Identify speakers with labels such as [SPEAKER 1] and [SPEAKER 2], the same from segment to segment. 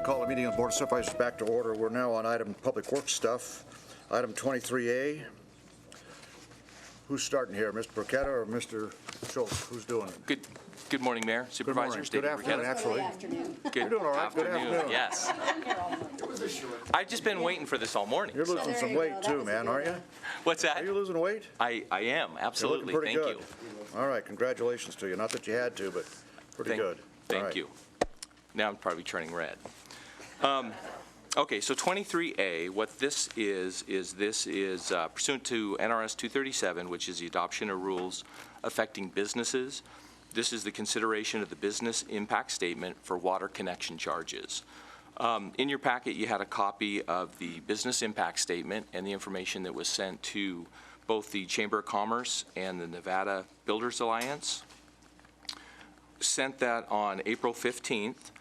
[SPEAKER 1] to call the meeting of the Board of Supervisors back to order. We're now on item public works stuff. Item 23A. Who's starting here, Mr. Burketta or Mr. Schultz? Who's doing it?
[SPEAKER 2] Good morning, Mayor, Supervisors.
[SPEAKER 1] Good afternoon, actually.
[SPEAKER 2] Good
[SPEAKER 1] You're doing all right. Good afternoon.
[SPEAKER 2] Yes. I've just been waiting for this all morning.
[SPEAKER 1] You're losing some weight too, man, aren't you?
[SPEAKER 2] What's that?
[SPEAKER 1] Are you losing weight?
[SPEAKER 2] I am, absolutely.
[SPEAKER 1] You're looking
[SPEAKER 2] Thank
[SPEAKER 1] pretty
[SPEAKER 2] you.
[SPEAKER 1] good. All right, congratulations to you. Not that you had to, but pretty good.
[SPEAKER 2] Thank you. Now I'm probably turning red. Okay, so 23A, what this is pursuant to NRS 237, which is the adoption of rules affecting businesses. This is the consideration of the business impact statement for water connection charges. In your packet, you had a copy of the business impact statement and the information that was sent to both the Chamber of Commerce and the Nevada Builders Alliance. Sent that on April 15th.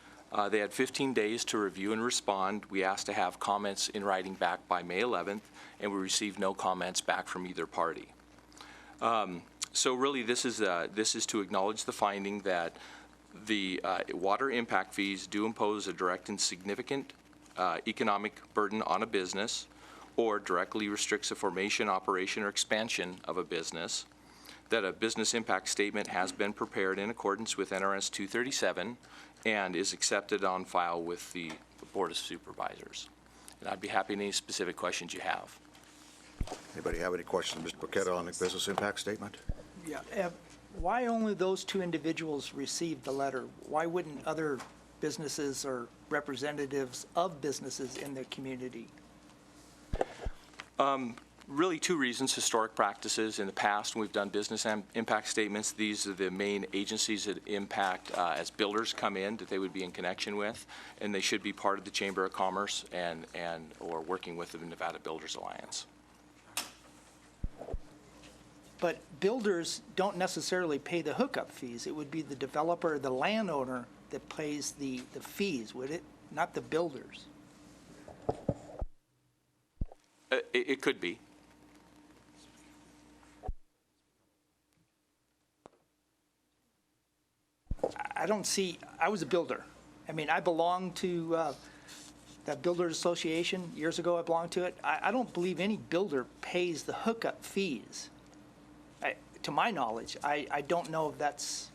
[SPEAKER 2] They had 15 days to review and respond. We asked to have comments in writing back by May 11th, and we received no comments back from either party. So really, this is to acknowledge the finding that the water impact fees do impose a direct and significant economic burden on a business, or directly restricts the formation, operation, or expansion of a business. That a business impact statement has been prepared in accordance with NRS 237 and is accepted on file with the Board of Supervisors. And I'd be happy to any specific questions you have.
[SPEAKER 1] Anybody have any questions, Mr. Burketta, on the business impact statement?
[SPEAKER 3] Yeah. Why only those two individuals received the letter? Why wouldn't other businesses or representatives of businesses in the community?
[SPEAKER 2] Really two reasons: historic practices. In the past, when we've done business impact statements, these are the main agencies that impact as builders come in that they would be in connection with, and they should be part of the Chamber of Commerce and or working with the Nevada Builders Alliance.
[SPEAKER 3] But builders don't necessarily pay the hookup fees. It would be the developer, the landowner that pays the fees, would it? Not the builders.
[SPEAKER 2] It could be.
[SPEAKER 3] I don't see, I was a builder. I mean, I belonged to that Builders Association. Years ago, I belonged to it. I don't believe any builder pays the hookup fees. To my knowledge, I don't know if that's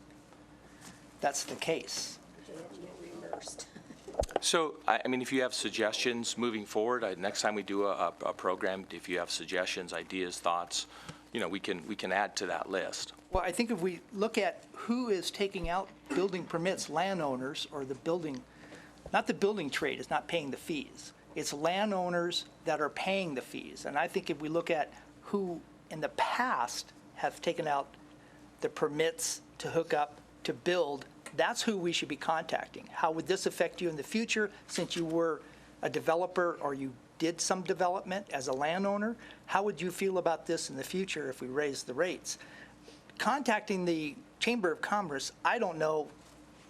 [SPEAKER 3] the case.
[SPEAKER 2] So, I mean, if you have suggestions moving forward, next time we do a program, if you have suggestions, ideas, thoughts, you know, we can add to that list.
[SPEAKER 3] Well, I think if we look at who is taking out building permits, landowners or the building, not the building trade is not paying the fees. It's landowners that are paying the fees. And I think if we look at who in the past have taken out the permits to hook up, to build, that's who we should be contacting. How would this affect you in the future, since you were a developer or you did some development as a landowner? How would you feel about this in the future if we raise the rates? Contacting the Chamber of Commerce, I don't know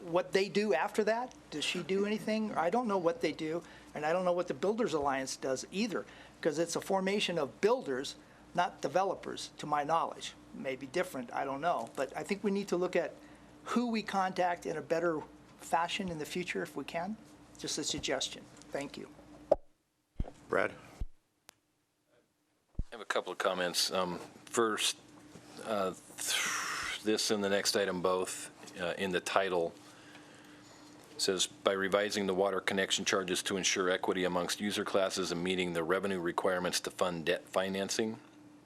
[SPEAKER 3] what they do after that. Does she do anything? I don't know what they do, and I don't know what the Builders Alliance does either, because it's a formation of builders, not developers, to my knowledge. Maybe different, I don't know. But I think we need to look at who we contact in a better fashion in the future if we can. Just a suggestion. Thank you.
[SPEAKER 1] Brad?
[SPEAKER 4] I have a couple of comments. First, this and the next item both in the title says, by revising the water connection charges to ensure equity amongst user classes and meeting the revenue requirements to fund debt financing,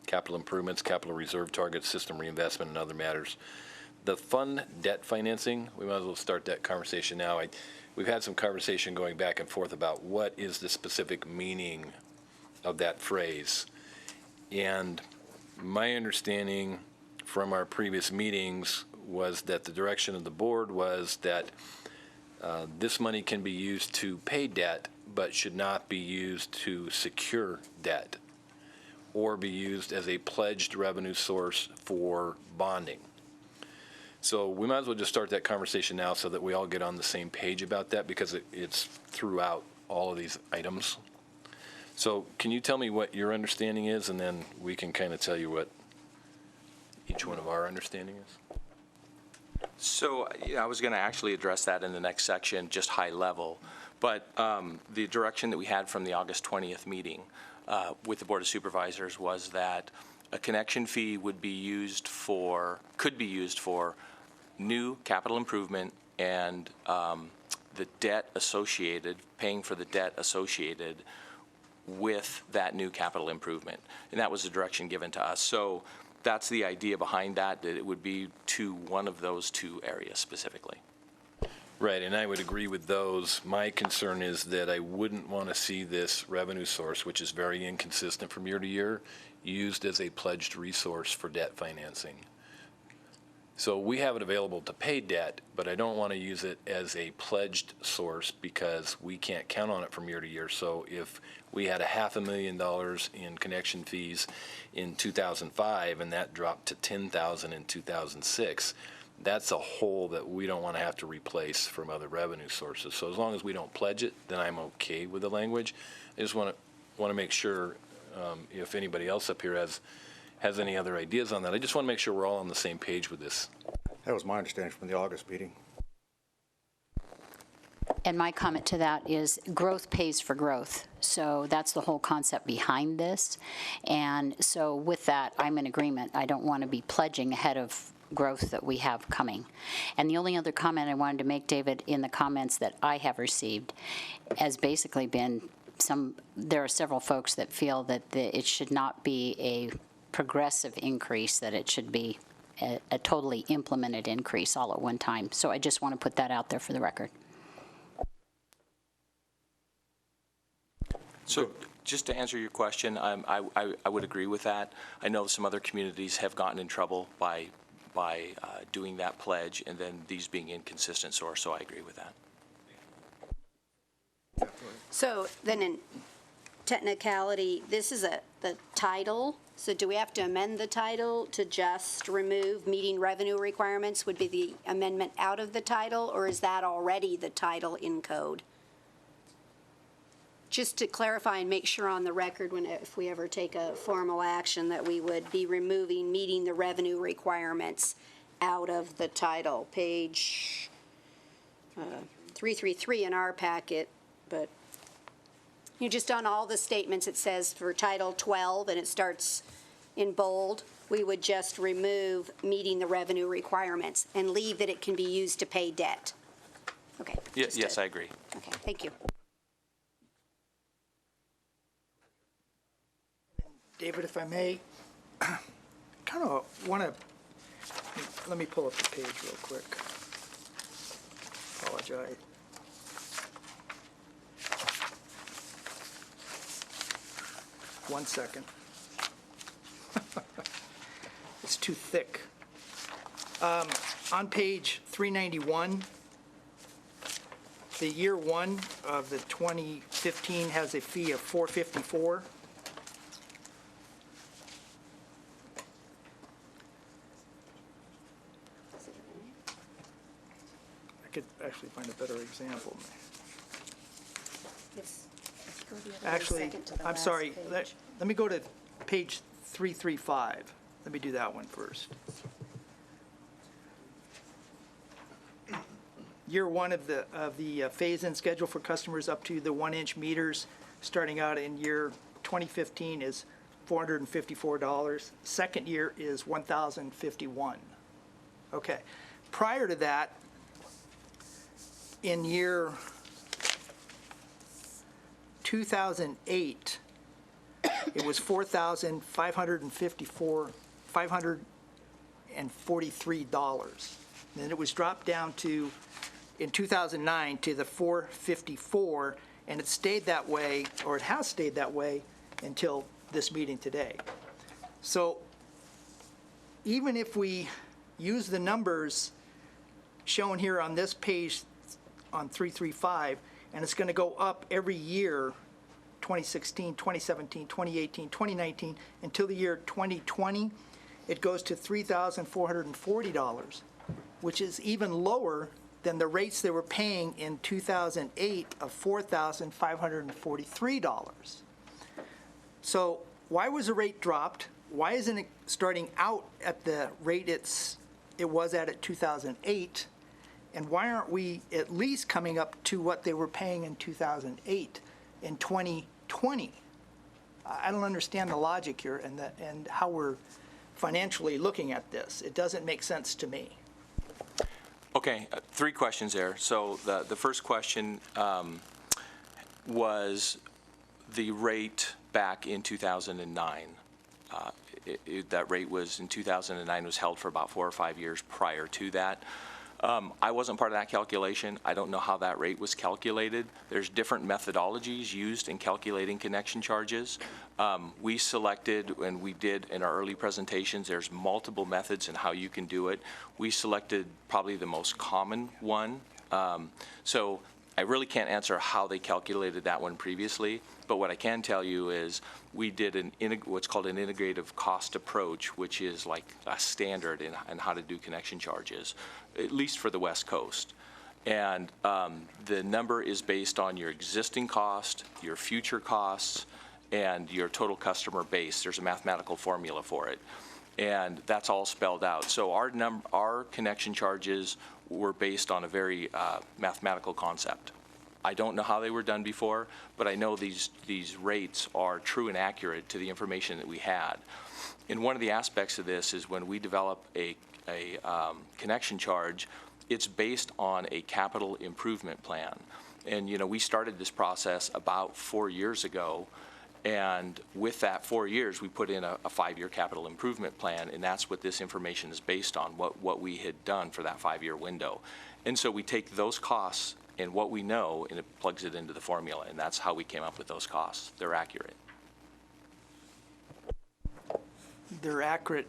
[SPEAKER 4] capital improvements, capital reserve targets, system reinvestment, and other matters. The fund debt financing, we might as well start that conversation now. We've had some conversation going back and forth about what is the specific meaning of that phrase. And my understanding from our previous meetings was that the direction of the board was that this money can be used to pay debt, but should not be used to secure debt or be used as a pledged revenue source for bonding. So we might as well just start that conversation now so that we all get on the same page about that, because it's throughout all of these items. So can you tell me what your understanding is, and then we can kind of tell you what each one of our understanding is?
[SPEAKER 2] So I was going to actually address that in the next section, just high level. But the direction that we had from the August 20th meeting with the Board of Supervisors was that a connection fee could be used for new capital improvement and the debt associated, paying for the debt associated with that new capital improvement. And that was the direction given to us. So that's the idea behind that it would be to one of those two areas specifically.
[SPEAKER 4] Right, and I would agree with those. My concern is that I wouldn't want to see this revenue source, which is very inconsistent from year to year, used as a pledged resource for debt financing. So we have it available to pay debt, but I don't want to use it as a pledged source because we can't count on it from year to year. So if we had $500,000 in connection fees in 2005 and that dropped to $10,000 in 2006, that's a hole that we don't want to have to replace from other revenue sources. So as long as we don't pledge it, then I'm okay with the language. I just want to make sure if anybody else up here has any other ideas on that. I just want to make sure we're all on the same page with this.
[SPEAKER 1] That was my understanding from the August meeting.
[SPEAKER 5] And my comment to that is growth pays for growth. So that's the whole concept behind this. And so with that, I'm in agreement. I don't want to be pledging ahead of growth that we have coming. And the only other comment I wanted to make, David, in the comments that I have received has basically been there are several folks that feel that it should not be a progressive increase, that it should be a totally implemented increase all at one time. So I just want to put that out there for the record.
[SPEAKER 2] So just to answer your question, I would agree with that. I know some other communities have gotten in trouble by doing that pledge and then these being inconsistent source, so I agree with that.
[SPEAKER 6] So then in technicality, this is the title. So do we have to amend the title to just remove meeting revenue requirements would be the amendment out of the title, or is that already the title in code? Just to clarify and make sure on the record if we ever take a formal action that we would be removing meeting the revenue requirements out of the title. Page 333 in our packet, but just on all the statements it says for Title 12 and it starts in bold, we would just remove meeting the revenue requirements and leave that it can be used to pay debt. Okay.
[SPEAKER 2] Yes, I agree.
[SPEAKER 6] Okay, thank you.
[SPEAKER 3] David, if I may, kind of want to, let me pull up the page real quick. Apologize. One second. It's too thick. On page 391, the year one of the 2015 has a fee of $454. I could actually find a better example. Actually, I'm sorry, let me go to page 335. Let me do that one first. Year one of the phase-in schedule for customers up to the 1-inch meters, starting out in year 2015 is $454. Second year is $1,051. Okay. Prior to that, in year 2008, it was $4,543. Then it was dropped down to, in 2009, to the $454, and it stayed that way, or it has stayed that way until this meeting today. So even if we use the numbers shown here on this page on 335, and it's going to go up every year, 2016, 2017, 2018, 2019, until the year 2020, it goes to $3,440, which is even lower than the rates they were paying in 2008 of $4,543. So why was the rate dropped? Why isn't it starting out at the rate it was at 2008? And why aren't we at least coming up to what they were paying in 2008 in 2020? I don't understand the logic here and how we're financially looking at this. It doesn't make sense to me.
[SPEAKER 2] Okay, three questions there. So the first question was the rate back in 2009. That rate was in 2009 was held for about 4 or 5 years prior to that. I wasn't part of that calculation. I don't know how that rate was calculated. There's different methodologies used in calculating connection charges. We selected, and we did in our early presentations, there's multiple methods in how you can do it. We selected probably the most common one. So I really can't answer how they calculated that one previously, but what I can tell you is we did what's called an integrative cost approach, which is like a standard in how to do connection charges, at least for the West Coast. And the number is based on your existing cost, your future costs, and your total customer base. There's a mathematical formula for it, and that's all spelled out. So our connection charges were based on a very mathematical concept. I don't know how they were done before, but I know these rates are true and accurate to the information that we had. And one of the aspects of this is when we develop a connection charge, it's based on a capital improvement plan. And, you know, we started this process about 4 years ago, and with that 4 years, we put in a 5-year capital improvement plan, and that's what this information is based on, what we had done for that 5-year window. And so we take those costs and what we know, and it plugs it into the formula, and that's how we came up with those costs. They're accurate.
[SPEAKER 3] They're accurate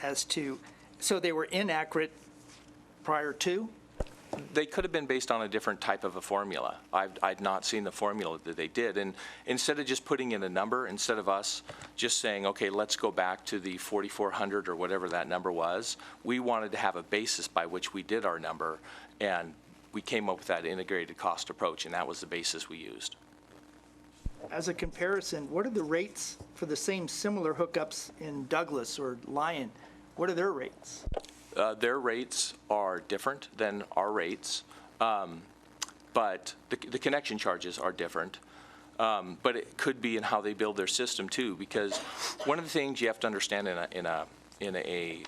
[SPEAKER 3] as to, so they were inaccurate prior to?
[SPEAKER 2] They could have been based on a different type of a formula. I'd not seen the formula that they did. And instead of just putting in a number, instead of us just saying, okay, let's go back to the 4,400 or whatever that number was, we wanted to have a basis by which we did our number, and we came up with that integrated cost approach, and that was the basis we used.
[SPEAKER 3] As a comparison, what are the rates for the same similar hookups in Douglas or Lyon? What are their rates?
[SPEAKER 2] Their rates are different than our rates, but the connection charges are different. But it could be in how they build their system too, because one of the things you have to understand in a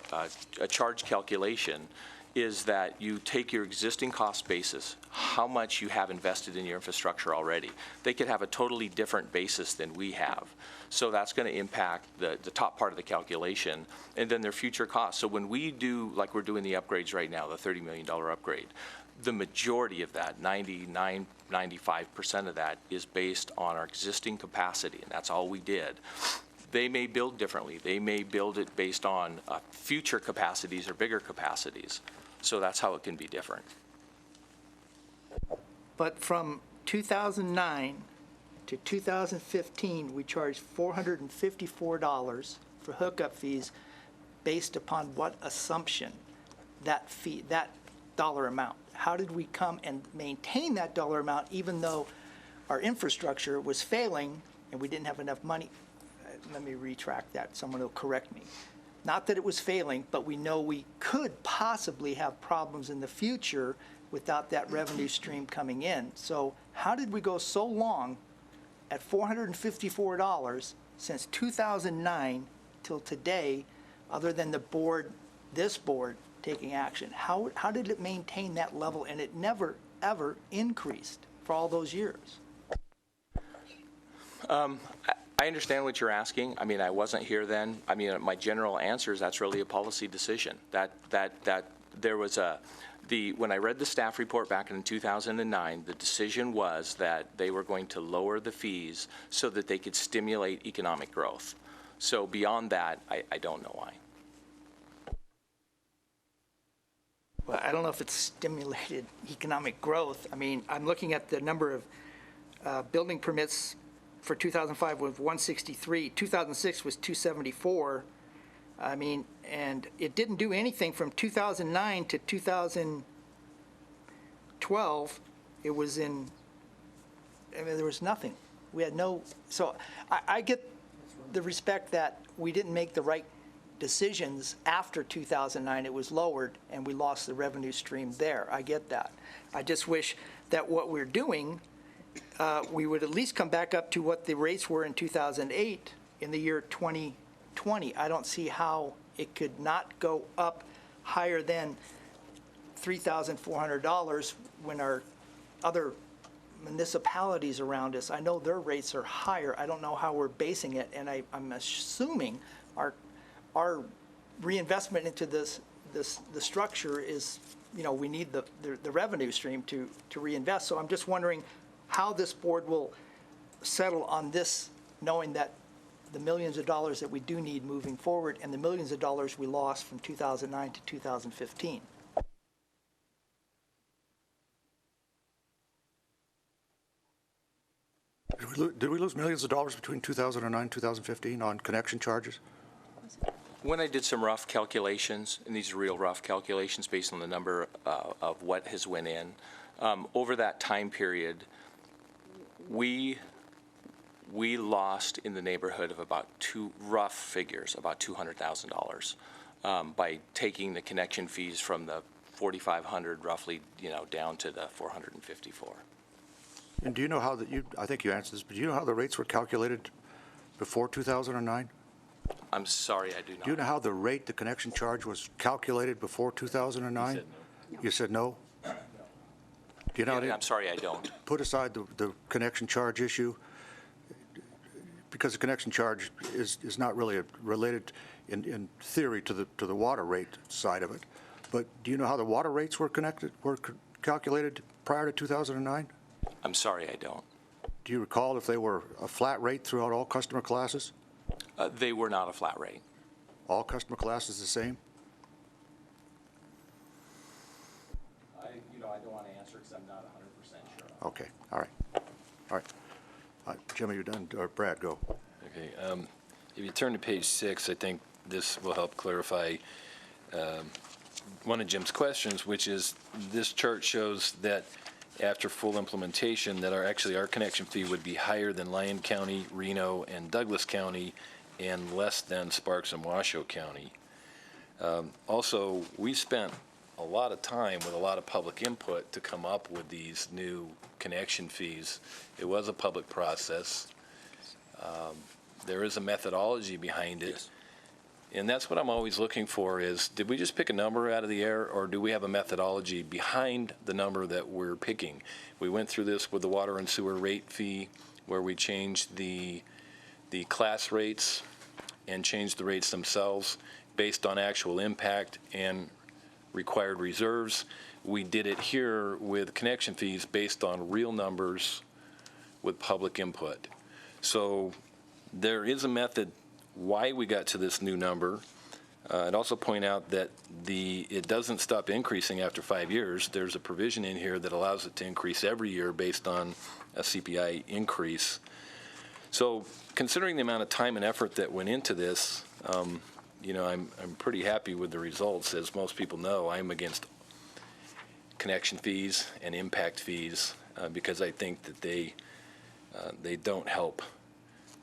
[SPEAKER 2] charge calculation is that you take your existing cost basis, how much you have invested in your infrastructure already. They could have a totally different basis than we have. So that's going to impact the top part of the calculation, and then their future costs. So when we do, like we're doing the upgrades right now, the $30 million upgrade, the majority of that, 99, 95% of that, is based on our existing capacity, and that's all we did. They may build differently. They may build it based on future capacities or bigger capacities. So that's how it can be different.
[SPEAKER 3] But from 2009 to 2015, we charged $454 for hookup fees based upon what assumption? That fee, that dollar amount. How did we come and maintain that dollar amount even though our infrastructure was failing and we didn't have enough money? Let me retract that. Someone will correct me. Not that it was failing, but we know we could possibly have problems in the future without that revenue stream coming in. So how did we go so long at $454 since 2009 till today, other than the board, this board, taking action? How did it maintain that level and it never, ever increased for all those years?
[SPEAKER 2] I understand what you're asking. I mean, I wasn't here then. I mean, my general answer is that's really a policy decision. That there was when I read the staff report back in 2009, the decision was that they were going to lower the fees so that they could stimulate economic growth. So beyond that, I don't know why.
[SPEAKER 3] Well, I don't know if it's stimulated economic growth. I mean, I'm looking at the number of building permits for 2005 was 163, 2006 was 274. I mean, and it didn't do anything from 2009 to 2012. It was I mean, there was nothing. We had no, so I get the respect that we didn't make the right decisions after 2009, it was lowered, and we lost the revenue stream there. I get that. I just wish that what we're doing, we would at least come back up to what the rates were in 2008 in the year 2020. I don't see how it could not go up higher than $3,400 when our other municipalities around us, I know their rates are higher. I don't know how we're basing it, and I'm assuming our reinvestment into the structure is, we need the revenue stream to reinvest. So I'm just wondering how this board will settle on this, knowing that the millions of dollars that we do need moving forward and the millions of dollars we lost from 2009 to 2015.
[SPEAKER 1] Did we lose millions of dollars between 2009 and 2015 on connection charges?
[SPEAKER 2] When I did some rough calculations, and these are real rough calculations based on the number of what has went in, over that time period, we lost in the neighborhood of about rough figures, about $200,000 by taking the connection fees from the 4,500 roughly, down to the 454.
[SPEAKER 1] And do you know how I think you answered this, but do you know how the rates were calculated before 2009?
[SPEAKER 2] I'm sorry, I do not.
[SPEAKER 1] Do you know how the connection charge was calculated before 2009? You said no? Do you know?
[SPEAKER 2] I'm sorry, I don't.
[SPEAKER 1] Put aside the connection charge issue, because the connection charge is not really related in theory to the water rate side of it. But do you know how the water rates were calculated prior to 2009?
[SPEAKER 2] I'm sorry, I don't.
[SPEAKER 1] Do you recall if they were a flat rate throughout all customer classes?
[SPEAKER 2] They were not a flat rate.
[SPEAKER 1] All customer classes the same?
[SPEAKER 2] I don't want to answer because I'm not 100% sure.
[SPEAKER 1] Okay, all right. Jimmy, you're done, or Brad, go.
[SPEAKER 4] Okay, if you turn to page 6, I think this will help clarify one of Jim's questions, which is this chart shows that after full implementation that our connection fee would be higher than Lyon County, Reno, and Douglas County, and less than Sparks and Washoe County. Also, we spent a lot of time with a lot of public input to come up with these new connection fees. It was a public process. There is a methodology behind it.
[SPEAKER 2] Yes.
[SPEAKER 4] And that's what I'm always looking for is, did we just pick a number out of the air, or do we have a methodology behind the number that we're picking? We went through this with the water and sewer rate fee, where we changed the class rates and changed the rates themselves based on actual impact and required reserves. We did it here with connection fees based on real numbers with public input. So there is a method why we got to this new number. I'd also point out that it doesn't stop increasing after 5 years. There's a provision in here that allows it to increase every year based on a CPI increase. So considering the amount of time and effort that went into this, I'm pretty happy with the results. As most people know, I'm against connection fees and impact fees because I think that they don't help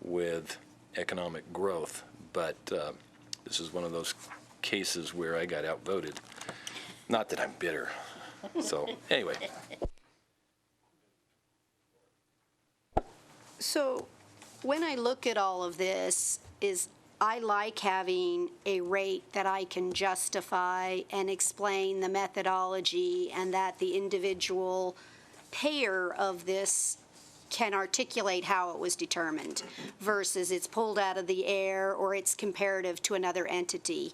[SPEAKER 4] with economic growth, but this is one of those cases where I got outvoted. Not that I'm bitter. So anyway.
[SPEAKER 6] So when I look at all of this, I like having a rate that I can justify and explain the methodology, and that the individual payer of this can articulate how it was determined versus it's pulled out of the air or it's comparative to another entity.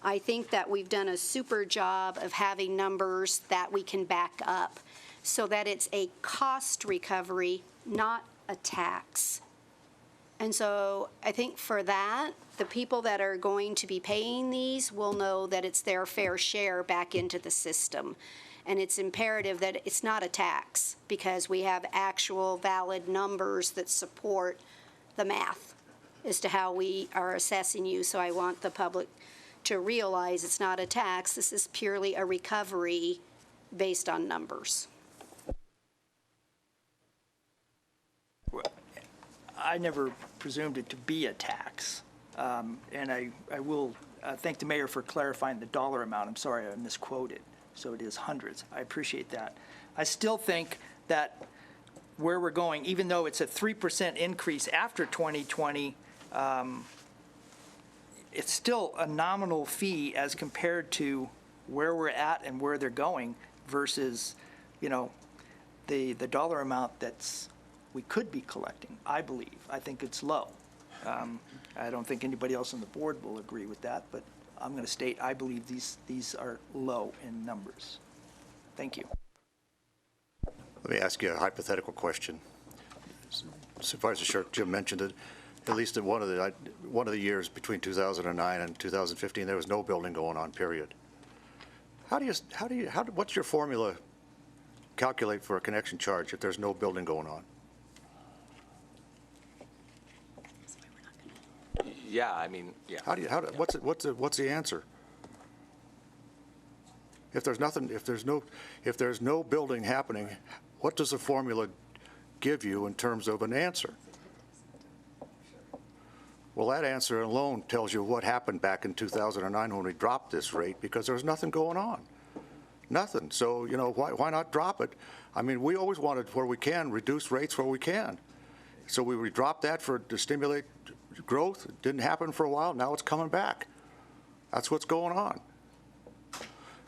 [SPEAKER 6] I think that we've done a super job of having numbers that we can back up so that it's a cost recovery, not a tax. And so I think for that, the people that are going to be paying these will know that it's their fair share back into the system. And it's imperative that it's not a tax because we have actual valid numbers that support the math as to how we are assessing you. So I want the public to realize it's not a tax. This is purely a recovery based on numbers.
[SPEAKER 3] I never presumed it to be a tax. And I will thank the mayor for clarifying the dollar amount. I'm sorry I misquoted. So it is hundreds. I appreciate that. I still think that where we're going, even though it's a 3% increase after 2020, it's still a nominal fee as compared to where we're at and where they're going versus, you know, the dollar amount we could be collecting, I believe. I think it's low. I don't think anybody else on the board will agree with that, but I'm going to state I believe these are low in numbers. Thank you.
[SPEAKER 1] Let me ask you a hypothetical question. Supervisor Shirk, Jim mentioned it. At least in one of the years between 2009 and 2015, there was no building going on, period. What's your formula calculate for a connection charge if there's no building going on?
[SPEAKER 2] Yeah, I mean, yeah.
[SPEAKER 1] What's the answer? If there's no building happening, what does the formula give you in terms of an answer? Well, that answer alone tells you what happened back in 2009 when we dropped this rate, because there was nothing going on. Nothing. So, you know, why not drop it? I mean, we always wanted, where we can, reduce rates where we can. So we dropped that to stimulate growth. It didn't happen for a while. Now it's coming back. That's what's going on.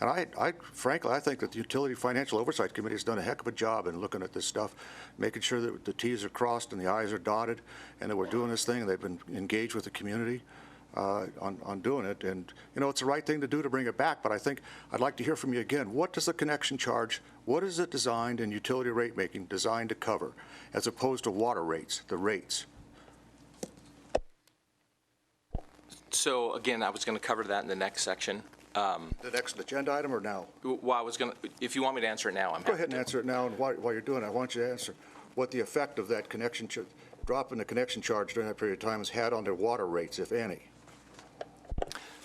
[SPEAKER 1] And frankly, I think that the Utility Financial Oversight Committee has done a heck of a job in looking at this stuff, making sure that the T's are crossed and the I's are dotted, and that we're doing this thing, and they've been engaged with the community on doing it. And, you know, it's the right thing to do to bring it back, but I think I'd like to hear from you again. What does the connection charge, what is it designed in utility rate making designed to cover, as opposed to water rates, the rates?
[SPEAKER 2] So again, I was going to cover that in the next section.
[SPEAKER 1] The next agenda item or now?
[SPEAKER 2] Well, I was going to, if you want me to answer it now, I'm happy
[SPEAKER 1] Go ahead and
[SPEAKER 2] to.
[SPEAKER 1] answer it now, and while you're doing it, I want you to answer what the effect of that drop in the connection charge during that period of time has had on their water rates, if any.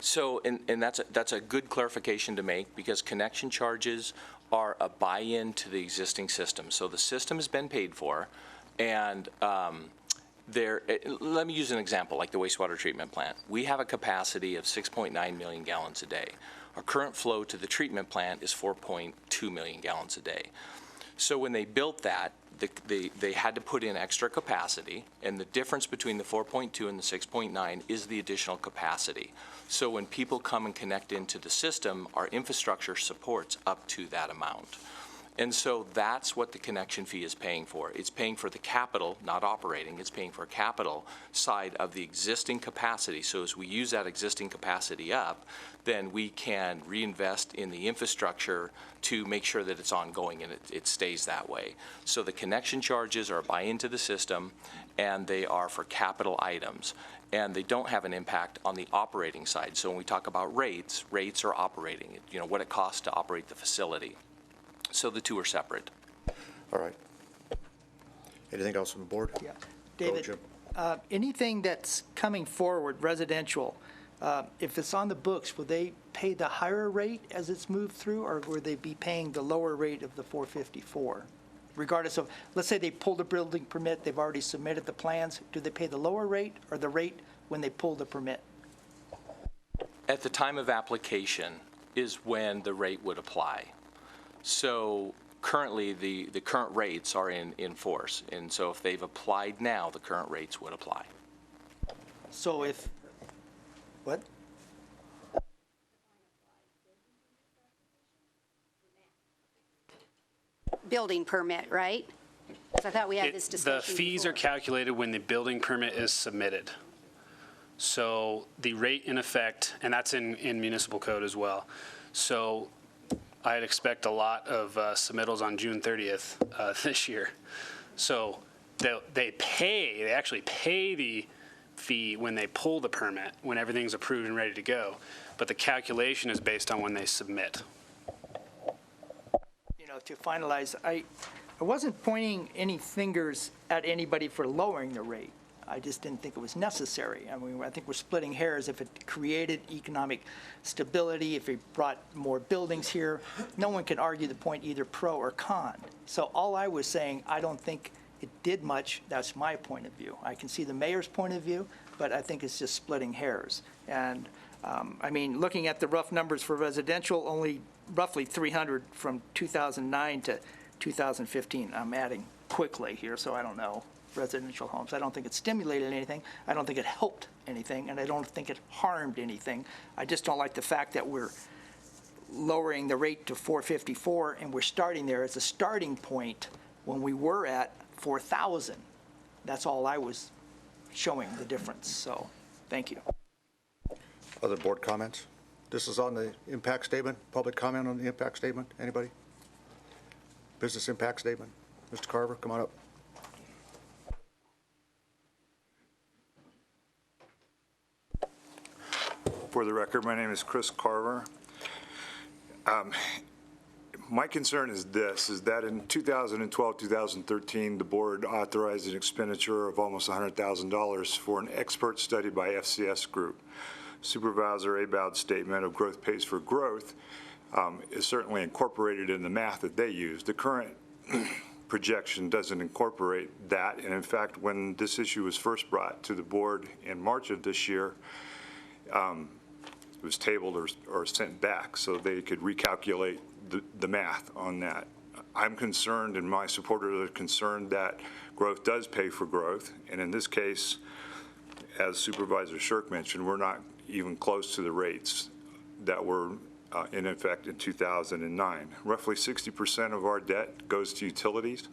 [SPEAKER 2] So, and that's a good clarification to make, because connection charges are a buy-in to the existing system. So the system has been paid for, and let me use an example, like the wastewater treatment plant. We have a capacity of 6.9 million gallons a day. Our current flow to the treatment plant is 4.2 million gallons a day. So when they built that, they had to put in extra capacity, and the difference between the 4.2 and the 6.9 is the additional capacity. So when people come and connect into the system, our infrastructure supports up to that amount. And so that's what the connection fee is paying for. It's paying for the capital, not operating. It's paying for capital side of the existing capacity. So as we use that existing capacity up, then we can reinvest in the infrastructure to make sure that it's ongoing and it stays that way. So the connection charges are a buy into the system, and they are for capital items. And they don't have an impact on the operating side. So when we talk about rates, rates are operating, you know, what it costs to operate the facility. So the two are separate.
[SPEAKER 1] All right. Anything else from the board?
[SPEAKER 3] Yeah.
[SPEAKER 1] Go,
[SPEAKER 3] David,
[SPEAKER 1] Jim.
[SPEAKER 3] anything that's coming forward, residential, if it's on the books, will they pay the higher rate as it's moved through, or will they be paying the lower rate of the 454? Regardless of, let's say they pulled a building permit, they've already submitted the plans, do they pay the lower rate or the rate when they pull the permit?
[SPEAKER 2] At the time of application is when the rate would apply. So currently, the current rates are in force. And so if they've applied now, the current rates would apply.
[SPEAKER 3] So if, what?
[SPEAKER 6] Building permit, right? 'Cause I thought we had this discussion
[SPEAKER 7] The fees are
[SPEAKER 6] before.
[SPEAKER 7] calculated when the building permit is submitted. So the rate in effect, and that's in municipal code as well. So I'd expect a lot of submittals on June 30th this year. So they actually pay the fee when they pull the permit, when everything's approved and ready to go. But the calculation is based on when they submit.
[SPEAKER 3] You know, to finalize, I wasn't pointing any fingers at anybody for lowering the rate. I just didn't think it was necessary. I mean, I think we're splitting hairs. If it created economic stability, if it brought more buildings here, no one can argue the point either pro or con. So all I was saying, I don't think it did much. That's my point of view. I can see the mayor's point of view, but I think it's just splitting hairs. And I mean, looking at the rough numbers for residential, only roughly 300 from 2009 to 2015. I'm adding quickly here, so I don't know. Residential homes. I don't think it stimulated anything. I don't think it helped anything, and I don't think it harmed anything. I just don't like the fact that we're lowering the rate to 454, and we're starting there as a starting point when we were at 4,000. That's all I was showing the difference. So, thank you.
[SPEAKER 1] Other board comments? This is on the impact statement. Public comment on the impact statement? Anybody? Business impact statement? Mr. Carver, come on up.
[SPEAKER 8] For the record, my name is Chris Carver. My concern is this, is that in 2012, 2013, the board authorized an expenditure of almost $100,000 for an expert study by FCS Group. Supervisor Aboud's statement of growth pays for growth is certainly incorporated in the math that they use. The current projection doesn't incorporate that, and in fact, when this issue was first brought to the board in March of this year, it was tabled or sent back so they could recalculate the math on that. I'm concerned, and my supporters are concerned, that growth does pay for growth, and in this case, as Supervisor Shirk mentioned, we're not even close to the rates that were in effect in 2009. Roughly 60% of our debt goes to utilities,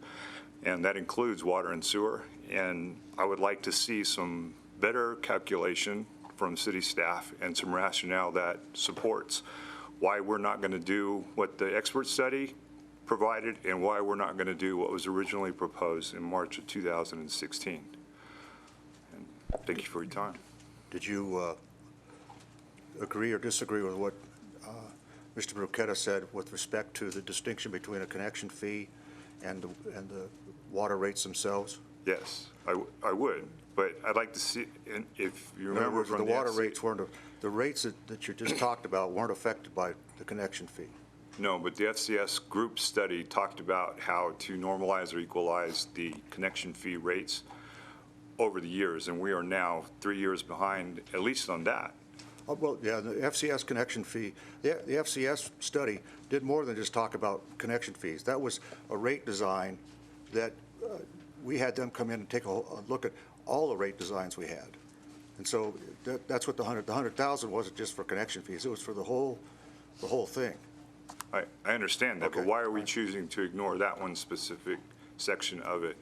[SPEAKER 8] and that includes water and sewer, and I would like to see some better calculation from city staff and some rationale that supports why we're not going to do what the expert study provided and why we're not going to do what was originally proposed in March of 2016. And thank you for your time.
[SPEAKER 1] Did you agree or disagree with what Mr. Bruchetta said with respect to the distinction between a connection fee and the water rates themselves?
[SPEAKER 8] Yes, I would, but I'd like to see, and if you remember from
[SPEAKER 1] the water rates weren't, the rates that you just talked about weren't affected by the connection fee.
[SPEAKER 8] No, but the FCS group study talked about how to normalize or equalize the connection fee rates over the years, and we are now 3 years behind, at least on that.
[SPEAKER 1] Oh, well, yeah, the FCS connection fee, the FCS study did more than just talk about connection fees. That was a rate design that we had them come in and take a look at all the rate designs we had. And so that's what the 100,000 wasn't just for connection fees. It was for the whole thing.
[SPEAKER 8] I understand that,
[SPEAKER 1] Okay.
[SPEAKER 8] but why are we choosing to ignore that one specific section of it?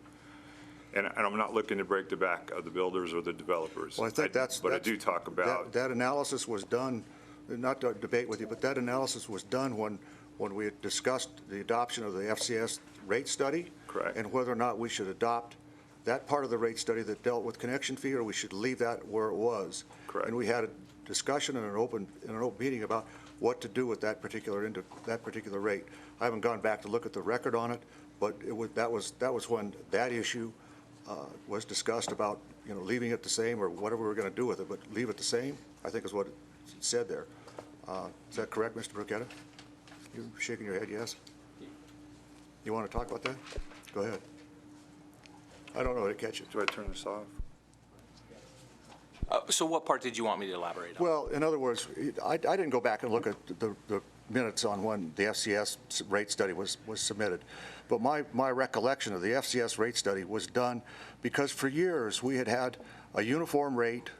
[SPEAKER 8] And I'm not looking to break the back of the builders or the developers.
[SPEAKER 1] Well, I think
[SPEAKER 8] But I do talk about.
[SPEAKER 1] That analysis was done, not to debate with you, but that analysis was done when we had discussed the adoption of the FCS rate study.
[SPEAKER 8] Correct.
[SPEAKER 1] And whether or not we should adopt that part of the rate study that dealt with connection fee, or we should leave that where it was.
[SPEAKER 8] Correct.
[SPEAKER 1] And we had a discussion in an open meeting about what to do with that particular rate. I haven't gone back to look at the record on it, but that was when that issue was discussed about, leaving it the same or whatever we're going to do with it, but leave it the same, I think is what it said there. Is that correct, Mr. Bruchetta? You're shaking your head, yes? You want to talk about that? Go ahead. I don't know how to catch it.
[SPEAKER 8] Do I turn this off?
[SPEAKER 2] So what part did you want me to elaborate on?
[SPEAKER 1] Well, in other words, I didn't go back and look at the minutes on when the FCS rate study was submitted. But my recollection of the FCS rate study was done because for years we had a uniform rate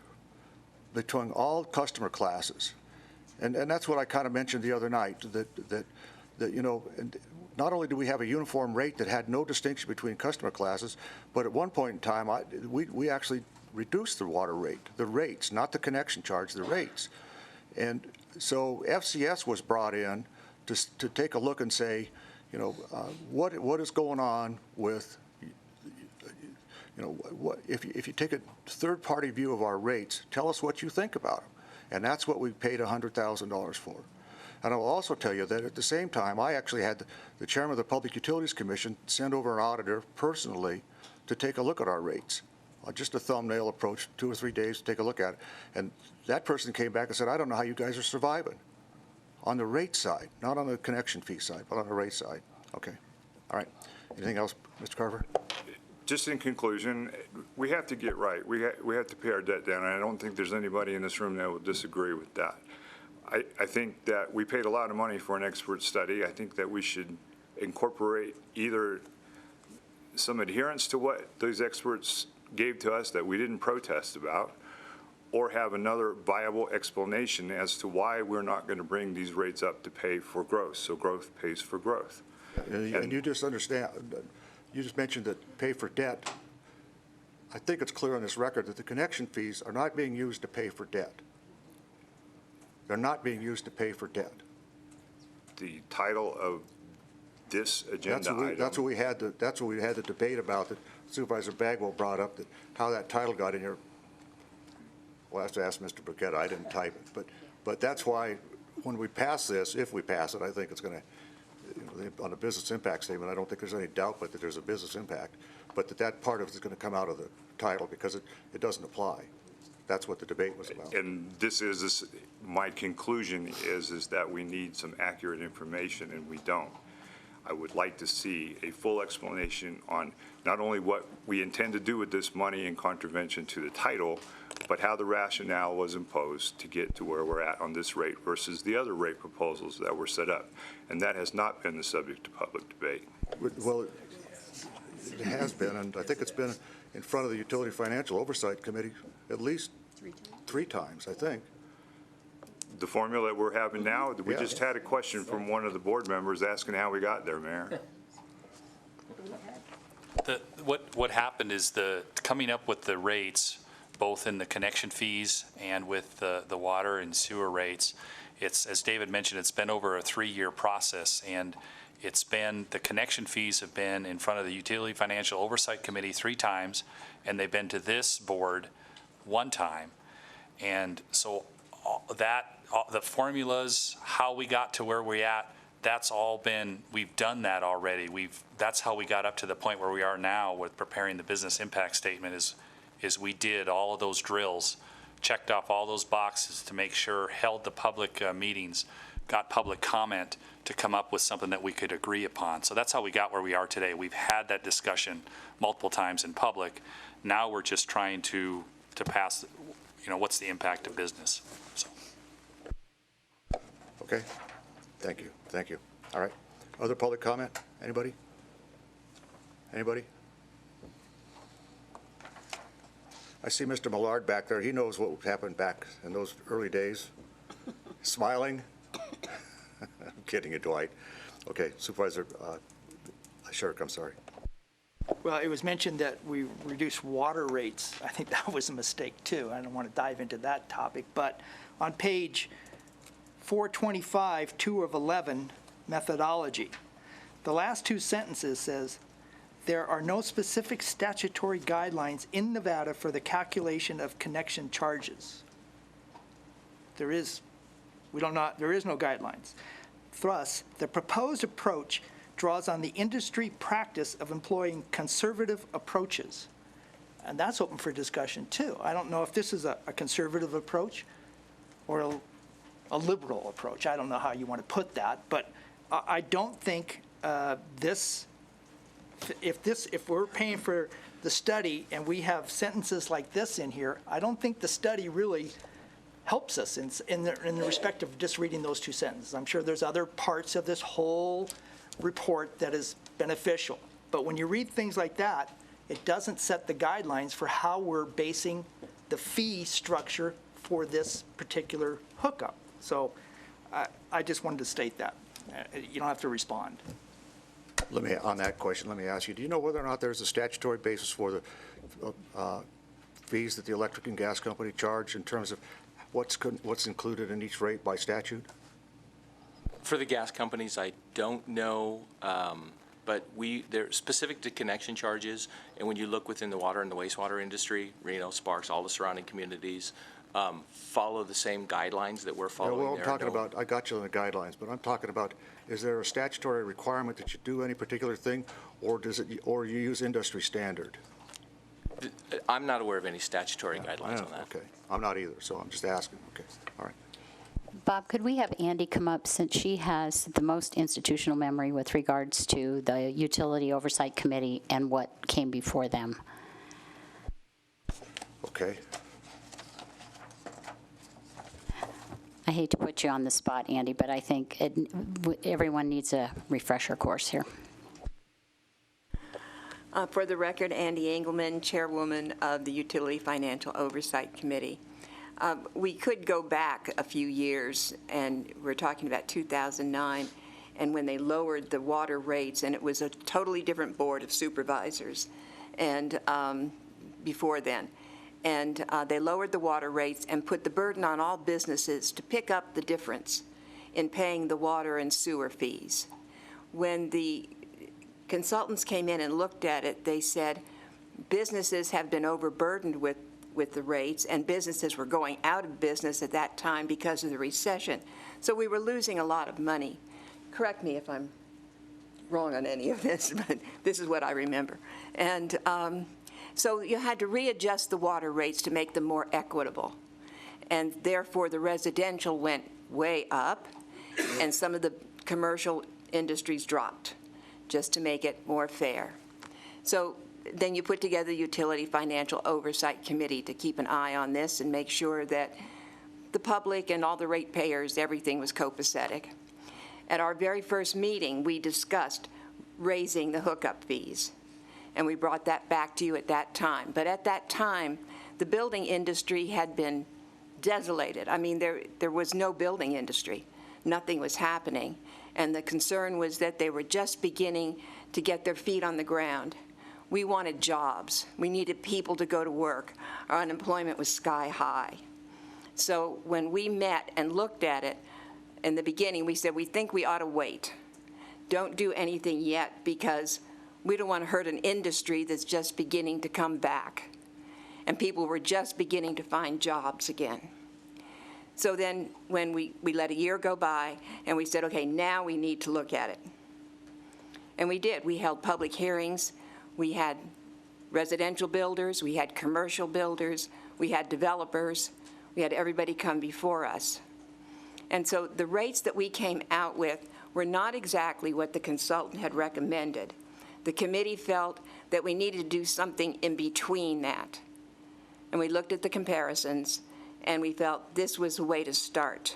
[SPEAKER 1] between all customer classes. And that's what I kind of mentioned the other night, that and not only do we have a uniform rate that had no distinction between customer classes, but at one point in time, we actually reduced the water rate, the rates, not the connection charge, the rates. And so FCS was brought in to take a look and say, what is going on with, if you take a third-party view of our rates, tell us what you think about them. And that's what we paid $100,000 for. And I will also tell you that at the same time, I actually had the chairman of the Public Utilities Commission send over an auditor personally to take a look at our rates. Just a thumbnail approach, 2 or 3 days to take a look at it. And that person came back and said, I don't know how you guys are surviving on the rate side, not on the connection fee side, but on the rate side. Okay. All right. Anything else, Mr. Carver?
[SPEAKER 8] just in conclusion, we have to get right. We have to pay our debt down, and I don't think there's anybody in this room that will disagree with that. I think that we paid a lot of money for an expert study. I think that we should incorporate either some adherence to what those experts gave to us that we didn't protest about, or have another viable explanation as to why we're not going to bring these rates up to pay for growth. So growth pays for growth.
[SPEAKER 1] And you just understand, you just mentioned that pay for debt. I think it's clear on this record that the connection fees are not being used to pay for debt. They're not being used to pay for debt.
[SPEAKER 8] The title of this agenda item.
[SPEAKER 1] That's what we had the debate about, that Supervisor Bagwell brought up, that how that title got in here. Well, I have to ask Mr. Burkett. I didn't type it. But that's why when we pass this, if we pass it, I think it's going to, on a business impact statement, I don't think there's any doubt but that there's a business impact, but that part of it is going to come out of the title because it doesn't apply. That's what the debate was about.
[SPEAKER 8] And my conclusion is that we need some accurate information, and we don't. I would like to see a full explanation on not only what we intend to do with this money in contravention to the title, but how the rationale was imposed to get to where we're at on this rate versus the other rate proposals that were set up. And that has not been the subject of public debate.
[SPEAKER 1] Well, it has been, and I think it's been in front of the Utility Financial Oversight Committee at least three times, I think.
[SPEAKER 8] The formula that we're having now, we
[SPEAKER 1] Yeah.
[SPEAKER 8] just had a question from one of the board members asking how we got there, Mayor.
[SPEAKER 9] What happened is coming up with the rates, both in the connection fees and with the water and sewer rates, it's, as David mentioned, it's been over a 3-year process, and the connection fees have been in front of the Utility Financial Oversight Committee 3 times, and they've been to this board 1 time. And so the formulas, how we got to where we're at, that's all been, we've done that already. That's how we got up to the point where we are now with preparing the business impact statement is we did all of those drills, checked off all those boxes to make sure, held the public meetings, got public comment to come up with something that we could agree upon. So that's how we got where we are today. We've had that discussion multiple times in public. Now we're just trying to pass, what's the impact of business. So.
[SPEAKER 1] Okay. Thank you. Thank you. All right. Other public comment? Anybody? Anybody? I see Mr. Millard back there. He knows what happened back in those early days. Smiling. I'm kidding you, Dwight. Okay, Supervisor Shirk, I'm sorry.
[SPEAKER 3] Well, it was mentioned that we reduced water rates. I think that was a mistake, too. I don't want to dive into that topic. But on page 425, 2 of 11, methodology, the last 2 sentences says, there are no specific statutory guidelines in Nevada for the calculation of connection charges. There is no guidelines. Thus, the proposed approach draws on the industry practice of employing conservative approaches. And that's open for discussion, too. I don't know if this is a conservative approach or a liberal approach. I don't know how you want to put that, but I don't think if we're paying for the study and we have sentences like this in here, I don't think the study really helps us in the respect of just reading those 2 sentences. I'm sure there's other parts of this whole report that is beneficial. But when you read things like that, it doesn't set the guidelines for how we're basing the fee structure for this particular hookup. So I just wanted to state that. You don't have to respond.
[SPEAKER 1] On that question, let me ask you, do you know whether or not there's a statutory basis for the fees that the electric and gas company charge in terms of what's included in each rate by statute?
[SPEAKER 2] For the gas companies, I don't know, but they're specific to connection charges, and when you look within the water and the wastewater industry, Reno, Sparks, all the surrounding communities follow the same guidelines that we're following there.
[SPEAKER 1] Well, I'm talking about, I got you on the guidelines, but I'm talking about, is there a statutory requirement that you do any particular thing, or you use industry standard?
[SPEAKER 2] I'm not aware of any statutory guidelines on that.
[SPEAKER 1] Okay, I'm not either, so I'm just asking. Okay, all right.
[SPEAKER 5] Bob, could we have Andy come up, since she has the most institutional memory with regards to the Utility Oversight Committee and what came before them?
[SPEAKER 1] Okay.
[SPEAKER 5] I hate to put you on the spot, Andy, but I think everyone needs a refresher course here.
[SPEAKER 10] For the record, Andy Engelman, Chairwoman of the Utility Financial Oversight Committee. We could go back a few years, and we're talking about 2009, and when they lowered the water rates, and it was a totally different board of supervisors, and before then. And they lowered the water rates and put the burden on all businesses to pick up the difference in paying the water and sewer fees. When the consultants came in and looked at it, they said businesses have been overburdened with the rates, and businesses were going out of business at that time because of the recession. So we were losing a lot of money. Correct me if I'm wrong on any of this, but this is what I remember. And so you had to readjust the water rates to make them more equitable. And therefore, the residential went way up, and some of the commercial industries dropped, just to make it more fair. So then you put together the Utility Financial Oversight Committee to keep an eye on this and make sure that the public and all the ratepayers, everything was copacetic. At our very first meeting, we discussed raising the hookup fees, and we brought that back to you at that time. But at that time, the building industry had been desolated. I mean, there was no building industry. Nothing was happening. And the concern was that they were just beginning to get their feet on the ground. We wanted jobs. We needed people to go to work. Our unemployment was sky high. So when we met and looked at it, in the beginning, we said, we think we ought to wait. Don't do anything yet, because we don't want to hurt an industry that's just beginning to come back. And people were just beginning to find jobs again. So then when we let a year go by, and we said, okay, now we need to look at it. And we did. We held public hearings. We had residential builders. We had commercial builders. We had developers. We had everybody come before us. And so the rates that we came out with were not exactly what the consultant had recommended. The committee felt that we needed to do something in between that. And we looked at the comparisons, and we felt this was a way to start.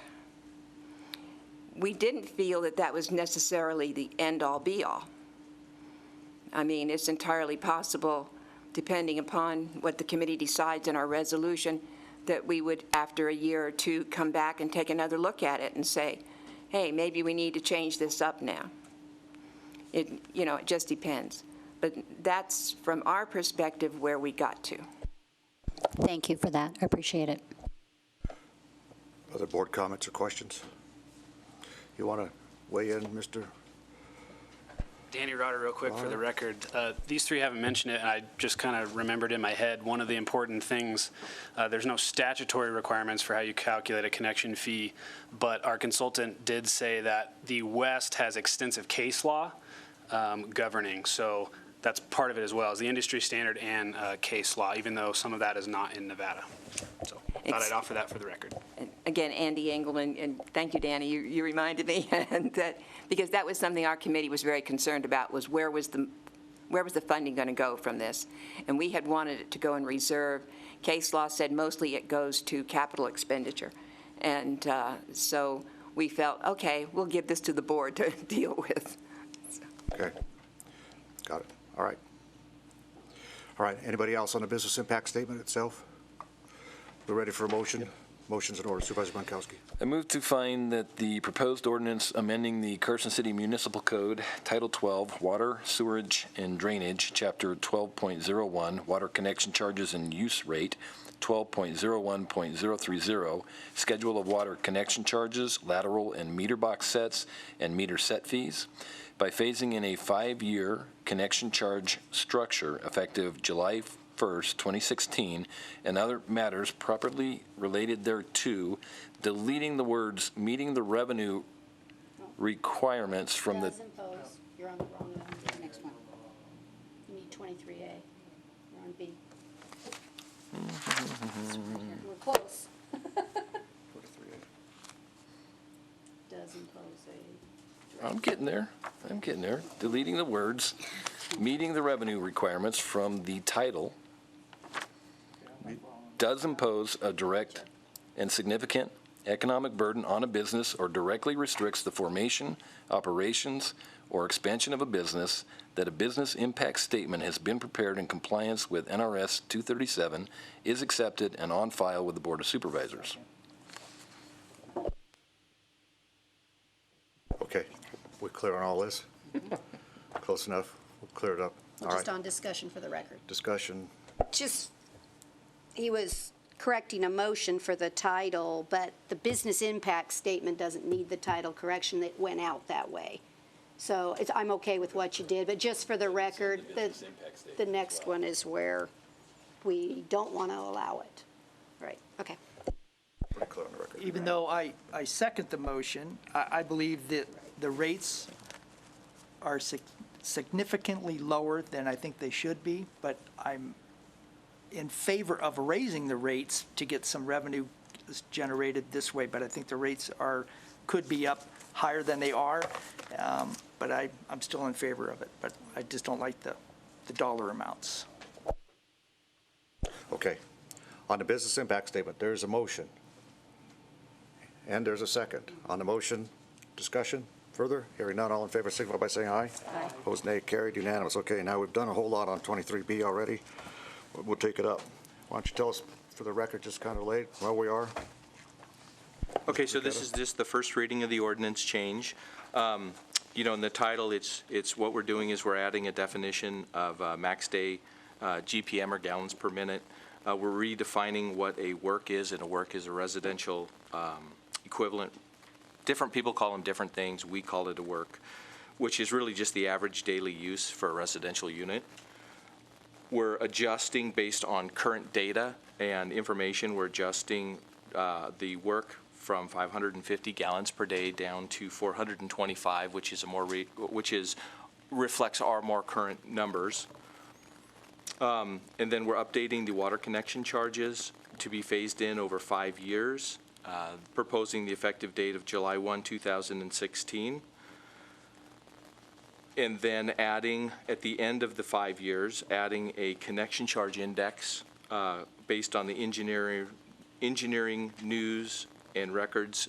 [SPEAKER 10] We didn't feel that that was necessarily the end-all, be-all. I mean, it's entirely possible, depending upon what the committee decides in our resolution, that we would, after a year or two, come back and take another look at it and say, hey, maybe we need to change this up now. It just depends. But that's, from our perspective, where we got to.
[SPEAKER 5] Thank you for that. I appreciate it.
[SPEAKER 1] Other board comments or questions? You want to weigh in, Mr.?
[SPEAKER 7] Danny Rotter, real quick for the record. These three haven't mentioned it, and I just kind of remembered in my head one of the important things. There's no statutory requirements for how you calculate a connection fee, but our consultant did say that the West has extensive case law governing, so that's part of it as well, as the industry standard and case law, even though some of that is not in Nevada. So thought I'd offer that for the record.
[SPEAKER 10] And again, Andy Engelman, and thank you, Danny, you reminded me, and that, because that was something our committee was very concerned about, was where was the funding going to go from this? And we had wanted it to go in reserve. Case law said mostly it goes to capital expenditure. And so we felt, okay, we'll give this to the board to deal with.
[SPEAKER 1] Okay. Got it. All right. All right. Anybody else on the business impact statement itself? We're ready for a motion. Motion's in order. Supervisor Gronkowski.
[SPEAKER 4] I move to find that the proposed ordinance amending the Carson City Municipal Code, Title 12, Water, Sewerage, and Drainage, Chapter 12.01, Water Connection Charges and Use Rate, 12.01.030, Schedule of Water Connection Charges, Lateral and Meter Box Sets, and Meter Set Fees, by phasing in a 5-year connection charge structure effective July 1st, 2016, and other matters properly related thereto, deleting the words meeting the revenue requirements from the...
[SPEAKER 5] Does impose. You're on the wrong one. The next one. You need 23A. You're on B. We're close.
[SPEAKER 4] I'm getting there. Deleting the words, meeting the revenue requirements from the title does impose a direct and significant economic burden on a business or directly restricts the formation, operations, or expansion of a business, that a business impact statement has been prepared in compliance with NRS 237, is accepted and on file with the Board of Supervisors.
[SPEAKER 1] Okay, we clear on all this? Close enough? We'll clear it up. All
[SPEAKER 6] Just
[SPEAKER 1] right,
[SPEAKER 6] on discussion for the record.
[SPEAKER 1] discussion.
[SPEAKER 6] Just, he was correcting a motion for the title, but the business impact statement doesn't need the title correction. That went out that way. So I'm okay with what you did, but just for the record, the next one is where we don't want to allow it. Right, okay.
[SPEAKER 1] Pretty clear on the record.
[SPEAKER 3] Even though I second the motion, I believe that the rates are significantly lower than I think they should be, but I'm in favor of raising the rates to get some revenue generated this way, but I think the rates could be up higher than they are, but I'm still in favor of it, but I just don't like the dollar amounts.
[SPEAKER 1] Okay. On the business impact statement, there's a motion. And there's a second. On the motion, discussion further? Hearing none, all in favor signify by saying aye. Aye. Opposed, nay. Carried, unanimous. Okay, now we've done a whole lot on 23B already. We'll take it up. Why don't you tell us, for the record, just kind of late, where we are?
[SPEAKER 2] Okay, so this is just the first reading of the ordinance change. You know, in the title, it's what we're doing is we're adding a definition of max day GPM, or gallons per minute. We're redefining what a work is, and a work is a residential equivalent. Different people call them different things. We call it a work, which is really just the average daily use for a residential unit. We're adjusting based on current data and information. We're adjusting the work from 550 gallons per day down to 425, which is reflects our more current numbers. And then we're updating the water connection charges to be phased in over 5 years, proposing the effective date of July 1, 2016. And then adding, at the end of the 5 years, adding a connection charge index based on the engineering news and records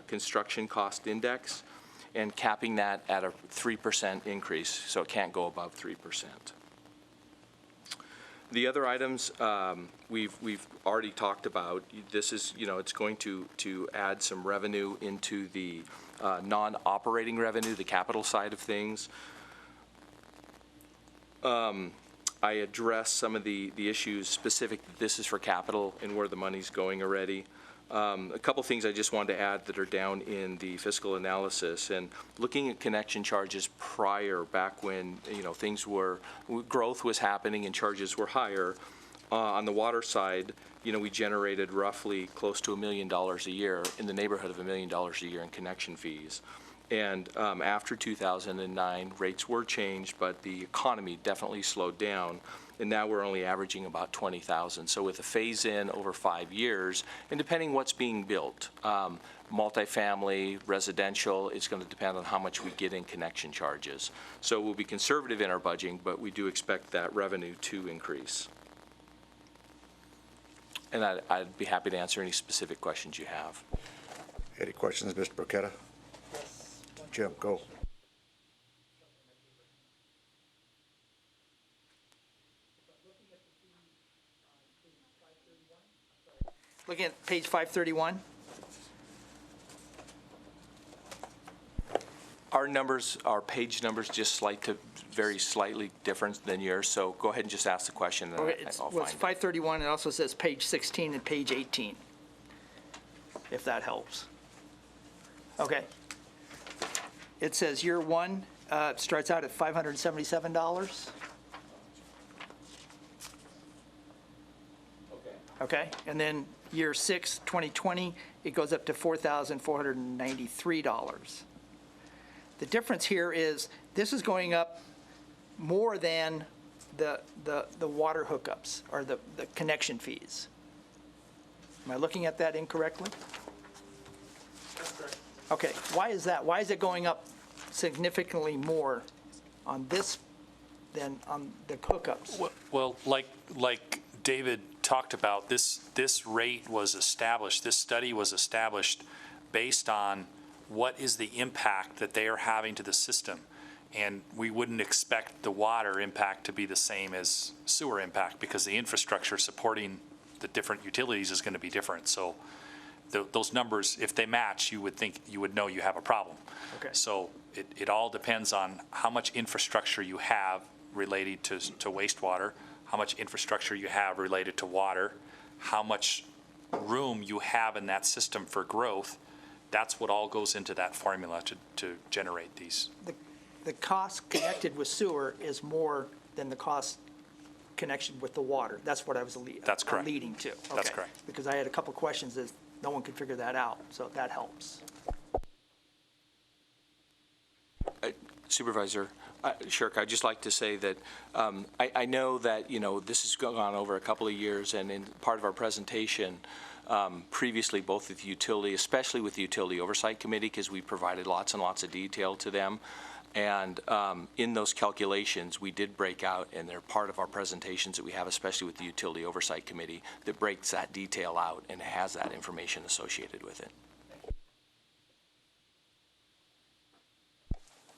[SPEAKER 2] construction cost index, and capping that at a 3% increase, so it can't go above 3%. The other items we've already talked about. This is, it's going to add some revenue into the non-operating revenue, the capital side of things. I address some of the issues specific. This is for capital and where the money's going already. A couple things I just wanted to add that are down in the fiscal analysis, and looking at connection charges prior, back when growth was happening and charges were higher. On the water side, we generated roughly close to $1 million a year, in the neighborhood of $1 million a year in connection fees. And after 2009, rates were changed, but the economy definitely slowed down. And now we're only averaging about 20,000. So with a phase-in over 5 years, and depending what's being built, multifamily, residential, it's going to depend on how much we get in connection charges. So we'll be conservative in our budgeting, but we do expect that revenue to increase. And I'd be happy to answer any specific questions you have.
[SPEAKER 1] Any questions, Mr. Burketta? Jim, go.
[SPEAKER 3] Looking at page 531.
[SPEAKER 2] Our page numbers just very slightly different than yours, so go ahead and just ask the question, and
[SPEAKER 3] Okay,
[SPEAKER 2] I'll
[SPEAKER 3] well, it's
[SPEAKER 2] find it.
[SPEAKER 3] 531, it also says page 16 and page 18, if that helps. Okay. It says year one starts out at $577. Okay, and then year 6, 2020, it goes up to $4,493. The difference here is this is going up more than the water hookups, or the connection fees. Am I looking at that incorrectly? That's correct. Okay, why is that? Why is it going up significantly more on this than on the hookups.
[SPEAKER 9] Well, like David talked about, this rate was established, this study was established based on what is the impact that they are having to the system. And we wouldn't expect the water impact to be the same as sewer impact because the infrastructure supporting the different utilities is going to be different. So those numbers, if they match, you would know you have a problem.
[SPEAKER 3] Okay.
[SPEAKER 9] So it all depends on how much infrastructure you have related to wastewater, how much infrastructure you have related to water, how much room you have in that system for growth. That's what all goes into that formula to generate these.
[SPEAKER 3] The cost connected with sewer is more than the cost connection with the water. That's what I was
[SPEAKER 9] That's correct.
[SPEAKER 3] leading to.
[SPEAKER 9] That's
[SPEAKER 3] Okay.
[SPEAKER 9] correct.
[SPEAKER 3] Because I had a couple questions that no one could figure that out, so that helps.
[SPEAKER 2] Supervisor Shirk, I'd just like to say that I know that, this has gone on over a couple of years, and in part of our presentation, previously, both with the utility, especially with the Utility Oversight Committee, because we provided lots and lots of detail to them. And in those calculations, we did break out, and they're part of our presentations that we have, especially with the Utility Oversight Committee, that breaks that detail out and has that information associated with it.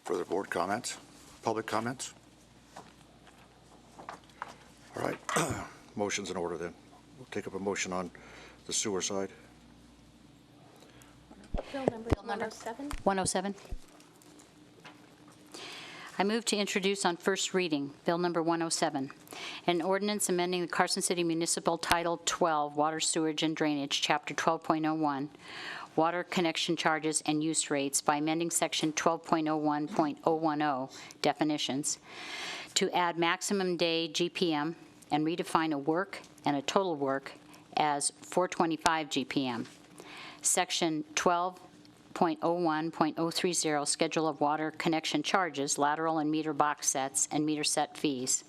[SPEAKER 1] Further board comments? Public comments? All right, motion's in order then. We'll take up a motion on the sewer side.
[SPEAKER 5] Bill number 107? 107. I move to introduce on first reading, Bill number 107, an ordinance amending the Carson City Municipal Title 12, Water, Sewage, and Drainage, Chapter 12.01, Water Connection Charges and Use Rates by amending Section 12.01.010, Definitions, to add maximum day GPM and redefine a work and a total work as 425 GPM. Section 12.01.030, Schedule of Water Connection Charges, lateral and meter box sets, and meter set fees.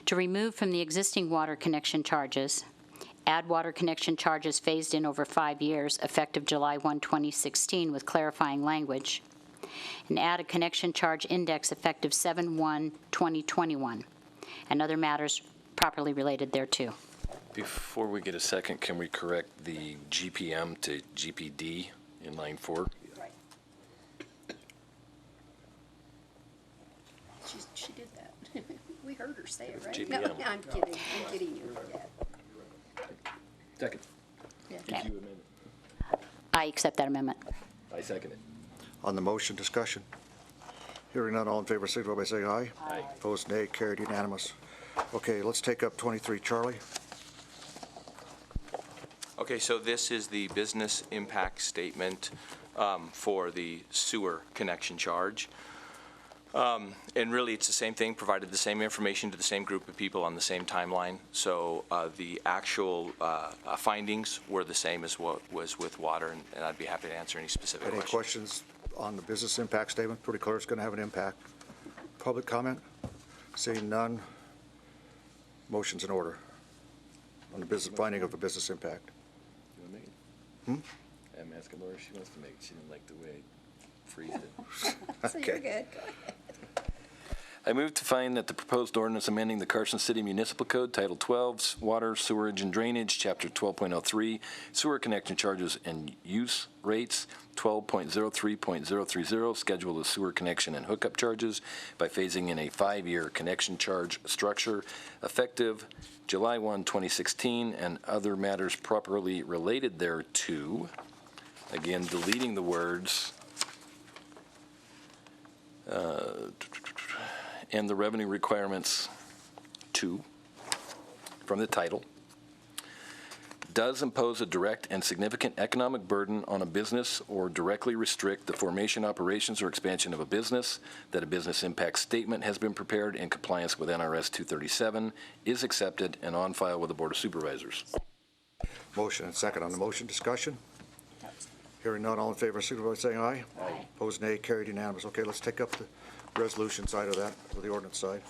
[SPEAKER 5] To remove from the existing water connection charges, add water connection charges phased in over 5 years, effective July 1, 2016, with clarifying language, and add a connection charge index effective 7/1/2021, and other matters properly related thereto.
[SPEAKER 4] Before we get a second, can we correct the GPM to GPD in line 4?
[SPEAKER 5] Right. She did that. We heard her say it, right?
[SPEAKER 4] GPM.
[SPEAKER 6] No, I'm kidding. I'm kidding you. Yeah.
[SPEAKER 4] Second.
[SPEAKER 5] Okay. I accept that amendment.
[SPEAKER 4] I second it.
[SPEAKER 1] On the motion, discussion. Hearing none, all in favor, signify by saying aye.
[SPEAKER 4] Aye.
[SPEAKER 1] Opposed, nay. Carried unanimous. Okay, let's take up 23. Charlie?
[SPEAKER 2] Okay, so this is the business impact statement for the sewer connection charge. And really, it's the same thing, provided the same information to the same group of people on the same timeline. So the actual findings were the same as what was with water, and I'd be happy to answer any specific
[SPEAKER 1] Any
[SPEAKER 2] questions.
[SPEAKER 1] questions on the business impact statement? Pretty clear it's going to have an impact. Public comment? Seeing none. Motion's in order on the business finding of a business impact.
[SPEAKER 4] You want to make it? I'm asking Laura if she wants to make it. She didn't like the way I phrased it.
[SPEAKER 6] So you're good. Go ahead.
[SPEAKER 4] I move to find that the proposed ordinance amending the Carson City Municipal Code, Title 12, Water, Sewerage, and Drainage, Chapter 12.03, Sewer Connection Charges and Use Rates, 12.03.030, Schedule of Sewer Connection and Hookup Charges by phasing in a 5-year connection charge structure effective July 1, 2016, and other matters properly related thereto. Again, deleting the words and the revenue requirements from the title, does impose a direct and significant economic burden on a business or directly restrict the formation, operations, or expansion of a business, that a business impact statement has been prepared in compliance with NRS 237, is accepted and on file with the Board of Supervisors.
[SPEAKER 1] Motion and second on the motion. Discussion? Hearing none, all in favor, signify by saying aye. Aye. Opposed, nay. Carried unanimous. Okay, let's take up the resolution side of that, or the ordinance side.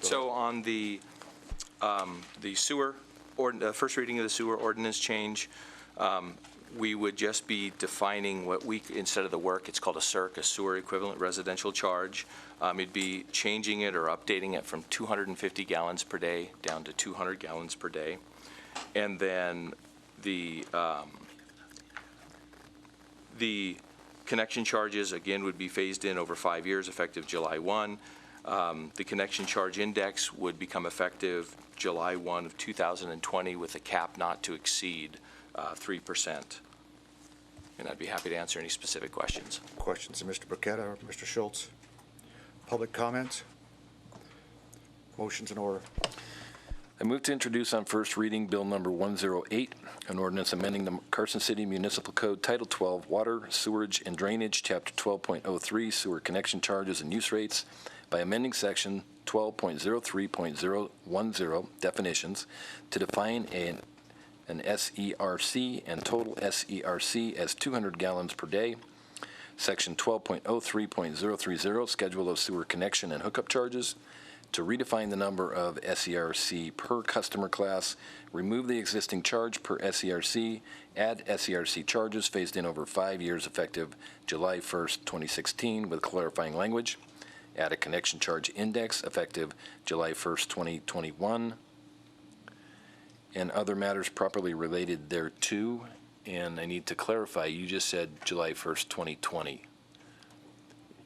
[SPEAKER 2] So on the sewer, first reading of the sewer ordinance change, We would just be defining what we, instead of the work, it's called a SERC, a sewer equivalent residential charge. It'd be changing it or updating it from 250 gallons per day down to 200 gallons per day. And then the connection charges, again, would be phased in over 5 years, effective July 1. The connection charge index would become effective July 1 of 2020 with a cap not to exceed 3%. And I'd be happy to answer any specific questions.
[SPEAKER 1] Questions of Mr. Burketta or Mr. Schultz? Public comments? Motion's in order.
[SPEAKER 4] I move to introduce on first reading Bill Number 108, an ordinance amending the Carson City Municipal Code, Title 12, Water, Sewerage, and Drainage, Chapter 12.03, Sewer Connection Charges and Use Rates, by amending Section 12.03.010, Definitions, to define an SERC and total SERC as 200 gallons per day, Section 12.03.030, Schedule of Sewer Connection and Hookup Charges, to redefine the number of SERC per customer class, remove the existing charge per SERC, add SERC charges phased in over 5 years effective July 1st, 2016 with clarifying language, add a connection charge index effective July 1st, 2021, and other matters properly related thereto. And I need to clarify, you just said July 1st, 2020.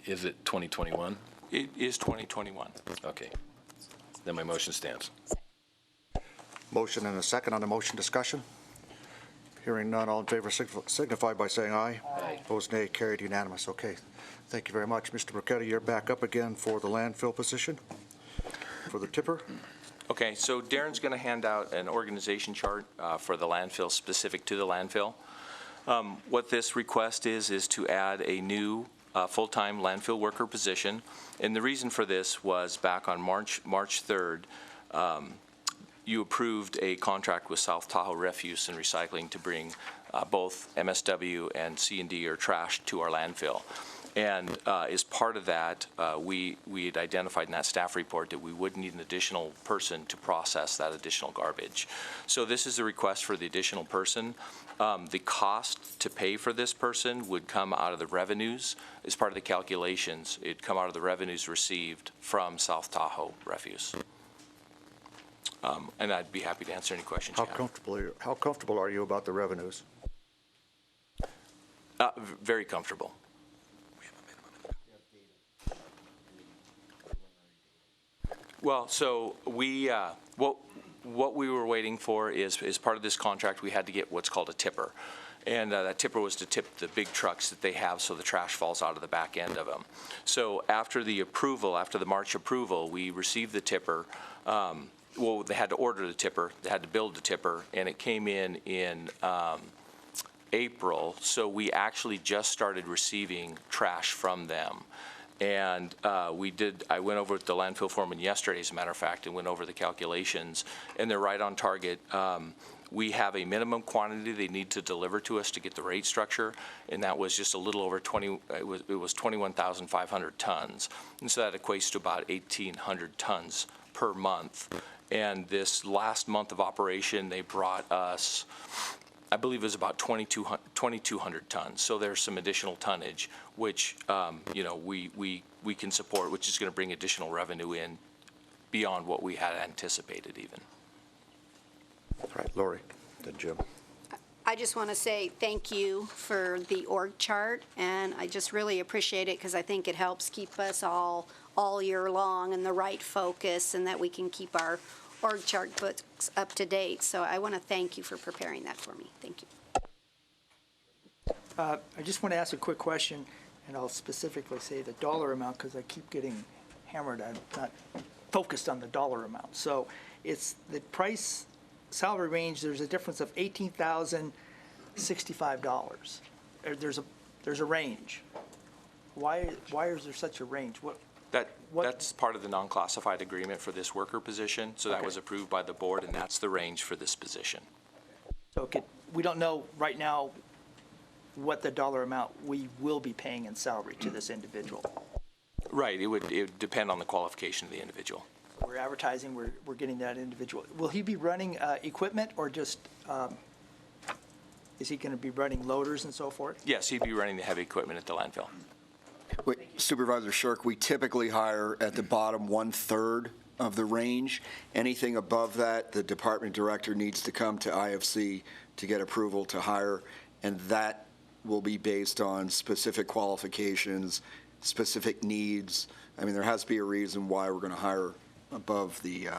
[SPEAKER 4] Is it 2021?
[SPEAKER 2] It is 2021.
[SPEAKER 4] Okay. Then my motion stands.
[SPEAKER 1] Motion and a second on the motion. Discussion? Hearing none, all in favor signify by saying aye.
[SPEAKER 4] Aye.
[SPEAKER 1] Opposed, nay. Carried unanimous. Okay. Thank you very much. Mr. Burketta, you're back up again for the landfill position, for the tipper.
[SPEAKER 2] Okay, so Darren's going to hand out an organization chart for the landfill, specific to the landfill. What this request is to add a new full-time landfill worker position. And the reason for this was back on March 3rd, you approved a contract with South Tahoe Refuse and Recycling to bring both MSW and C&D or trash to our landfill. And as part of that, we had identified in that staff report that we would need an additional person to process that additional garbage. So this is a request for the additional person. The cost to pay for this person would come out of the revenues. As part of the calculations, it'd come out of the revenues received from South Tahoe Refuse. And I'd be happy to answer any questions you have.
[SPEAKER 1] How comfortable are you about the revenues?
[SPEAKER 2] Very comfortable. Well, so we, what we were waiting for is part of this contract, we had to get what's called a tipper. And that tipper was to tip the big trucks that they have so the trash falls out of the back end of them. So after the approval, after the March approval, we received the tipper. Well, they had to order the tipper, they had to build the tipper, and it came in April. So we actually just started receiving trash from them. And I went over with the landfill foreman yesterday, as a matter of fact, and went over the calculations, and they're right on target. We have a minimum quantity they need to deliver to us to get the rate structure, and that was just a little over 21,500 tons. And so that equates to about 1,800 tons per month. And this last month of operation, they brought us, I believe it was about 2,200 tons. So there's some additional tonnage, which we can support, which is going to bring additional revenue in beyond what we had anticipated even.
[SPEAKER 1] All right, Lori, then Jim.
[SPEAKER 6] I just want to say thank you for the org chart, and I just really appreciate it because I think it helps keep us all year long in the right focus, and that we can keep our org chart books up to date. So I want to thank you for preparing that for me. Thank you.
[SPEAKER 3] I just want to ask a quick question, and I'll specifically say the dollar amount because I keep getting hammered. I'm not focused on the dollar amount. So it's the price salary range. There's a difference of $18,065. There's a range. Why is there such a range?
[SPEAKER 2] That's part of the non-classified agreement for this worker position. So that was approved by the board, and that's the range for this position.
[SPEAKER 3] So we don't know right now what the dollar amount we will be paying in salary to this individual.
[SPEAKER 2] Right. It would depend on the qualification of the individual.
[SPEAKER 3] We're advertising, we're getting that individual. Will he be running equipment or just Is he going to be running loaders and so forth?
[SPEAKER 2] Yes, he'd be running the heavy equipment at the landfill.
[SPEAKER 11] Wait, Supervisor Shirk, we typically hire at the bottom 1/3 of the range. Anything above that, the department director needs to come to IFC to get approval to hire, and that will be based on specific qualifications, specific needs. I mean, there has to be a reason why we're going to hire above the,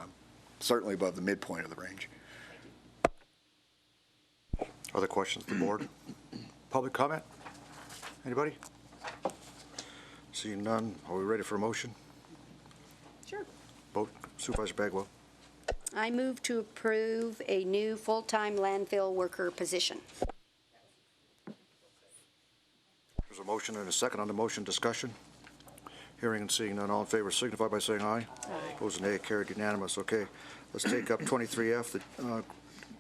[SPEAKER 11] certainly above the midpoint of the range.
[SPEAKER 1] Other questions from the board? Public comment? Anybody? Seeing none, are we ready for a motion?
[SPEAKER 6] Sure.
[SPEAKER 1] Vote. Supervisor Bagwell.
[SPEAKER 6] I move to approve a new full-time landfill worker position.
[SPEAKER 1] There's a motion and a second on the motion. Discussion? Hearing and seeing none, all in favor signify by saying aye. Opposed, nay. Carried unanimous. Okay, let's take up 23F, the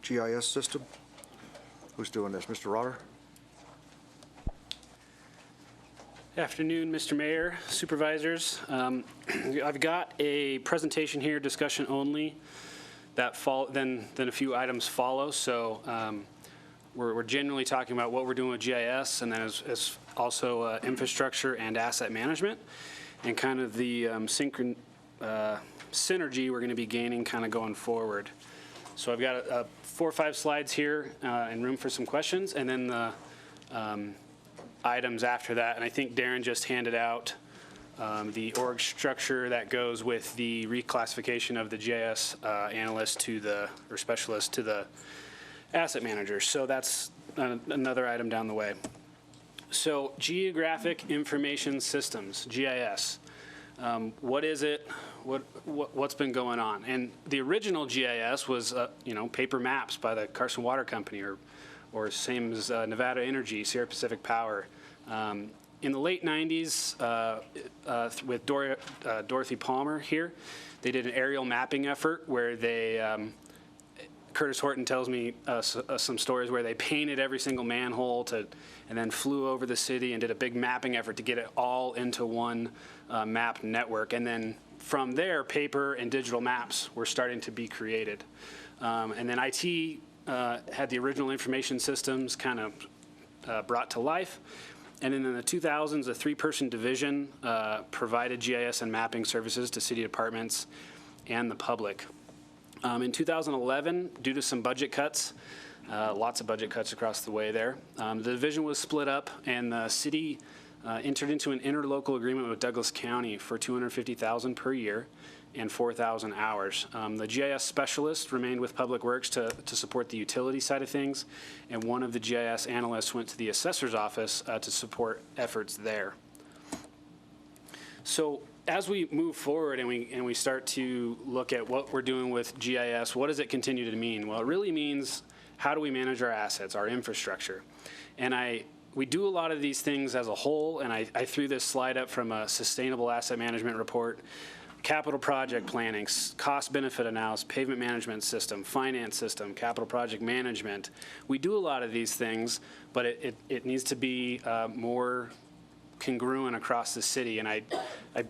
[SPEAKER 1] GIS system. Who's doing this? Mr. Rotter?
[SPEAKER 7] Afternoon, Mr. Mayor, Supervisors. I've got a presentation here, discussion only, that then a few items follow. So we're generally talking about what we're doing with GIS, and then as also infrastructure and asset management, and kind of the synergy we're going to be gaining kind of going forward. So I've got 4 or 5 slides here and room for some questions, and then the items after that. And I think Darren just handed out the org structure that goes with the reclassification of the GIS analyst to or specialist to the asset manager. So that's another item down the way. So Geographic Information Systems, GIS. What is it? What's been going on? And the original GIS was, paper maps by the Carson Water Company, or same as Nevada Energy, Sierra Pacific Power. In the late 90s, with Dorothy Palmer here, they did an aerial mapping effort where they, Curtis Horton tells me some stories where they painted every single manhole and then flew over the city and did a big mapping effort to get it all into one map network. And then from there, paper and digital maps were starting to be created. And then IT had the original information systems kind of brought to life. And then in the 2000s, a 3-person division provided GIS and mapping services to city departments and the public. In 2011, due to some budget cuts, lots of budget cuts across the way there, the division was split up, and the city entered into an interlocal agreement with Douglas County for $250,000 per year and 4,000 hours. The GIS specialist remained with Public Works to support the utility side of things, and one of the GIS analysts went to the assessor's office to support efforts there. So as we move forward and we start to look at what we're doing with GIS, what does it continue to mean? Well, it really means how do we manage our assets, our infrastructure? And we do a lot of these things as a whole, and I threw this slide up from a sustainable asset management report. Capital project planning, cost-benefit analysis, pavement management system, finance system, capital project management. We do a lot of these things, but it needs to be more congruent across the city. And I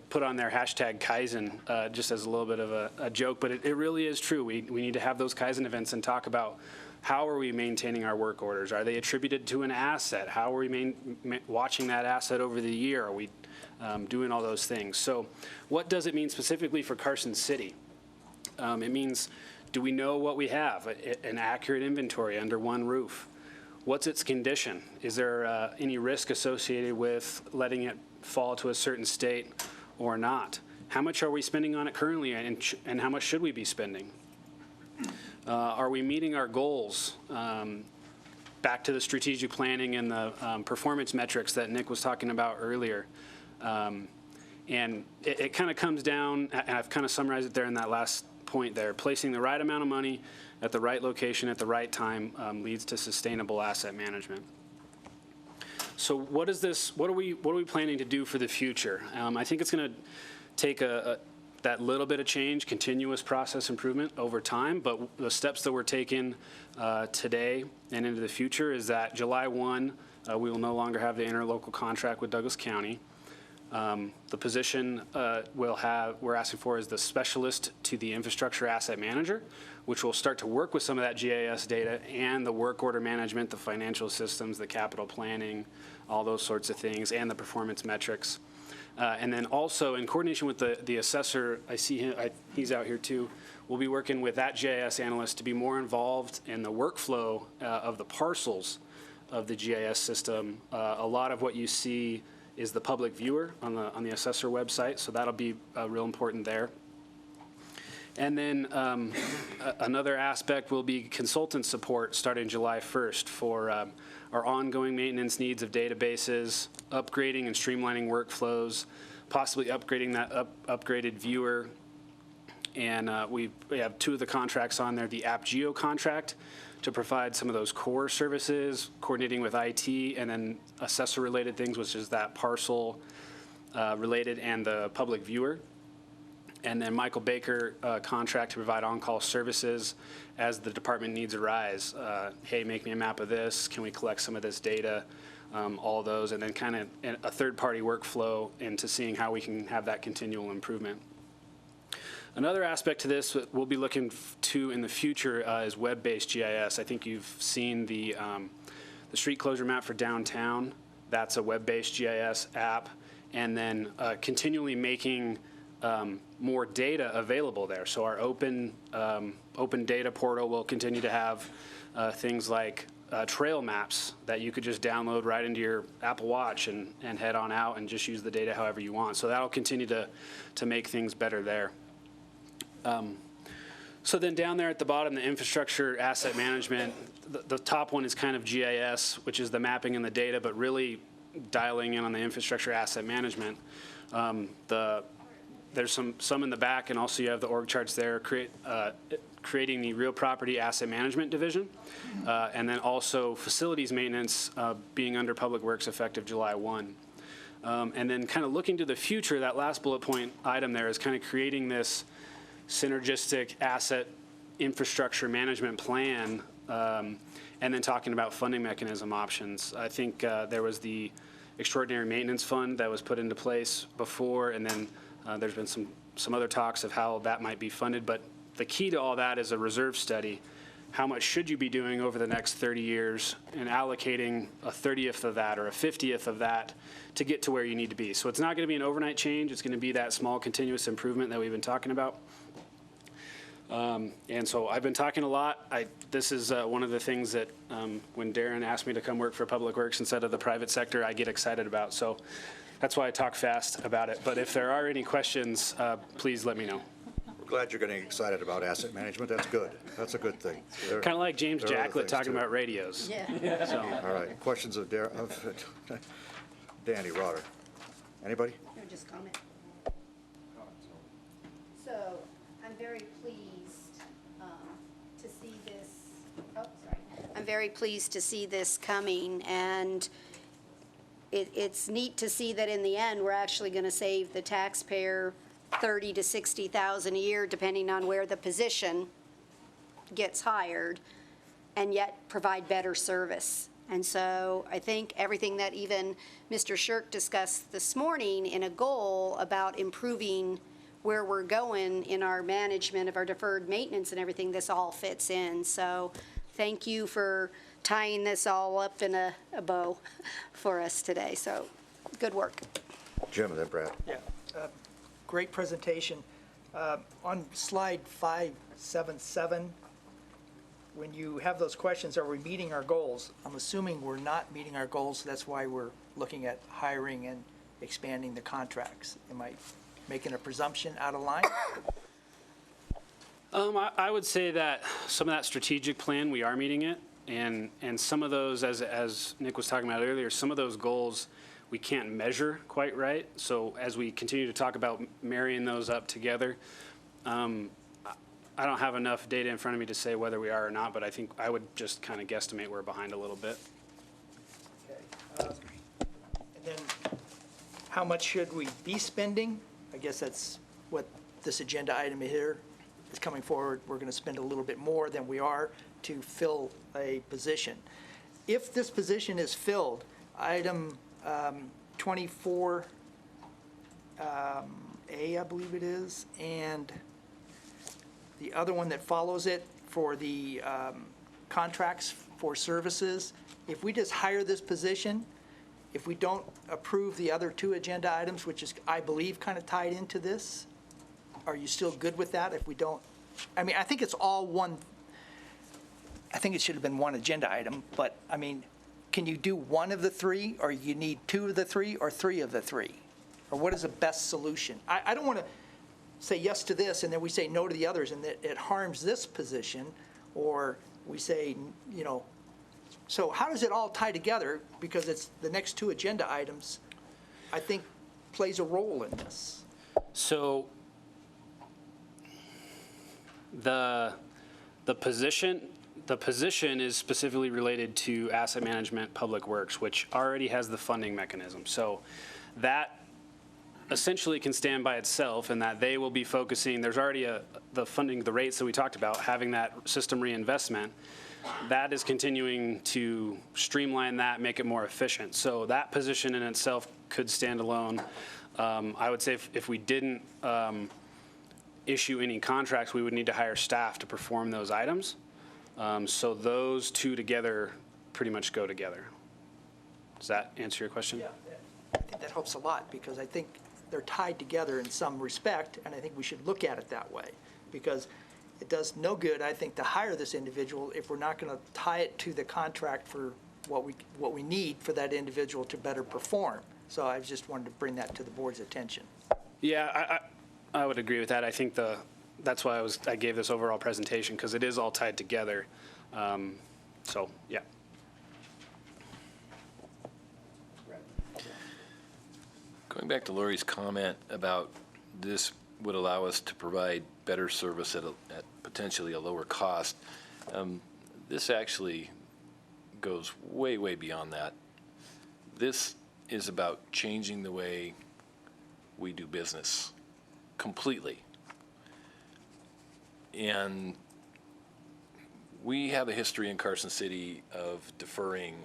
[SPEAKER 7] put on there hashtag Kaizen just as a little bit of a joke, but it really is true. We need to have those Kaizen events and talk about how are we maintaining our work orders? Are they attributed to an asset? How are we watching that asset over the year? Are we doing all those things? So what does it mean specifically for Carson City? It means, do we know what we have? An accurate inventory under one roof. What's its condition? Is there any risk associated with letting it fall to a certain state or not? How much are we spending on it currently, and how much should we be spending? Are we meeting our goals? Back to the strategic planning and the performance metrics that Nick was talking about earlier. And it kind of comes down, and I've kind of summarized it there in that last point there, placing the right amount of money at the right location at the right time leads to sustainable asset management. So what are we planning to do for the future? I think it's going to take that little bit of change, continuous process improvement over time, but the steps that we're taking today and into the future is that July 1, we will no longer have the interlocal contract with Douglas County. The position we're asking for is the specialist to the infrastructure asset manager, which will start to work with some of that GIS data and the work order management, the financial systems, the capital planning, all those sorts of things, and the performance metrics. And then also in coordination with the assessor, I see him, he's out here too, we'll be working with that GIS analyst to be more involved in the workflow of the parcels of the GIS system. A lot of what you see is the public viewer on the assessor website, so that'll be real important there. And then another aspect will be consultant support starting July 1st for our ongoing maintenance needs of databases, upgrading and streamlining workflows, possibly upgrading that upgraded viewer. And we have two of the contracts on there, the AppGeo contract to provide some of those core services, coordinating with IT, and then assessor-related things, which is that parcel related and the public viewer. And then Michael Baker contract to provide on-call services as the department needs arise. Hey, make me a map of this. Can we collect some of this data? All those, and then kind of a third-party workflow into seeing how we can have that continual improvement. Another aspect to this we'll be looking to in the future is web-based GIS. I think you've seen the street closure map for downtown. That's a web-based GIS app, and then continually making more data available there. So our open data portal will continue to have things like trail maps that you could just download right into your Apple Watch and head on out and just use the data however you want. So that'll continue to make things better there. So then down there at the bottom, the infrastructure asset management, the top one is kind of GIS, which is the mapping and the data, but really dialing in on the infrastructure asset management. There's some in the back, and also you have the org charts there, creating the real property asset management division, and then also facilities maintenance being under Public Works effective July 1. And then kind of looking to the future, that last bullet point item there is kind of creating this synergistic asset infrastructure management plan, and then talking about funding mechanism options. I think there was the extraordinary maintenance fund that was put into place before, and then there's been some other talks of how that might be funded. But the key to all that is a reserve study. How much should you be doing over the next 30 years and allocating a 30th of that or a 50th of that to get to where you need to be? So it's not going to be an overnight change. It's going to be that small continuous improvement that we've been talking about. And so I've been talking a lot. This is one of the things that when Darren asked me to come work for Public Works instead of the private sector, I get excited about. So that's why I talk fast about it. But if there are any questions, please let me know.
[SPEAKER 1] We're glad you're getting excited about asset management. That's good. That's a good thing.
[SPEAKER 7] Kind of like James
[SPEAKER 1] there are other
[SPEAKER 7] Jacklett
[SPEAKER 1] things,
[SPEAKER 7] talking
[SPEAKER 1] too.
[SPEAKER 7] about radios.
[SPEAKER 6] Yeah.
[SPEAKER 7] So,
[SPEAKER 1] All right, questions of Danny Rotter. Anybody?
[SPEAKER 6] No, just comment. So I'm very pleased to see this, I'm very pleased to see this coming, and it's neat to see that in the end, we're actually going to save the taxpayer $30,000 to $60,000 a year, depending on where the position gets hired, and yet provide better service. And so I think everything that even Mr. Shirk discussed this morning in a goal about improving where we're going in our management of our deferred maintenance and everything, this all fits in. So thank you for tying this all up in a bow for us today. So good work.
[SPEAKER 1] Jim and then Brad.
[SPEAKER 3] Yeah, great presentation. On slide 577, when you have those questions, are we meeting our goals? I'm assuming we're not meeting our goals, so that's why we're looking at hiring and expanding the contracts. Am I making a presumption out of line?
[SPEAKER 7] I would say that some of that strategic plan, we are meeting it. And some of those, as Nick was talking about earlier, some of those goals we can't measure quite right. So as we continue to talk about marrying those up together, I don't have enough data in front of me to say whether we are or not, but I think I would just kind of guesstimate we're behind a little bit.
[SPEAKER 3] Okay. And then how much should we be spending? I guess that's what this agenda item here is coming forward. We're going to spend a little bit more than we are to fill a position. If this position is filled, item 24 A, I believe it is, and the other one that follows it for the contracts for services, if we just hire this position, if we don't approve the other two agenda items, which is, I believe, kind of tied into this, are you still good with that if we don't? I mean, I think it's all one, I think it should have been one agenda item, but, I mean, can you do one of the three, or you need two of the three, or three of the three? Or what is the best solution? I don't want to say yes to this, and then we say no to the others, and that it harms this position, or we say, you know, so how does it all tie together? Because it's the next two agenda items, I think, plays a role in this.
[SPEAKER 7] So the position is specifically related to asset management, public works, which already has the funding mechanism. So that essentially can stand by itself, and that they will be focusing, there's already the funding, the rates that we talked about, having that system reinvestment, that is continuing to streamline that, make it more efficient. So that position in itself could stand alone. I would say if we didn't issue any contracts, we would need to hire staff to perform those items. So those two together pretty much go together. Does that answer your question?
[SPEAKER 3] Yeah, I think that helps a lot, because I think they're tied together in some respect, and I think we should look at it that way, because it does no good, I think, to hire this individual if we're not going to tie it to the contract for what we need for that individual to better perform. So I just wanted to bring that to the board's attention.
[SPEAKER 7] Yeah, I would agree with that. I think that's why I gave this overall presentation, because it is all tied together. So, yeah.
[SPEAKER 4] Going back to Lori's comment about this would allow us to provide better service at potentially a lower cost, this actually goes way, way beyond that. This is about changing the way we do business completely. And we have a history in Carson City of deferring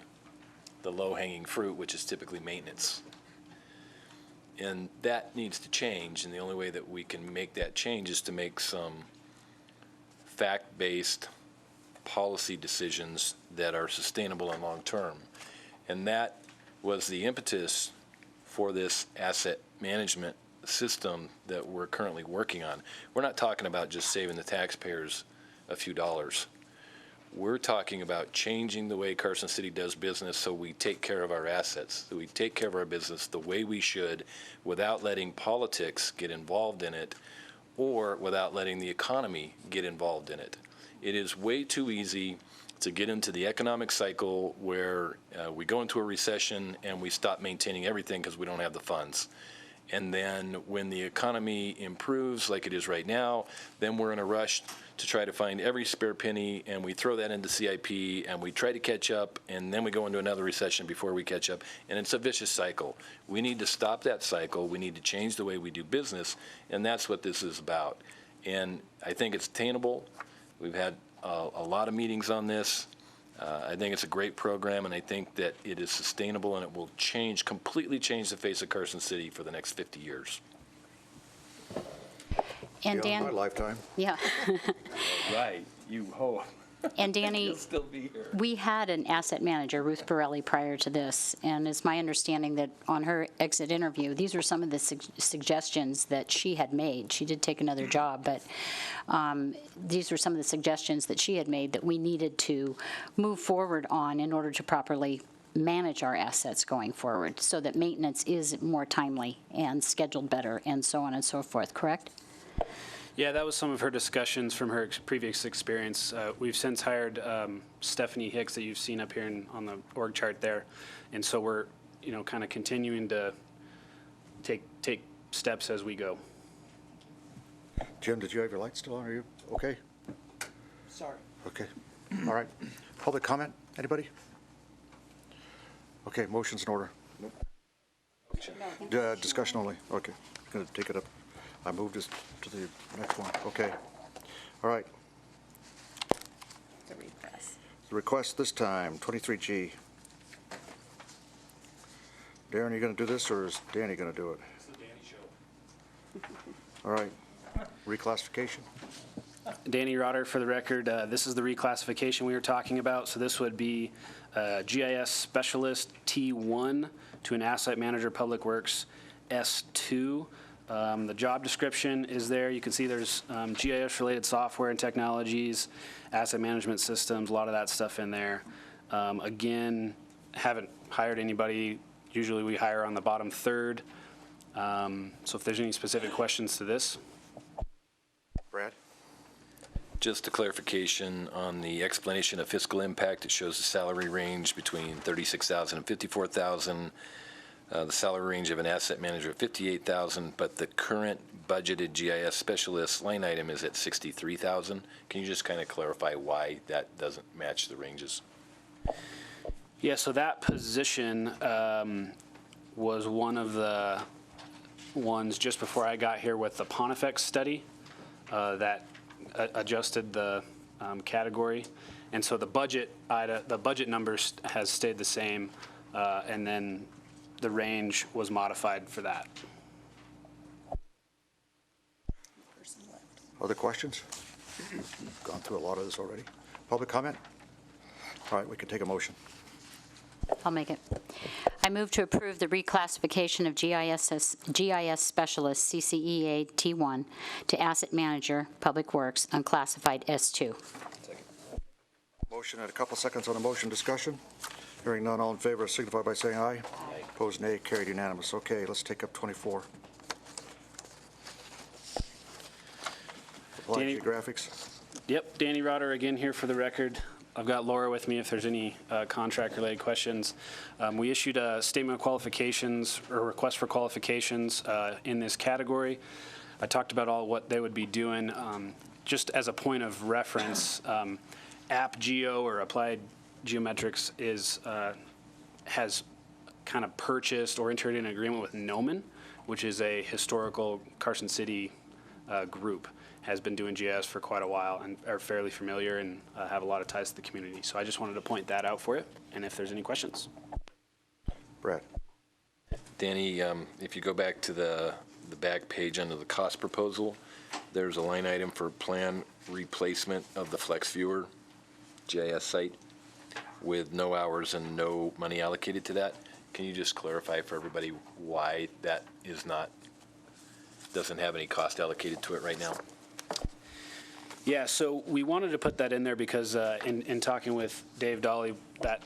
[SPEAKER 4] the low-hanging fruit, which is typically maintenance. And that needs to change, and the only way that we can make that change is to make some fact-based policy decisions that are sustainable and long-term. And that was the impetus for this asset management system that we're currently working on. We're not talking about just saving the taxpayers a few dollars. We're talking about changing the way Carson City does business so we take care of our assets, so we take care of our business the way we should without letting politics get involved in it or without letting the economy get involved in it. It is way too easy to get into the economic cycle where we go into a recession and we stop maintaining everything because we don't have the funds. And then when the economy improves like it is right now, then we're in a rush to try to find every spare penny, and we throw that into CIP, and we try to catch up, and then we go into another recession before we catch up, and it's a vicious cycle. We need to stop that cycle. We need to change the way we do business, and that's what this is about. And I think it's attainable. We've had a lot of meetings on this. I think it's a great program, and I think that it is sustainable, and it will completely change the face of Carson City for the next 50 years.
[SPEAKER 5] And
[SPEAKER 1] Beyond my
[SPEAKER 5] Dan,
[SPEAKER 1] lifetime.
[SPEAKER 5] yeah.
[SPEAKER 4] Right. You hope.
[SPEAKER 5] And Danny,
[SPEAKER 4] You'll still be here.
[SPEAKER 5] we had an asset manager, Ruth Borelli, prior to this, and it's my understanding that on her exit interview, these were some of the suggestions that she had made. She did take another job, but these were some of the suggestions that she had made that we needed to move forward on in order to properly manage our assets going forward, so that maintenance is more timely and scheduled better and so on and so forth, correct?
[SPEAKER 7] Yeah, that was some of her discussions from her previous experience. We've since hired Stephanie Hicks that you've seen up here on the org chart there. And so we're, kind of continuing to take steps as we go.
[SPEAKER 1] Jim, did you have your lights still on? Are you okay?
[SPEAKER 3] Sorry.
[SPEAKER 1] Okay. All right. Public comment? Anybody? Okay, motion's in order. Discussion only. Okay. Going to take it up. I moved us to the next one. Okay. All right. The request this time, 23G. Darren, are you going to do this, or is Danny going to do it?
[SPEAKER 9] It's the Danny Show.
[SPEAKER 1] All right. Reclassification?
[SPEAKER 7] Danny Rotter, for the record, this is the reclassification we were talking about. So this would be GIS Specialist T1 to an Asset Manager Public Works S2. The job description is there. You can see there's GIS-related software and technologies, asset management systems, a lot of that stuff in there. Again, haven't hired anybody. Usually we hire on the bottom third. So if there's any specific questions to this.
[SPEAKER 1] Brad?
[SPEAKER 4] Just a clarification on the explanation of fiscal impact. It shows a salary range between $36,000 and $54,000. The salary range of an asset manager of $58,000, but the current budgeted GIS specialist line item is at $63,000. Can you just kind of clarify why that doesn't match the ranges?
[SPEAKER 7] Yeah, so that position was one of the ones just before I got here with the Pontifex study that adjusted the category. And so the budget numbers has stayed the same, and then the range was modified for that.
[SPEAKER 1] Other questions? Gone through a lot of this already. Public comment? All right, we can take a motion.
[SPEAKER 5] I'll make it. I move to approve the reclassification of GIS Specialist CCEA T1 to Asset Manager Public Works unclassified S2.
[SPEAKER 1] Motion and a couple seconds on the motion. Discussion? Hearing none, all in favor signify by saying aye. Aye. Opposed, nay. Carried unanimous. Okay, let's take up 24. Applied
[SPEAKER 7] Danny-
[SPEAKER 1] Geographics.
[SPEAKER 7] Yep, Danny Rotter again here for the record. I've got Laura with me if there's any contract-related questions. We issued a statement of qualifications or request for qualifications in this category. I talked about what they would be doing. Just as a point of reference, AppGeo or Applied Geometrics has kind of purchased or entered in an agreement with Noman, which is a historical Carson City group. Has been doing GIS for quite a while and are fairly familiar and have a lot of ties to the community. So I just wanted to point that out for you, and if there's any questions.
[SPEAKER 1] Brad.
[SPEAKER 4] Danny, if you go back to the back page under the cost proposal, there's a line item for plan replacement of the Flex Viewer GIS site with no hours and no money allocated to that. Can you just clarify for everybody why that doesn't have any cost allocated to it right now?
[SPEAKER 7] Yeah, so we wanted to put that in there because in talking with Dave Dolly, that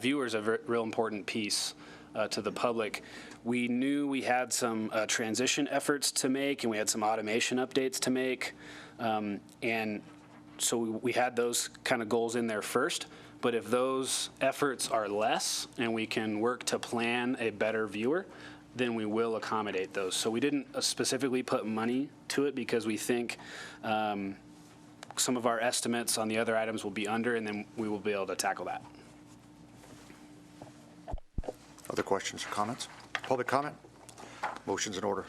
[SPEAKER 7] viewer is a real important piece to the public. We knew we had some transition efforts to make, and we had some automation updates to make, and so we had those kind of goals in there first. But if those efforts are less and we can work to plan a better viewer, then we will accommodate those. So we didn't specifically put money to it because we think some of our estimates on the other items will be under, and then we will be able to tackle that.
[SPEAKER 1] Other questions or comments? Public comment? Motion's in order.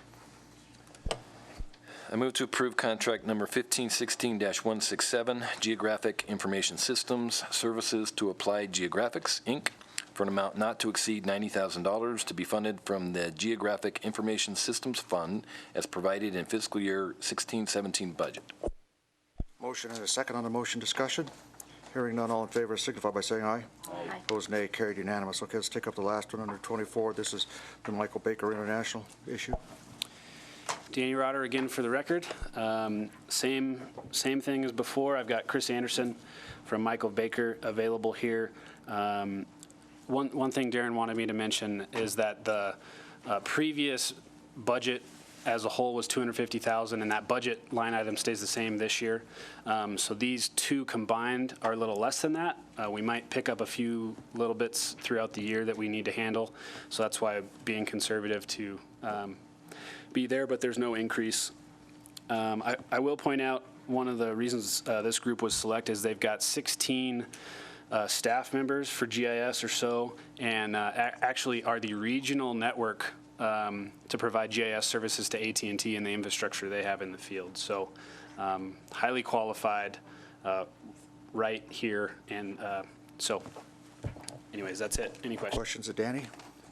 [SPEAKER 4] I move to approve contract number 1516-167, Geographic Information Systems Services to Applied Geographics, Inc., for an amount not to exceed $90,000 to be funded from the Geographic Information Systems Fund as provided in fiscal year 16-17 budget.
[SPEAKER 1] Motion and a second on the motion. Discussion? Hearing none, all in favor signify by saying aye. Aye. Opposed, nay. Carried unanimous. Okay, let's take up the last one under 24. This is the Michael Baker International issue.
[SPEAKER 7] Danny Rotter again for the record. Same thing as before. I've got Chris Anderson from Michael Baker available here. One thing Darren wanted me to mention is that the previous budget as a whole was $250,000, and that budget line item stays the same this year. So these two combined are a little less than that. We might pick up a few little bits throughout the year that we need to handle. So that's why being conservative to be there, but there's no increase. I will point out one of the reasons this group was selected is they've got 16 staff members for GIS or so, and actually are the regional network to provide GIS services to AT&T and the infrastructure they have in the field. So highly qualified right here. And so anyways, that's it. Any questions?
[SPEAKER 1] Questions of Danny?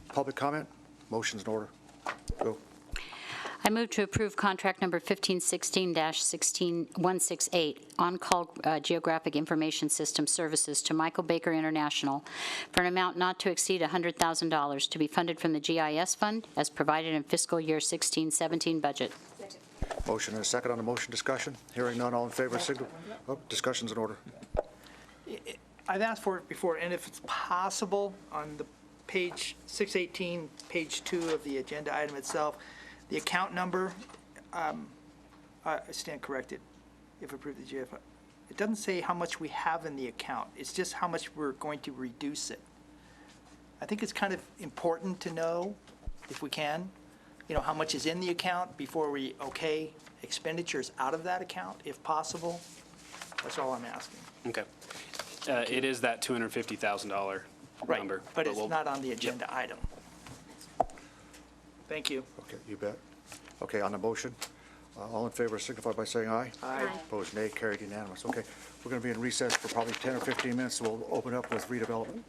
[SPEAKER 1] Public comment? Motion's in order. Go.
[SPEAKER 5] I move to approve contract number 1516-168, on-call geographic information system services to Michael Baker International for an amount not to exceed $100,000 to be funded from the GIS fund as provided in fiscal year 16-17 budget.
[SPEAKER 1] Motion and a second on the motion. Discussion. Hearing none, all in favor, signal. Oh, discussion's in order.
[SPEAKER 3] I've asked for it before, and if it's possible, on the page 618, page 2 of the agenda item itself, the account number, I stand corrected, if approved the GF. It doesn't say how much we have in the account. It's just how much we're going to reduce it. I think it's kind of important to know, if we can, how much is in the account before we okay expenditures out of that account, if possible. That's all I'm asking.
[SPEAKER 7] Okay. It is that $250,000
[SPEAKER 3] Right,
[SPEAKER 7] number.
[SPEAKER 3] but it's
[SPEAKER 7] we'll-
[SPEAKER 3] not on the agenda item. Thank you.
[SPEAKER 1] Okay, you bet. Okay, on the motion, all in favor signify by saying aye.
[SPEAKER 3] Aye.
[SPEAKER 1] Opposed, nay. Carried unanimous. Okay, we're going to be in recess for probably 10 or 15 minutes, so we'll open up with redevelopment.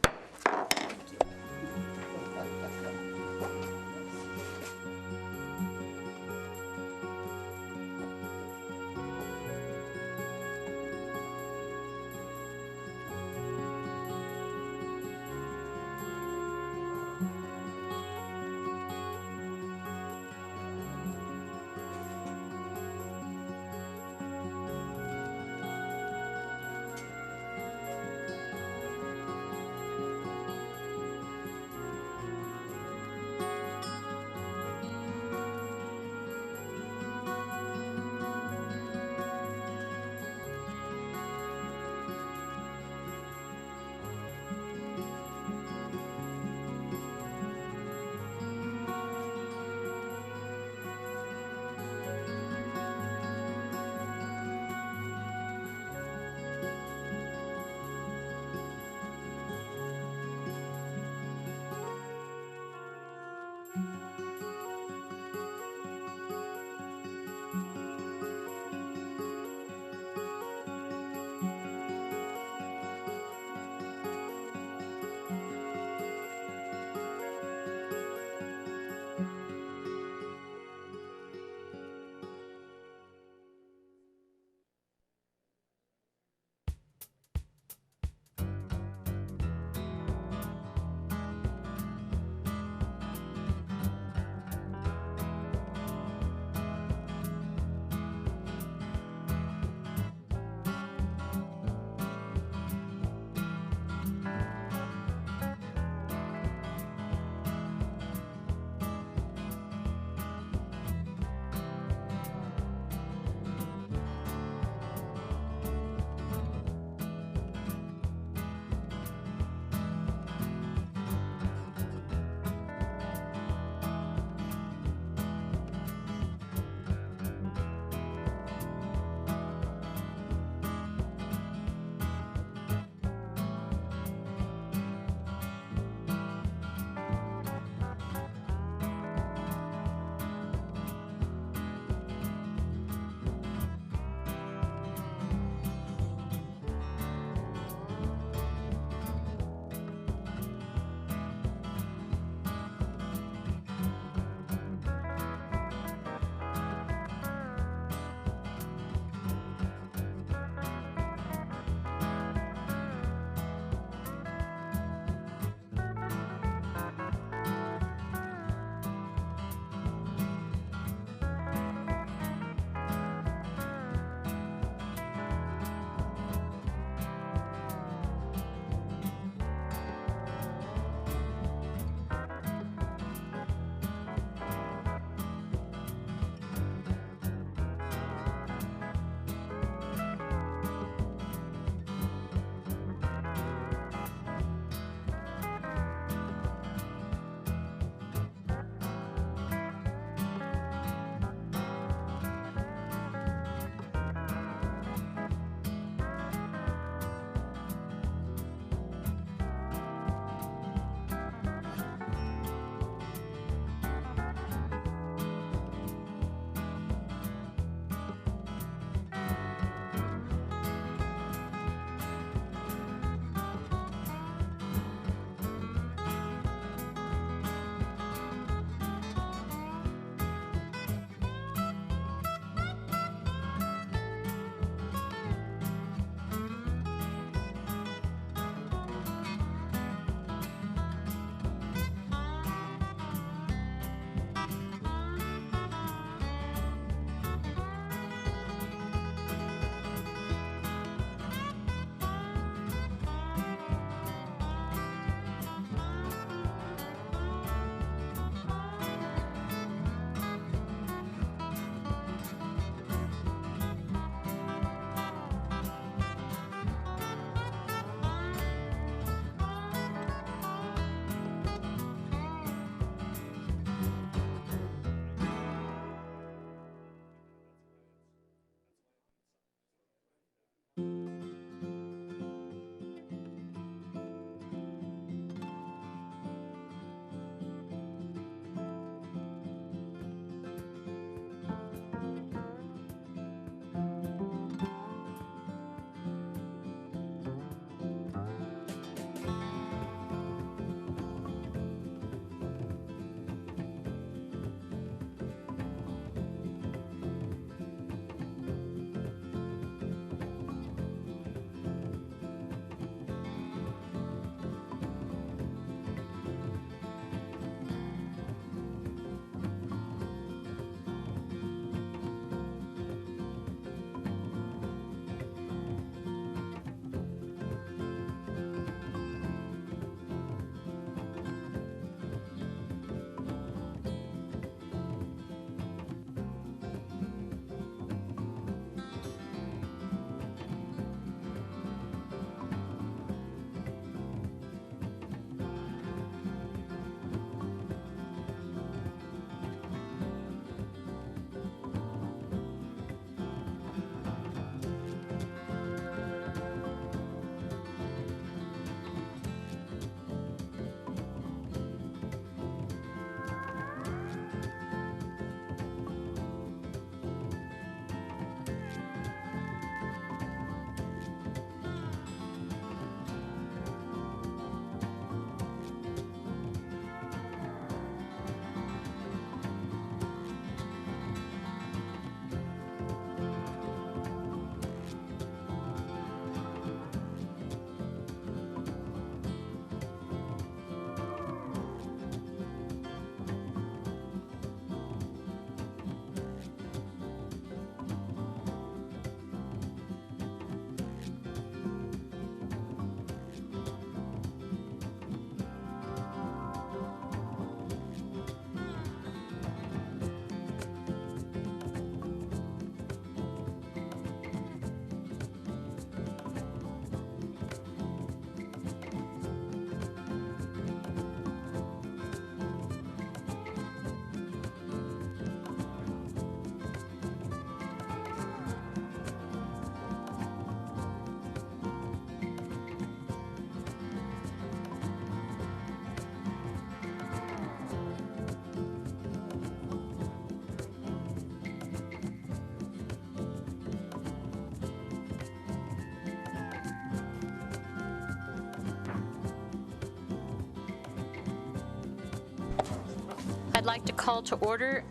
[SPEAKER 5] I'd like to call to order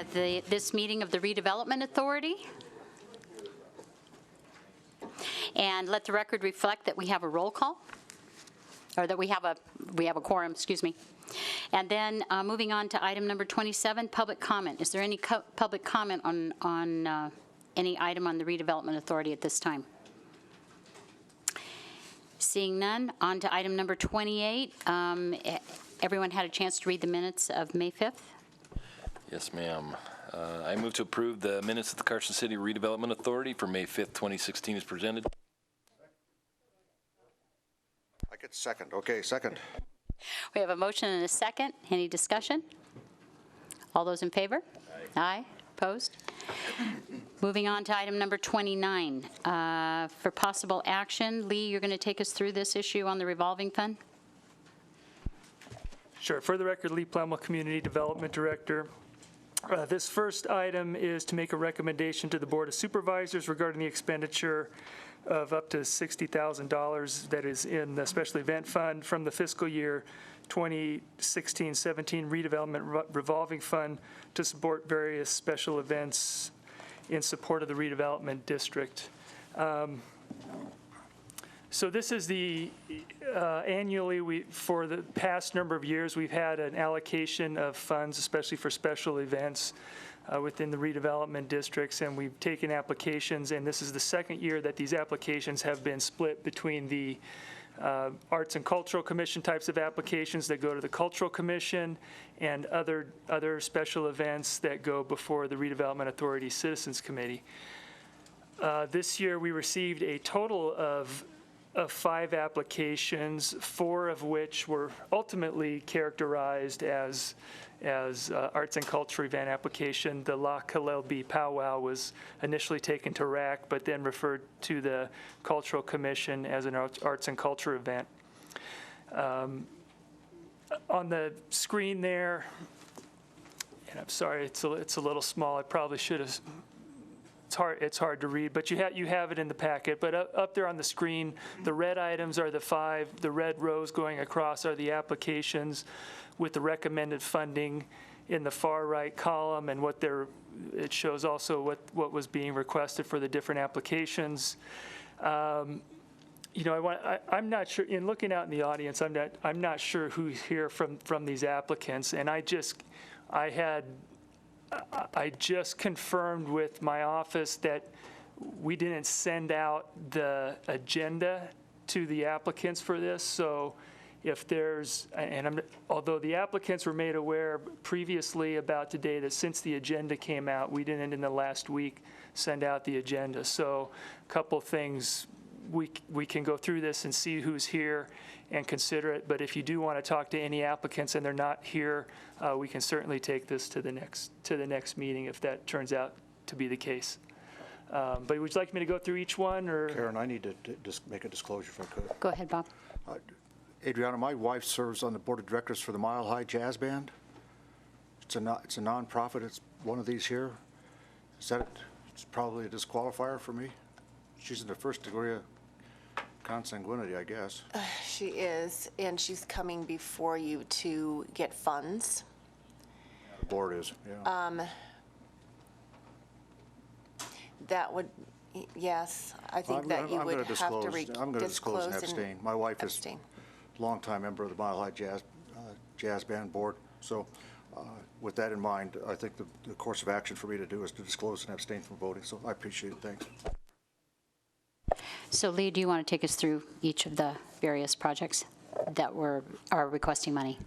[SPEAKER 5] this meeting of the Redevelopment Authority. And let the record reflect that we have a roll call, or that we have a quorum, excuse me. And then moving on to item number 27, public comment. Is there any public comment on any item on the Redevelopment Authority at this time? Seeing none, on to item number 28. Everyone had a chance to read the minutes of May 5th?
[SPEAKER 4] Yes, ma'am. I move to approve the minutes of the Carson City Redevelopment Authority for May 5th, 2016 as presented.
[SPEAKER 1] I get second. Okay, second.
[SPEAKER 5] We have a motion and a second. Any discussion? All those in favor? Aye. Opposed? Moving on to item number 29. For possible action, Lee, you're going to take us through this issue on the revolving fund?
[SPEAKER 12] Sure. For the record, Lee Plumwell, Community Development Director. This first item is to make a recommendation to the Board of Supervisors regarding the expenditure of up to $60,000 that is in the Special Event Fund from the fiscal year 2016-17 redevelopment revolving fund to support various special events in support of the redevelopment district. So this is the, annually, for the past number of years, we've had an allocation of funds, especially for special events within the redevelopment districts, and we've taken applications, and this is the second year that these applications have been split between the Arts and Cultural Commission types of applications that go to the Cultural Commission and other special events that go before the Redevelopment Authority Citizens Committee. This year, we received a total of 5 applications, 4 of which were ultimately characterized as arts and culture event application. The La Khalil B Powwow was initially taken to RAC, but then referred to the Cultural Commission as an arts and culture event. On the screen there, and I'm sorry, it's a little small. I probably should have. It's hard to read, but you have it in the packet. But up there on the screen, the red items are the 5. The red rows going across are the applications with the recommended funding in the far right column, and it shows also what was being requested for the different applications. I'm not sure. In looking out in the audience, I'm not sure who's here from these applicants, and I just confirmed with my office that we didn't send out the agenda to the applicants for this. So if there's, although the applicants were made aware previously about today that since the agenda came out, we didn't in the last week send out the agenda. So a couple things, we can go through this and see who's here and consider it. But if you do want to talk to any applicants and they're not here, we can certainly take this to the next meeting if that turns out to be the case. But would you like me to go through each one, or? Karen,
[SPEAKER 1] I need to just make a disclosure if I could.
[SPEAKER 5] Go ahead, Bob.
[SPEAKER 1] Adriana, my wife serves on the board of directors for the Mile High Jazz Band. It's a nonprofit. It's one of these here. It's probably a disqualifier for me. She's in the first degree of consanguinity, I guess.
[SPEAKER 13] She is, and she's coming before you to get funds.
[SPEAKER 1] The board is, yeah.
[SPEAKER 13] That would, yes, I think that you would have to
[SPEAKER 1] I'm going to disclose and abstain. My wife is
[SPEAKER 13] abstain.
[SPEAKER 1] a longtime member of the Mile High Jazz Band Board. So with that in mind, I think the course of action for me to do is to disclose and abstain from voting. So I appreciate it. Thanks.
[SPEAKER 5] So Lee, do you want to take us through each of the various projects that are requesting money?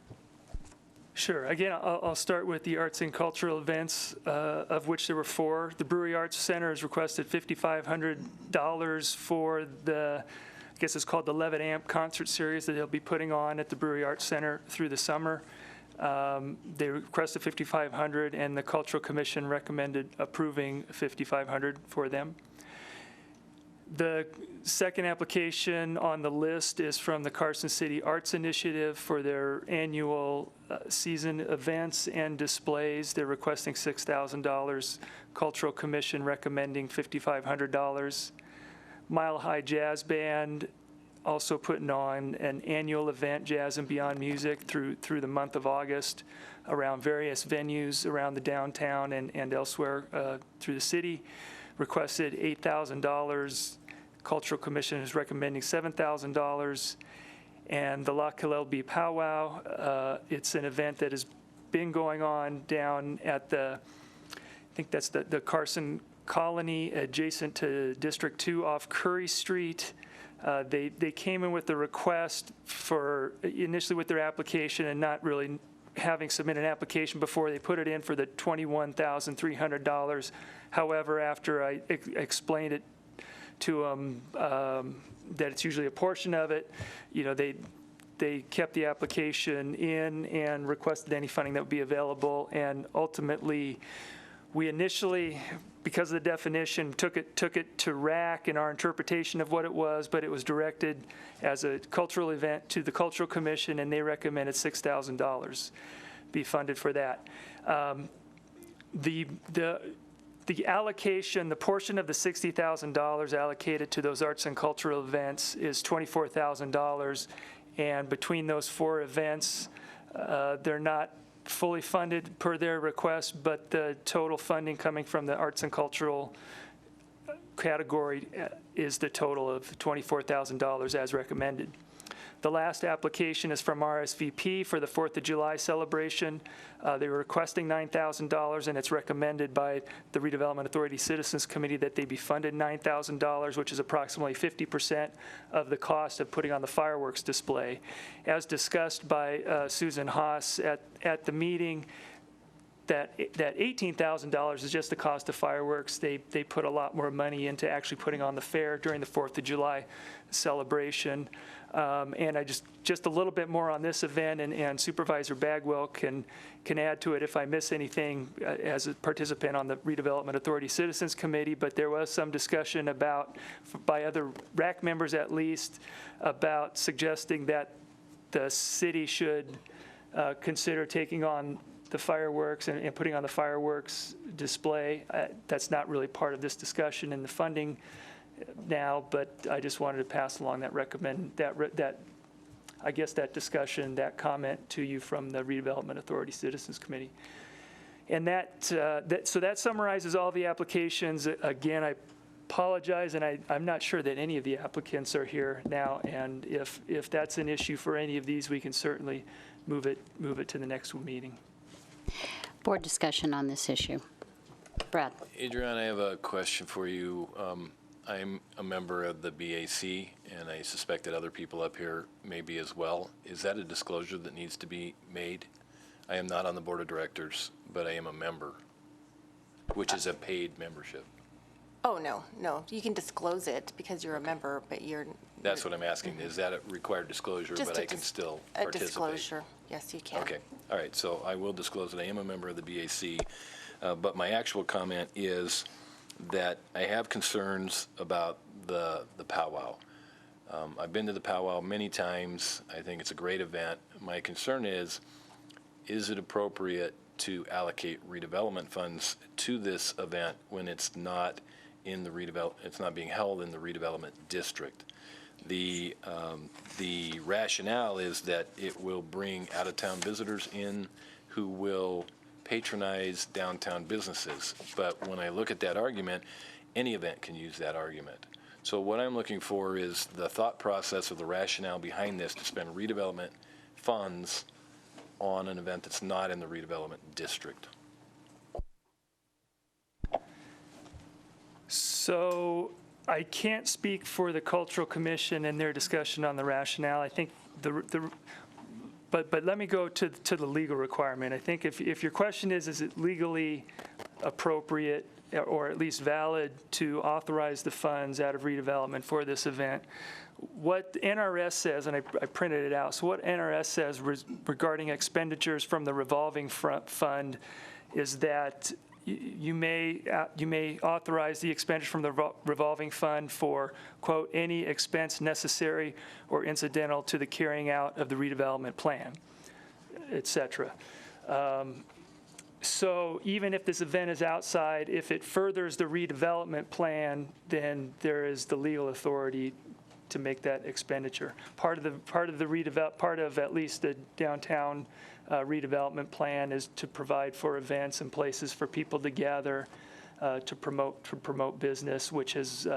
[SPEAKER 12] Sure. Again, I'll start with the arts and cultural events, of which there were 4. The Brewery Arts Center has requested $5,500 for I guess it's called the Levitt Amp concert series that they'll be putting on at the Brewery Arts Center through the summer. They requested $5,500, and the Cultural Commission recommended approving $5,500 for them. The second application on the list is from the Carson City Arts Initiative for their annual season events and displays. They're requesting $6,000. Cultural Commission recommending $5,500. Mile High Jazz Band also putting on an annual event, Jazz and Beyond Music, through the month of August around various venues around the downtown and elsewhere through the city. Requested $8,000. Cultural Commission is recommending $7,000. And the La Kalelbi Powwow, it's an event that has been going on down at I think that's the Carson Colony adjacent to District 2 off Curry Street. They came in with the request for, initially with their application and not really having submitted an application before they put it in for the $21,300. However, after I explained it to them that it's usually a portion of it, they kept the application in and requested any funding that would be available. And ultimately, we initially, because of the definition, took it to RAC in our interpretation of what it was, but it was directed as a cultural event to the Cultural Commission, and they recommended $6,000 be funded for that. The allocation, the portion of the $60,000 allocated to those arts and cultural events is $24,000, and between those 4 events, they're not fully funded per their request, but the total funding coming from the arts and cultural category is the total of $24,000 as recommended. The last application is from RSVP for the 4th of July celebration. They were requesting $9,000, and it's recommended by the Redevelopment Authority Citizens Committee that they be funded $9,000, which is approximately 50% of the cost of putting on the fireworks display. As discussed by Susan Haas at the meeting, that $18,000 is just the cost of fireworks. They put a lot more money into actually putting on the fair during the 4th of July celebration. And I just a little bit more on this event, and Supervisor Bagwell can add to it if I miss anything as a participant on the Redevelopment Authority Citizens Committee, but there was some discussion about, by other RAC members at least, about suggesting that the city should consider taking on the fireworks and putting on the fireworks display. That's not really part of this discussion in the funding now, but I just wanted to pass along that that discussion, that comment to you from the Redevelopment Authority Citizens Committee. And so that summarizes all the applications. Again, I apologize, and I'm not sure that any of the applicants are here now, and if that's an issue for any of these, we can certainly move it to the next meeting.
[SPEAKER 5] Board discussion on this issue. Brad.
[SPEAKER 4] Adrian, I have a question for you. I'm a member of the BAC, and I suspect that other people up here may be as well. Is that a disclosure that needs to be made? I am not on the board of directors, but I am a member, which is a paid membership.
[SPEAKER 13] Oh, no. You can disclose it because you're a member, but you're...
[SPEAKER 4] That's what I'm asking. Is that a required disclosure, but I can still participate?
[SPEAKER 13] A disclosure. Yes, you can.
[SPEAKER 4] Okay. All right. So I will disclose that I am a member of the BAC, but my actual comment is that I have concerns about the powwow. I've been to the powwow many times. I think it's a great event. My concern is it appropriate to allocate redevelopment funds to this event when it's not in the it's not being held in the redevelopment district? The rationale is that it will bring out-of-town visitors in who will patronize downtown businesses. But when I look at that argument, any event can use that argument. So what I'm looking for is the thought process or the rationale behind this to spend redevelopment funds on an event that's not in the redevelopment district.
[SPEAKER 12] So I can't speak for the Cultural Commission and their discussion on the rationale. I think but let me go to the legal requirement. I think if your question is it legally appropriate or at least valid to authorize the funds out of redevelopment for this event, what NRS says, and I printed it out, so what NRS says regarding expenditures from the revolving fund is that you may authorize the expenditure from the revolving fund for, quote, any expense necessary or incidental to the carrying out of the redevelopment plan, et cetera. So even if this event is outside, if it furthers the redevelopment plan, then there is the legal authority to make that expenditure. Part of at least the downtown redevelopment plan is to provide for events and places for people to gather to promote business, which is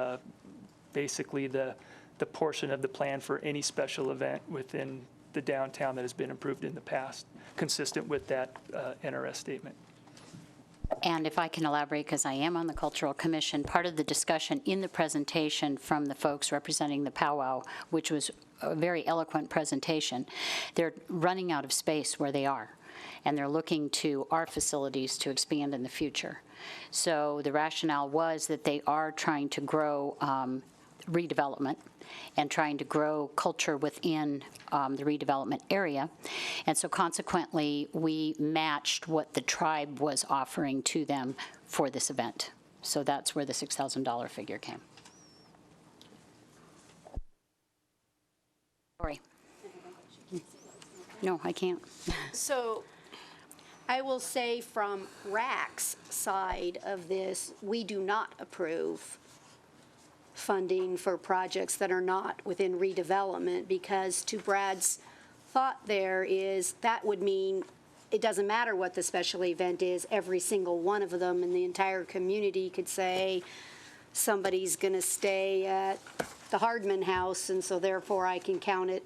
[SPEAKER 12] basically the portion of the plan for any special event within the downtown that has been approved in the past, consistent with that NRS statement.
[SPEAKER 5] And if I can elaborate, because I am on the Cultural Commission, part of the discussion in the presentation from the folks representing the powwow, which was a very eloquent presentation, they're running out of space where they are, and they're looking to our facilities to expand in the future. So the rationale was that they are trying to grow redevelopment and trying to grow culture within the redevelopment area. And so consequently, we matched what the tribe was offering to them for this event. So that's where the $6,000 figure came. Sorry. No, I can't.
[SPEAKER 6] So I will say from RAC's side of this, we do not approve funding for projects that are not within redevelopment, because to Brad's thought there is that would mean it doesn't matter what the special event is, every single one of them in the entire community could say somebody's going to stay at the Hardman House, and so therefore I can count it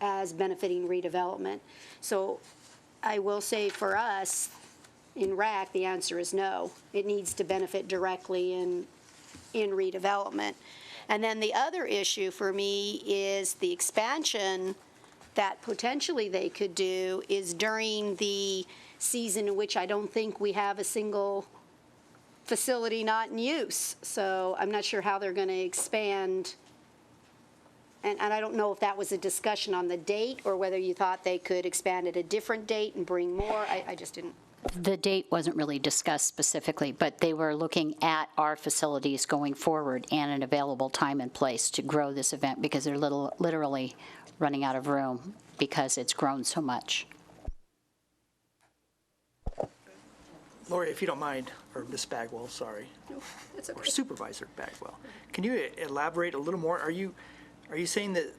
[SPEAKER 6] as benefiting redevelopment. So I will say for us in RAC, the answer is no. It needs to benefit directly in redevelopment. And then the other issue for me is the expansion that potentially they could do is during the season in which I don't think we have a single facility not in use. So I'm not sure how they're going to expand. And I don't know if that was a discussion on the date or whether you thought they could expand at a different date and bring more. I just didn't.
[SPEAKER 5] The date wasn't really discussed specifically, but they were looking at our facilities going forward and an available time and place to grow this event, because they're literally running out of room because it's grown so much.
[SPEAKER 3] Lori, if you don't mind, or Ms. Bagwell, sorry.
[SPEAKER 6] No, that's okay.
[SPEAKER 3] Or Supervisor Bagwell, can you elaborate a little more? Are you saying that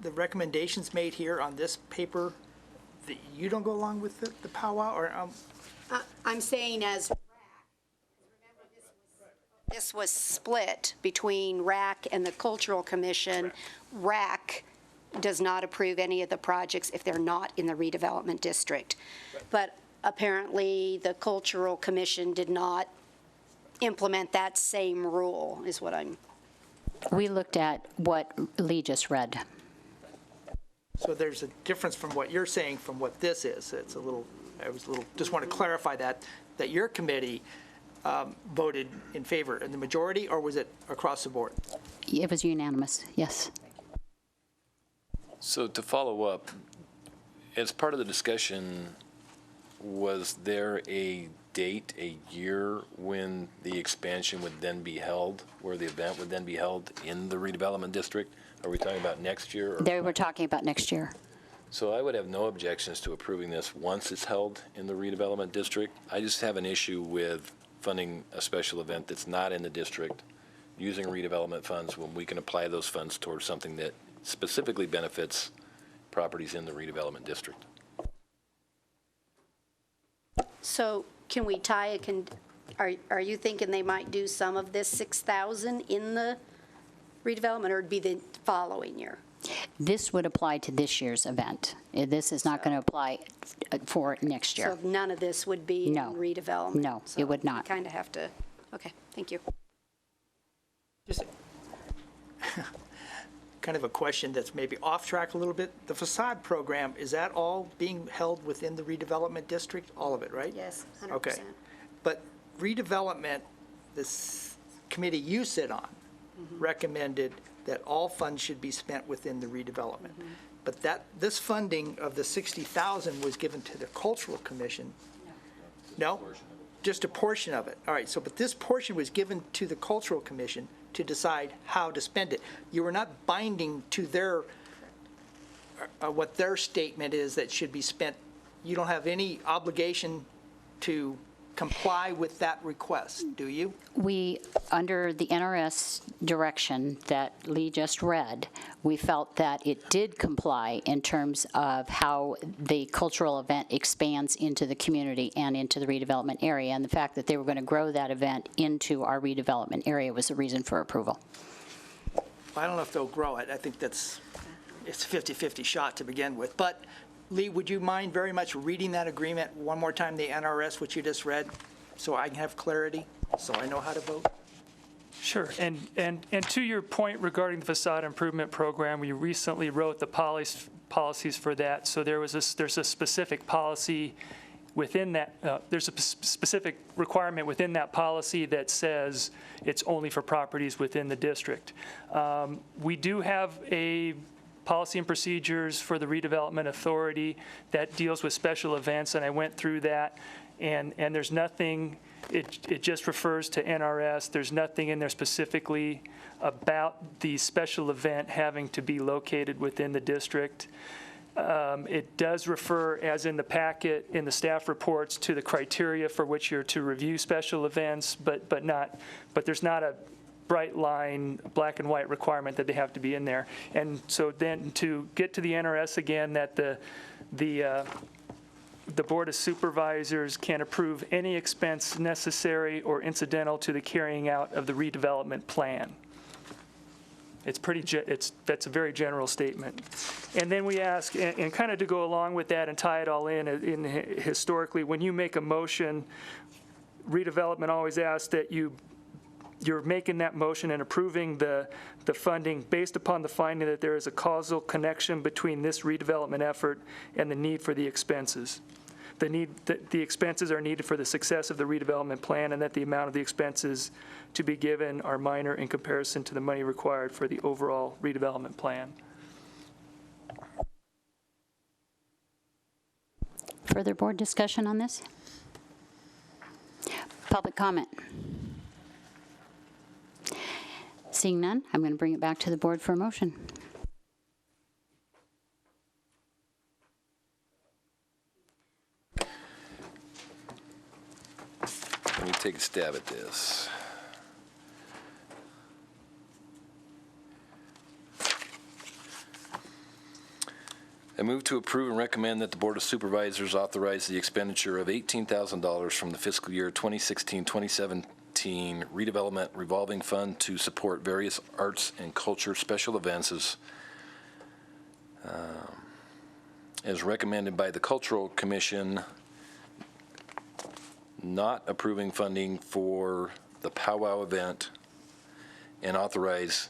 [SPEAKER 3] the recommendations made here on this paper, that you don't go along with the powwow, or?
[SPEAKER 6] I'm saying as RAC, remember this was split between RAC and the Cultural Commission. RAC does not approve any of the projects if they're not in the redevelopment district. But apparently the Cultural Commission did not implement that same rule, is what I'm.
[SPEAKER 5] We looked at what Lee just read.
[SPEAKER 3] So there's a difference from what you're saying from what this is. It's a little, just want to clarify that your committee voted in favor in the majority, or was it across the board?
[SPEAKER 5] It was unanimous, yes.
[SPEAKER 4] So to follow up, as part of the discussion, was there a date, a year, when the expansion would then be held, where the event would then be held in the redevelopment district? Are we talking about next year?
[SPEAKER 5] They were talking about next year.
[SPEAKER 4] So I would have no objections to approving this once it's held in the redevelopment district. I just have an issue with funding a special event that's not in the district, using redevelopment funds when we can apply those funds towards something that specifically benefits properties in the redevelopment district.
[SPEAKER 6] So can we tie are you thinking they might do some of this 6,000 in the redevelopment, or it'd be the following year?
[SPEAKER 5] This would apply to this year's event. This is not going to apply for next year.
[SPEAKER 6] So none of this would be
[SPEAKER 5] No.
[SPEAKER 6] in redevelopment?
[SPEAKER 5] No,
[SPEAKER 6] So
[SPEAKER 5] it would not.
[SPEAKER 6] you kind of have to, okay, thank you.
[SPEAKER 3] Just kind of a question that's maybe off track a little bit. The facade program, is that all being held within the redevelopment district? All of it, right?
[SPEAKER 6] Yes, 100%.
[SPEAKER 3] Okay. But redevelopment, this committee you sit on, recommended that all funds should be spent within the redevelopment. But this funding of the $60,000 was given to the Cultural Commission? No? Just a portion of it. All right, so, but this portion was given to the Cultural Commission to decide how to spend it. You were not binding to their, what their statement is that should be spent. You don't have any obligation to comply with that request, do you?
[SPEAKER 5] We, under the NRS direction that Lee just read, we felt that it did comply in terms of how the cultural event expands into the community and into the redevelopment area, and the fact that they were going to grow that event into our redevelopment area was the reason for approval.
[SPEAKER 3] I don't know if they'll grow it. I think it's a 50-50 shot to begin with. But Lee, would you mind very much reading that agreement one more time, the NRS, which you just read, so I can have clarity, so I know how to vote?
[SPEAKER 12] Sure. And to your point regarding the facade improvement program, we recently wrote the policies for that. So there's a specific policy within that, there's a specific requirement within that policy that says it's only for properties within the district. We do have a policy and procedures for the redevelopment authority that deals with special events, and I went through that, and there's nothing, it just refers to NRS. There's nothing in there specifically about the special event having to be located within the district. It does refer, as in the packet, in the staff reports, to the criteria for which you're to review special events, but there's not a bright line, black and white requirement that they have to be in there. And so then to get to the NRS again, that the Board of Supervisors can approve any expense necessary or incidental to the carrying out of the redevelopment plan. It's that's a very general statement. And then we ask, and kind of to go along with that and tie it all in historically, when you make a motion, redevelopment always asks that you're making that motion and approving the funding based upon the finding that there is a causal connection between this redevelopment effort and the need for the expenses. The expenses are needed for the success of the redevelopment plan, and that the amount of the expenses to be given are minor in comparison to the money required for the overall redevelopment plan.
[SPEAKER 5] Further board discussion on this? Public comment? Seeing none, I'm going to bring it back to the board for a motion.
[SPEAKER 4] Let me take a stab at this. I move to approve and recommend that the Board of Supervisors authorize the expenditure of $18,000 from the fiscal year 2016-2017 redevelopment revolving fund to support various arts and culture special events as recommended by the Cultural Commission, not approving funding for the powwow event, and authorize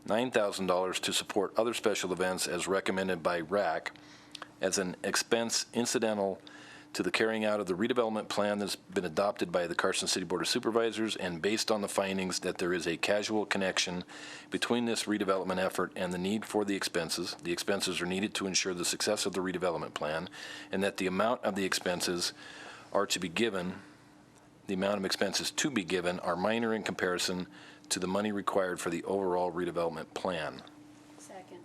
[SPEAKER 4] $9,000 to support other special events as recommended by RAC as an expense incidental to the carrying out of the redevelopment plan that's been adopted by the Carson City Board of Supervisors, and based on the findings that there is a causal connection between this redevelopment effort and the need for the expenses. The expenses are needed to ensure the success of the redevelopment plan, and that the amount of the expenses are to be given, the amount of expenses to be given are minor in comparison to the money required for the overall redevelopment plan.
[SPEAKER 6] Second.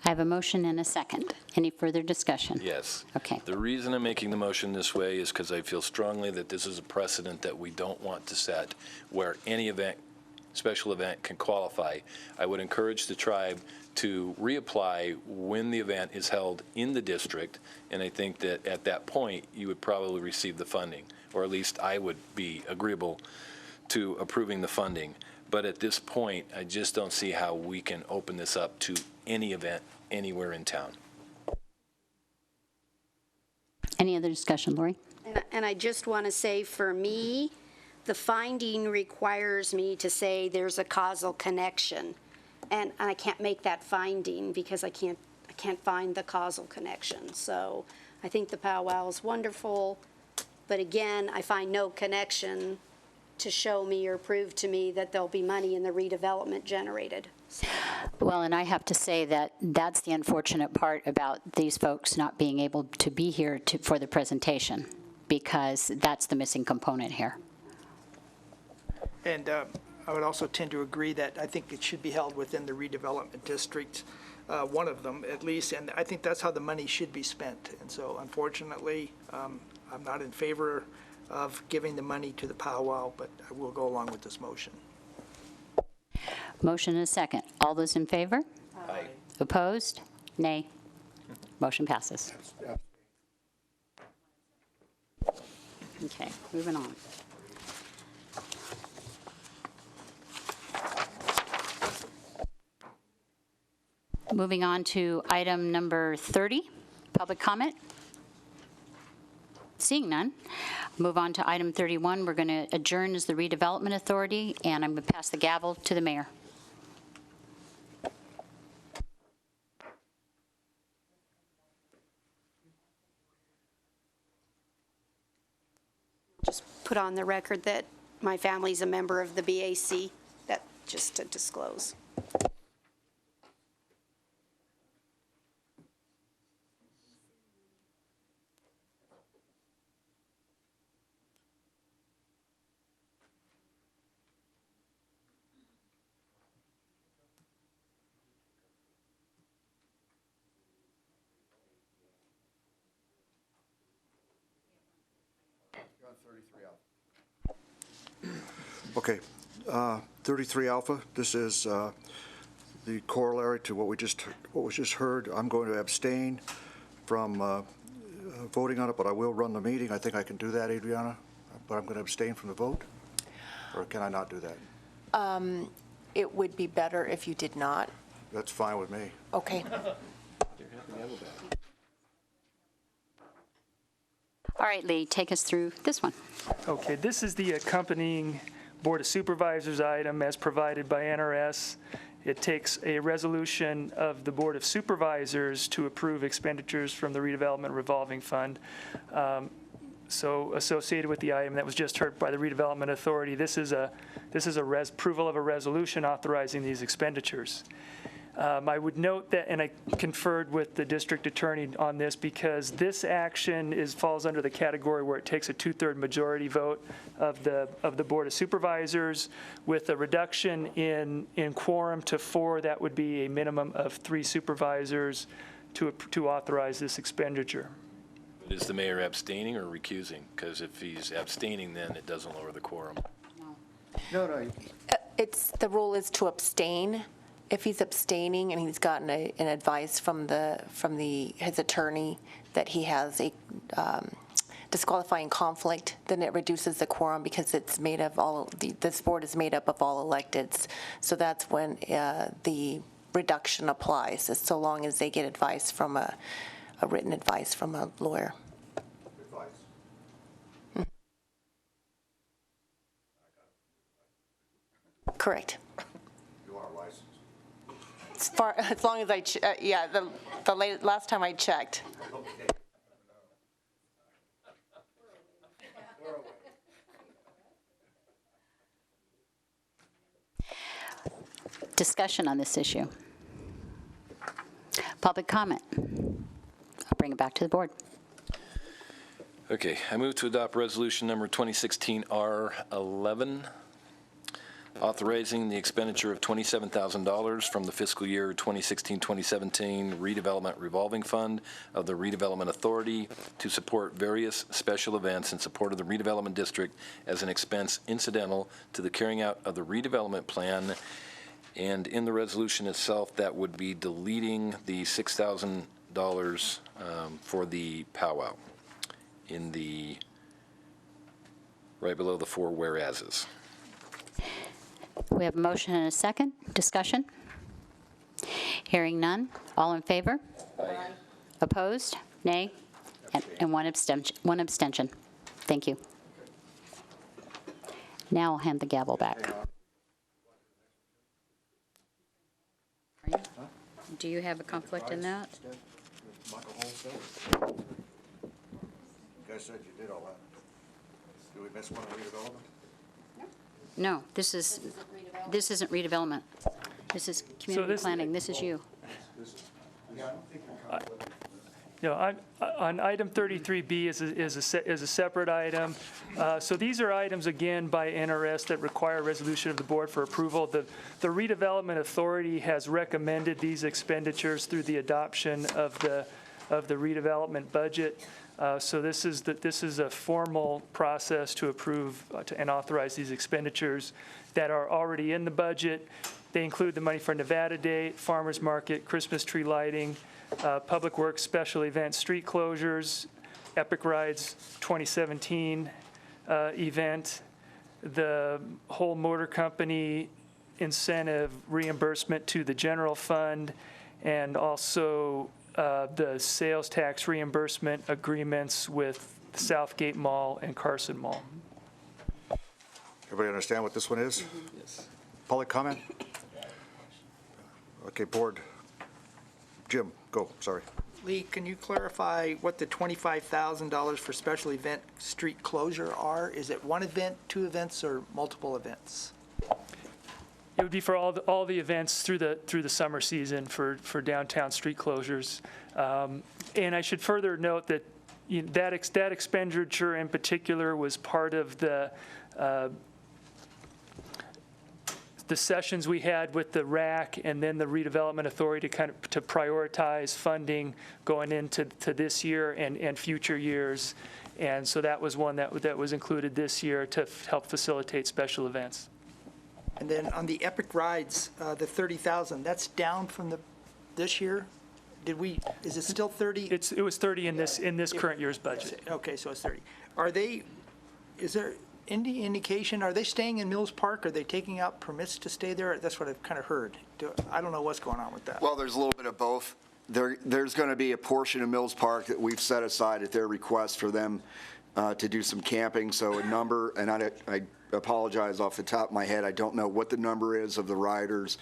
[SPEAKER 5] I have a motion and a second. Any further discussion?
[SPEAKER 4] Yes.
[SPEAKER 5] Okay.
[SPEAKER 4] The reason I'm making the motion this way is because I feel strongly that this is a precedent that we don't want to set where any event, special event, can qualify. I would encourage the tribe to reapply when the event is held in the district, and I think that at that point, you would probably receive the funding, or at least I would be agreeable to approving the funding. But at this point, I just don't see how we can open this up to any event anywhere in town.
[SPEAKER 5] Any other discussion, Lori?
[SPEAKER 6] And I just want to say, for me, the finding requires me to say there's a causal connection. And I can't make that finding because I can't find the causal connection. So I think the powwow is wonderful, but again, I find no connection to show me or prove to me that there'll be money in the redevelopment generated.
[SPEAKER 5] Well, and I have to say that that's the unfortunate part about these folks not being able to be here for the presentation, because that's the missing component here.
[SPEAKER 3] And I would also tend to agree that I think it should be held within the redevelopment district. one of them at least, and I think that's how the money should be spent. And so unfortunately, I'm not in favor of giving the money to the powwow, but I will go along with this motion.
[SPEAKER 5] Motion and a second. All those in favor?
[SPEAKER 4] Aye.
[SPEAKER 5] Opposed? Nay. Motion passes. Okay, moving on. Moving on to item number 30, public comment. Seeing none, move on to item 31. We're going to adjourn as the Redevelopment Authority, and I'm going to pass the gavel to the mayor.
[SPEAKER 6] Just put on the record that my family's a member of the BAC, that just to disclose.
[SPEAKER 1] Okay, 33 Alpha, this is the corollary to what was just heard. I'm going to abstain from voting on it, but I will run the meeting. I think I can do that, Adriana, but I'm going to abstain from the vote? Or can I not do that?
[SPEAKER 13] It would be better if you did not.
[SPEAKER 1] That's fine with me.
[SPEAKER 13] Okay.
[SPEAKER 5] All right, Lee, take us through this one.
[SPEAKER 12] Okay, this is the accompanying Board of Supervisors item as provided by NRS. It takes a resolution of the Board of Supervisors to approve expenditures from the redevelopment revolving fund. So associated with the item that was just heard by the Redevelopment Authority, this is approval of a resolution authorizing these expenditures. I would note that, and I conferred with the district attorney on this, because this action falls under the category where it takes a 2/3 majority vote of the Board of Supervisors. With a reduction in quorum to 4, that would be a minimum of 3 supervisors to authorize this expenditure.
[SPEAKER 4] Is the mayor abstaining or recusing? Because if he's abstaining, then it doesn't lower the quorum.
[SPEAKER 11] No.
[SPEAKER 13] The rule is to abstain. If he's abstaining and he's gotten an advice from his attorney that he has a disqualifying conflict, then it reduces the quorum because it's made of this board is made up of all electeds. So that's when the reduction applies, as so long as they get advice from a written advice from a lawyer.
[SPEAKER 1] Advice?
[SPEAKER 13] Correct.
[SPEAKER 1] You are licensed.
[SPEAKER 13] As long as the last time I checked.
[SPEAKER 1] Okay.
[SPEAKER 5] Discussion on this issue. Public comment. I'll bring it back to the board.
[SPEAKER 4] Okay, I move to adopt resolution number 2016 R11, authorizing the expenditure of $27,000 from the fiscal year 2016-2017 redevelopment revolving fund of the Redevelopment Authority to support various special events in support of the redevelopment district as an expense incidental to the carrying out of the redevelopment plan. And in the resolution itself, that would be deleting the $6,000 for the powwow in the, right below the 4 whereases.
[SPEAKER 5] We have a motion and a second. Discussion? Hearing none. All in favor?
[SPEAKER 4] Aye.
[SPEAKER 5] Opposed? Nay? And one abstention. Thank you. Now I'll hand the gavel back. Do you have a conflict in that?
[SPEAKER 1] Michael Holmes, you guys said you did all that. Did we miss one in redevelopment?
[SPEAKER 5] No, this isn't redevelopment. This is community planning. This is you.
[SPEAKER 12] On item 33B is a separate item. So these are items, again, by NRS that require resolution of the board for approval. The redevelopment authority has recommended these expenditures through the adoption of the redevelopment budget. So this is a formal process to approve and authorize these expenditures that are already in the budget. They include the money for Nevada Day, Farmers Market, Christmas tree lighting, Public Works special events, street closures, Epic Rides 2017 event, the whole motor company incentive reimbursement to the general fund, and also the sales tax reimbursement agreements with Southgate Mall and Carson Mall.
[SPEAKER 1] Everybody understand what this one is? Yes. Public comment? Okay, board. Jim, go, sorry.
[SPEAKER 3] Lee, can you clarify what the $25,000 for special event street closure are? Is it one event, two events, or multiple events?
[SPEAKER 12] It would be for all the events through the summer season for downtown street closures. And I should further note that that expenditure in particular was part of the sessions we had with the RAC and then the redevelopment authority to prioritize funding going into this year and future years. And so that was one that was included this year to help facilitate special events.
[SPEAKER 3] And then on the Epic Rides, the 30,000, that's down from this year? Is it still 30?
[SPEAKER 12] It was 30 in this current year's budget.
[SPEAKER 3] Okay, so it's 30. Is there any indication, are they staying in Mills Park? Are they taking out permits to stay there? That's what I've kind of heard. I don't know what's going on with that.
[SPEAKER 11] Well, there's a little bit of both. There's going to be a portion of Mills Park that we've set aside at their request for them to do some camping. So a number, and I apologize off the top of my head, I don't know what the number is of the riders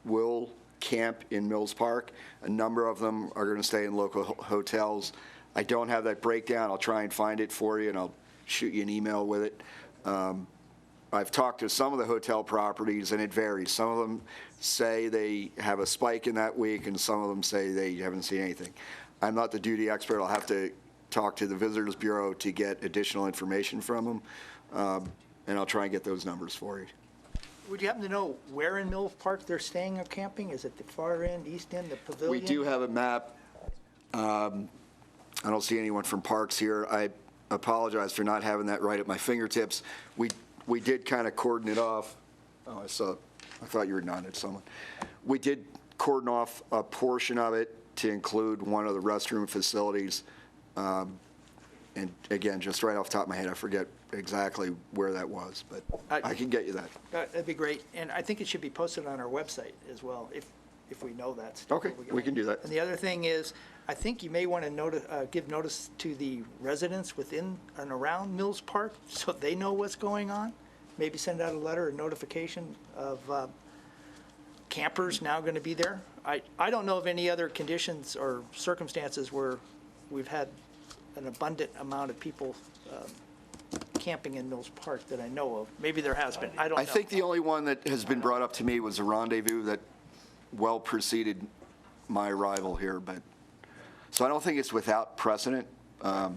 [SPEAKER 11] will camp in Mills Park. A number of them are going to stay in local hotels. I don't have that breakdown. I'll try and find it for you, and I'll shoot you an email with it. I've talked to some of the hotel properties, and it varies. Some of them say they have a spike in that week, and some of them say they haven't seen anything. I'm not the duty expert. I'll have to talk to the Visitors Bureau to get additional information from them, and I'll try and get those numbers for you.
[SPEAKER 3] Would you happen to know where in Mills Park they're staying or camping? Is it the far end, east end, the pavilion?
[SPEAKER 11] We do have a map. I don't see anyone from Parks here. I apologize for not having that right at my fingertips. We did kind of cordon it off. Oh, I thought you were nodding at someone. We did cordon off a portion of it to include one of the restroom facilities. And again, just right off the top of my head, I forget exactly where that was, but I can get you that.
[SPEAKER 3] That'd be great. And I think it should be posted on our website as well, if we know that.
[SPEAKER 11] Okay, we can do that.
[SPEAKER 3] And the other thing is, I think you may want to give notice to the residents within and around Mills Park so they know what's going on. Maybe send out a letter or notification of campers now going to be there. I don't know of any other conditions or circumstances where we've had an abundant amount of people camping in Mills Park that I know of. Maybe there has been. I don't know.
[SPEAKER 11] I think the only one that has been brought up to me was a rendezvous that well preceded my arrival here, but so I don't think it's without precedent.
[SPEAKER 3] No,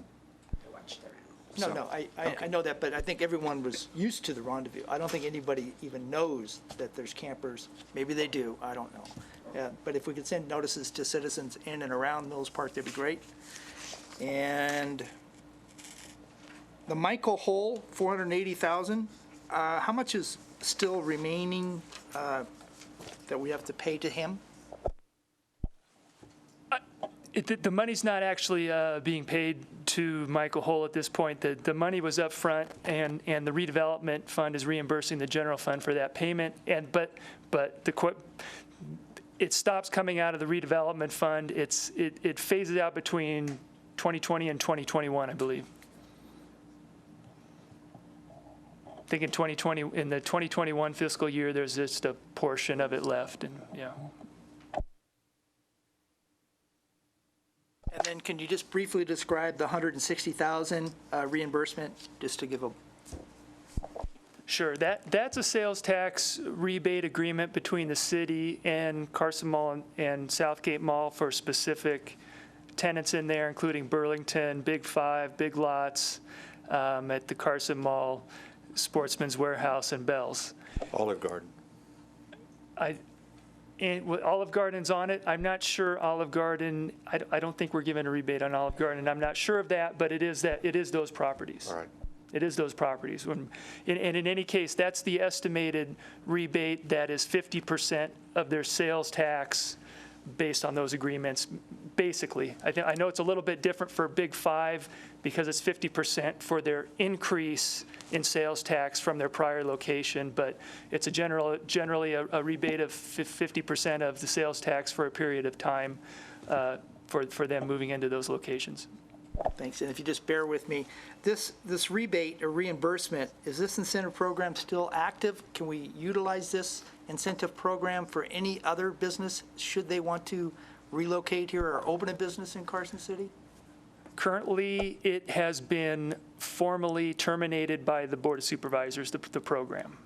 [SPEAKER 3] I know that, but I think everyone was used to the rendezvous. I don't think anybody even knows that there's campers. Maybe they do, I don't know. But if we could send notices to citizens in and around Mills Park, that'd be great. And the Michael Hole, $480,000, how much is still remaining that we have to pay to him?
[SPEAKER 12] The money's not actually being paid to Michael Hole at this point. The money was up front, and the redevelopment fund is reimbursing the general fund for that payment. But it stops coming out of the redevelopment fund. It phases out between 2020 and 2021, I believe. I think in the 2021 fiscal year, there's just a portion of it left, and yeah.
[SPEAKER 3] And then can you just briefly describe the $160,000 reimbursement, just to give a...
[SPEAKER 12] Sure. That's a sales tax rebate agreement between the city and Carson Mall and Southgate Mall for specific tenants in there, including Burlington, Big Five, Big Lots, at the Carson Mall, Sportsman's Warehouse, and Bell's.
[SPEAKER 1] Olive Garden.
[SPEAKER 12] And with Olive Garden's on it, I'm not sure Olive Garden, I don't think we're given a rebate on Olive Garden. I'm not sure of that, but it is those properties.
[SPEAKER 1] All right.
[SPEAKER 12] It is those properties. And in any case, that's the estimated rebate that is 50% of their sales tax based on those agreements, basically. I know it's a little bit different for Big Five because it's 50% for their increase in sales tax from their prior location, but it's generally a rebate of 50% of the sales tax for a period of time for them moving into those locations.
[SPEAKER 3] Thanks, and if you just bear with me, this rebate or reimbursement, is this incentive program still active? Can we utilize this incentive program for any other business, should they want to relocate here or open a business in Carson City?
[SPEAKER 12] Currently, it has been formally terminated by the Board of Supervisors, the program.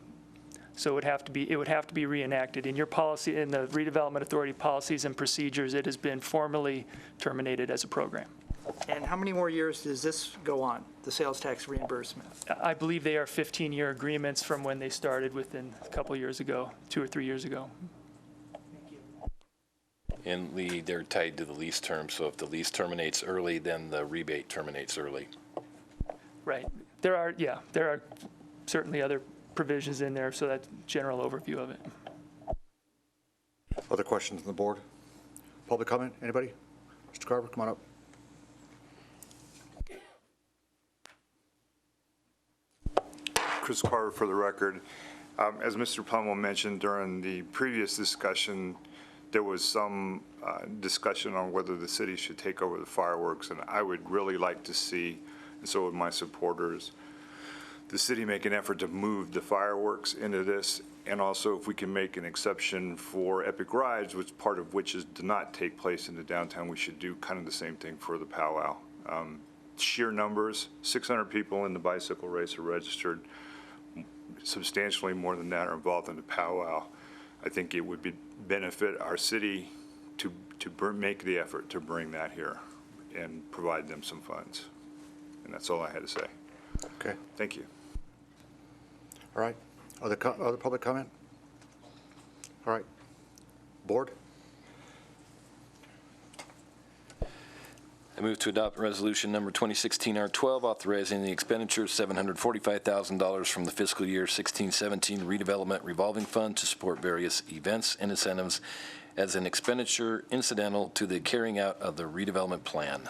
[SPEAKER 12] So it would have to be reenacted. In your policy, in the Redevelopment Authority policies and procedures, it has been formally terminated as a program.
[SPEAKER 3] And how many more years does this go on, the sales tax reimbursement?
[SPEAKER 12] I believe they are 15-year agreements from when they started within a couple years ago, 2 or 3 years ago.
[SPEAKER 4] And Lee, they're tied to the lease term, so if the lease terminates early, then the rebate terminates early.
[SPEAKER 12] Right. There are certainly other provisions in there, so that's a general overview of it.
[SPEAKER 1] Other questions on the board? Public comment, anybody? Mr. Carver, come on up.
[SPEAKER 8] Chris Carter for the record. As Mr. Plumwell mentioned during the previous discussion, there was some discussion on whether the city should take over the fireworks, and I would really like to see, and so would my supporters, the city make an effort to move the fireworks into this, and also if we can make an exception for epic rides, which part of which is to not take place in the downtown, we should do kind of the same thing for the powwow. Sheer numbers, 600 people in the bicycle race are registered. Substantially more than that are involved in the powwow. I think it would benefit our city to make the effort to bring that here and provide them some funds. And that's all I had to say.
[SPEAKER 1] Okay.
[SPEAKER 8] Thank you.
[SPEAKER 1] All right. Other public comment? All right. Board?
[SPEAKER 4] I move to adopt resolution number 2016-R12, authorizing the expenditure of $745,000 from the fiscal year 16-17 redevelopment revolving fund to support various events and incentives as an expenditure incidental to the carrying out of the redevelopment plan.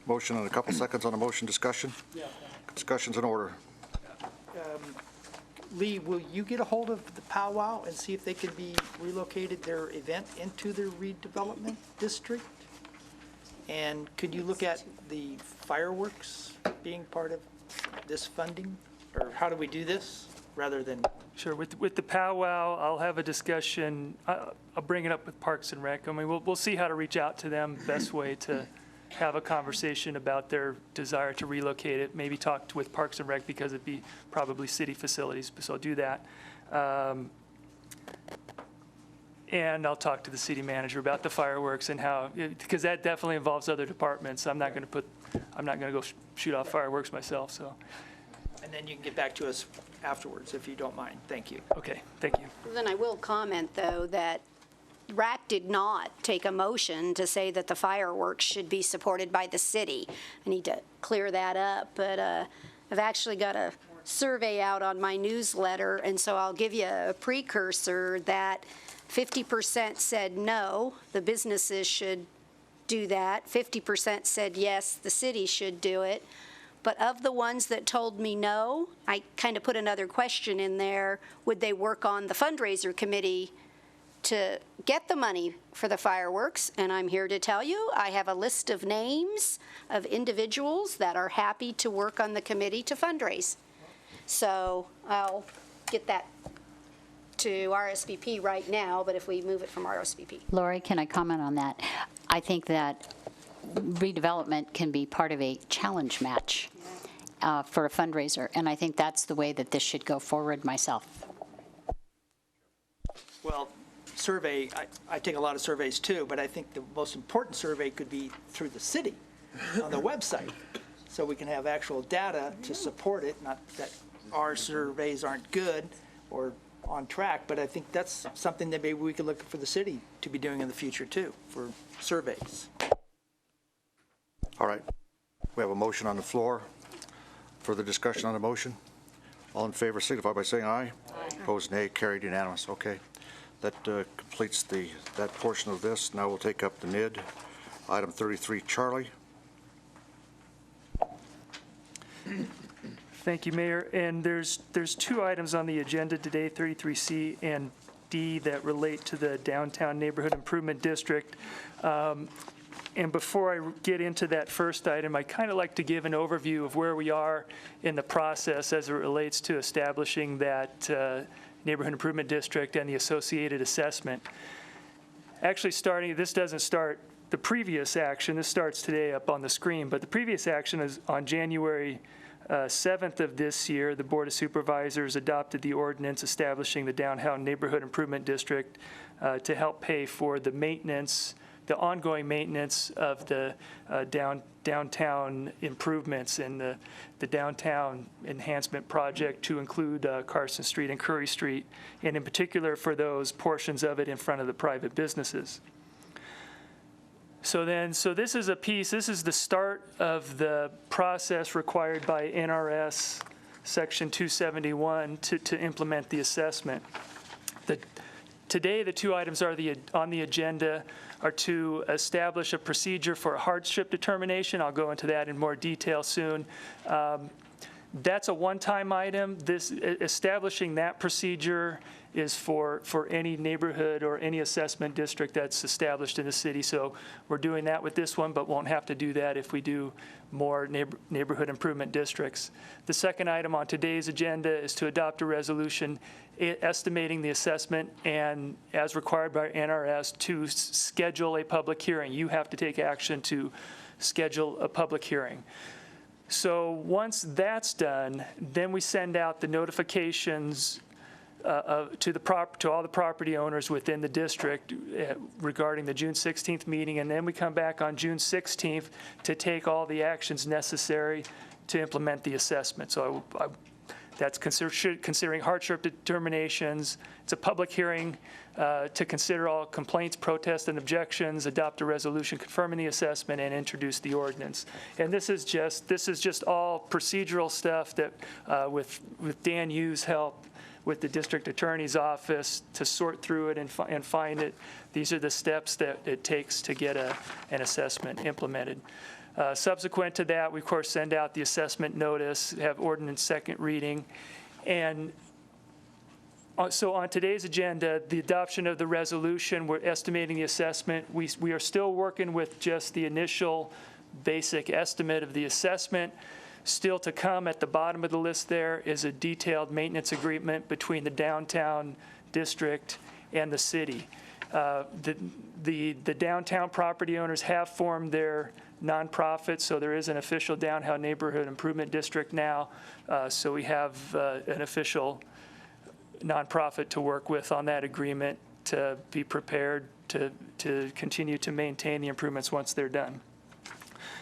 [SPEAKER 1] Motion and a couple seconds on the motion. Discussion?
[SPEAKER 3] Yeah.
[SPEAKER 1] Discussion's in order.
[SPEAKER 3] Lee, will you get a hold of the powwow and see if they can be relocated, their event, into the redevelopment district? And could you look at the fireworks being part of this funding? Or how do we do this rather than?
[SPEAKER 12] Sure. With the powwow, I'll have a discussion. I'll bring it up with Parks and Rec. I mean, we'll see how to reach out to them, best way to have a conversation about their desire to relocate it. Maybe talk with Parks and Rec because it'd be probably city facilities, so I'll do that. And I'll talk to the city manager about the fireworks and how, because that definitely involves other departments. I'm not going to go shoot off fireworks myself, so.
[SPEAKER 3] And then you can get back to us afterwards, if you don't mind. Thank you.
[SPEAKER 12] Okay, thank you.
[SPEAKER 6] Then I will comment, though, that RAC did not take a motion to say that the fireworks should be supported by the city. I need to clear that up, but I've actually got a survey out on my newsletter, and so I'll give you a precursor that 50% said no, the businesses should do that. 50% said yes, the city should do it. But of the ones that told me no, I kind of put another question in there. Would they work on the fundraiser committee to get the money for the fireworks? And I'm here to tell you, I have a list of names of individuals that are happy to work on the committee to fundraise. So I'll get that to RSVP right now, but if we move it from RSVP.
[SPEAKER 5] Lori, can I comment on that? I think that redevelopment can be part of a challenge match for a fundraiser, and I think that's the way that this should go forward myself.
[SPEAKER 3] Well, survey, I take a lot of surveys too, but I think the most important survey could be through the city on the website. So we can have actual data to support it, not that our surveys aren't good or on track, but I think that's something that maybe we could look for the city to be doing in the future too, for surveys.
[SPEAKER 1] All right. We have a motion on the floor. Further discussion on the motion? All in favor signify by saying aye. Aye. Opposed, nay. Carried unanimous. Okay. That completes that portion of this. Now we'll take up the mid. Item 33, Charlie.
[SPEAKER 12] Thank you, Mayor. And there's two items on the agenda today, 33C and D, that relate to the Downtown Neighborhood Improvement District. And before I get into that first item, I kind of like to give an overview of where we are in the process as it relates to establishing that Neighborhood Improvement District and the associated assessment. Actually, this doesn't start the previous action. This starts today up on the screen, but the previous action is on January 7th of this year. The Board of Supervisors adopted the ordinance establishing the Downtown Neighborhood Improvement District to help pay for the maintenance, the ongoing maintenance of the downtown improvements and the downtown enhancement project to include Carson Street and Curry Street, and in particular for those portions of it in front of the private businesses. So this is this is the start of the process required by NRS Section 271 to implement the assessment. Today, the two items on the agenda are to establish a procedure for a hardship determination. I'll go into that in more detail soon. That's a one-time item. Establishing that procedure is for any neighborhood or any assessment district that's established in the city. So we're doing that with this one, but won't have to do that if we do more neighborhood improvement districts. The second item on today's agenda is to adopt a resolution estimating the assessment and, as required by NRS, to schedule a public hearing. You have to take action to schedule a public hearing. So once that's done, then we send out the notifications to all the property owners within the district regarding the June 16th meeting, and then we come back on June 16th to take all the actions necessary to implement the assessment. So that's considering hardship determinations. It's a public hearing to consider all complaints, protests, and objections, adopt a resolution confirming the assessment, and introduce the ordinance. And this is just all procedural stuff that with Dan Yu's help with the district attorney's office to sort through it and find it. These are the steps that it takes to get an assessment implemented. Subsequent to that, we of course send out the assessment notice, have ordinance second reading, and so on today's agenda, the adoption of the resolution, we're estimating the assessment. We are still working with just the initial basic estimate of the assessment. Still to come at the bottom of the list there is a detailed maintenance agreement between the downtown district and the city. The downtown property owners have formed their nonprofit, so there is an official downtown neighborhood improvement district now. So we have an official nonprofit to work with on that agreement to be prepared to continue to maintain the improvements once they're done.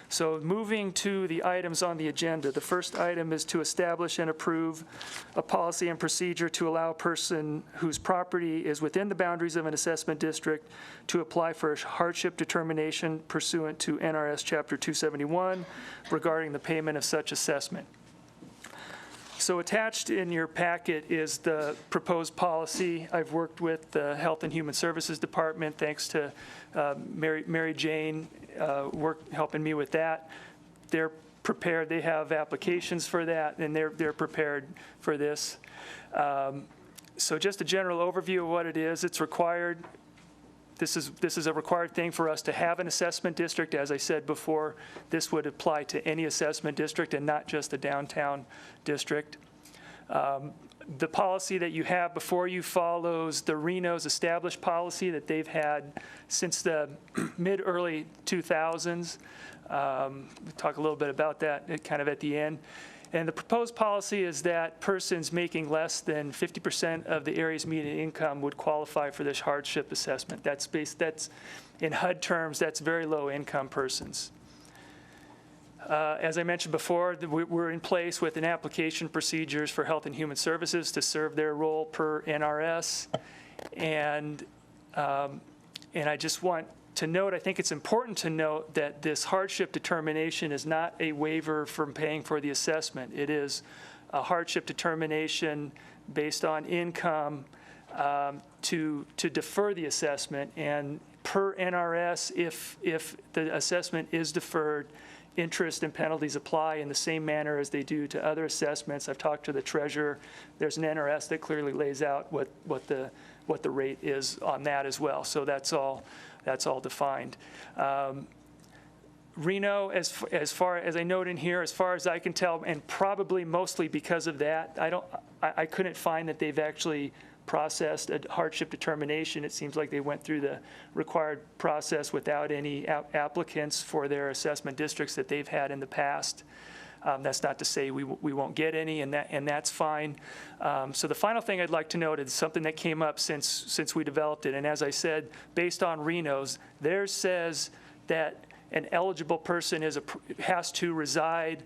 [SPEAKER 12] So moving to the items on the agenda, the first item is to establish and approve a policy and procedure to allow a person whose property is within the boundaries of an assessment district to apply for a hardship determination pursuant to NRS Chapter 271 regarding the payment of such assessment. So attached in your packet is the proposed policy. I've worked with the Health and Human Services Department, thanks to Mary Jane helping me with that. They're prepared. They have applications for that, and they're prepared for this. So just a general overview of what it is. It's required. This is a required thing for us to have an assessment district. As I said before, this would apply to any assessment district and not just the downtown district. The policy that you have before you follows the Reno's established policy that they've had since the mid-early 2000s. We'll talk a little bit about that kind of at the end. And the proposed policy is that persons making less than 50% of the area's median income would qualify for this hardship assessment. That's in HUD terms, that's very low income persons. As I mentioned before, we're in place with an application procedures for Health and Human Services to serve their role per NRS. And I just want to note, I think it's important to note that this hardship determination is not a waiver from paying for the assessment. It is a hardship determination based on income to defer the assessment. And per NRS, if the assessment is deferred, interest and penalties apply in the same manner as they do to other assessments. I've talked to the treasurer. There's an NRS that clearly lays out what the rate is on that as well. So that's all defined. Reno, as far as I note in here, as far as I can tell, and probably mostly because of that, I couldn't find that they've actually processed a hardship determination. It seems like they went through the required process without any applicants for their assessment districts that they've had in the past. That's not to say we won't get any, and that's fine. So the final thing I'd like to note is something that came up since we developed it, and as I said, based on Reno's, theirs says that an eligible person has to reside,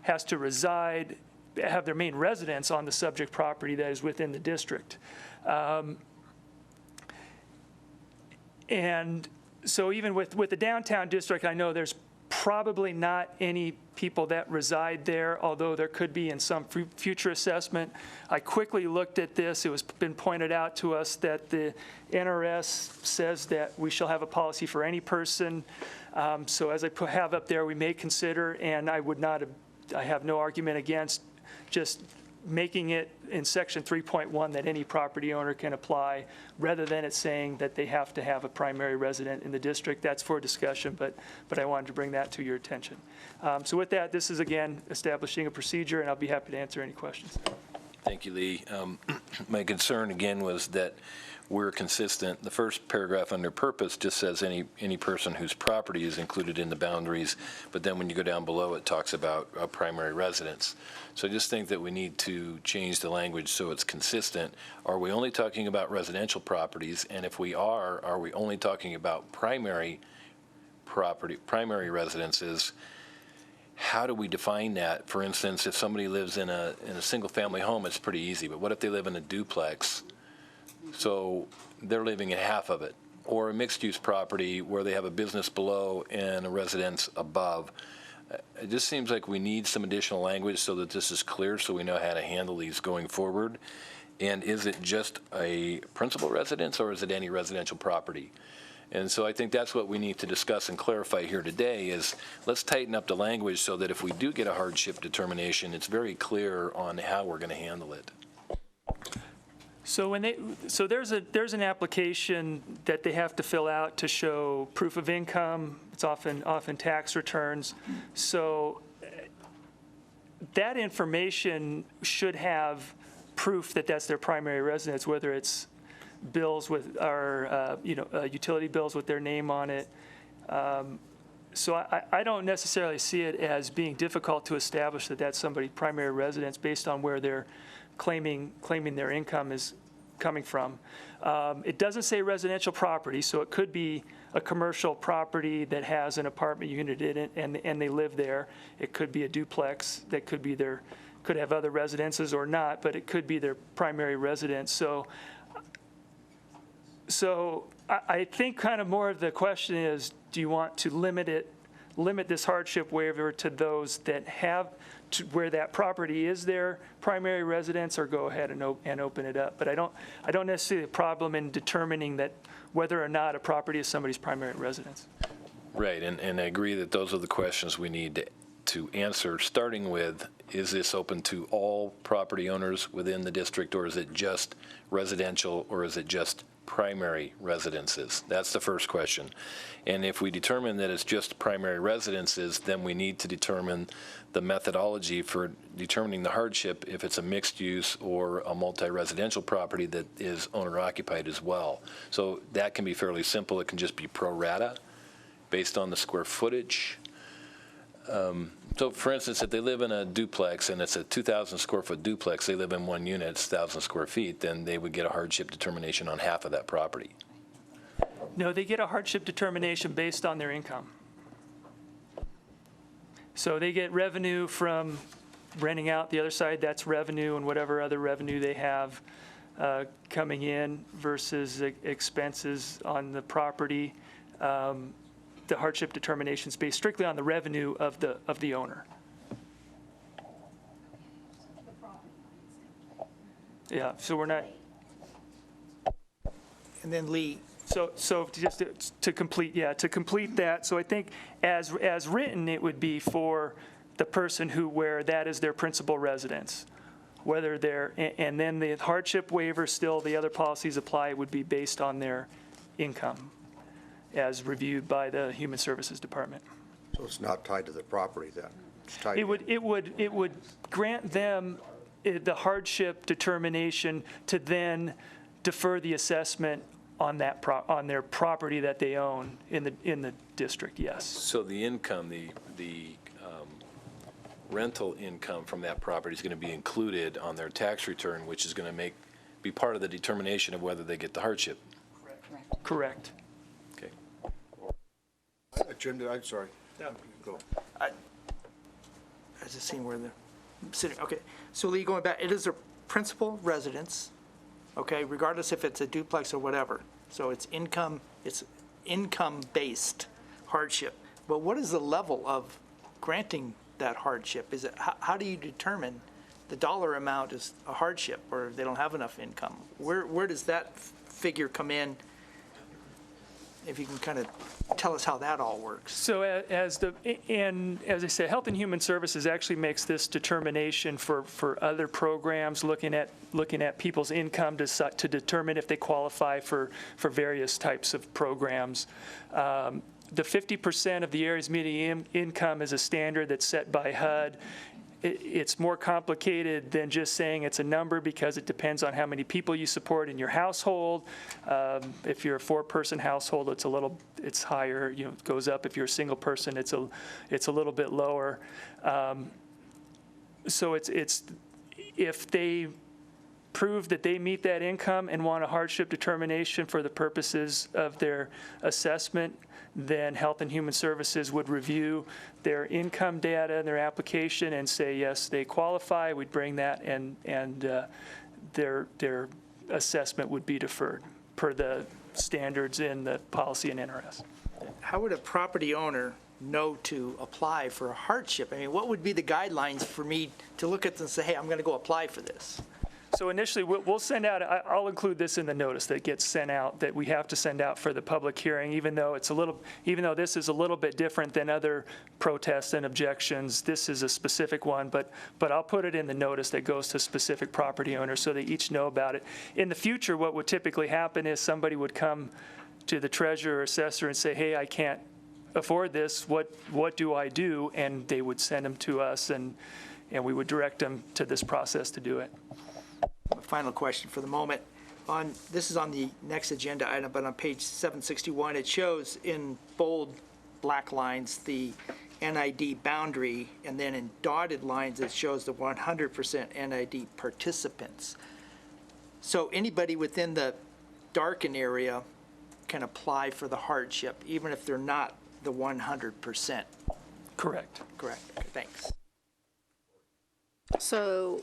[SPEAKER 12] have their main residence on the subject property that is within the district. And so even with the downtown district, I know there's probably not any people that reside there, although there could be in some future assessment. I quickly looked at this. It was been pointed out to us that the NRS says that we shall have a policy for any person. So as I have up there, we may consider, and I have no argument against just making it in section 3.1 that any property owner can apply, rather than it saying that they have to have a primary resident in the district. That's for discussion, but I wanted to bring that to your attention. So with that, this is again establishing a procedure, and I'll be happy to answer any questions.
[SPEAKER 4] Thank you, Lee. My concern again was that we're consistent. The first paragraph under purpose just says any person whose property is included in the boundaries, but then when you go down below, it talks about a primary residence. So I just think that we need to change the language so it's consistent. Are we only talking about residential properties? And if we are we only talking about primary residences? How do we define that? For instance, if somebody lives in a single-family home, it's pretty easy. But what if they live in a duplex? So they're living in half of it. Or a mixed-use property where they have a business below and a residence above. It just seems like we need some additional language so that this is clear, so we know how to handle these going forward. And is it just a principal residence, or is it any residential property? And so I think that's what we need to discuss and clarify here today is let's tighten up the language so that if we do get a hardship determination, it's very clear on how we're going to handle it.
[SPEAKER 12] So there's an application that they have to fill out to show proof of income. It's often tax returns. So that information should have proof that that's their primary residence, whether it's bills with our utility bills with their name on it. So I don't necessarily see it as being difficult to establish that that's somebody's primary residence based on where they're claiming their income is coming from. It doesn't say residential property, so it could be a commercial property that has an apartment unit in it and they live there. It could be a duplex that could have other residences or not, but it could be their primary residence. So I think kind of more of the question is, do you want to limit this hardship waiver to those that have where that property is their primary residence, or go ahead and open it up? But I don't necessarily have a problem in determining that whether or not a property is somebody's primary residence.
[SPEAKER 4] Right, and I agree that those are the questions we need to answer, starting with, is this open to all property owners within the district, or is it just residential, or is it just primary residences? That's the first question. And if we determine that it's just primary residences, then we need to determine the methodology for determining the hardship if it's a mixed use or a multi-residential property that is owner occupied as well. So that can be fairly simple. It can just be pro rata based on the square footage. So for instance, if they live in a duplex and it's a 2,000 square foot duplex, they live in one unit, it's 1,000 square feet, then they would get a hardship determination on half of that property.
[SPEAKER 12] No, they get a hardship determination based on their income. So they get revenue from renting out the other side, that's revenue, and whatever other revenue they have coming in versus expenses on the property. The hardship determination is based strictly on the revenue of the owner. Yeah, so we're not.
[SPEAKER 3] And then Lee,
[SPEAKER 12] So just to complete that, so I think as written, it would be for the person where that is their principal residence. Whether they're, and then the hardship waiver still, the other policies apply, would be based on their income as reviewed by the Human Services Department.
[SPEAKER 1] So it's not tied to the property then? It's tied
[SPEAKER 12] It would grant them the hardship determination to then defer the assessment on that on their property that they own in the district, yes.
[SPEAKER 4] So the income, the rental income from that property is going to be included on their tax return, which is going to be part of the determination of whether they get the hardship.
[SPEAKER 12] Correct.
[SPEAKER 4] Okay.
[SPEAKER 1] Jim, I'm sorry.
[SPEAKER 3] No.
[SPEAKER 1] Go.
[SPEAKER 3] I just seen where they're sitting. Okay, so Lee, going back, it is a principal residence, okay, regardless if it's a duplex or whatever. So it's income-based hardship. But what is the level of granting that hardship? Is it, how do you determine the dollar amount is a hardship, or they don't have enough income? Where does that figure come in? If you can kind of tell us how that all works.
[SPEAKER 12] So as I say, Health and Human Services actually makes this determination for other programs, looking at people's income to determine if they qualify for various types of programs. The 50% of the area's median income is a standard that's set by HUD. It's more complicated than just saying it's a number because it depends on how many people you support in your household. If you're a 4-person household, it's higher. It goes up. If you're a single person, it's a little bit lower. So it's if they prove that they meet that income and want a hardship determination for the purposes of their assessment, then Health and Human Services would review their income data and their application and say, yes, they qualify. We'd bring that, and their assessment would be deferred per the standards in the policy in NRS.
[SPEAKER 3] How would a property owner know to apply for a hardship? I mean, what would be the guidelines for me to look at and say, hey, I'm going to go apply for this?
[SPEAKER 12] So initially, we'll send out, I'll include this in the notice that gets sent out, that we have to send out for the public hearing, even though this is a little bit different than other protests and objections. This is a specific one, but I'll put it in the notice that goes to specific property owners so they each know about it. In the future, what would typically happen is somebody would come to the treasurer or assessor and say, hey, I can't afford this. What do I do? And they would send them to us, and we would direct them to this process to do it.
[SPEAKER 3] Final question for the moment. This is on the next agenda item, but on page 761, it shows in bold black lines the NID boundary, and then in dotted lines, it shows the 100% NID participants. So anybody within the darkened area can apply for the hardship, even if they're not the 100%.
[SPEAKER 12] Correct.
[SPEAKER 3] Correct. Okay, thanks.
[SPEAKER 6] So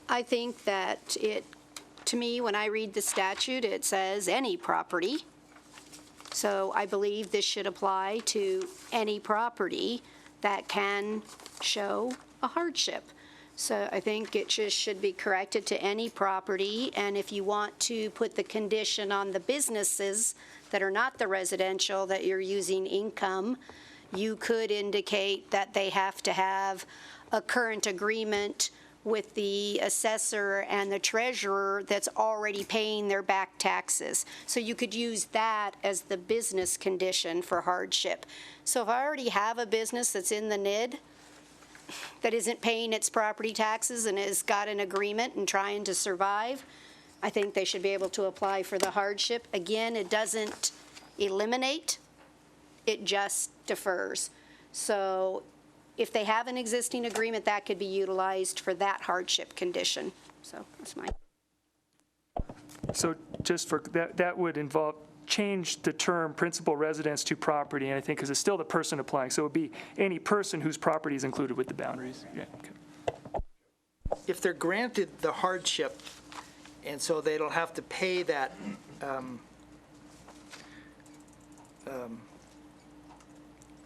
[SPEAKER 6] I think that to me, when I read the statute, it says any property. So I believe this should apply to any property that can show a hardship. So I think it just should be corrected to any property, and if you want to put the condition on the businesses that are not the residential, that you're using income, you could indicate that they have to have a current agreement with the assessor and the treasurer that's already paying their back taxes. So you could use that as the business condition for hardship. So if I already have a business that's in the NID that isn't paying its property taxes and has got an agreement and trying to survive, I think they should be able to apply for the hardship. Again, it doesn't eliminate, it just defers. So if they have an existing agreement, that could be utilized for that hardship condition. So that's mine.
[SPEAKER 12] So just for, that would involve, change the term principal residence to property, and I think, because it's still the person applying, so it would be any person whose property is included with the boundaries. Yeah, okay.
[SPEAKER 3] If they're granted the hardship, and so they don't have to pay that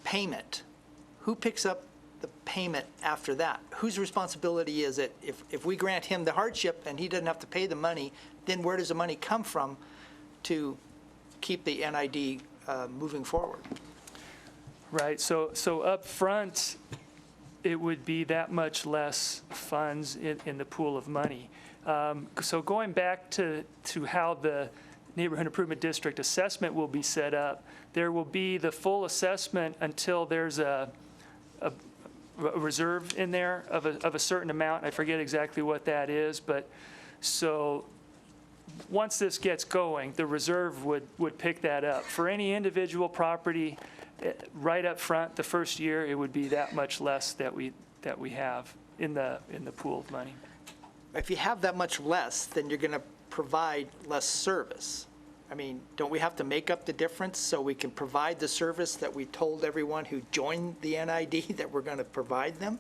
[SPEAKER 3] payment, who picks up the payment after that? Whose responsibility is it? If we grant him the hardship and he doesn't have to pay the money, then where does the money come from to keep the NID moving forward?
[SPEAKER 12] Right, so up front, it would be that much less funds in the pool of money. So going back to how the Neighborhood Improvement District assessment will be set up, there will be the full assessment until there's a reserve in there of a certain amount. I forget exactly what that is, but so once this gets going, the reserve would pick that up. For any individual property, right up front, the first year, it would be that much less that we have in the pool of money.
[SPEAKER 3] If you have that much less, then you're going to provide less service. I mean, don't we have to make up the difference so we can provide the service that we told everyone who joined the NID that we're going to provide them?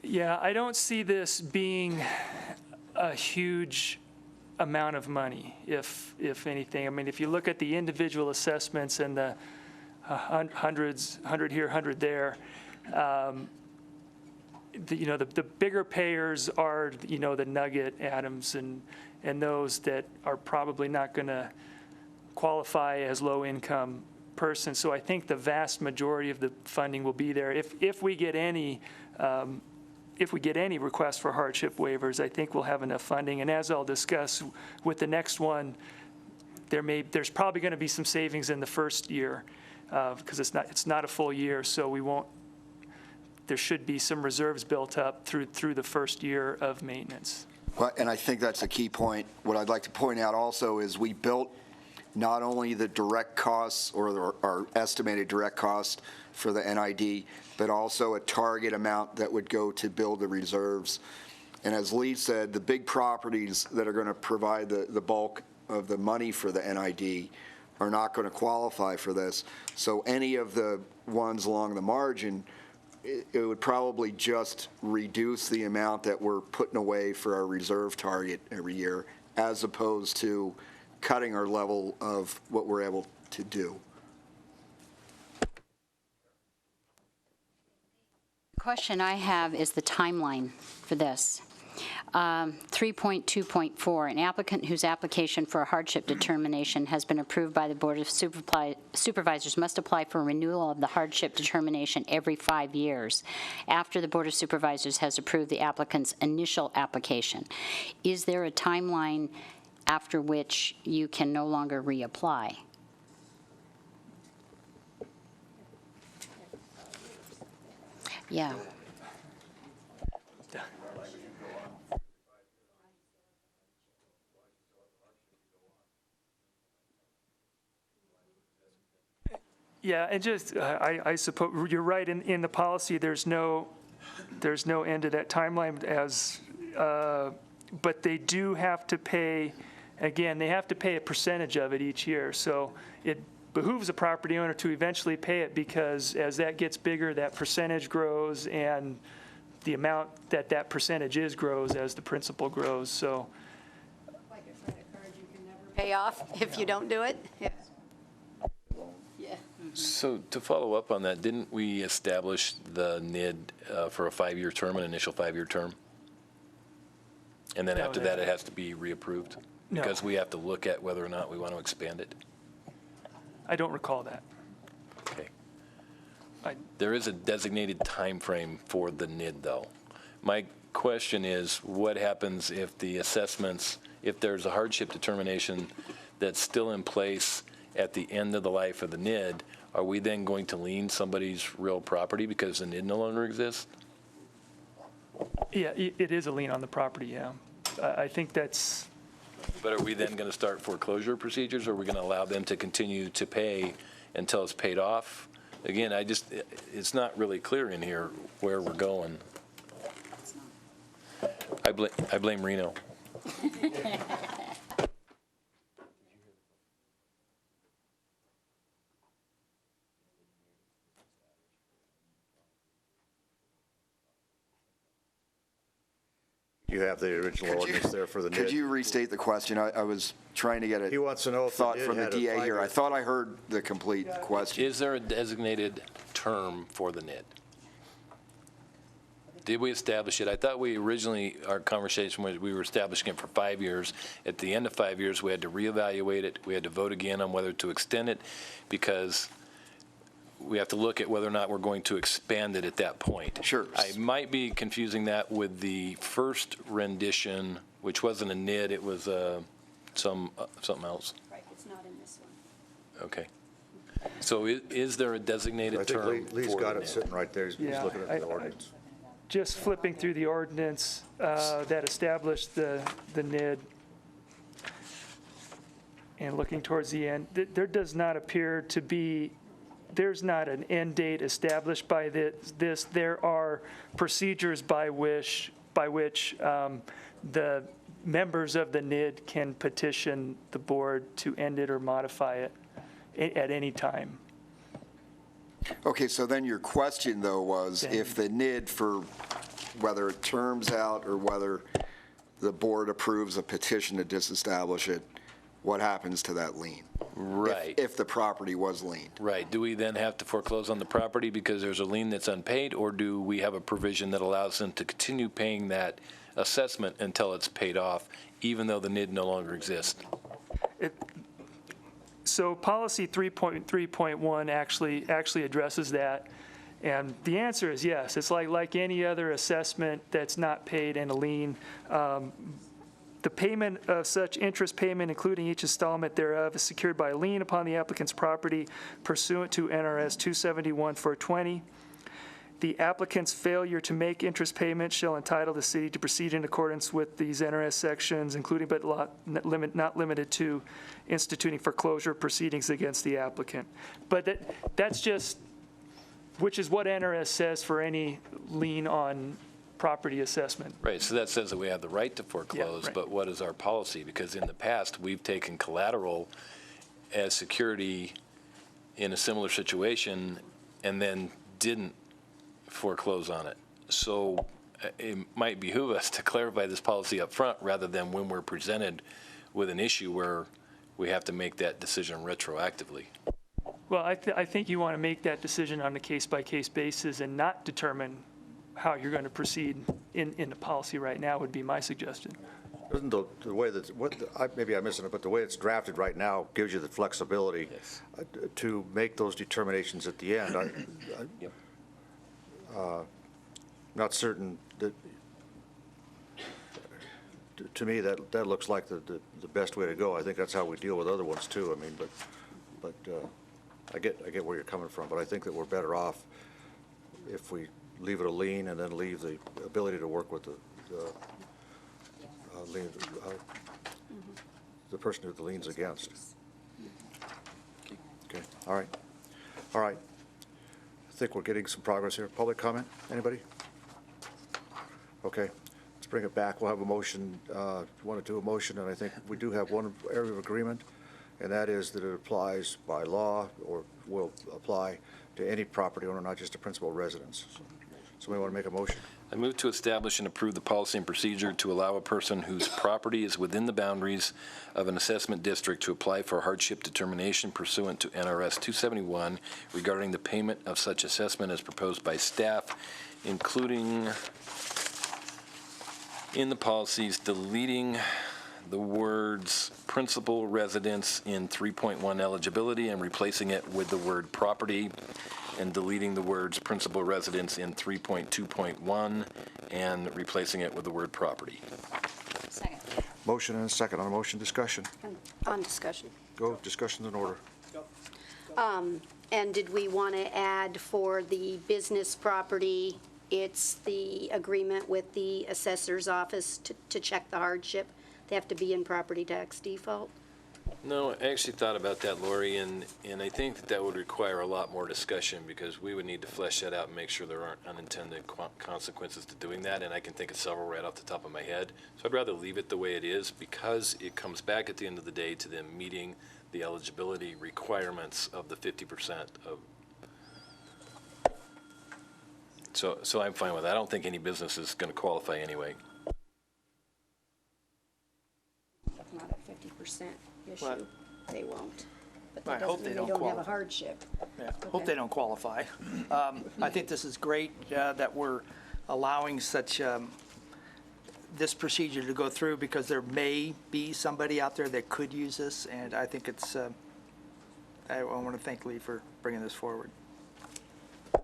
[SPEAKER 12] Yeah, I don't see this being a huge amount of money, if anything. I mean, if you look at the individual assessments and the hundreds, 100 here, 100 there, the bigger payers are, the Nugget, Adams, and those that are probably not going to qualify as low-income persons. So I think the vast majority of the funding will be there. If we get any requests for hardship waivers, I think we'll have enough funding. And as I'll discuss with the next one, there's probably going to be some savings in the first year because it's not a full year, so there should be some reserves built up through the first year of maintenance.
[SPEAKER 11] Well, and I think that's a key point. What I'd like to point out also is we built not only the direct costs or our estimated direct cost for the NID, but also a target amount that would go to build the reserves. And as Lee said, the big properties that are going to provide the bulk of the money for the NID are not going to qualify for this. So any of the ones along the margin, it would probably just reduce the amount that we're putting away for our reserve target every year, as opposed to cutting our level of what we're able to do.
[SPEAKER 5] The question I have is the timeline for this. 3.2.4, an applicant whose application for a hardship determination has been approved by the Board of Supervisors must apply for renewal of the hardship determination every 5 years after the Board of Supervisors has approved the applicant's initial application. Is there a timeline after which you can no longer reapply? Yeah.
[SPEAKER 12] Yeah, and just, I suppose, you're right, in the policy, there's no end to that timeline but they do have to pay, again, they have to pay a percentage of it each year. So it behooves a property owner to eventually pay it because as that gets bigger, that percentage grows and the amount that percentage grows as the principal grows, so.
[SPEAKER 6] Like a credit card, you can never pay off if you don't do it? Yeah.
[SPEAKER 4] So to follow up on that, didn't we establish the NID for a 5-year term, an initial 5-year term? And then after that, it has to be reapproved?
[SPEAKER 12] No.
[SPEAKER 4] Because we have to look at whether or not we want to expand it?
[SPEAKER 12] I don't recall that.
[SPEAKER 4] Okay. There is a designated time frame for the NID, though. My question is, what happens if the assessments, if there's a hardship determination that's still in place at the end of the life of the NID, are we then going to lien somebody's real property because the NID no longer exists?
[SPEAKER 12] Yeah, it is a lien on the property, yeah. I think that's.
[SPEAKER 4] But are we then going to start foreclosure procedures, or are we going to allow them to continue to pay until it's paid off? again, it's not really clear in here where we're going. I blame Reno.
[SPEAKER 1] You have the original ordinance there for the
[SPEAKER 11] Could
[SPEAKER 1] NID.
[SPEAKER 11] you restate the question? I was trying to get
[SPEAKER 1] He
[SPEAKER 11] a
[SPEAKER 1] wants to know if the
[SPEAKER 11] thought
[SPEAKER 1] NID
[SPEAKER 11] from the
[SPEAKER 1] had a
[SPEAKER 11] DA here.
[SPEAKER 1] five-year-
[SPEAKER 11] I thought I heard the complete question.
[SPEAKER 4] Is there a designated term for the NID? Did we establish it? I thought we originally, our conversation was we were establishing it for 5 years. At the end of 5 years, we had to reevaluate it. We had to vote again on whether to extend it because we have to look at whether or not we're going to expand it at that point.
[SPEAKER 11] Sure.
[SPEAKER 4] I might be confusing that with the first rendition, which wasn't a NID, it was something else.
[SPEAKER 6] Right, it's not in this one.
[SPEAKER 4] Okay. So is there a designated
[SPEAKER 1] I
[SPEAKER 4] term
[SPEAKER 1] think Lee's
[SPEAKER 4] for
[SPEAKER 1] got
[SPEAKER 4] the
[SPEAKER 1] it
[SPEAKER 4] NID?
[SPEAKER 1] sitting right there. He's looking at the ordinance.
[SPEAKER 12] Just flipping through the ordinance that established the NID and looking towards the end, there does not appear to be, there's not an end date established by this. There are procedures by which the members of the NID can petition the board to end it or modify it at any time.
[SPEAKER 11] Okay, so then your question, though, was if the NID, for whether it terms out or whether the board approves a petition to disestablish it, what happens to that lien?
[SPEAKER 4] Right.
[SPEAKER 11] If the property was liened.
[SPEAKER 4] Right. Do we then have to foreclose on the property because there's a lien that's unpaid, or do we have a provision that allows them to continue paying that assessment until it's paid off, even though the NID no longer exists?
[SPEAKER 12] So policy 3.3.1 actually addresses that, and the answer is yes. It's like any other assessment that's not paid and a lien. The payment of such interest payment, including each installment thereof, is secured by a lien upon the applicant's property pursuant to NRS 271-420. The applicant's failure to make interest payments shall entitle the city to proceed in accordance with these NRS sections, including but not limited to instituting foreclosure proceedings against the applicant. But that's just, which is what NRS says for any lien on property assessment.
[SPEAKER 4] Right, so that says that we have the right to foreclose,
[SPEAKER 12] Yeah, right.
[SPEAKER 4] but what is our policy? Because in the past, we've taken collateral as security in a similar situation and then didn't foreclose on it. So it might behoove us to clarify this policy up front rather than when we're presented with an issue where we have to make that decision retroactively.
[SPEAKER 12] Well, I think you want to make that decision on a case-by-case basis and not determine how you're going to proceed in the policy right now would be my suggestion.
[SPEAKER 1] Isn't the way that, maybe I'm missing it, but the way it's drafted right now gives you the flexibility to make those determinations at the end.
[SPEAKER 4] Yep.
[SPEAKER 1] Not certain that, to me, that looks like the best way to go. I think that's how we deal with other ones too. I mean, but I get where you're coming from, but I think that we're better off if we leave it a lien and then leave the ability to work with the person who the lien's against. Okay, all right. I think we're getting some progress here. Public comment, anybody? Okay, let's bring it back. We'll have a motion. We want to do a motion, and I think we do have one area of agreement, and that is that it applies by law or will apply to any property owner, not just a principal residence. Somebody want to make a motion?
[SPEAKER 4] I move to establish and approve the policy and procedure to allow a person whose property is within the boundaries of an assessment district to apply for hardship determination pursuant to NRS 271 regarding the payment of such assessment as proposed by staff, including in the policies deleting the words principal residence in 3.1 eligibility and replacing it with the word property, and deleting the words principal residence in 3.2.1 and replacing it with the word property.
[SPEAKER 5] Second.
[SPEAKER 1] Motion and a second. On a motion, discussion.
[SPEAKER 6] On discussion.
[SPEAKER 1] Go, discussion's in order.
[SPEAKER 6] And did we want to add for the business property, it's the agreement with the assessor's office to check the hardship? They have to be in property tax default?
[SPEAKER 4] No, I actually thought about that, Lori, and I think that would require a lot more discussion because we would need to flesh that out and make sure there aren't unintended consequences to doing that, and I can think of several right off the top of my head. So I'd rather leave it the way it is because it comes back at the end of the day to them meeting the eligibility requirements of the 50% of. So I'm fine with that. I don't think any business is going to qualify anyway.
[SPEAKER 6] Not a 50% issue,
[SPEAKER 3] Right.
[SPEAKER 6] they won't. But
[SPEAKER 3] I
[SPEAKER 6] that
[SPEAKER 3] hope
[SPEAKER 6] doesn't
[SPEAKER 3] they
[SPEAKER 6] mean
[SPEAKER 3] don't
[SPEAKER 6] they don't have a
[SPEAKER 3] qualify.
[SPEAKER 6] hardship.
[SPEAKER 3] Yeah, hope
[SPEAKER 6] Okay.
[SPEAKER 3] they don't qualify. I think this is great that we're allowing such, this procedure to go through because there may be somebody out there that could use this, and I think it's, I want to thank Lee for bringing this forward.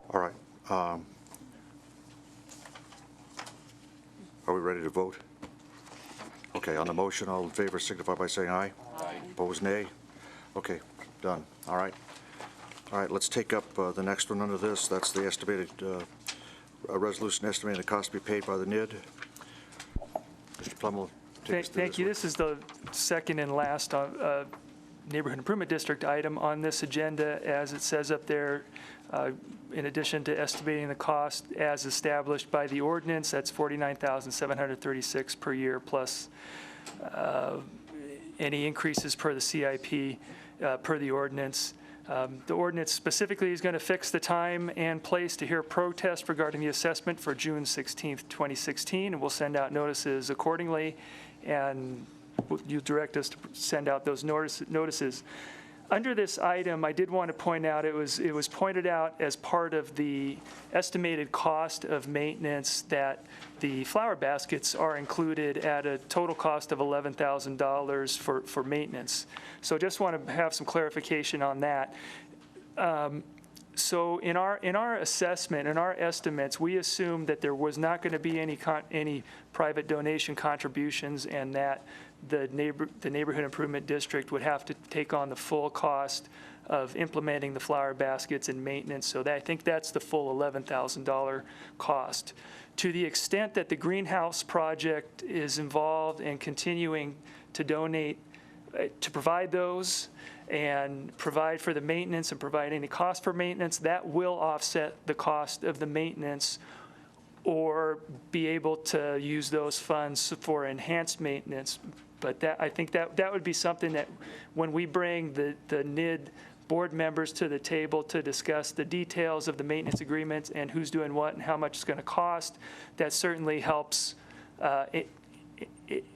[SPEAKER 1] All right. Are we ready to vote? Okay, on the motion, all in favor signify by saying aye. Aye. Opposed, nay? Okay, done. All right. All right, let's take up the next one under this. That's the estimated, a resolution estimating the cost to be paid by the NID. Mr. Plum will take us through
[SPEAKER 12] Thank you.
[SPEAKER 1] one.
[SPEAKER 12] This is the second and last Neighborhood Improvement District item on this agenda. As it says up there, in addition to estimating the cost as established by the ordinance, that's $49,736 per year plus any increases per the CIP per the ordinance. The ordinance specifically is going to fix the time and place to hear protest regarding the assessment for June 16th, 2016, and we'll send out notices accordingly, and you'll direct us to send out those notices. Under this item, I did want to point out, it was pointed out as part of the estimated cost of maintenance that the flower baskets are included at a total cost of $11,000 for maintenance. So just want to have some clarification on that. So in our assessment, in our estimates, we assumed that there was not going to be any private donation contributions, and that the Neighborhood Improvement District would have to take on the full cost of implementing the flower baskets and maintenance. So I think that's the full $11,000 cost. To the extent that the greenhouse project is involved in continuing to donate, to provide those and provide for the maintenance and provide any cost for maintenance, that will offset the cost of the maintenance or be able to use those funds for enhanced maintenance. But I think that would be something that when we bring the NID board members to the table to discuss the details of the maintenance agreements and who's doing what and how much it's going to cost, that certainly helps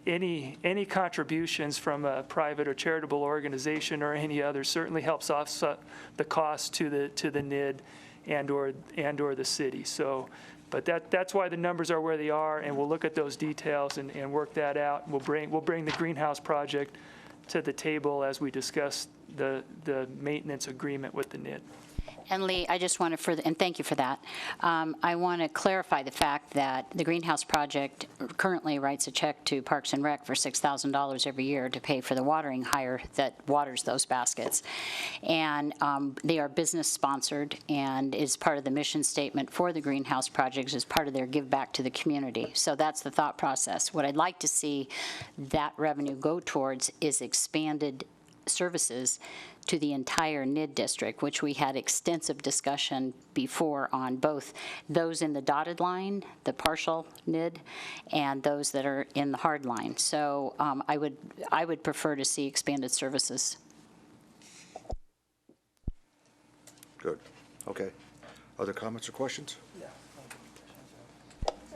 [SPEAKER 12] any contributions from a private or charitable organization or any other certainly helps offset the cost to the NID and or the city. So, but that's why the numbers are where they are, and we'll look at those details and work that out. We'll bring the greenhouse project to the table as we discuss the maintenance agreement with the NID.
[SPEAKER 5] And Lee, I just want to further, and thank you for that. I want to clarify the fact that the Greenhouse Project currently writes a check to Parks and Rec for $6,000 every year to pay for the watering hire that waters those baskets. And they are business sponsored and is part of the mission statement for the Greenhouse Project as part of their give back to the community. So that's the thought process. What I'd like to see that revenue go towards is expanded services to the entire NID district, which we had extensive discussion before on both those in the dotted line, the partial NID, and those that are in the hard line. So I would prefer to see expanded services.
[SPEAKER 1] Good. Okay. Other comments or questions?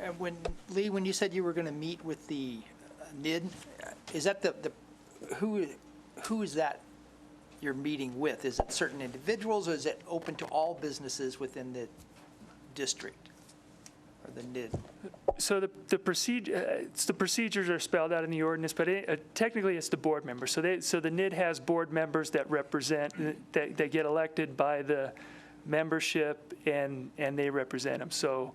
[SPEAKER 3] And Lee, when you said you were going to meet with the NID, is that who is that you're meeting with? Is it certain individuals, or is it open to all businesses within the district or the NID?
[SPEAKER 12] So the procedures are spelled out in the ordinance, but technically it's the board members. So the NID has board members that represent, that get elected by the membership, and they represent them. So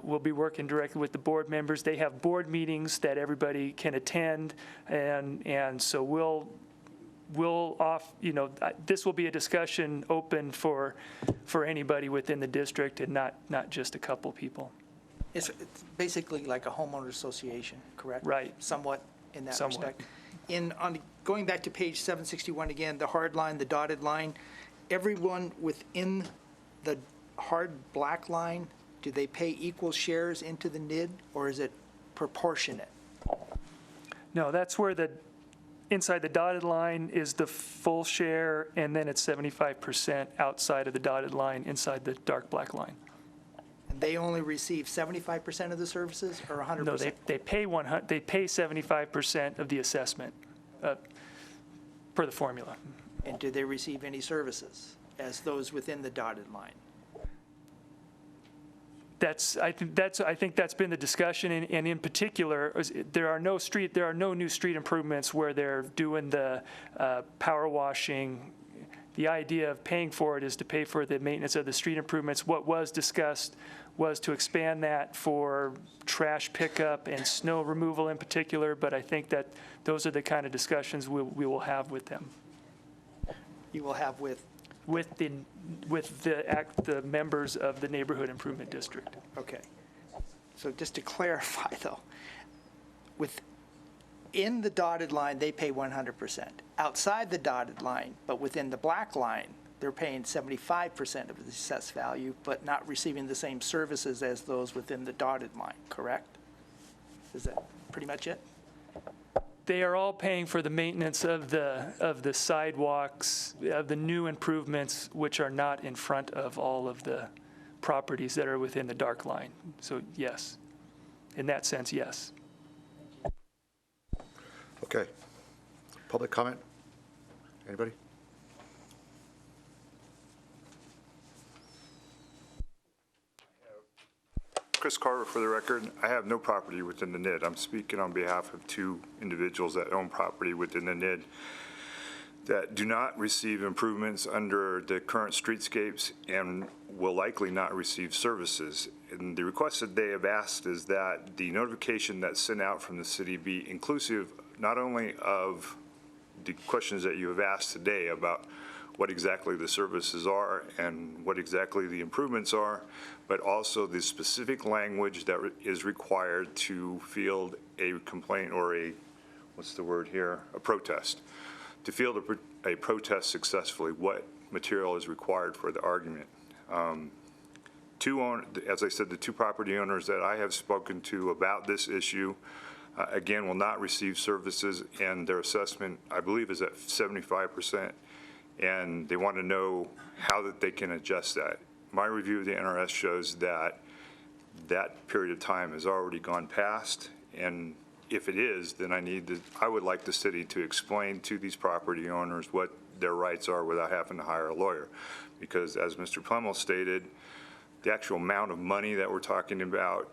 [SPEAKER 12] we'll be working directly with the board members. They have board meetings that everybody can attend, and so this will be a discussion open for anybody within the district and not just a couple people.
[SPEAKER 3] It's basically like a homeowner association, correct?
[SPEAKER 12] Right.
[SPEAKER 3] Somewhat in that
[SPEAKER 12] Somewhat.
[SPEAKER 3] respect. On the going back to page 761 again, the hard line, the dotted line, everyone within the hard black line, do they pay equal shares into the NID, or is it proportionate?
[SPEAKER 12] No, that's where inside the dotted line is the full share, and then it's 75% outside of the dotted line, inside the dark black line.
[SPEAKER 3] And they only receive 75% of the services, or 100%?
[SPEAKER 12] No, they pay 75% of the assessment per the formula.
[SPEAKER 3] And do they receive any services as those within the dotted line?
[SPEAKER 12] I think that's been the discussion, and in particular, there are no new street improvements where they're doing the power washing. The idea of paying for it is to pay for the maintenance of the street improvements. What was discussed was to expand that for trash pickup and snow removal in particular, but I think that those are the kind of discussions we will have with them.
[SPEAKER 3] You will have with
[SPEAKER 12] the members of the Neighborhood Improvement District.
[SPEAKER 3] Okay. So just to clarify, though, within the dotted line, they pay 100%. Outside the dotted line, but within the black line, they're paying 75% of the assessed value, but not receiving the same services as those within the dotted line, correct? Is that pretty much it?
[SPEAKER 12] They are all paying for the maintenance of the sidewalks, of the new improvements, which are not in front of all of the properties that are within the dark line. So yes, in that sense, yes.
[SPEAKER 1] Okay. Public comment? Anybody?
[SPEAKER 8] Chris Carver, for the record. I have no property within the NID. I'm speaking on behalf of two individuals that own property within the NID that do not receive improvements under the current streetscapes and will likely not receive services. And the request that they have asked is that the notification that's sent out from the city be inclusive not only of the questions that you have asked today about what exactly the services are and what exactly the improvements are, but also the specific language that is required to field a complaint or a protest. To field a protest successfully, what material is required for the argument. As I said, the two property owners that I have spoken to about this issue, again, will not receive services, and their assessment, I believe, is at 75%. And they want to know how that they can adjust that. My review of the NRS shows that that period of time has already gone past, and if it is, then I would like the city to explain to these property owners what their rights are without having to hire a lawyer. Because as Mr. Plemmel stated, the actual amount of money that we're talking about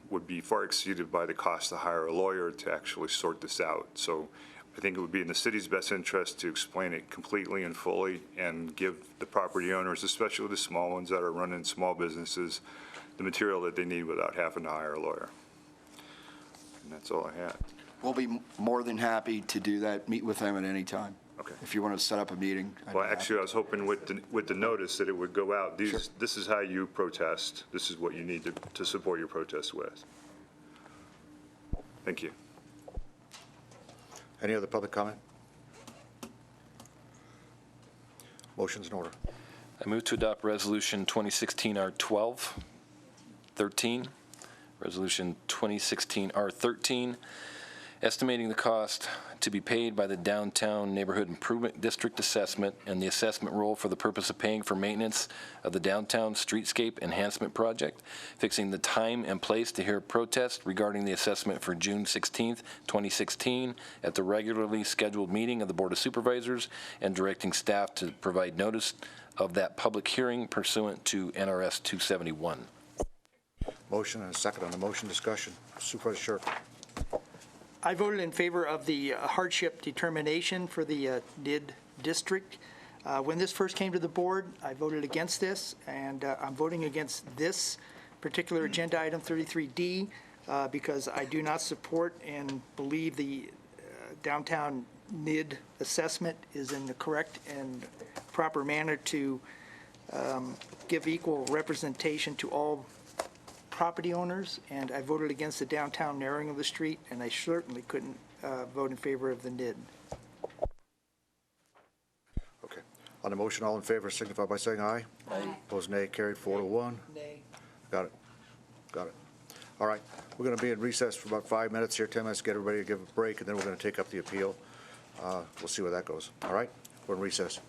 [SPEAKER 8] would be far exceeded by the cost to hire a lawyer to actually sort this out. So I think it would be in the city's best interest to explain it completely and fully and give the property owners, especially the small ones that are running small businesses, the material that they need without having to hire a lawyer. And that's all I had.
[SPEAKER 11] We'll be more than happy to do that, meet with them at any time.
[SPEAKER 8] Okay.
[SPEAKER 11] If you want to set up a meeting.
[SPEAKER 8] Well, actually, I was hoping with the notice that it would go out. This is how you protest. This is what you need to support your protest with. Thank you.
[SPEAKER 1] Any other public comment? Motion's in order.
[SPEAKER 4] I move to adopt Resolution 2016-R12, 13, Resolution 2016-R13, estimating the cost to be paid by the Downtown Neighborhood Improvement District assessment and the assessment roll for the purpose of paying for maintenance of the downtown streetscape enhancement project, fixing the time and place to hear protest regarding the assessment for June 16th, 2016 at the regularly scheduled meeting of the Board of Supervisors, and directing staff to provide notice of that public hearing pursuant to NRS 271.
[SPEAKER 1] Motion and a second on the motion. Discussion. Supervisor Shirk.
[SPEAKER 3] I voted in favor of the hardship determination for the NID district. When this first came to the board, I voted against this, and I'm voting against this particular agenda item 33D because I do not support and believe the downtown NID assessment is in the correct and proper manner to give equal representation to all property owners, and I voted against the downtown narrowing of the street, and I certainly couldn't vote in favor of the NID.
[SPEAKER 1] On the motion, all in favor signify by saying aye. Aye. Opposed, nay. Carried 4-1.
[SPEAKER 3] Nay.
[SPEAKER 1] Got it. Got it. All right. We're going to be in recess for about 5 minutes here, 10 minutes, get everybody to give a break, and then we're going to take up the appeal. We'll see where that goes. All right? We're in recess.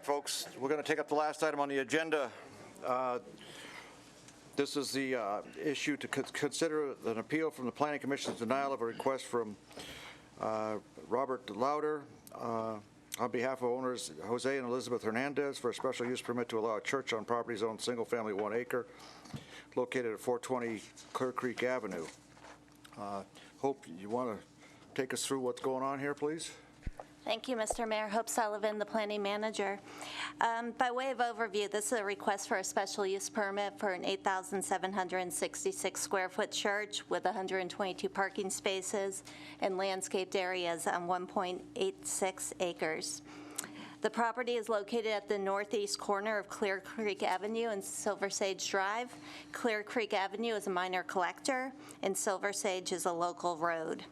[SPEAKER 1] right, folks, we're going to take up the last item on the agenda. This is the issue to consider an appeal from the Planning Commission's denial of a request from Robert Lauder on behalf of owners Jose and Elizabeth Hernandez for a special use permit to allow a church on property zone single-family 1 acre located at 420 Clear Creek Avenue. Hope, you want to take us through what's going on here, please?
[SPEAKER 14] Thank you, Mr. Mayor. Hope Sullivan, the planning manager. By way of overview, this is a request for a special use permit for an 8,766 square foot church with 122 parking spaces and landscaped areas on 1.86 acres. The property is located at the northeast corner of Clear Creek Avenue and Silver Sage Drive. Clear Creek Avenue is a minor collector, and Silver Sage is a local road.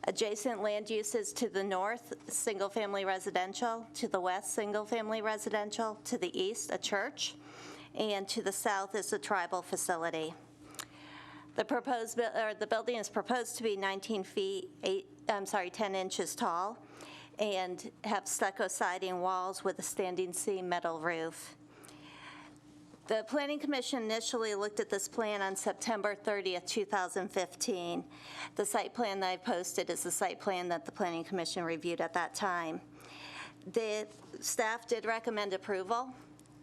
[SPEAKER 14] Adjacent land uses to the north, single-family residential, to the west, single-family residential, to the east, a church, and to the south is a tribal facility. The building is proposed to be 10 inches tall and have stucco siding walls with a standing seam metal roof. The Planning Commission initially looked at this plan on September 30th, 2015. The site plan that I posted is the site plan that the Planning Commission reviewed at that time. The staff did recommend approval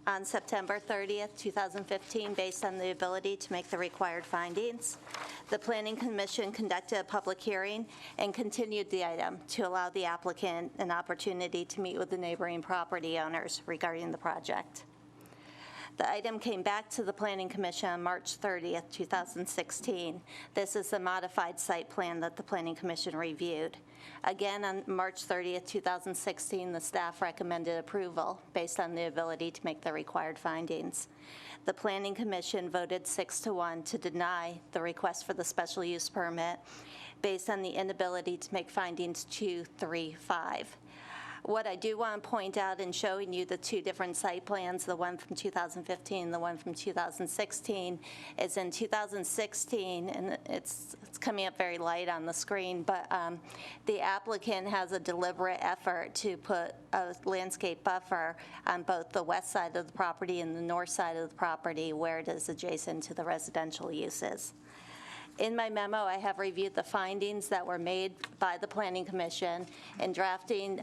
[SPEAKER 14] on September 30th, 2015, based on the ability to make the required findings. The Planning Commission conducted a public hearing and continued the item to allow the applicant an opportunity to meet with the neighboring property owners regarding the project. The item came back to the Planning Commission on March 30th, 2016. This is the modified site plan that the Planning Commission reviewed. Again, on March 30th, 2016, the staff recommended approval based on the ability to make the required findings. The Planning Commission voted 6-1 to deny the request for the special use permit based on the inability to make findings 2, 3, 5. What I do want to point out in showing you the two different site plans, the one from 2015 and the one from 2016, is in 2016, and it's coming up very light on the screen, but the applicant has a deliberate effort to put a landscape buffer on both the west side of the property and the north side of the property where it is adjacent to the residential uses. In my memo, I have reviewed the findings that were made by the Planning Commission. In drafting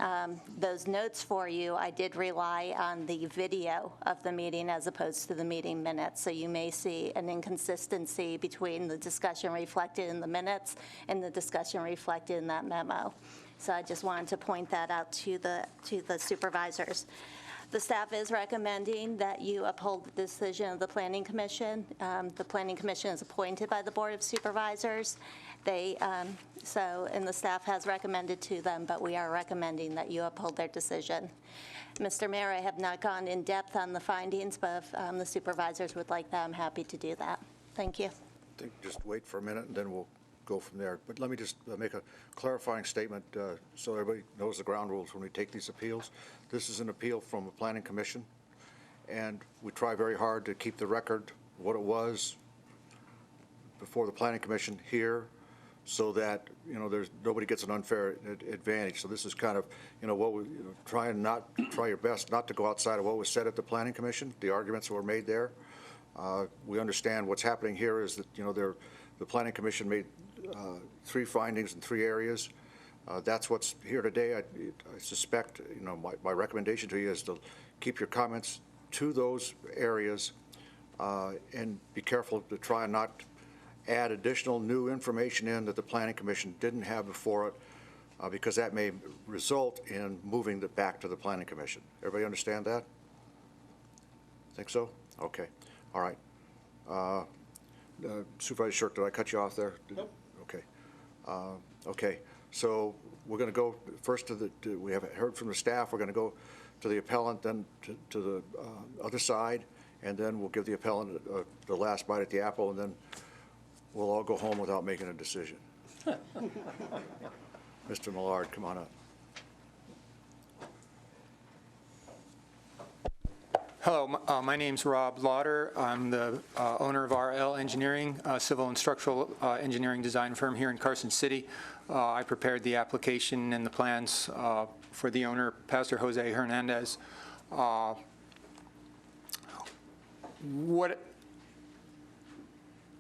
[SPEAKER 14] those notes for you, I did rely on the video of the meeting as opposed to the meeting minutes. So you may see an inconsistency between the discussion reflected in the minutes and the discussion reflected in that memo. So I just wanted to point that out to the supervisors. The staff is recommending that you uphold the decision of the Planning Commission. The Planning Commission is appointed by the Board of Supervisors. And the staff has recommended to them, but we are recommending that you uphold their decision. Mr. Mayor, I have not gone in depth on the findings, but if the supervisors would like that, I'm happy to do that. Thank you.
[SPEAKER 1] I think just wait for a minute and then we'll go from there. But let me just make a clarifying statement so everybody knows the ground rules when we take these appeals. This is an appeal from a Planning Commission, and we try very hard to keep the record what it was before the Planning Commission here, so that nobody gets an unfair advantage. So this is kind of what we try your best not to go outside of what was said at the Planning Commission, the arguments that were made there. We understand what's happening here is that the Planning Commission made 3 findings in 3 areas. That's what's here today. I suspect, my recommendation to you is to keep your comments to those areas and be careful to try and not add additional new information in that the Planning Commission didn't have before it, because that may result in moving it back to the Planning Commission. Everybody understand that? Think so? Okay. All right. Supervisor Shirk, did I cut you off there?
[SPEAKER 3] Nope.
[SPEAKER 1] Okay. Okay. So we're going to go first we have heard from the staff. We're going to go to the appellant, then to the other side, and then we'll give the appellant the last bite at the apple, and then we'll all go home without making a decision. Mr. Millard, come on up.
[SPEAKER 15] Hello, my name's Rob Lauder. I'm the owner of RL Engineering, civil and structural engineering design firm here in Carson City. I prepared the application and the plans for the owner, Pastor Jose Hernandez. What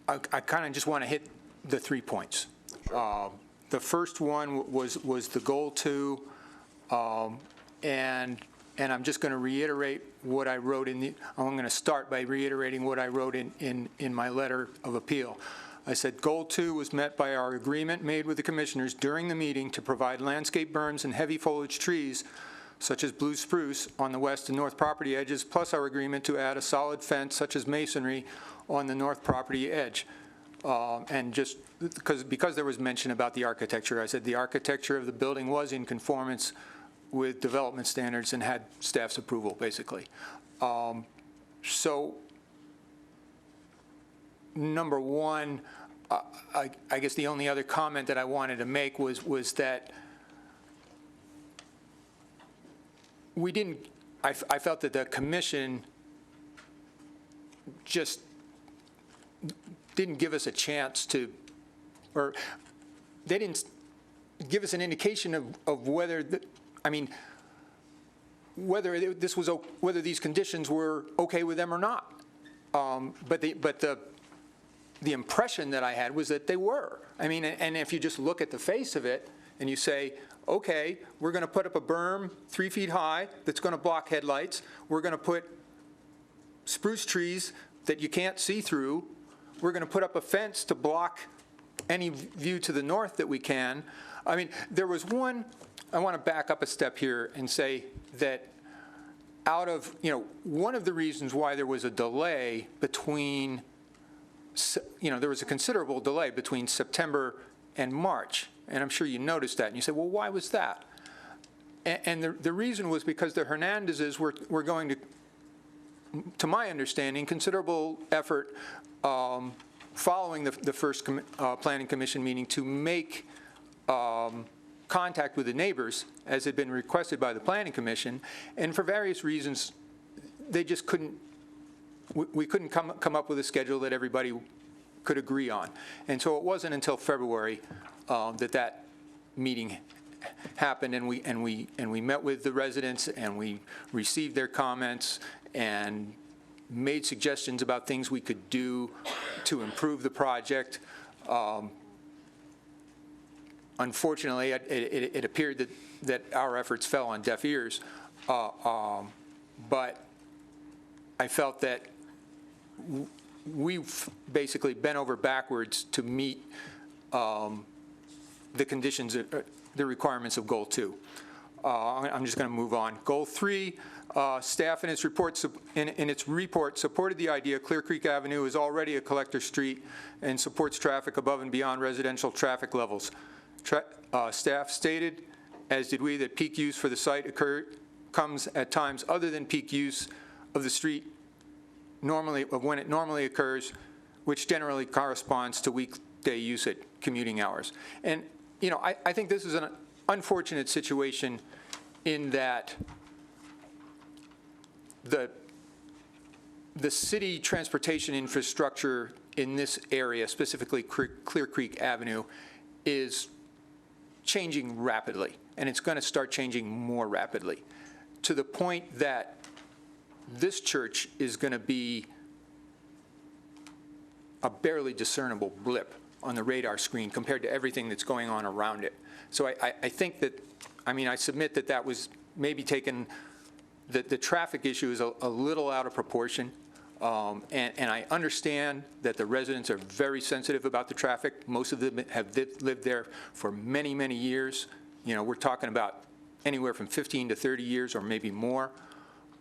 [SPEAKER 15] I kind of just want to hit the 3 points. The first one was the goal 2, and I'm just going to reiterate what I wrote I'm going to start by reiterating what I wrote in my letter of appeal. I said, goal 2 was met by our agreement made with the commissioners during the meeting to provide landscape berms and heavy foliage trees, such as blue spruce, on the west and north property edges, plus our agreement to add a solid fence, such as masonry, on the north property edge. And just because there was mention about the architecture, I said the architecture of the building was in conformance with development standards and had staff's approval, basically. So, number one, I guess the only other comment that I wanted to make was that we didn't, I felt that the commission just didn't give us a chance to, or they didn't give us an indication of whether, whether this was, whether these conditions were okay with them or not. But the impression that I had was that they were. And if you just look at the face of it and you say, okay, we're going to put up a berm 3 feet high that's going to block headlights. We're going to put spruce trees that you can't see through. We're going to put up a fence to block any view to the north that we can. There was one, I want to back up a step here and say that out of, one of the reasons why there was a delay between, there was a considerable delay between September and March, and I'm sure you noticed that, and you say, well, why was that? And the reason was because the Hernandezes were going to my understanding, considerable effort following the first Planning Commission meeting to make contact with the neighbors, as had been requested by the Planning Commission, and for various reasons, they just couldn't, we couldn't come up with a schedule that everybody could agree on. And so it wasn't until February that meeting happened, and we met with the residents, and we received their comments and made suggestions about things we could do to improve the project. Unfortunately, it appeared that our efforts fell on deaf ears, but I felt that we've basically bent over backwards to meet the conditions, the requirements of Goal 2. I'm just going to move on. Goal 3, staff in its report supported the idea Clear Creek Avenue is already a collector street and supports traffic above and beyond residential traffic levels. Staff stated, as did we, that peak use for the site comes at times other than peak use of the street when it normally occurs, which generally corresponds to weekday use at commuting hours. And I think this is an unfortunate situation in that the city transportation infrastructure in this area, specifically Clear Creek Avenue, is changing rapidly, and it's going to start changing more rapidly, to the point that this church is going to be a barely discernible blip on the radar screen compared to everything that's going on around it. So I think that, I submit that was maybe taken, that the traffic issue is a little out of proportion. And I understand that the residents are very sensitive about the traffic. Most of them have lived there for many, many years. We're talking about anywhere from 15 to 30 years or maybe more.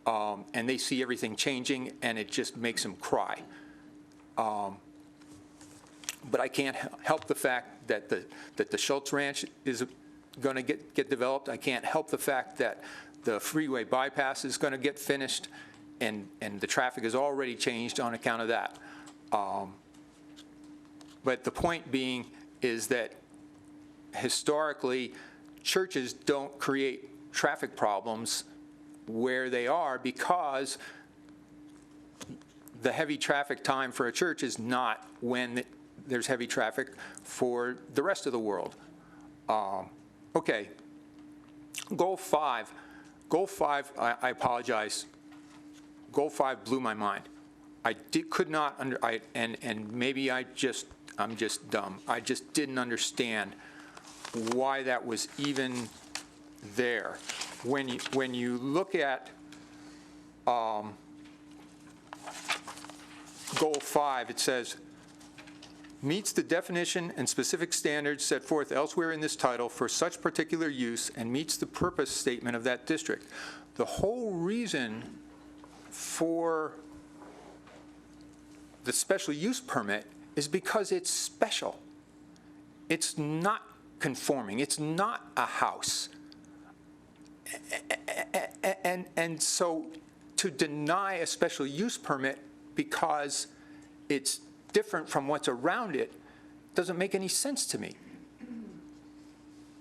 [SPEAKER 15] And they see everything changing, and it just makes them cry. But I can't help the fact that the Schultz Ranch is going to get developed. I can't help the fact that the freeway bypass is going to get finished, and the traffic has already changed on account of that. But the point being is that historically, churches don't create traffic problems where they are because the heavy traffic time for a church is not when there's heavy traffic for the rest of the world. Okay. Goal 5. Goal 5, I apologize. Goal 5 blew my mind. Could not and maybe I'm just dumb. I just didn't understand why that was even there. When you look at Goal 5, it says, meets the definition and specific standards set forth elsewhere in this title for such particular use and meets the purpose statement of that district. The whole reason for the special use permit is because it's special. It's not conforming. It's not a house. And so to deny a special use permit because it's different from what's around it doesn't make any sense to me.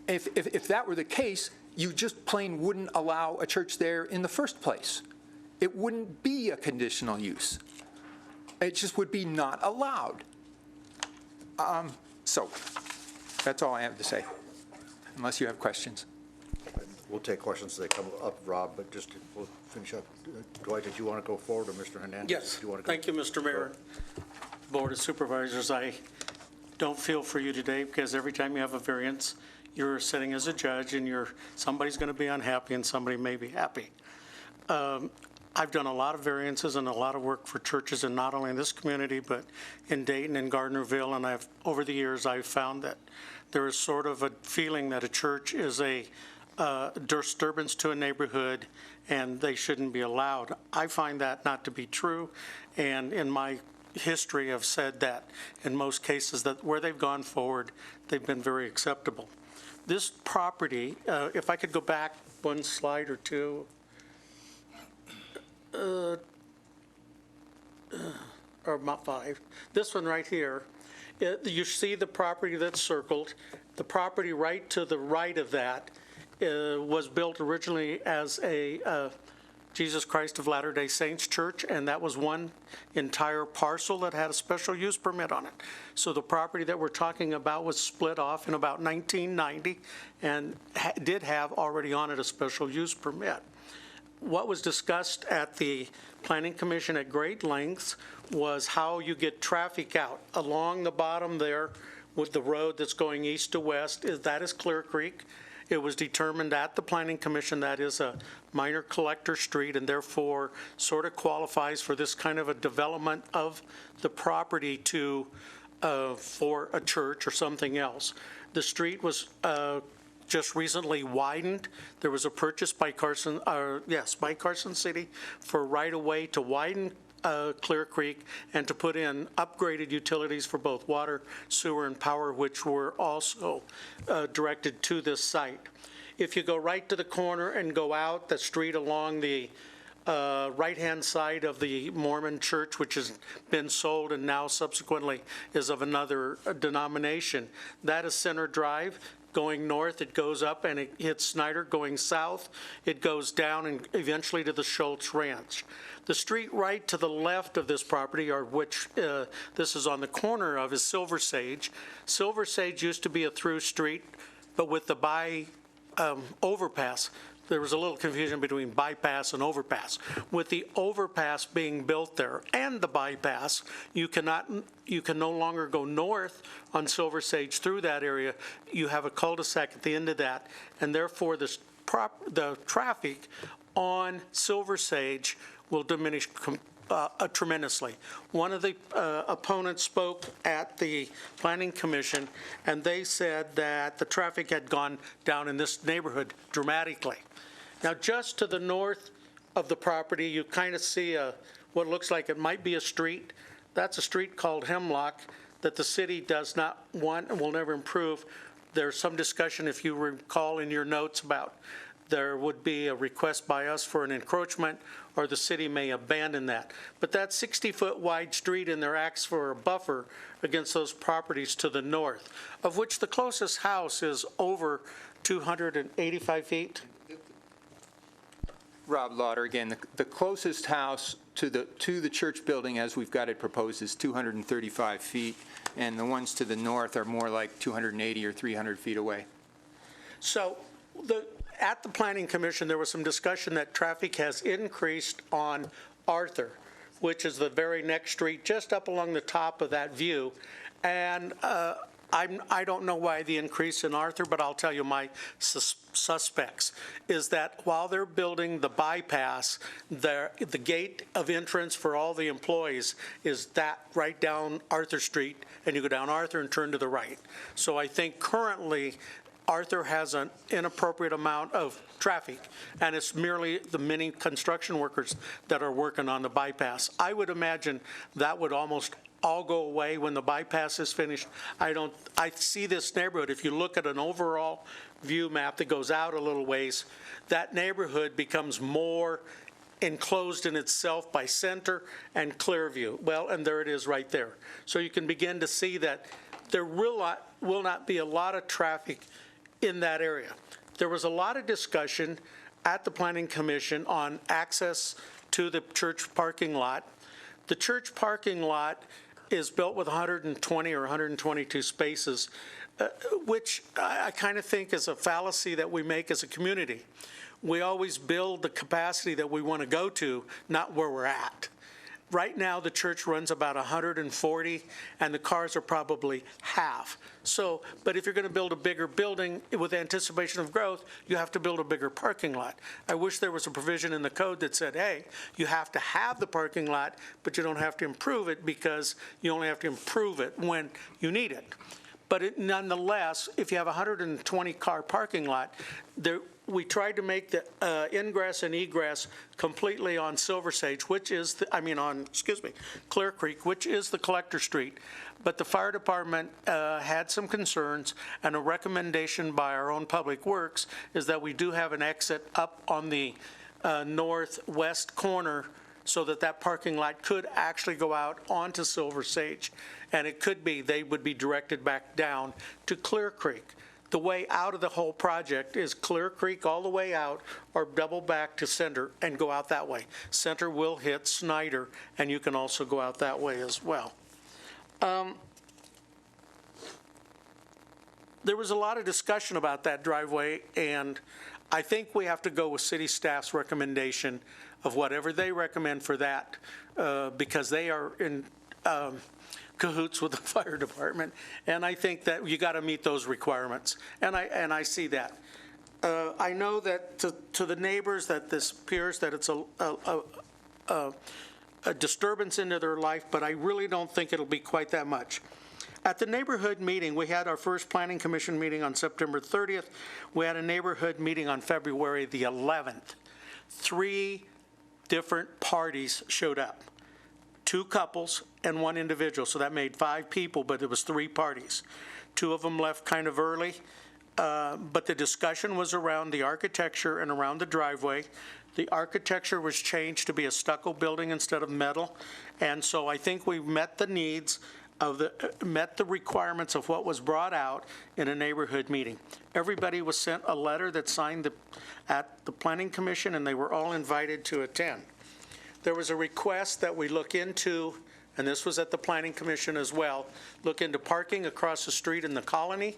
[SPEAKER 15] If that were the case, you just plain wouldn't allow a church there in the first place. It wouldn't be a conditional use. It just would be not allowed. So that's all I have to say, unless you have questions.
[SPEAKER 1] We'll take questions as they come up, Rob, but just we'll finish up. Dwight, did you want to go forward, or Mr. Hernandez?
[SPEAKER 16] Yes.
[SPEAKER 1] Do you want to go?
[SPEAKER 16] Thank you, Mr. Mayor. Board of Supervisors, I don't feel for you today because every time you have a variance, you're sitting as a judge and somebody's going to be unhappy and somebody may be happy. I've done a lot of variances and a lot of work for churches, and not only in this community, but in Dayton and Gardnerville. And over the years, I've found that there is sort of a feeling that a church is a disturbance to a neighborhood and they shouldn't be allowed. I find that not to be true. And in my history, I've said that in most cases that where they've gone forward, they've been very acceptable. This property, if I could go back one slide or two, or not 5. This one right here, you see the property that's circled. The property right to the right of that was built originally as a Jesus Christ of Latter-day Saints church, and that was one entire parcel that had a special use permit on it. So the property that we're talking about was split off in about 1990 and did have already on it a special use permit. What was discussed at the Planning Commission at great lengths was how you get traffic out. Along the bottom there with the road that's going east to west, that is Clear Creek. It was determined at the Planning Commission that is a minor collector street and therefore sort of qualifies for this kind of a development of the property for a church or something else. The street was just recently widened. There was a purchase by Carson City for right-of-way to widen Clear Creek and to put in upgraded utilities for both water, sewer, and power, which were also directed to this site. If you go right to the corner and go out the street along the right-hand side of the Mormon church, which has been sold and now subsequently is of another denomination, that is Center Drive. Going north, it goes up and it hits Snyder. Going south, it goes down and eventually to the Schultz Ranch. The street right to the left of this property, or which this is on the corner of, is Silver Sage. Silver Sage used to be a through street, but with the overpass, there was a little confusion between bypass and overpass. With the overpass being built there and the bypass, you can no longer go north on Silver Sage through that area. You have a cul-de-sac at the end of that, and therefore the traffic on Silver Sage will diminish tremendously. One of the opponents spoke at the Planning Commission, and they said that the traffic had gone down in this neighborhood dramatically. Now, just to the north of the property, you kind of see what looks like it might be a street. That's a street called Hemlock that the city does not want and will never improve. There's some discussion, if you recall in your notes, about there would be a request by us for an encroachment, or the city may abandon that. But that 60-foot wide street in there acts for a buffer against those properties to the north, of which the closest house is over 285 feet.
[SPEAKER 15] Rob Lauder again. The closest house to the church building, as we've got it proposed, is 235 feet, and the ones to the north are more like 280 or 300 feet away.
[SPEAKER 16] So at the Planning Commission, there was some discussion that traffic has increased on Arthur, which is the very next street, just up along the top of that view. And I don't know why the increase in Arthur, but I'll tell you my suspects, is that while they're building the bypass, the gate of entrance for all the employees is that right down Arthur Street, and you go down Arthur and turn to the right. So I think currently Arthur has an inappropriate amount of traffic, and it's merely the many construction workers that are working on the bypass. I would imagine that would almost all go away when the bypass is finished. I see this neighborhood, if you look at an overall view map that goes out a little ways, that neighborhood becomes more enclosed in itself by Center and Clearview. Well, and there it is right there. So you can begin to see that there will not be a lot of traffic in that area. There was a lot of discussion at the Planning Commission on access to the church parking lot. The church parking lot is built with 120 or 122 spaces, which I kind of think is a fallacy that we make as a community. We always build the capacity that we want to go to, not where we're at. Right now, the church runs about 140, and the cars are probably half. So, but if you're going to build a bigger building with anticipation of growth, you have to build a bigger parking lot. I wish there was a provision in the code that said, hey, you have to have the parking lot, but you don't have to improve it because you only have to improve it when you need it. But nonetheless, if you have a 120-car parking lot, we tried to make the ingress and egress completely on Silver Sage, which is, Clear Creek, which is the collector street. But the fire department had some concerns, and a recommendation by our own Public Works is that we do have an exit up on the northwest corner so that parking lot could actually go out onto Silver Sage. And it could be, they would be directed back down to Clear Creek. The way out of the whole project is Clear Creek all the way out, or double back to Center and go out that way. Center will hit Snyder, and you can also go out that way as well. There was a lot of discussion about that driveway, and I think we have to go with city staff's recommendation of whatever they recommend for that, because they are in cahoots with the fire department, and I think that you got to meet those requirements, and I see that. I know that to the neighbors that this appears that it's a disturbance into their life, but I really don't think it'll be quite that much. At the neighborhood meeting, we had our first Planning Commission meeting on September 30th. We had a neighborhood meeting on February the 11th. 3 different parties showed up. 2 couples and 1 individual, so that made 5 people, but it was 3 parties. 2 of them left kind of early, but the discussion was around the architecture and around the driveway. The architecture was changed to be a stucco building instead of metal, and so I think we met the needs met the requirements of what was brought out in a neighborhood meeting. Everybody was sent a letter that signed at the Planning Commission, and they were all invited to attend. There was a request that we look into, and this was at the Planning Commission as well, look into parking across the street in the Colony.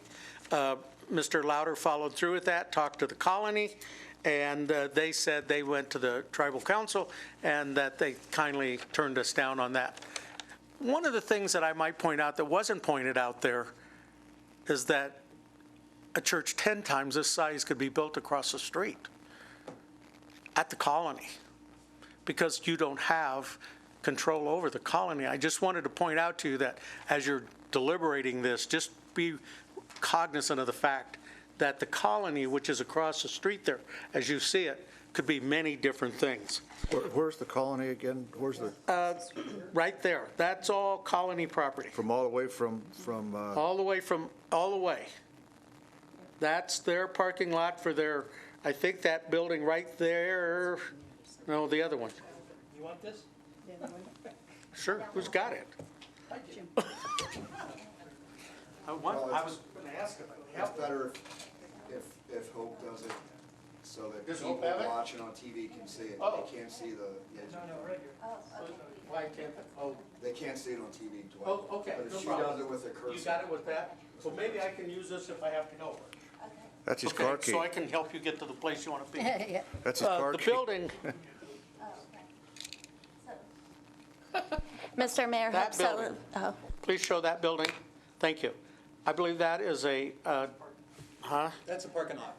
[SPEAKER 16] Mr. Louder followed through with that, talked to the Colony, and they said they went to the Tribal Council and that they kindly turned us down on that. One of the things that I might point out that wasn't pointed out there is that a church 10 times this size could be built across the street at the Colony, because you don't have control over the Colony. I just wanted to point out to you that as you're deliberating this, just be cognizant of the fact that the Colony, which is across the street there, as you see it, could be many different things.
[SPEAKER 1] Where's the Colony again? Where's the?
[SPEAKER 16] Right there. That's all Colony property.
[SPEAKER 1] From all the way from
[SPEAKER 16] all the way. That's their parking lot for their, I think that building right there, no, the other one.
[SPEAKER 3] You want this?
[SPEAKER 16] Sure, who's got it? I was going to ask if I
[SPEAKER 11] It's better if Hope does it so that
[SPEAKER 16] Does
[SPEAKER 11] people
[SPEAKER 16] Hope have it?
[SPEAKER 11] watching on TV can see it.
[SPEAKER 16] Oh.
[SPEAKER 11] They can't see the edge.
[SPEAKER 3] right here.
[SPEAKER 16] Why can't,
[SPEAKER 11] They can't see it on TV, Dwight.
[SPEAKER 16] oh, okay,
[SPEAKER 11] But
[SPEAKER 16] no
[SPEAKER 11] if she
[SPEAKER 16] problem.
[SPEAKER 11] does it with her cursor.
[SPEAKER 16] You got it with that? So maybe I can use this if I have to go.
[SPEAKER 1] That's his car key.
[SPEAKER 16] So I can help you get to the place you want to be.
[SPEAKER 1] That's his car
[SPEAKER 16] The
[SPEAKER 1] key.
[SPEAKER 16] building,
[SPEAKER 14] Mr. Mayor,
[SPEAKER 16] That building.
[SPEAKER 14] oh,
[SPEAKER 16] please show that building. Thank you. I believe that is a, huh?
[SPEAKER 15] That's a parking lot.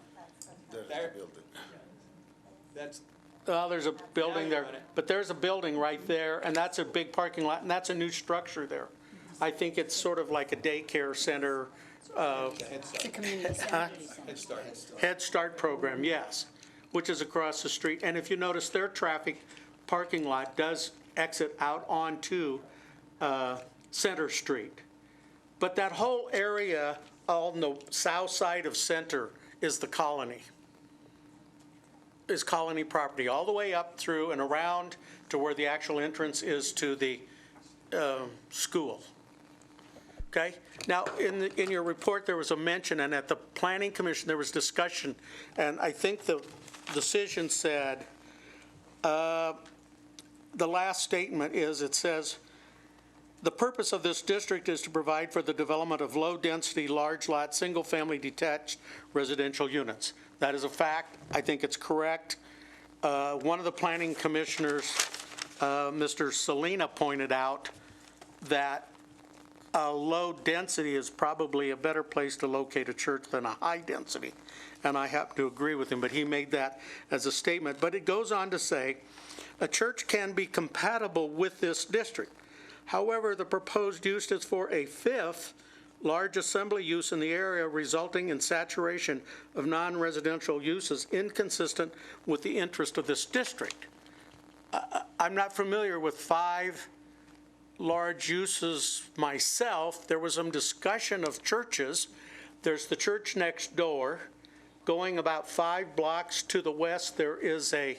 [SPEAKER 15] That's,
[SPEAKER 16] There's a building there, but there's a building right there, and that's a big parking lot, and that's a new structure there. I think it's sort of like a daycare center, Head Start program, yes, which is across the street. And if you notice, their traffic parking lot does exit out onto Center Street. But that whole area on the south side of Center is the Colony. Is Colony property, all the way up through and around to where the actual entrance is to the school. Okay? Now, in your report, there was a mention, and at the Planning Commission, there was discussion, and I think the decision said, the last statement is, it says, the purpose of this district is to provide for the development of low-density, large-lot, single-family detached residential units. That is a fact. I think it's correct. One of the planning commissioners, Mr. Salina, pointed out that a low density is probably a better place to locate a church than a high density. And I happen to agree with him, but he made that as a statement. But it goes on to say, a church can be compatible with this district. However, the proposed use is for a fifth large assembly use in the area, resulting in saturation of non-residential uses inconsistent with the interest of this district. I'm not familiar with 5 large uses myself. There was some discussion of churches. There's the church next door. Going about 5 blocks to the west, there is a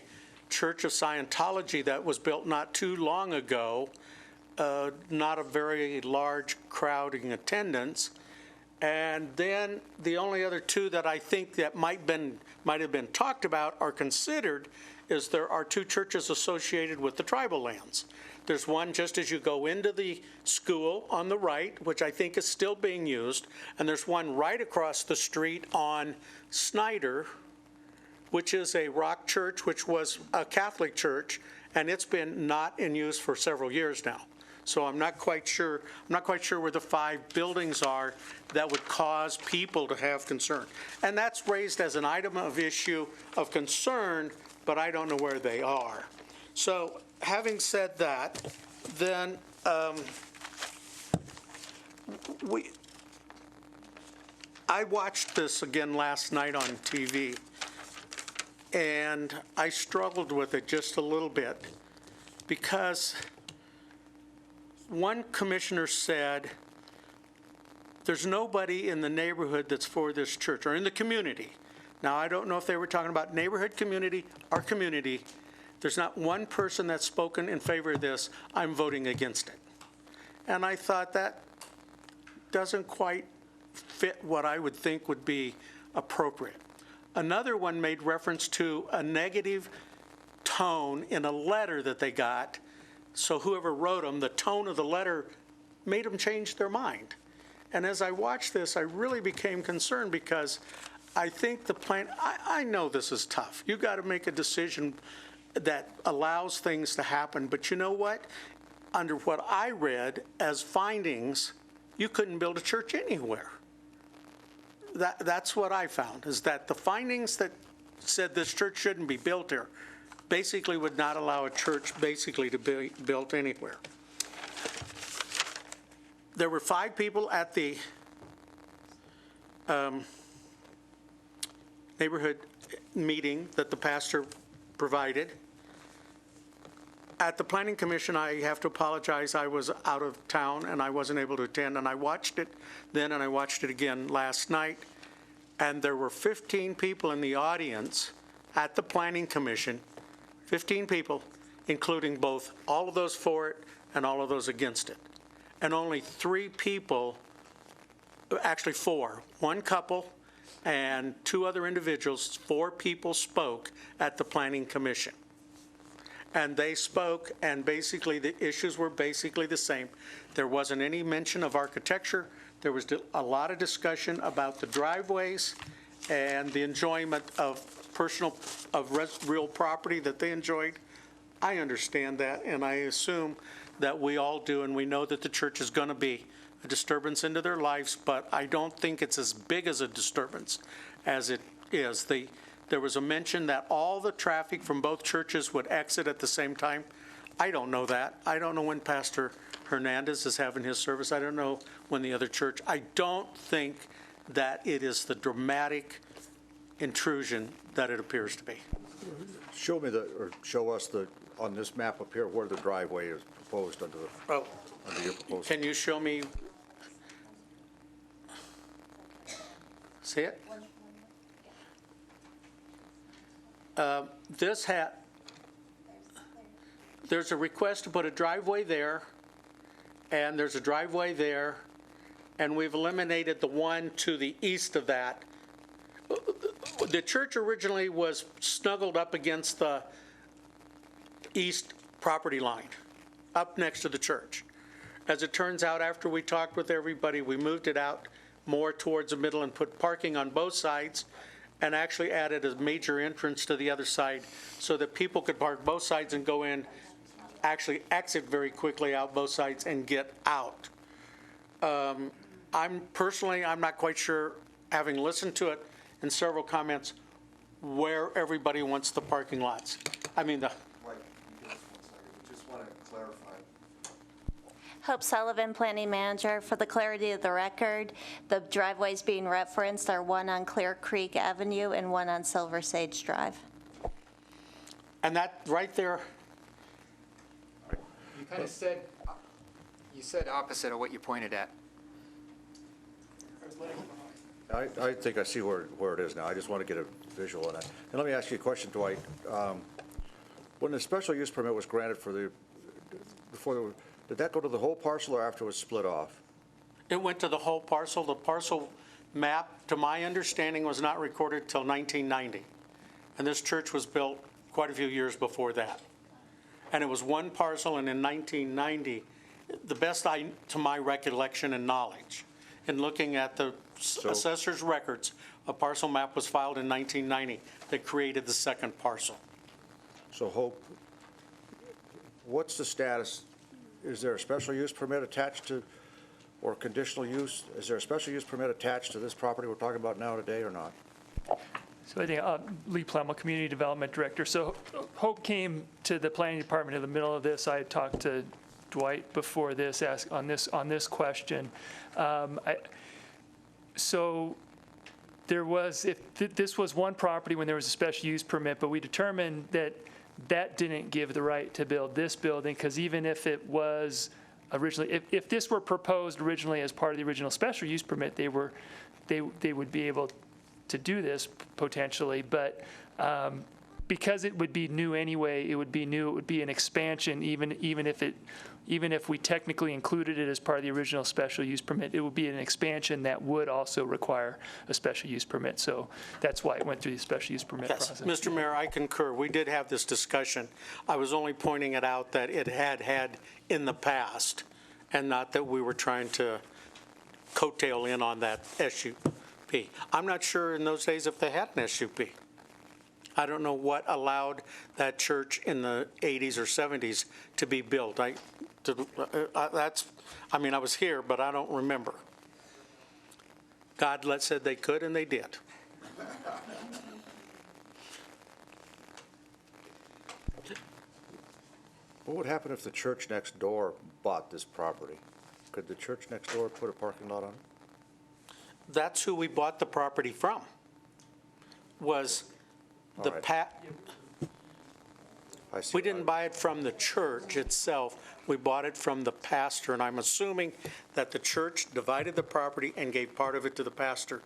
[SPEAKER 16] Church of Scientology that was built not too long ago. Not a very large crowding attendance. And then the only other 2 that I think that might have been talked about or considered is there are 2 churches associated with the tribal lands. There's one just as you go into the school on the right, which I think is still being used, and there's one right across the street on Snyder, which is a rock church, which was a Catholic church, and it's been not in use for several years now. So I'm not quite sure where the 5 buildings are that would cause people to have concern. And that's raised as an item of issue of concern, but I don't know where they are. So having said that, then I watched this again last night on TV, and I struggled with it just a little bit because one commissioner said, there's nobody in the neighborhood that's for this church, or in the community. Now, I don't know if they were talking about neighborhood community or community. There's not one person that's spoken in favor of this. I'm voting against it. And I thought that doesn't quite fit what I would think would be appropriate. Another one made reference to a negative tone in a letter that they got. So whoever wrote them, the tone of the letter made them change their mind. And as I watched this, I really became concerned because I think the plan, I know this is tough. You got to make a decision that allows things to happen. But you know what? Under what I read as findings, you couldn't build a church anywhere. That's what I found, is that the findings that said this church shouldn't be built here basically would not allow a church basically to be built anywhere. There were 5 people at the neighborhood meeting that the pastor provided. At the Planning Commission, I have to apologize, I was out of town and I wasn't able to attend, and I watched it then and I watched it again last night, and there were 15 people in the audience at the Planning Commission, 15 people, including both all of those for it and all of those against it. And only 3 people, actually 4, one couple and 2 other individuals, 4 people spoke at the Planning Commission. And they spoke, and basically the issues were basically the same. There wasn't any mention of architecture. There was a lot of discussion about the driveways and the enjoyment of real property that they enjoyed. I understand that, and I assume that we all do, and we know that the church is going to be a disturbance into their lives, but I don't think it's as big as a disturbance as it is. There was a mention that all the traffic from both churches would exit at the same time. I don't know that. I don't know when Pastor Hernandez is having his service. I don't know when the other church. I don't think that it is the dramatic intrusion that it appears to be.
[SPEAKER 1] Show us on this map up here where the driveway is proposed under your proposal.
[SPEAKER 16] Can you show me? See it? There's a request to put a driveway there, and there's a driveway there, and we've eliminated the one to the east of that. The church originally was snuggled up against the east property line, up next to the church. As it turns out, after we talked with everybody, we moved it out more towards the middle and put parking on both sides, and actually added a major entrance to the other side so that people could park both sides and go in, actually exit very quickly out both sides and get out. I'm not quite sure, having listened to it in several comments, where everybody wants the parking lots. I mean,
[SPEAKER 11] Just want to clarify.
[SPEAKER 14] Hope Sullivan, Planning Manager. For the clarity of the record, the driveways being referenced are one on Clear Creek Avenue and one on Silver Sage Drive.
[SPEAKER 16] and that right there,
[SPEAKER 17] You kind of said, you said opposite of what you pointed at.
[SPEAKER 1] I think I see where it is now. I just want to get a visual on that. And let me ask you a question, Dwight. When the special use permit was granted did that go to the whole parcel or after it was split off?
[SPEAKER 16] it went to the whole parcel. The parcel map, to my understanding, was not recorded till 1990. And this church was built quite a few years before that. And it was one parcel, and in 1990, the best to my recollection and knowledge, in looking at the assessor's records, a parcel map was filed in 1990 that created the second parcel.
[SPEAKER 1] So Hope, what's the status? Is there a special use permit attached to, or conditional use? Is there a special use permit attached to this property we're talking about now today or not?
[SPEAKER 12] So I think Lee Plemmel, Community Development Director. So Hope came to the Planning Department in the middle of this. I had talked to Dwight before this, asked on this question. So there was, this was one property when there was a special use permit, but we determined that that didn't give the right to build this building, because even if it was originally, if this were proposed originally as part of the original special use permit, they would be able to do this potentially, but because it would be new anyway, it would be new, it would be an expansion, even if we technically included it as part of the original special use permit, it would be an expansion that would also require a special use permit. So that's why it went through the special use permit process.
[SPEAKER 16] Mr. Mayor, I concur. We did have this discussion. I was only pointing it out that it had in the past, and not that we were trying to coattail in on that SUP. I'm not sure in those days if they had an SUP. I don't know what allowed that church in the 80s or 70s to be built. I was here, but I don't remember. God said they could, and they did.
[SPEAKER 1] What would happen if the church next door bought this property? Could the church next door put a parking lot on it?
[SPEAKER 16] That's who we bought the property from, was the we didn't buy it from the church itself. We bought it from the pastor, and I'm assuming that the church divided the property and gave part of it to the pastor,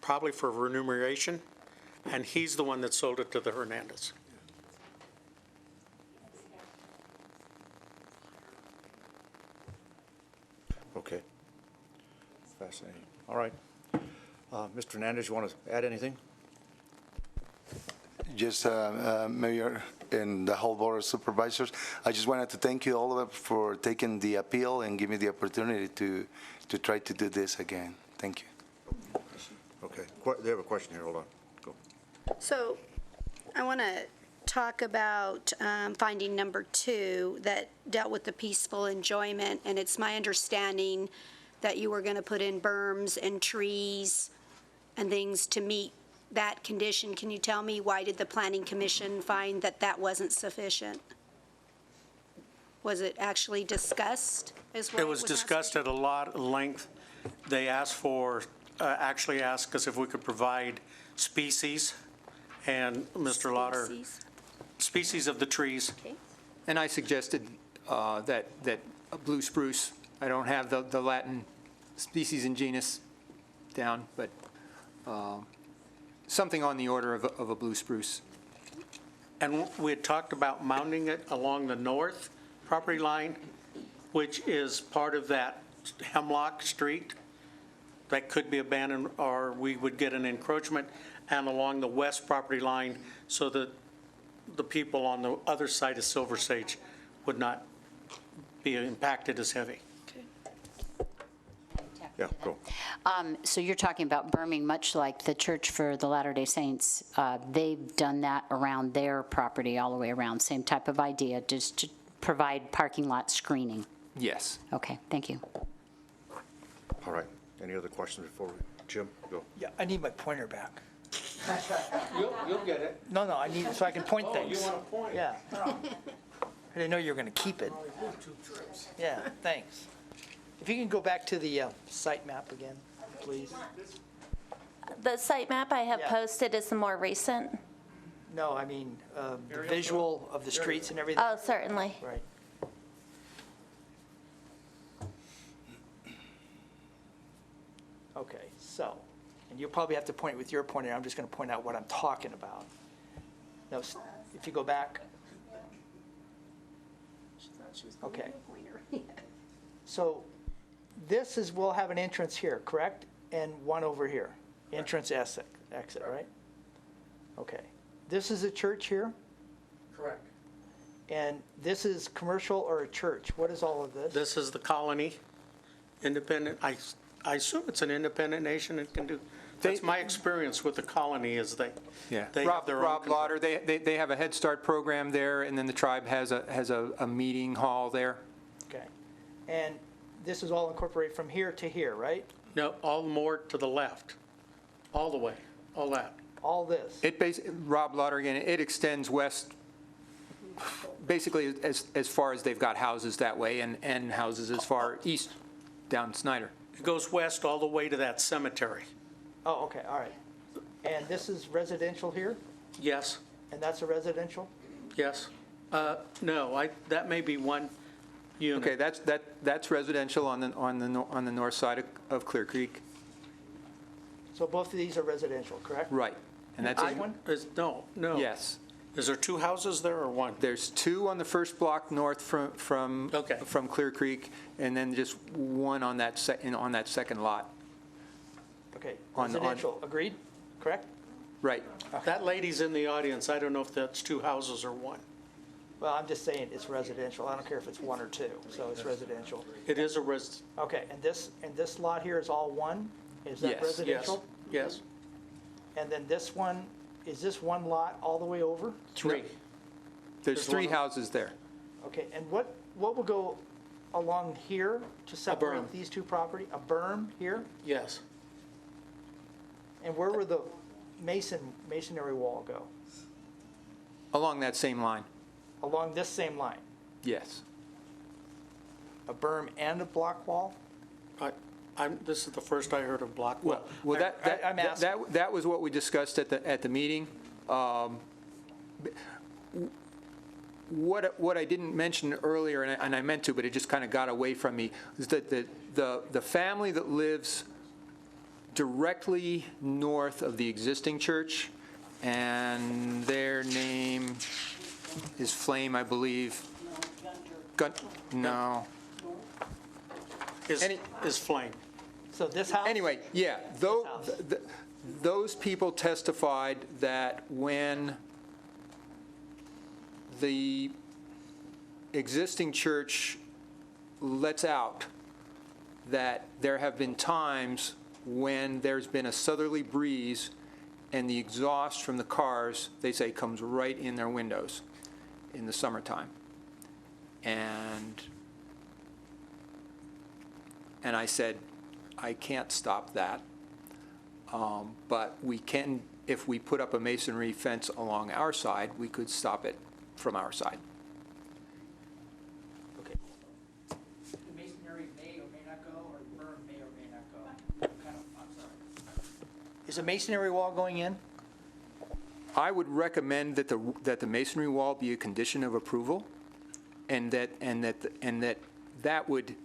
[SPEAKER 16] probably for remuneration, and he's the one that sold it to the Hernandez.
[SPEAKER 1] Okay. Fascinating. All right. Mr. Hernandez, you want to add anything?
[SPEAKER 18] Just, Mayor and the whole Board of Supervisors, I just wanted to thank you all of them for taking the appeal and giving me the opportunity to try to do this again. Thank you.
[SPEAKER 1] Okay. They have a question here. Hold on. Go.
[SPEAKER 6] So I want to talk about finding number 2 that dealt with the peaceful enjoyment, and it's my understanding that you were going to put in berms and trees and things to meet that condition. Can you tell me why did the Planning Commission find that that wasn't sufficient? Was it actually discussed as well?
[SPEAKER 16] It was discussed at a lot of length. They asked for, actually asked us if we could provide species, and Mr. Lauder, species of the trees.
[SPEAKER 6] Okay.
[SPEAKER 15] And I suggested that a blue spruce, I don't have the Latin species and genus down, but something on the order of a blue spruce.
[SPEAKER 16] And we had talked about mounting it along the north property line, which is part of that Hemlock Street that could be abandoned, or we would get an encroachment, and along the west property line so that the people on the other side of Silver Sage would not be impacted as heavy.
[SPEAKER 1] Yeah, go.
[SPEAKER 5] So you're talking about berming, much like the Church for the Latter-day Saints. They've done that around their property all the way around. Same type of idea, just to provide parking lot screening.
[SPEAKER 15] Yes.
[SPEAKER 5] Okay, thank you.
[SPEAKER 1] All right. Any other questions before we, Jim, go.
[SPEAKER 3] Yeah, I need my pointer back.
[SPEAKER 16] You'll get it.
[SPEAKER 3] No, I need it so I can point things.
[SPEAKER 16] You want to point?
[SPEAKER 3] Yeah. I didn't know you were going to keep it. Yeah, thanks. If you can go back to the site map again, please.
[SPEAKER 14] The site map I have
[SPEAKER 3] Yeah.
[SPEAKER 14] posted is the more recent.
[SPEAKER 3] No, I mean, the visual of the streets and everything.
[SPEAKER 14] Oh, certainly.
[SPEAKER 3] Right. Okay, so, and you'll probably have to point with your pointer. I'm just going to point out what I'm talking about. Now, if you go back. Okay. So this is, we'll have an entrance here, correct? And one over here, entrance exit, right? Okay. This is a church here?
[SPEAKER 16] Correct.
[SPEAKER 3] And this is commercial or a church? What is all of this?
[SPEAKER 16] This is the colony, independent, I assume it's an independent nation and can do, that's my experience with the colony is they have their own.
[SPEAKER 15] Rob Lauder, they have a Head Start program there, and then the tribe has a meeting hall there.
[SPEAKER 3] Okay. And this is all incorporated from here to here, right?
[SPEAKER 16] No, all more to the left, all the way, all that.
[SPEAKER 3] All this?
[SPEAKER 15] Rob Lauder, again, it extends west, basically as far as they've got houses that way, and houses as far east down Snyder.
[SPEAKER 16] It goes west all the way to that cemetery.
[SPEAKER 3] Oh, okay, all right. And this is residential here?
[SPEAKER 16] Yes,
[SPEAKER 3] And that's a residential?
[SPEAKER 16] yes. No, that may be one unit.
[SPEAKER 15] Okay, that's residential on the north side of Clear Creek.
[SPEAKER 3] So both of these are residential, correct?
[SPEAKER 15] Right. And that's
[SPEAKER 3] One?
[SPEAKER 16] No.
[SPEAKER 15] Yes.
[SPEAKER 16] Is there two houses there or one?
[SPEAKER 15] There's two on the first block north from Clear Creek, and then just one on that second lot.
[SPEAKER 3] Okay,
[SPEAKER 15] On-
[SPEAKER 3] residential, agreed, correct?
[SPEAKER 15] Right.
[SPEAKER 16] That lady's in the audience. I don't know if that's two houses or one.
[SPEAKER 3] Well, I'm just saying it's residential. I don't care if it's one or two, so it's residential.
[SPEAKER 16] It is a res,
[SPEAKER 3] Okay, and this lot here is all one? Is that
[SPEAKER 15] Yes.
[SPEAKER 16] yes,
[SPEAKER 3] residential?
[SPEAKER 16] yes,
[SPEAKER 3] And then this one, is this one lot all the way over?
[SPEAKER 16] three.
[SPEAKER 15] There's three houses there.
[SPEAKER 3] Okay, and what will go along here to separate
[SPEAKER 16] berm.
[SPEAKER 3] these two property? A berm here?
[SPEAKER 16] Yes.
[SPEAKER 3] And where would the masonry wall go?
[SPEAKER 15] Along that same line.
[SPEAKER 3] Along this same line?
[SPEAKER 15] Yes.
[SPEAKER 3] A berm and a block wall?
[SPEAKER 16] This is the first I heard of block wall.
[SPEAKER 15] Well,
[SPEAKER 3] I'm asking.
[SPEAKER 15] that was what we discussed at the meeting. What I didn't mention earlier, and I meant to, but it just kind of got away from me, is that the family that lives directly north of the existing church, and their name is Flame, I believe. No.
[SPEAKER 16] Is Flame.
[SPEAKER 3] So this house?
[SPEAKER 15] Anyway, yeah, those people testified that when the existing church lets out, that there have been times when there's been a southerly breeze and the exhaust from the cars, they say, comes right in their windows in the summertime. And I said, I can't stop that. But we can, if we put up a masonry fence along our side, we could stop it from our side.
[SPEAKER 3] Okay. The masonry may or may not go, or the berm may or may not go? I'm sorry. Is a masonry wall going in?
[SPEAKER 15] I would recommend that the masonry wall be a condition of approval, and that would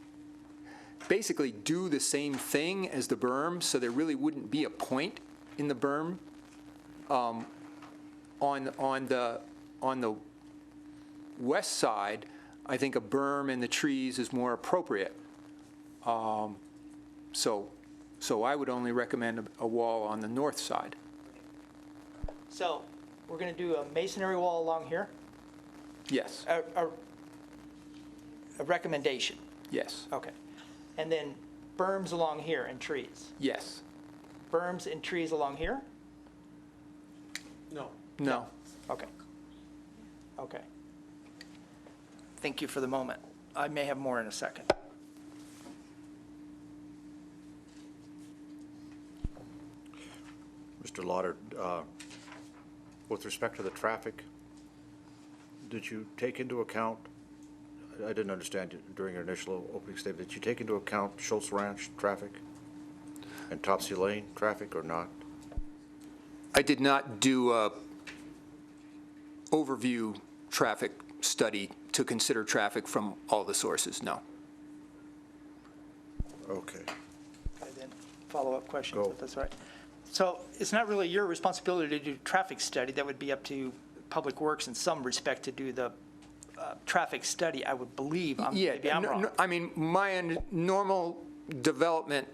[SPEAKER 15] basically do the same thing as the berm, so there really wouldn't be a point in the berm. On the west side, I think a berm and the trees is more appropriate. So I would only recommend a wall on the north side.
[SPEAKER 3] So we're going to do a masonry wall along here?
[SPEAKER 15] Yes.
[SPEAKER 3] A recommendation?
[SPEAKER 15] Yes.
[SPEAKER 3] Okay. And then berms along here and trees?
[SPEAKER 15] Yes.
[SPEAKER 3] Berms and trees along here?
[SPEAKER 16] No.
[SPEAKER 15] No.
[SPEAKER 3] Okay. Okay. Thank you for the moment. I may have more in a second.
[SPEAKER 1] Mr. Lauder, with respect to the traffic, did you take into account, I didn't understand it during your initial opening statement, did you take into account Schultz Ranch traffic and Topsy Lane traffic or not?
[SPEAKER 15] I did not do a overview traffic study to consider traffic from all the sources, no.
[SPEAKER 1] Okay.
[SPEAKER 3] And then follow-up questions,
[SPEAKER 1] Go.
[SPEAKER 3] if that's all right. So it's not really your responsibility to do traffic study. That would be up to Public Works in some respect to do the traffic study, I would believe. Maybe I'm wrong.
[SPEAKER 15] I mean, my normal development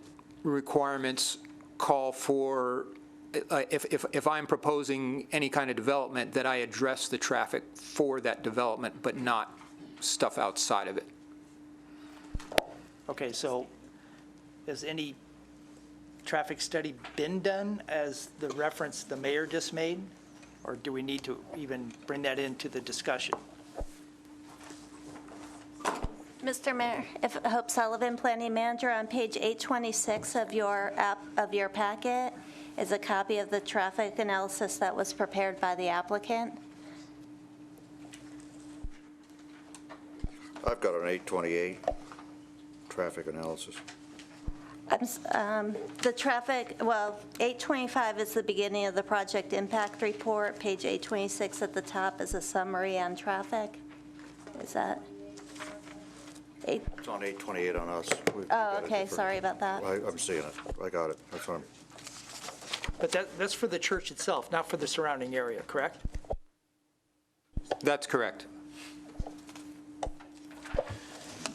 [SPEAKER 15] requirements call for, if I'm proposing any kind of development, that I address the traffic for that development, but not stuff outside of it.
[SPEAKER 3] Okay, so has any traffic study been done as the reference the mayor just made? Or do we need to even bring that into the discussion?
[SPEAKER 14] Mr. Mayor, if Hope Sullivan, Planning Manager, on page 826 of your packet is a copy of the traffic analysis that was prepared by the applicant.
[SPEAKER 1] I've got an 828 traffic analysis.
[SPEAKER 14] The traffic, well, 825 is the beginning of the project impact report. Page 826 at the top is a summary on traffic. Is that?
[SPEAKER 1] It's on 828 on us.
[SPEAKER 14] Oh, okay, sorry about that.
[SPEAKER 1] I'm seeing it. I got it. That's fine.
[SPEAKER 3] But that's for the church itself, not for the surrounding area, correct?
[SPEAKER 15] That's correct.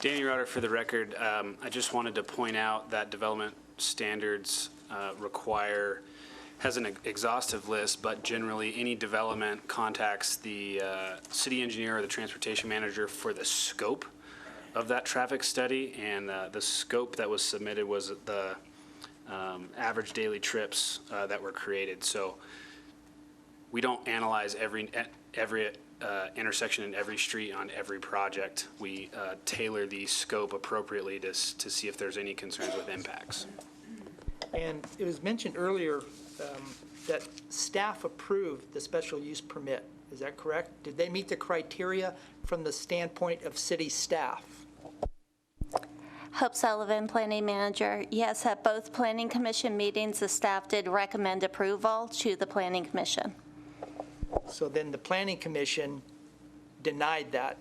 [SPEAKER 7] Danny Rauter, for the record, I just wanted to point out that development standards has an exhaustive list, but generally any development contacts the city engineer or the transportation manager for the scope of that traffic study, and the scope that was submitted was the average daily trips that were created. So we don't analyze every intersection in every street on every project. We tailor the scope appropriately to see if there's any concerns with impacts.
[SPEAKER 3] And it was mentioned earlier that staff approved the special use permit. Is that correct? Did they meet the criteria from the standpoint of city staff?
[SPEAKER 14] Hope Sullivan, Planning Manager. Yes, at both Planning Commission meetings, the staff did recommend approval to the Planning Commission.
[SPEAKER 3] So then the Planning Commission denied that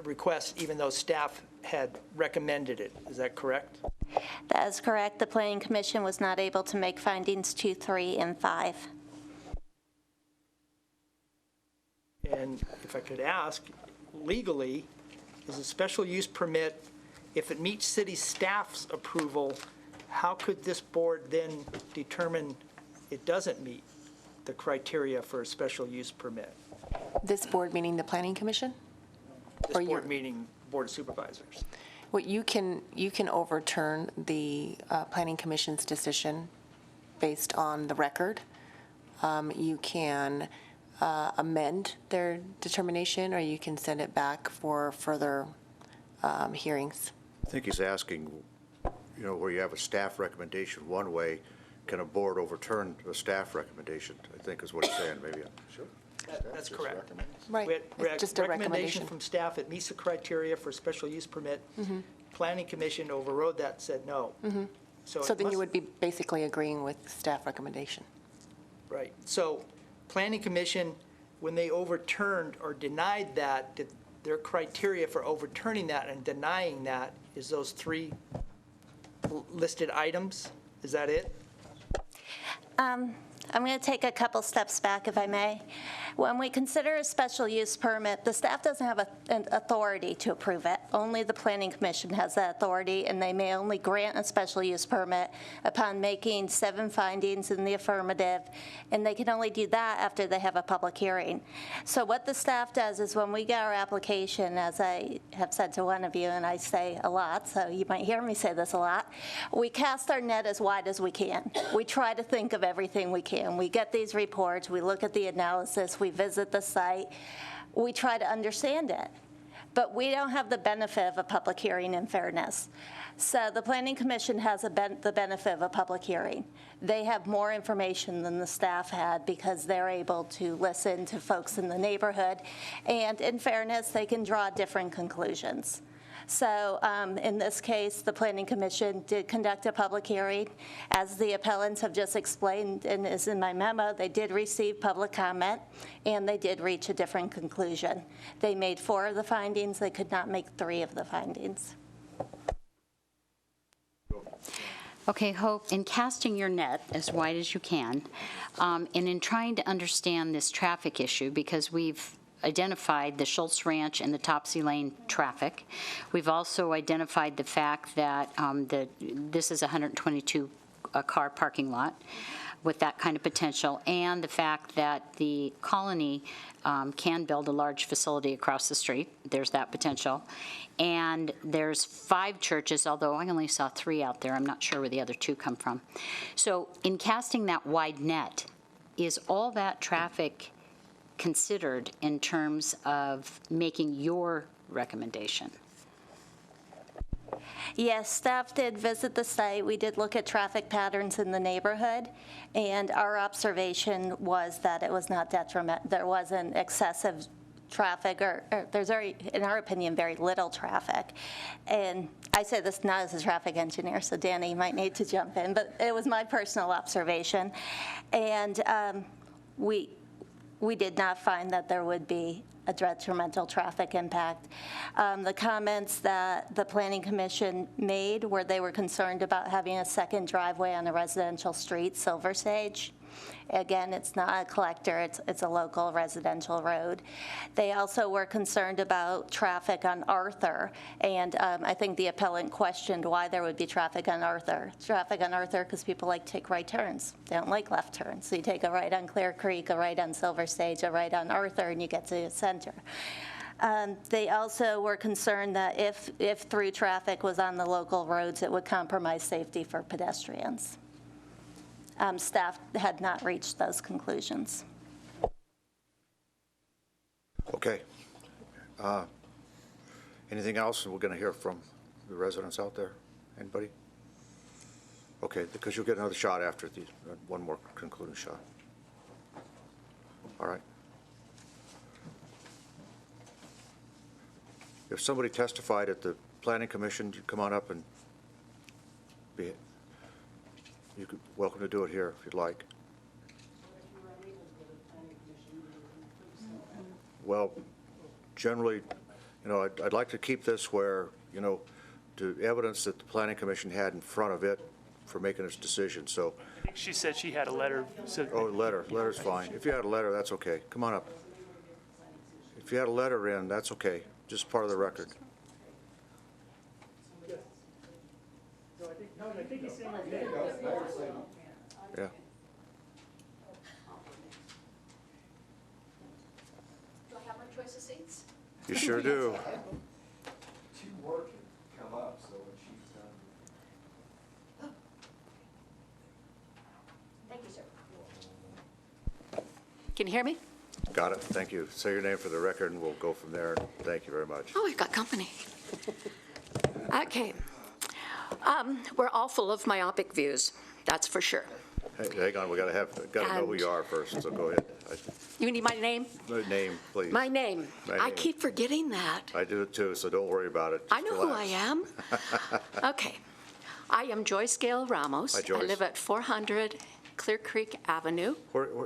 [SPEAKER 3] request even though staff had recommended it. Is that correct?
[SPEAKER 14] That is correct. The Planning Commission was not able to make findings 2, 3, and 5.
[SPEAKER 3] And if I could ask, legally, is a special use permit, if it meets city staff's approval, how could this board then determine it doesn't meet the criteria for a special use permit?
[SPEAKER 13] This board meaning the Planning Commission?
[SPEAKER 3] This board meaning Board of Supervisors.
[SPEAKER 13] Well, you can overturn the Planning Commission's decision based on the record. You can amend their determination, or you can send it back for further hearings.
[SPEAKER 1] I think he's asking, where you have a staff recommendation one way, can a board overturn a staff recommendation, I think is what he's saying, maybe. Sure.
[SPEAKER 3] That's correct.
[SPEAKER 13] Right,
[SPEAKER 3] We had
[SPEAKER 13] it's just a
[SPEAKER 3] recommendation
[SPEAKER 13] recommendation.
[SPEAKER 3] from staff, it meets the criteria for special use permit. Planning Commission overrode that, said no.
[SPEAKER 13] So
[SPEAKER 3] it
[SPEAKER 13] then
[SPEAKER 3] must-
[SPEAKER 13] you would be basically agreeing with staff recommendation.
[SPEAKER 3] Right. So Planning Commission, when they overturned or denied that, their criteria for overturning that and denying that is those three listed items? Is that it?
[SPEAKER 14] I'm going to take a couple steps back, if I may. When we consider a special use permit, the staff doesn't have an authority to approve it. Only the Planning Commission has that authority, and they may only grant a special use permit upon making 7 findings in the affirmative, and they can only do that after they have a public hearing. So what the staff does is when we get our application, as I have said to one of you, and I say a lot, so you might hear me say this a lot, we cast our net as wide as we can. We try to think of everything we can. We get these reports, we look at the analysis, we visit the site, we try to understand it. But we don't have the benefit of a public hearing, in fairness. So the Planning Commission has the benefit of a public hearing. They have more information than the staff had because they're able to listen to folks in the neighborhood. And in fairness, they can draw different conclusions. So in this case, the Planning Commission did conduct a public hearing. As the appellants have just explained and is in my memo, they did receive public comment, and they did reach a different conclusion. They made 4 of the findings. They could not make 3 of the findings.
[SPEAKER 5] Okay, Hope, in casting your net as wide as you can, and in trying to understand this traffic issue, because we've identified the Schultz Ranch and the Topsy Lane traffic. We've also identified the fact that this is a 122-car parking lot with that kind of potential, and the fact that the colony can build a large facility across the street. There's that potential. And there's 5 churches, although I only saw 3 out there. I'm not sure where the other 2 come from. So in casting that wide net, is all that traffic considered in terms of making your recommendation?
[SPEAKER 14] Yes, staff did visit the site. We did look at traffic patterns in the neighborhood, and our observation was that it was not detrimental. There wasn't excessive traffic, or there's very, in our opinion, very little traffic. And I say this not as a traffic engineer, so Danny might need to jump in, but it was my personal observation. And we did not find that there would be a detrimental traffic impact. The comments that the Planning Commission made were they were concerned about having a second driveway on a residential street, Silver Sage. Again, it's not a collector, it's a local residential road. They also were concerned about traffic on Arthur, and I think the appellant questioned why there would be traffic on Arthur. Traffic on Arthur because people like to take right turns. They don't like left turns. So you take a right on Clear Creek, a right on Silver Sage, a right on Arthur, and you get to the center. They also were concerned that if through traffic was on the local roads, it would compromise safety for pedestrians. Staff had not reached those conclusions.
[SPEAKER 1] Okay. Anything else? We're going to hear from the residents out there. Anybody? Okay, because you'll get another shot after the one more concluding shot. All right. If somebody testified at the Planning Commission, you come on up and you're welcome to do it here if you'd like. Well, generally, I'd like to keep this where, the evidence that the Planning Commission had in front of it for making its decision, so.
[SPEAKER 12] I think she said she had a letter. So
[SPEAKER 1] Oh, letter's fine. If you had a letter, that's okay. Come on up. If you had a letter in, that's okay, just part of the record. Yeah.
[SPEAKER 5] Do I have my choice of seats?
[SPEAKER 1] You sure do.
[SPEAKER 19] Can you hear me?
[SPEAKER 1] Got it. Thank you. Say your name for the record, and we'll go from there. Thank you very much.
[SPEAKER 19] Oh, we've got company. Okay. We're all full of myopic views, that's for sure.
[SPEAKER 1] Hey, hang on. We got to know who you are first. So go ahead.
[SPEAKER 19] You need my name?
[SPEAKER 1] Name, please.
[SPEAKER 19] My name.
[SPEAKER 1] My
[SPEAKER 19] I
[SPEAKER 1] name.
[SPEAKER 19] keep forgetting that.
[SPEAKER 1] I do it too, so don't worry about it.
[SPEAKER 19] I know who I am. Okay. I am Joyce Gale Ramos.
[SPEAKER 1] Hi, Joyce.
[SPEAKER 19] I live at 400 Clear Creek Avenue.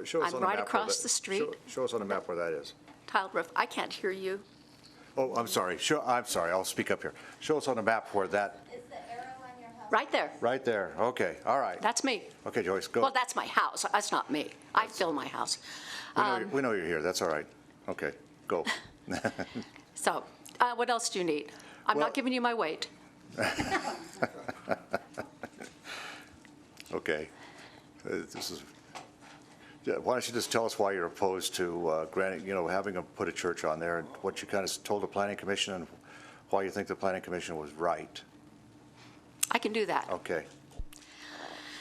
[SPEAKER 1] Show us
[SPEAKER 19] I'm
[SPEAKER 1] on the
[SPEAKER 19] right
[SPEAKER 1] map
[SPEAKER 19] across
[SPEAKER 1] where that-
[SPEAKER 19] the street.
[SPEAKER 1] Show us on the map where that is.
[SPEAKER 19] Tiled roof. I can't hear you.
[SPEAKER 1] Oh, I'm sorry. I'm sorry. I'll speak up here. Show us on the map where that.
[SPEAKER 19] Right there.
[SPEAKER 1] Right there. Okay. All right.
[SPEAKER 19] That's me.
[SPEAKER 1] Okay, Joyce, go.
[SPEAKER 19] Well, that's my house. That's not me. I fill my house.
[SPEAKER 1] We know you're here. That's all right. Okay, go.
[SPEAKER 19] So, what else do you need? I'm
[SPEAKER 1] Well-
[SPEAKER 19] not giving you my weight.
[SPEAKER 1] Okay. This is. Yeah, why don't you just tell us why you're opposed to granting, having them put a church on there, and what you kind of told the Planning Commission, and why you think the Planning Commission was right.
[SPEAKER 19] I can do that
[SPEAKER 1] Okay.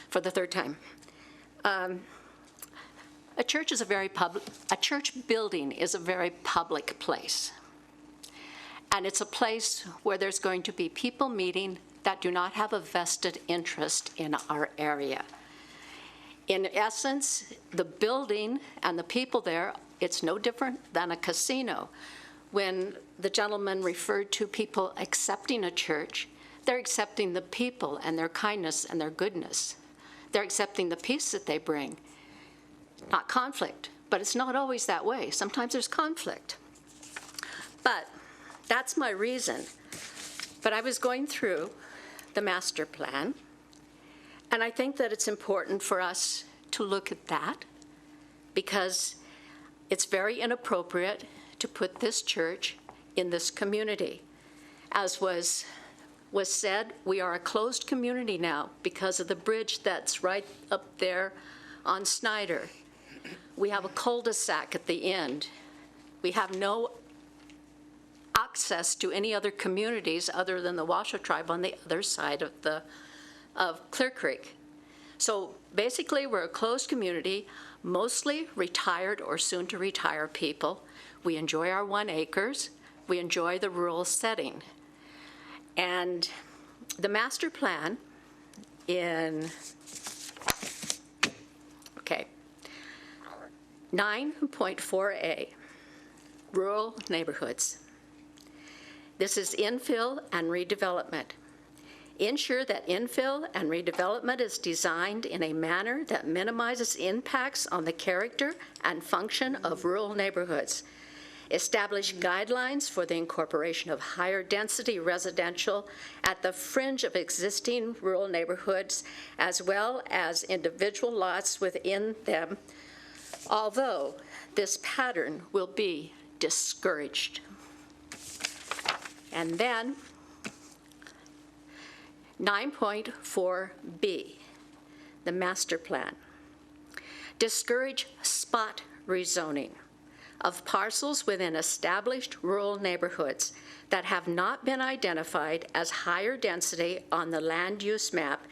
[SPEAKER 19] for the third time. A church building is a very public place. And it's a place where there's going to be people meeting that do not have a vested interest in our area. In essence, the building and the people there, it's no different than a casino. When the gentleman referred to people accepting a church, they're accepting the people and their kindness and their goodness. They're accepting the peace that they bring, not conflict. But it's not always that way. Sometimes there's conflict. But that's my reason. But I was going through the master plan, and I think that it's important for us to look at that, because it's very inappropriate to put this church in this community. As was said, we are a closed community now because of the bridge that's right up there on Snyder. We have a cul-de-sac at the end. We have no access to any other communities other than the Washoe tribe on the other side of Clear Creek. So basically, we're a closed community, mostly retired or soon-to-retire people. We enjoy our 1 acres. We enjoy the rural setting. And the master plan in, 9.4A, rural neighborhoods. This is infill and redevelopment. Ensure that infill and redevelopment is designed in a manner that minimizes impacts on the character and function of rural neighborhoods. Establish guidelines for the incorporation of higher density residential at the fringe of existing rural neighborhoods, as well as individual lots within them, although this pattern will be discouraged. And then 9.4B, the master plan. Discourage spot rezoning of parcels within established rural neighborhoods that have not been identified as higher density on the land use map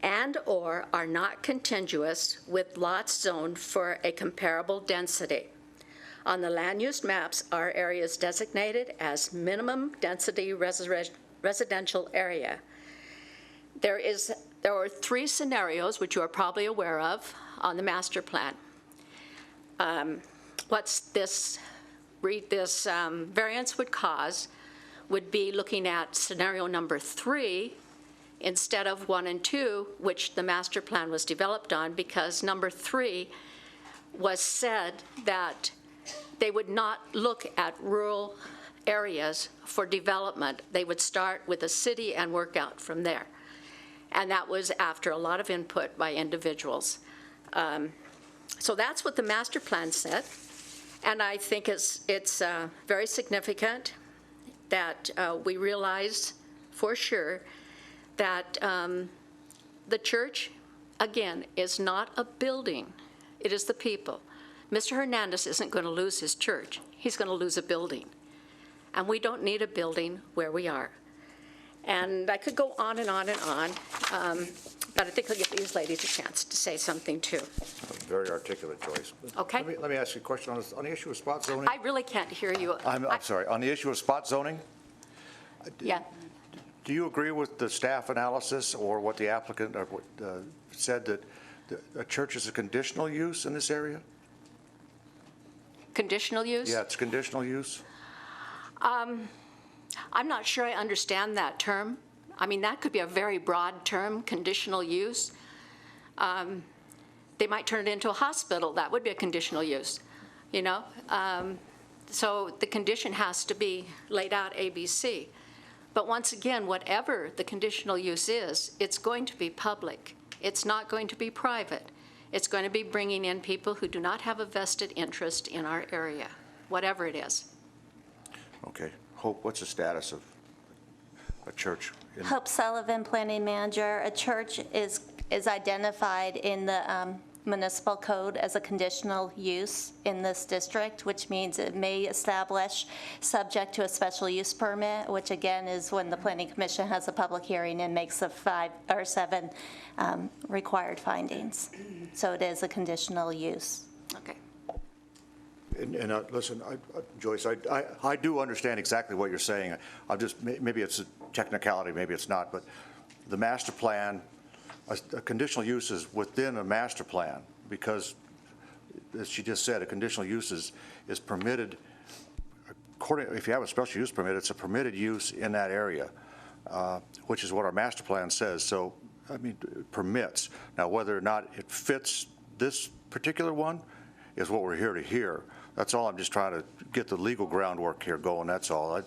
[SPEAKER 19] and/or are not contiguous with lots zoned for a comparable density. On the land use maps are areas designated as minimum density residential area. There are 3 scenarios, which you are probably aware of, on the master plan. What this variance would cause would be looking at scenario number 3 instead of 1 and 2, which the master plan was developed on, because number 3 was said that they would not look at rural areas for development. They would start with a city and work out from there. And that was after a lot of input by individuals. So that's what the master plan said. And I think it's very significant that we realize for sure that the church, again, is not a building. It is the people. Mr. Hernandez isn't going to lose his church. He's going to lose a building. And we don't need a building where we are. And I could go on and on and on, but I think I'll give these ladies a chance to say something too.
[SPEAKER 1] Very articulate, Joyce.
[SPEAKER 19] Okay.
[SPEAKER 1] Let me ask you a question on the issue of spot zoning.
[SPEAKER 19] I really can't hear you.
[SPEAKER 1] I'm sorry. On the issue of spot zoning,
[SPEAKER 19] Yeah.
[SPEAKER 1] do you agree with the staff analysis or what the applicant said that a church is a conditional use in this area?
[SPEAKER 19] Conditional use?
[SPEAKER 1] Yeah, it's conditional use.
[SPEAKER 19] I'm not sure I understand that term. I mean, that could be a very broad term, conditional use. They might turn it into a hospital. That would be a conditional use, you know? So the condition has to be laid out ABC. But once again, whatever the conditional use is, it's going to be public. It's not going to be private. It's going to be bringing in people who do not have a vested interest in our area, whatever it is.
[SPEAKER 1] Okay. Hope, what's the status of a church?
[SPEAKER 14] Hope Sullivan, planning manager. A church is identified in the municipal code as a conditional use in this district, which means it may establish subject to a special use permit, which again is when the Planning Commission has a public hearing and makes the 5 or 7 required findings. So it is a conditional use.
[SPEAKER 19] Okay.
[SPEAKER 1] And listen, Joyce, I do understand exactly what you're saying. I'm just, maybe it's a technicality, maybe it's not, but the master plan, a conditional use is within a master plan because, as she just said, a conditional use is permitted, if you have a special use permit, it's a permitted use in that area, which is what our master plan says. So, I mean, permits. Now, whether or not it fits this particular one is what we're here to hear. That's all. I'm just trying to get the legal groundwork here going, that's all.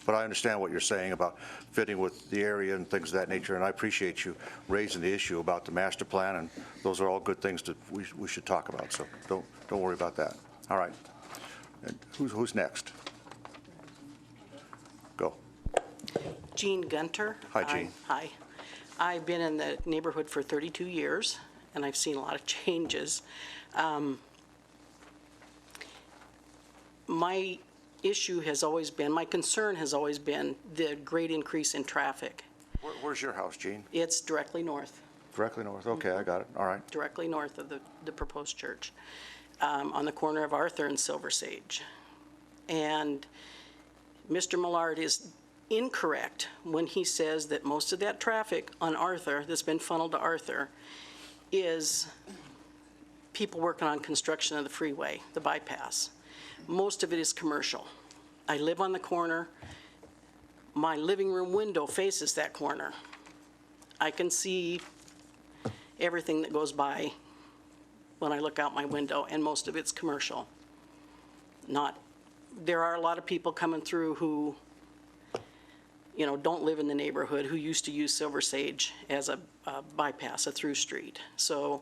[SPEAKER 1] But I understand what you're saying about fitting with the area and things of that nature, and I appreciate you raising the issue about the master plan, and those are all good things that we should talk about, so don't worry about that. All right. And who's next? Go.
[SPEAKER 20] Jean Gunter.
[SPEAKER 1] Hi, Jean.
[SPEAKER 20] Hi. I've been in the neighborhood for 32 years, and I've seen a lot of changes. My issue has always been, my concern has always been the great increase in traffic.
[SPEAKER 1] Where's your house, Jean?
[SPEAKER 20] It's directly north.
[SPEAKER 1] Directly north. Okay, I got it. All right.
[SPEAKER 20] Directly north of the proposed church, on the corner of Arthur and Silver Sage. And Mr. Millard is incorrect when he says that most of that traffic on Arthur that's been funneled to Arthur is people working on construction of the freeway, the bypass. Most of it is commercial. I live on the corner. My living room window faces that corner. I can see everything that goes by when I look out my window, and most of it's commercial. There are a lot of people coming through who, you know, don't live in the neighborhood, who used to use Silver Sage as a bypass, a through street. So,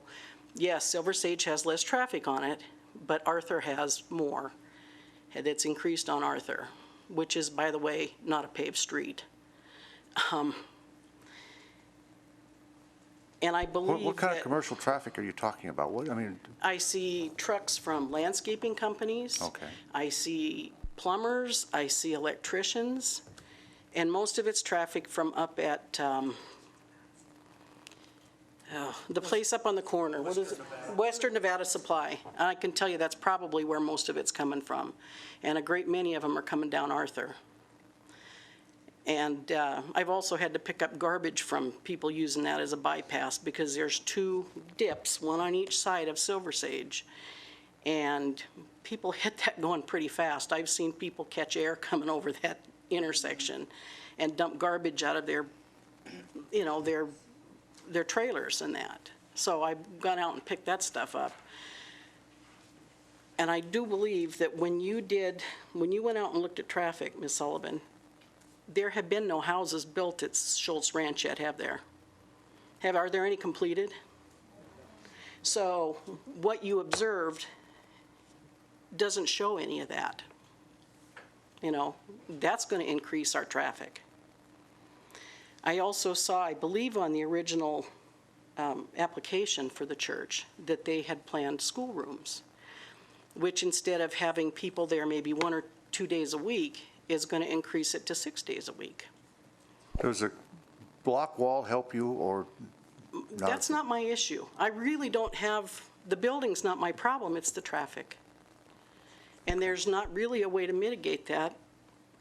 [SPEAKER 20] yes, Silver Sage has less traffic on it, but Arthur has more. That's increased on Arthur, which is, by the way, not a paved street. And I believe
[SPEAKER 1] What kind of
[SPEAKER 20] that
[SPEAKER 1] commercial traffic are you talking about? What, I mean,
[SPEAKER 20] I see trucks from landscaping companies.
[SPEAKER 1] Okay.
[SPEAKER 20] I see plumbers, I see electricians, and most of it's traffic from up at, the place up on the corner. What is it? Western Nevada Supply. I can tell you that's probably where most of it's coming from. And a great many of them are coming down Arthur. And I've also had to pick up garbage from people using that as a bypass because there's 2 dips, one on each side of Silver Sage. And people hit that going pretty fast. I've seen people catch air coming over that intersection and dump garbage out of their, you know, their trailers and that. So I've gone out and picked that stuff up. And I do believe that when you went out and looked at traffic, Ms. Sullivan, there have been no houses built at Schultz Ranch yet, have there? Are there any completed? So what you observed doesn't show any of that. You know, that's going to increase our traffic. I also saw, I believe on the original application for the church, that they had planned schoolrooms, which instead of having people there maybe 1 or 2 days a week, is going to increase it to 6 days a week.
[SPEAKER 1] Does a block wall help you or not?
[SPEAKER 20] That's not my issue. I really don't have, the building's not my problem, it's the traffic. And there's not really a way to mitigate that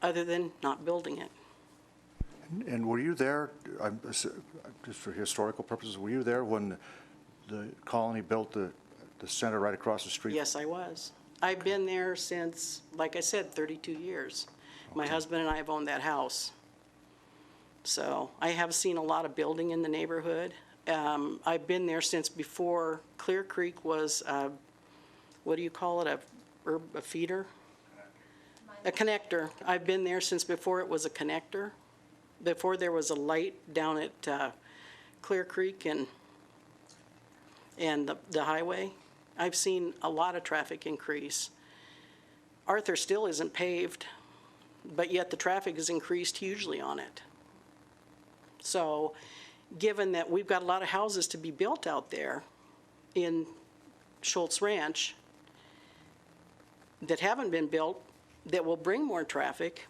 [SPEAKER 20] other than not building it.
[SPEAKER 1] And were you there, just for historical purposes, were you there when the colony built the center right across the street?
[SPEAKER 20] Yes, I was. I've been there since, like I said, 32 years. My husband and I have owned that house. So I have seen a lot of building in the neighborhood. I've been there since before Clear Creek was, what do you call it, a feeder? A connector. I've been there since before it was a connector, before there was a light down at Clear Creek and the highway. I've seen a lot of traffic increase. Arthur still isn't paved, but yet the traffic has increased hugely on it. So given that we've got a lot of houses to be built out there in Schultz Ranch that haven't been built, that will bring more traffic,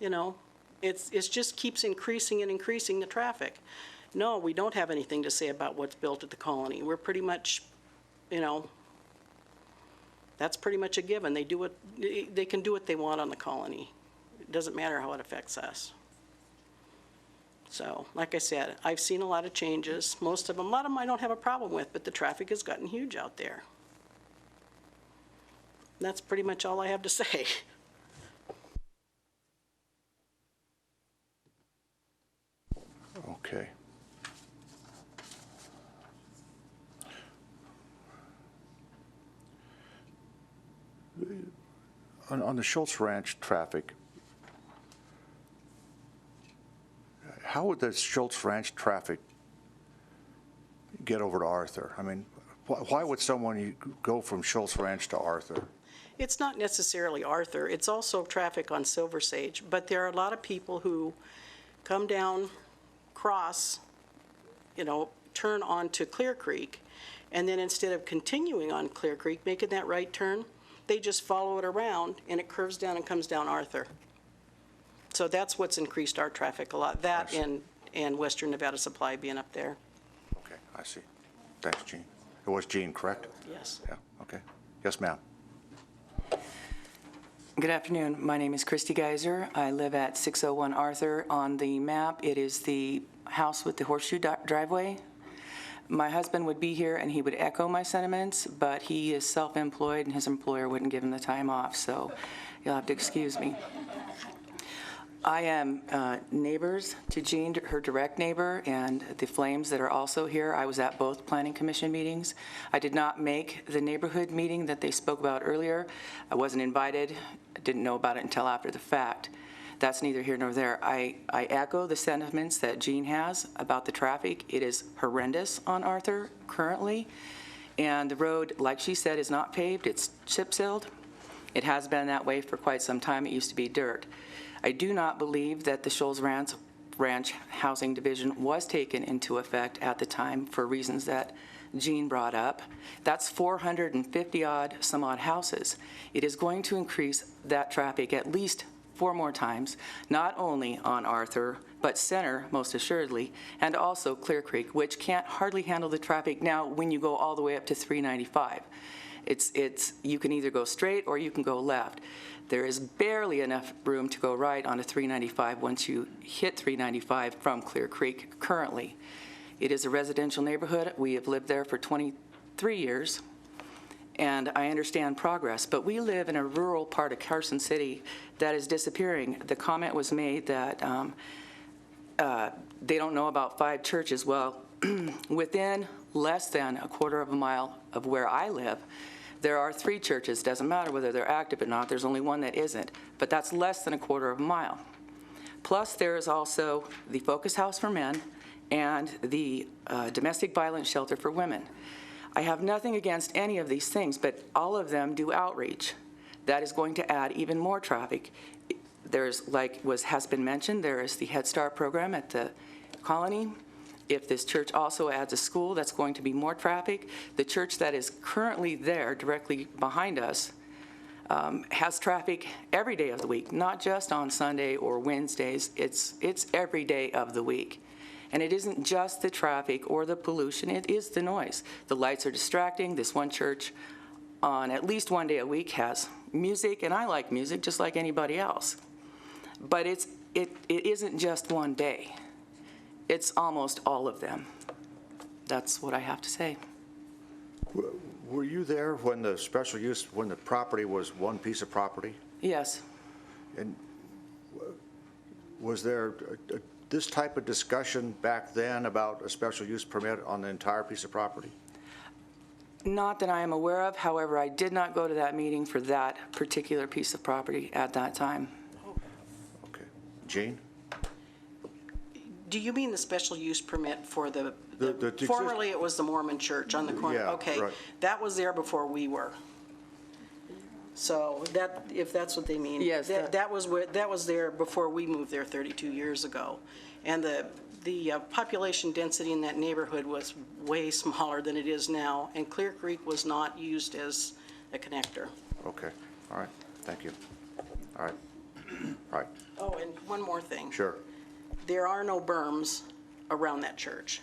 [SPEAKER 20] you know, it's just keeps increasing and increasing the traffic. No, we don't have anything to say about what's built at the colony. We're pretty much, you know, that's pretty much a given. They can do what they want on the colony. It doesn't matter how it affects us. So, like I said, I've seen a lot of changes. Most of them, a lot of them I don't have a problem with, but the traffic has gotten huge out there. That's pretty much all I have to say.
[SPEAKER 1] Okay. On the Schultz Ranch traffic, how would the Schultz Ranch traffic get over to Arthur? I mean, why would someone go from Schultz Ranch to Arthur?
[SPEAKER 20] It's not necessarily Arthur. It's also traffic on Silver Sage, but there are a lot of people who come down, cross, you know, turn onto Clear Creek, and then instead of continuing on Clear Creek, making that right turn, they just follow it around and it curves down and comes down Arthur. So that's what's increased our traffic a lot, that and Western Nevada Supply being up there.
[SPEAKER 1] Okay, I see. Thanks, Gene. It was Gene, correct?
[SPEAKER 20] Yes.
[SPEAKER 1] Yeah, okay. Yes, ma'am.
[SPEAKER 21] Good afternoon. My name is Christy Geiser. I live at 601 Arthur. On the map, it is the house with the horseshoe driveway. My husband would be here and he would echo my sentiments, but he is self-employed and his employer wouldn't give him the time off, so you'll have to excuse me. I am neighbors to Jean, her direct neighbor, and the Flames that are also here. I was at both Planning Commission meetings. I did not make the neighborhood meeting that they spoke about earlier. I wasn't invited. I didn't know about it until after the fact. That's neither here nor there. I echo the sentiments that Jean has about the traffic. It is horrendous on Arthur currently, and the road, like she said, is not paved. It's chip-sealed. It has been that way for quite some time. It used to be dirt. I do not believe that the Schultz Ranch Housing Division was taken into effect at the time for reasons that Jean brought up. That's 450-odd some odd houses. It is going to increase that traffic at least 4 more times, not only on Arthur, but Center, most assuredly, and also Clear Creek, which can't hardly handle the traffic now when you go all the way up to 395. You can either go straight or you can go left. There is barely enough room to go right on a 395 once you hit 395 from Clear Creek currently. It is a residential neighborhood. We have lived there for 23 years, and I understand progress, but we live in a rural part of Carson City that is disappearing. The comment was made that they don't know about 5 churches. Well, within less than a quarter of a mile of where I live, there are 3 churches. Doesn't matter whether they're active or not. There's only one that isn't, but that's less than a quarter of a mile. Plus, there is also the Focus House for Men and the Domestic Violence Shelter for Women. I have nothing against any of these things, but all of them do outreach. That is going to add even more traffic. There's, like has been mentioned, there is the Head Start program at the colony. If this church also adds a school, that's going to be more traffic. The church that is currently there, directly behind us, has traffic every day of the week, not just on Sunday or Wednesdays. It's every day of the week. And it isn't just the traffic or the pollution, it is the noise. The lights are distracting. This one church on at least one day a week has music, and I like music just like anybody else. But it isn't just one day. It's almost all of them. That's what I have to say.
[SPEAKER 1] Were you there when the special use, when the property was one piece of property?
[SPEAKER 21] Yes.
[SPEAKER 1] And was there this type of discussion back then about a special use permit on the entire piece of property?
[SPEAKER 21] Not that I am aware of. However, I did not go to that meeting for that particular piece of property at that time.
[SPEAKER 1] Okay. Jean?
[SPEAKER 20] Do you mean the special use permit for the
[SPEAKER 1] The
[SPEAKER 20] formerly it was the Mormon church on the corner?
[SPEAKER 1] Yeah,
[SPEAKER 20] Okay.
[SPEAKER 1] right.
[SPEAKER 20] That was there before we were. So that, if that's what they mean.
[SPEAKER 21] Yes.
[SPEAKER 20] That was there before we moved there 32 years ago. And the population density in that neighborhood was way smaller than it is now, and Clear Creek was not used as a connector.
[SPEAKER 1] Okay. All right. Thank you. All right. All right.
[SPEAKER 20] Oh, and one more thing.
[SPEAKER 1] Sure.
[SPEAKER 20] There are no berms around that church.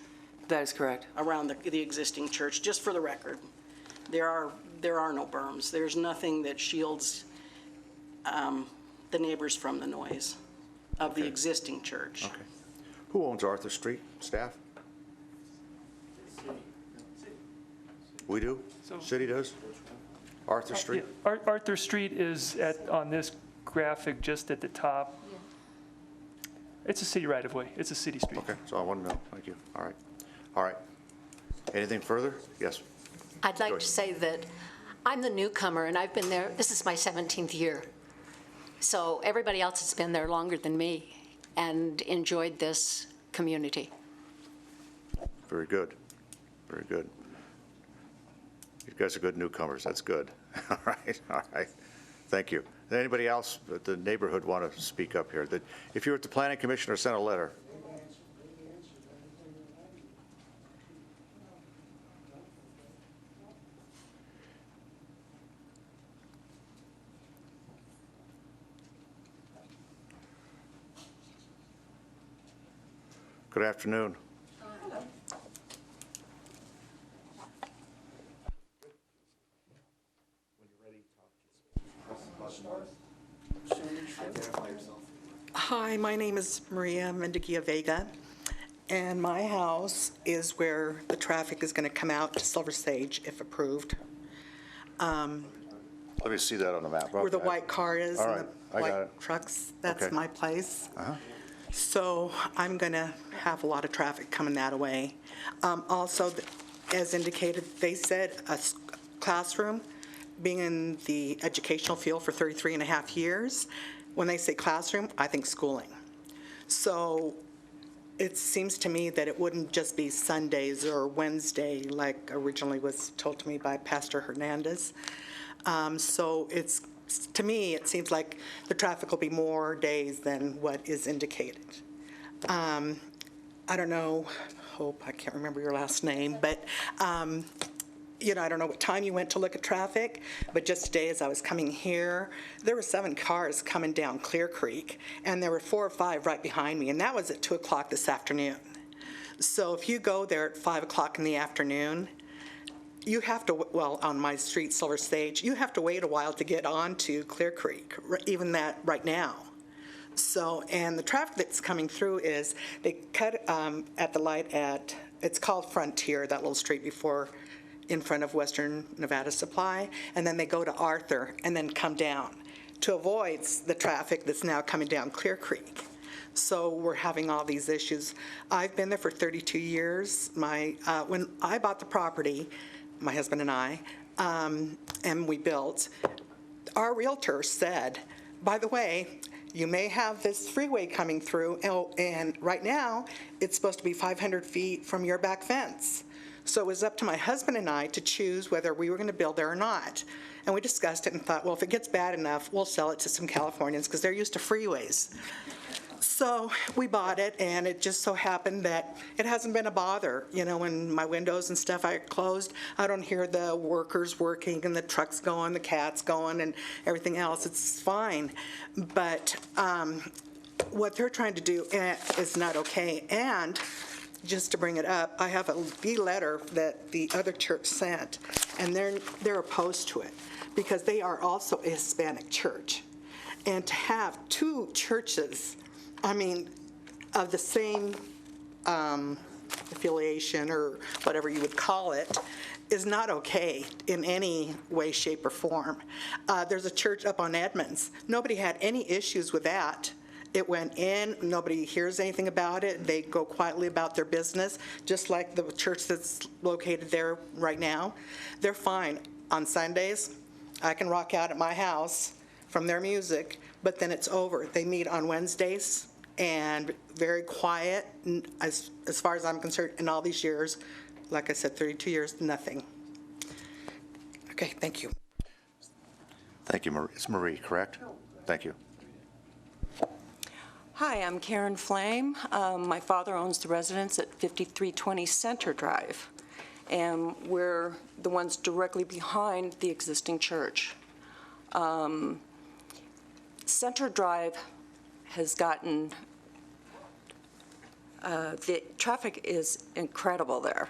[SPEAKER 21] That is correct.
[SPEAKER 20] Around the existing church, just for the record. There are no berms. There's nothing that shields the neighbors from the noise of the existing church.
[SPEAKER 1] Okay. Who owns Arthur Street? Staff? We do? City does? Arthur Street?
[SPEAKER 12] Yeah, Arthur Street is on this graphic just at the top. It's a city right-of-way. It's a city street.
[SPEAKER 1] Okay, so I want to know. Thank you. All right. All right. Anything further? Yes.
[SPEAKER 19] I'd like to say that I'm the newcomer, and I've been there, this is my 17th year. So everybody else has been there longer than me and enjoyed this community.
[SPEAKER 1] Very good. Very good. You guys are good newcomers. That's good. All right. All right. Thank you. Anybody else at the neighborhood want to speak up here? That if you were at the planning commission or sent a letter? Good afternoon.
[SPEAKER 10] Hi, my name is Maria Mendigia Vega, and my house is where the traffic is going to come out to Silver Sage if approved.
[SPEAKER 1] Let me see that on the map.
[SPEAKER 10] Where the
[SPEAKER 1] Okay.
[SPEAKER 10] white car is
[SPEAKER 1] All
[SPEAKER 10] and
[SPEAKER 1] right,
[SPEAKER 10] the
[SPEAKER 1] I got
[SPEAKER 10] white
[SPEAKER 1] it.
[SPEAKER 10] trucks, that's
[SPEAKER 1] Okay.
[SPEAKER 10] my place.
[SPEAKER 1] Uh-huh.
[SPEAKER 10] So I'm going to have a lot of traffic coming that way. Also, as indicated, they said a classroom, being in the educational field for 33 and a half years, when they say classroom, I think schooling. So it seems to me that it wouldn't just be Sundays or Wednesday like originally was told to me by Pastor Hernandez. So it's, to me, it seems like the traffic will be more days than what is indicated. I don't know, Hope, I can't remember your last name, but I don't know what time you went to look at traffic, but just today as I was coming here, there were 7 cars coming down Clear Creek, and there were 4 or 5 right behind me, and that was at 2 o'clock this afternoon. So if you go there at 5 o'clock in the afternoon, you have to, well, on my street, Silver Sage, you have to wait a while to get onto Clear Creek, even that right now. So, and the traffic that's coming through is, they cut at the light at, it's called Frontier, that little street before, in front of Western Nevada Supply, and then they go to Arthur and then come down to avoid the traffic that's now coming down Clear Creek. So we're having all these issues. I've been there for 32 years. When I bought the property, my husband and I, and we built, our realtor said, by the way, you may have this freeway coming through, and right now, it's supposed to be 500 feet from your back fence. So it was up to my husband and I to choose whether we were going to build there or not. And we discussed it and thought, well, if it gets bad enough, we'll sell it to some Californians because they're used to freeways. So we bought it, and it just so happened that it hasn't been a bother. You know, when my windows and stuff are closed, I don't hear the workers working and the trucks going, the cats going, and everything else. It's fine. But what they're trying to do is not okay. And just to bring it up, I have the letter that the other church sent, and they're opposed to it because they are also a Hispanic church. And to have two churches, I mean, of the same affiliation or whatever you would call it, is not okay in any way, shape, or form. There's a church up on Edmonds. Nobody had any issues with that. It went in, nobody hears anything about it. They go quietly about their business, just like the church that's located there right now. They're fine. On Sundays, I can rock out at my house from their music, but then it's over. They meet on Wednesdays, and very quiet, as far as I'm concerned, in all these years. Like I said, 32 years, nothing. Okay, thank you.
[SPEAKER 1] Thank you, Marie. It's Marie, correct? Thank you.
[SPEAKER 2] Hi, I'm Karen Flame. My father owns the residence at 5320 Center Drive, and we're the ones directly behind the existing church. Center Drive has gotten, the traffic is incredible there.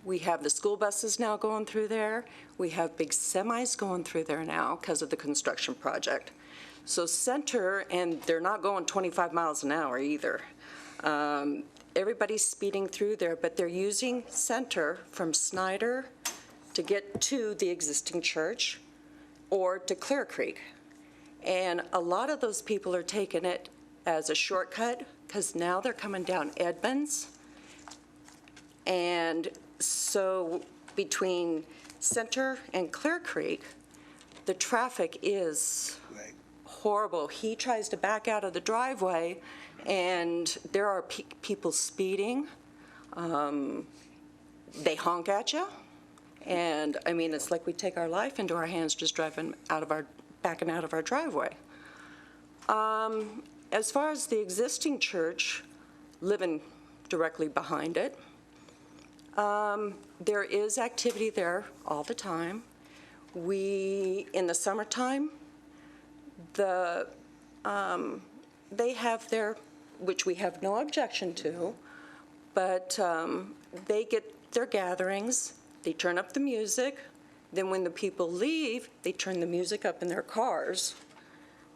[SPEAKER 2] We have the school buses now going through there. We have big semis going through there now because of the construction project. So Center, and they're not going 25 miles an hour either. Everybody's speeding through there, but they're using Center from Snyder to get to the existing church or to Clear Creek. And a lot of those people are taking it as a shortcut because now they're coming down Edmonds. And so between Center and Clear Creek, the traffic is horrible. He tries to back out of the driveway, and there are people speeding. They honk at you. And, I mean, it's like we take our life into our hands just backing out of our driveway. As far as the existing church, living directly behind it, there is activity there all the time. In the summertime, they have their, which we have no objection to, but they get their gatherings, they turn up the music, then when the people leave, they turn the music up in their cars,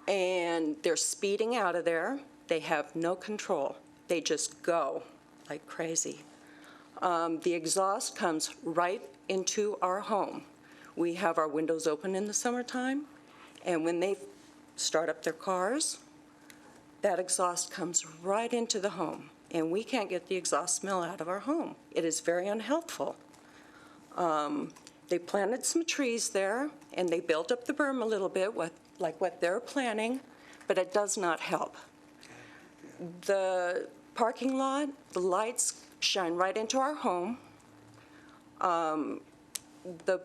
[SPEAKER 2] and they're speeding out of there. They have no control. They just go like crazy. The exhaust comes right into our home. We have our windows open in the summertime, and when they start up their cars, that exhaust comes right into the home, and we can't get the exhaust smell out of our home. It is very unhealthful. They planted some trees there, and they built up the berm a little bit, like what they're planning, but it does not help. The parking lot, the lights shine right into our home. The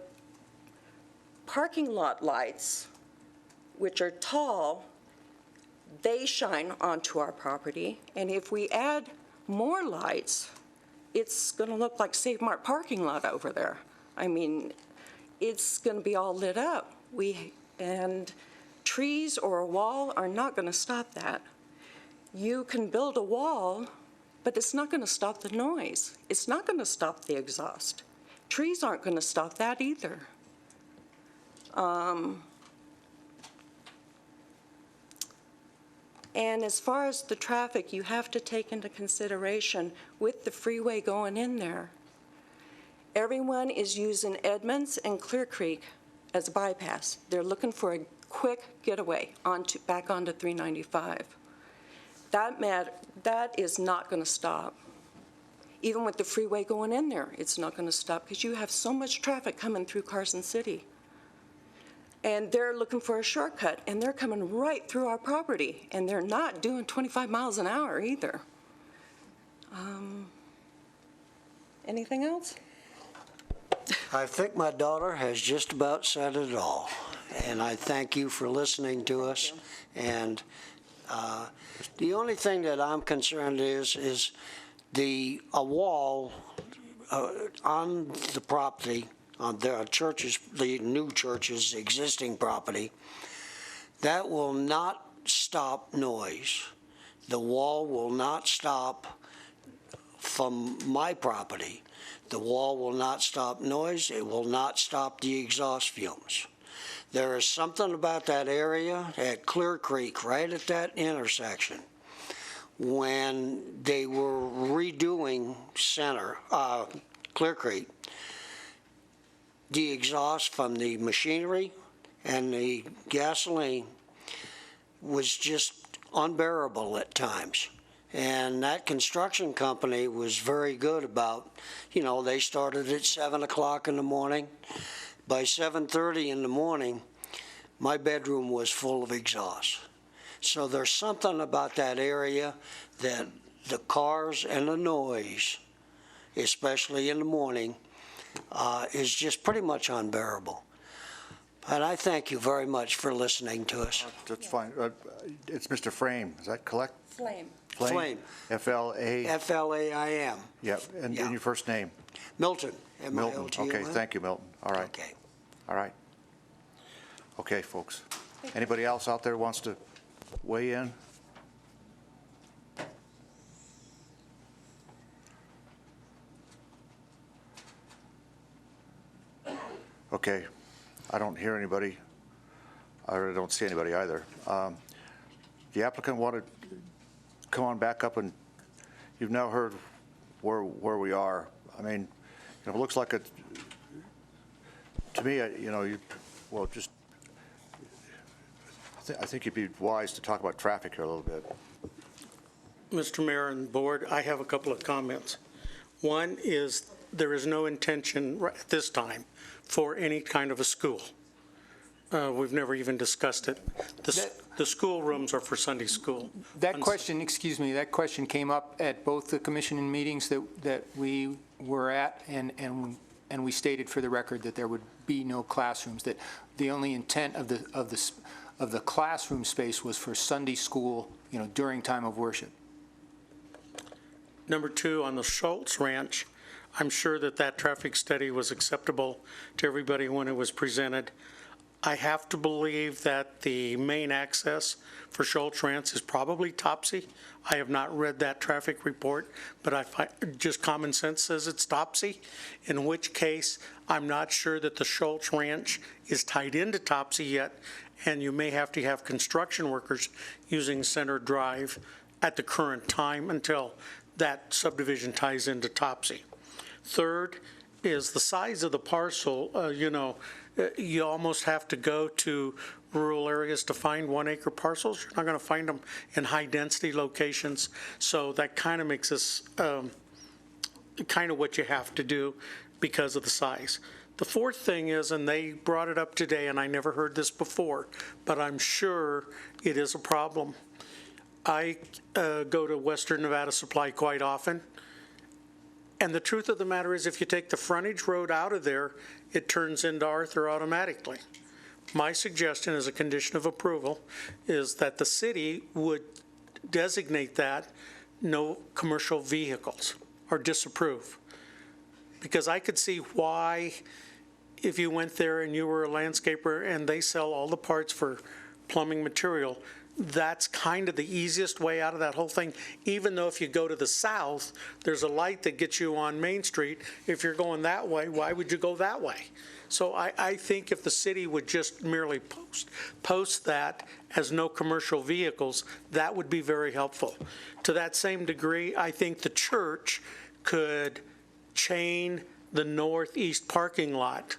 [SPEAKER 2] parking lot lights, which are tall, they shine onto our property, and if we add more lights, it's going to look like Save Mart parking lot over there. I mean, it's going to be all lit up. And trees or a wall are not going to stop that. You can build a wall, but it's not going to stop the noise. It's not going to stop the exhaust. Trees aren't going to stop that either. And as far as the traffic, you have to take into consideration with the freeway going in there, everyone is using Edmonds and Clear Creek as a bypass. They're looking for a quick getaway back onto 395. That is not going to stop. Even with the freeway going in there, it's not going to stop because you have so much traffic coming through Carson City. And they're looking for a shortcut, and they're coming right through our property, and they're not doing 25 miles an hour either. Anything else?
[SPEAKER 22] I think my daughter has just about said it all, and I thank you for listening to us. And The only thing that I'm concerned is a wall on the property, on the church's, the new church's existing property, that will not stop noise. The wall will not stop from my property. The wall will not stop noise. It will not stop the exhaust fumes. There is something about that area at Clear Creek, right at that intersection, when they were redoing Clear Creek, the exhaust from the machinery and the gasoline was just unbearable at times. And that construction company was very good about, they started at 7 o'clock in the morning. By 7:30 in the morning, my bedroom was full of exhaust. So there's something about that area that the cars and the noise, especially in the morning, is just pretty much unbearable. And I thank you very much for listening to us.
[SPEAKER 1] That's fine. It's Mr. Frame, is that correct?
[SPEAKER 2] Flame.
[SPEAKER 22] Flame.
[SPEAKER 1] F-L-A?
[SPEAKER 22] F-L-A-I-M.
[SPEAKER 1] Yep, and your first name?
[SPEAKER 22] Milton.
[SPEAKER 1] Milton,
[SPEAKER 22] M-I-L-T-O-N.
[SPEAKER 1] okay, thank you, Milton. All right.
[SPEAKER 22] Okay.
[SPEAKER 1] All right. Okay, folks. Anybody else out there wants to weigh in? Okay, I don't hear anybody. I really don't see anybody either. The applicant wanted to come on back up, and you've now heard where we are. I mean, it looks like it, to me, I think you'd be wise to talk about traffic here a little bit.
[SPEAKER 16] Mr. Mayor and Board, I have a couple of comments. One is there is no intention at this time for any kind of a school. We've never even discussed it. The school rooms are for Sunday school.
[SPEAKER 15] That question, excuse me, that question came up at both the commission meetings that we were at, and we stated for the record that there would be no classrooms, that the only intent of the classroom space was for Sunday school, during time of worship.
[SPEAKER 16] Number two, on the Schultz Ranch, I'm sure that traffic study was acceptable to everybody when it was presented. I have to believe that the main access for Schultz Ranch is probably Topsy. I have not read that traffic report, but just common sense says it's Topsy, in which case I'm not sure that the Schultz Ranch is tied into Topsy yet, and you may have to have construction workers using Center Drive at the current time until that subdivision ties into Topsy. Third is the size of the parcel. You almost have to go to rural areas to find 1 acre parcels. You're not going to find them in high density locations. So that kind of makes this kind of what you have to do because of the size. The fourth thing is, and they brought it up today, and I never heard this before, but I'm sure it is a problem. I go to Western Nevada Supply quite often. And the truth of the matter is, if you take the frontage road out of there, it turns into Arthur automatically. My suggestion as a condition of approval is that the city would designate that no commercial vehicles or disapprove. Because I could see why, if you went there and you were a landscaper and they sell all the parts for plumbing material, that's kind of the easiest way out of that whole thing, even though if you go to the south, there's a light that gets you on Main Street. If you're going that way, why would you go that way? So I think if the city would just merely post that as no commercial vehicles, that would be very helpful. To that same degree, I think the church could chain the northeast parking lot,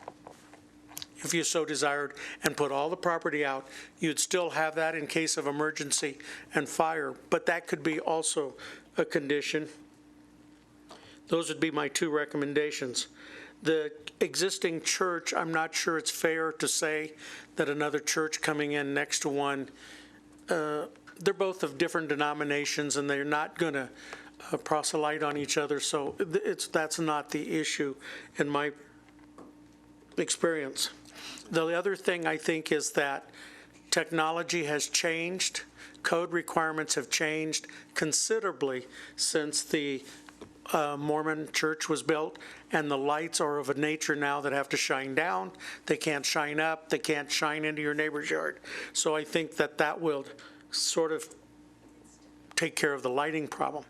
[SPEAKER 16] if you so desired, and put all the property out. You'd still have that in case of emergency and fire, but that could be also a condition. Those would be my two recommendations. The existing church, I'm not sure it's fair to say that another church coming in next to one, they're both of different denominations and they're not going to proselyte on each other, so that's not the issue in my experience. The other thing I think is that Technology has changed. Code requirements have changed considerably since the Mormon church was built, and the lights are of a nature now that have to shine down. They can't shine up. They can't shine into your neighbor's yard. So I think that that will sort of take care of the lighting problem.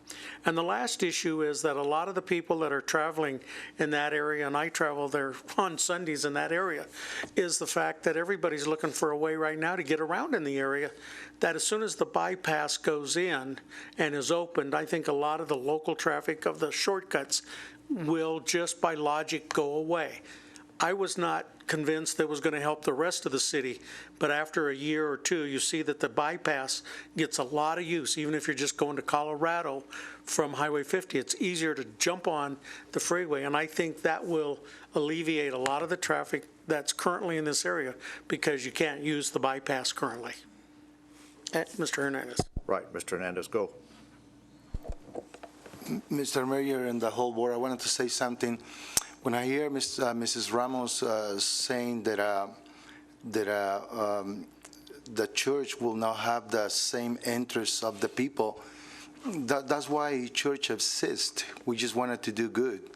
[SPEAKER 16] And the last issue is that a lot of the people that are traveling in that area, and I travel there on Sundays in that area, is the fact that everybody's looking for a way right now to get around in the area, that as soon as the bypass goes in and is opened, I think a lot of the local traffic of the shortcuts will just by logic go away. I was not convinced that was going to help the rest of the city, but after a year or two, you see that the bypass gets a lot of use, even if you're just going to Colorado from Highway 50. It's easier to jump on the freeway, and I think that will alleviate a lot of the traffic that's currently in this area because you can't use the bypass currently. Mr. Hernandez.
[SPEAKER 1] Right, Mr. Hernandez, go.
[SPEAKER 18] Mr. Mayor and the whole board, I wanted to say something. When I hear Mrs. Ramos saying that the church will not have the same interests of the people, that's why church exists. We just wanted to do good.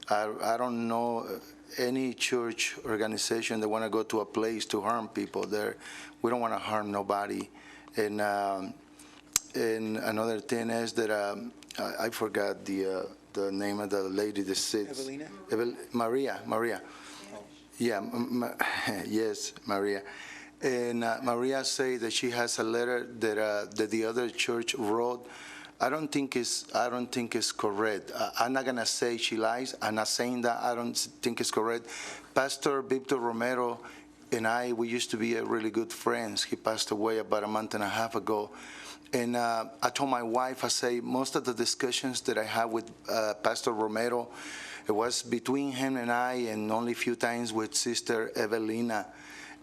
[SPEAKER 18] I don't know any church organization that want to go to a place to harm people. There, we don't want to harm nobody. And another thing is that I forgot the name of the lady that sits.
[SPEAKER 3] Evelina?
[SPEAKER 18] Maria. Yeah, yes, Maria. And Maria say that she has a letter that the other church wrote. I don't think it's correct. I'm not gonna say she lies. I'm not saying that. I don't think it's correct. Pastor Victor Romero and we used to be really good friends. He passed away about a month and a half ago. And I told my wife, I say, most of the discussions that I had with Pastor Romero, it was between him and I, and only a few times with Sister Evelina.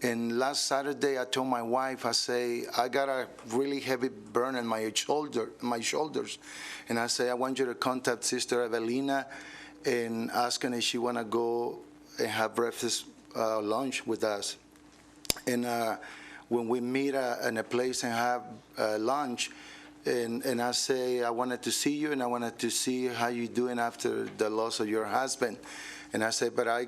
[SPEAKER 18] And last Saturday, I told my wife, I say, I got a really heavy burn in my shoulders. And I say, I want you to contact Sister Evelina and ask her if she want to go and have breakfast, lunch with us. And when we meet in a place and have lunch, and I say, I wanted to see you, and I wanted to see how you're doing after the loss of your husband. And I said, but I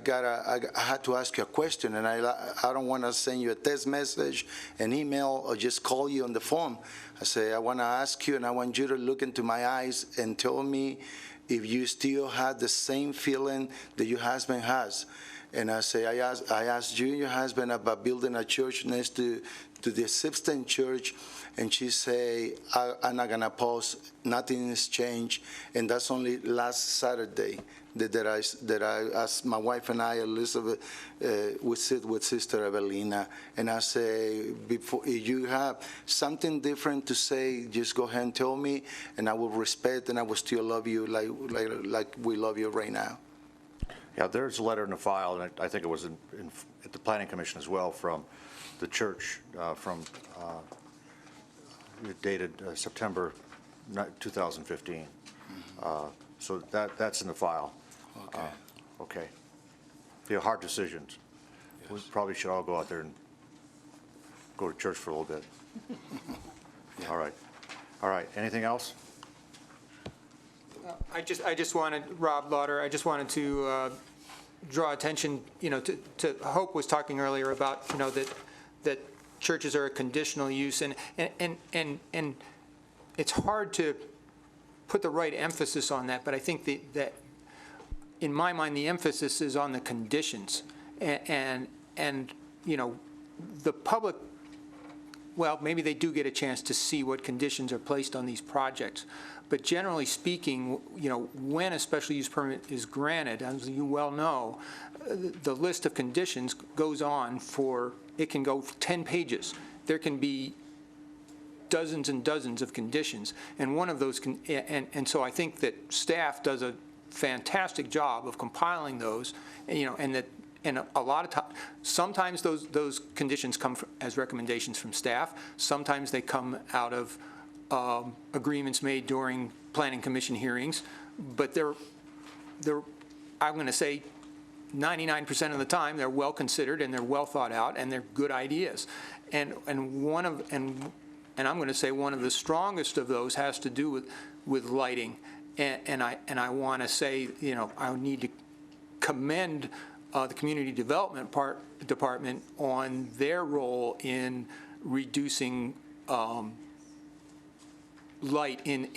[SPEAKER 18] had to ask you a question, and I don't want to send you a text message, an email, or just call you on the phone. I say, I want to ask you, and I want you to look into my eyes and tell me if you still have the same feeling that your husband has. And I say, I asked you and your husband about building a church next to the Substance Church, and she say, I'm not gonna post, nothing has changed, and that's only last Saturday that I asked my wife and I, Elizabeth, we sit with Sister Evelina, and I say, before if you have something different to say, just go ahead and tell me, and I will respect and I will still love you like we love you right now.
[SPEAKER 1] Yeah, there's a letter in the file, and I think it was at the Planning Commission as well, from the church, dated September 2015. So that's in the file.
[SPEAKER 18] Okay.
[SPEAKER 1] Okay. They're hard decisions. Yes. We probably should all go out there and go to church for a little bit. Yeah. All right. Anything else?
[SPEAKER 15] I just wanted, Rob Lauder, I just wanted to draw attention, to Hope was talking earlier about, that churches are a conditional use, and it's hard to put the right emphasis on that, but I think that in my mind, the emphasis is on the conditions, and the public, well, maybe they do get a chance to see what conditions are placed on these projects. But generally speaking, when a special use permit is granted, as you well know, the list of conditions goes on it can go 10 pages. There can be dozens and dozens of conditions. And one of those, and so I think that staff does a fantastic job of compiling those, and a lot of times, sometimes those conditions come as recommendations from staff. Sometimes they come out of agreements made during Planning Commission hearings, but they're I'm going to say 99% of the time, they're well considered and they're well thought out and they're good ideas. And I'm going to say one of the strongest of those has to do with lighting. And I want to say, I need to commend the Community Development Department on their role in reducing light in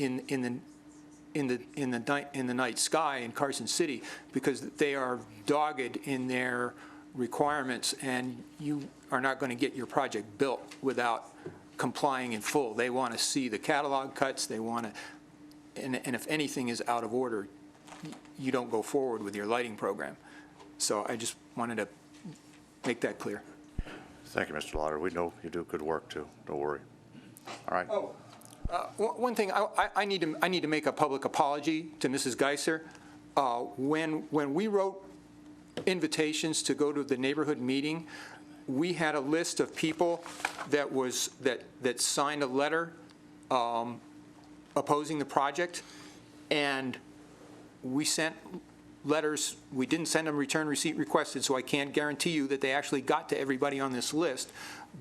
[SPEAKER 15] the night sky in Carson City, because they are dogged in their requirements, and you are not going to get your project built without complying in full. They want to see the catalog cuts. They want to, and if anything is out of order, you don't go forward with your lighting program. So I just wanted to make that clear.
[SPEAKER 1] Thank you, Mr. Lauder. We know you do good work, too. Don't worry. All right.
[SPEAKER 15] Oh, one thing, I need to make a public apology to Mrs. Geiser. When we wrote invitations to go to the neighborhood meeting, we had a list of people that signed a letter opposing the project, and we sent letters. We didn't send them return receipt requested, so I can't guarantee you that they actually got to everybody on this list.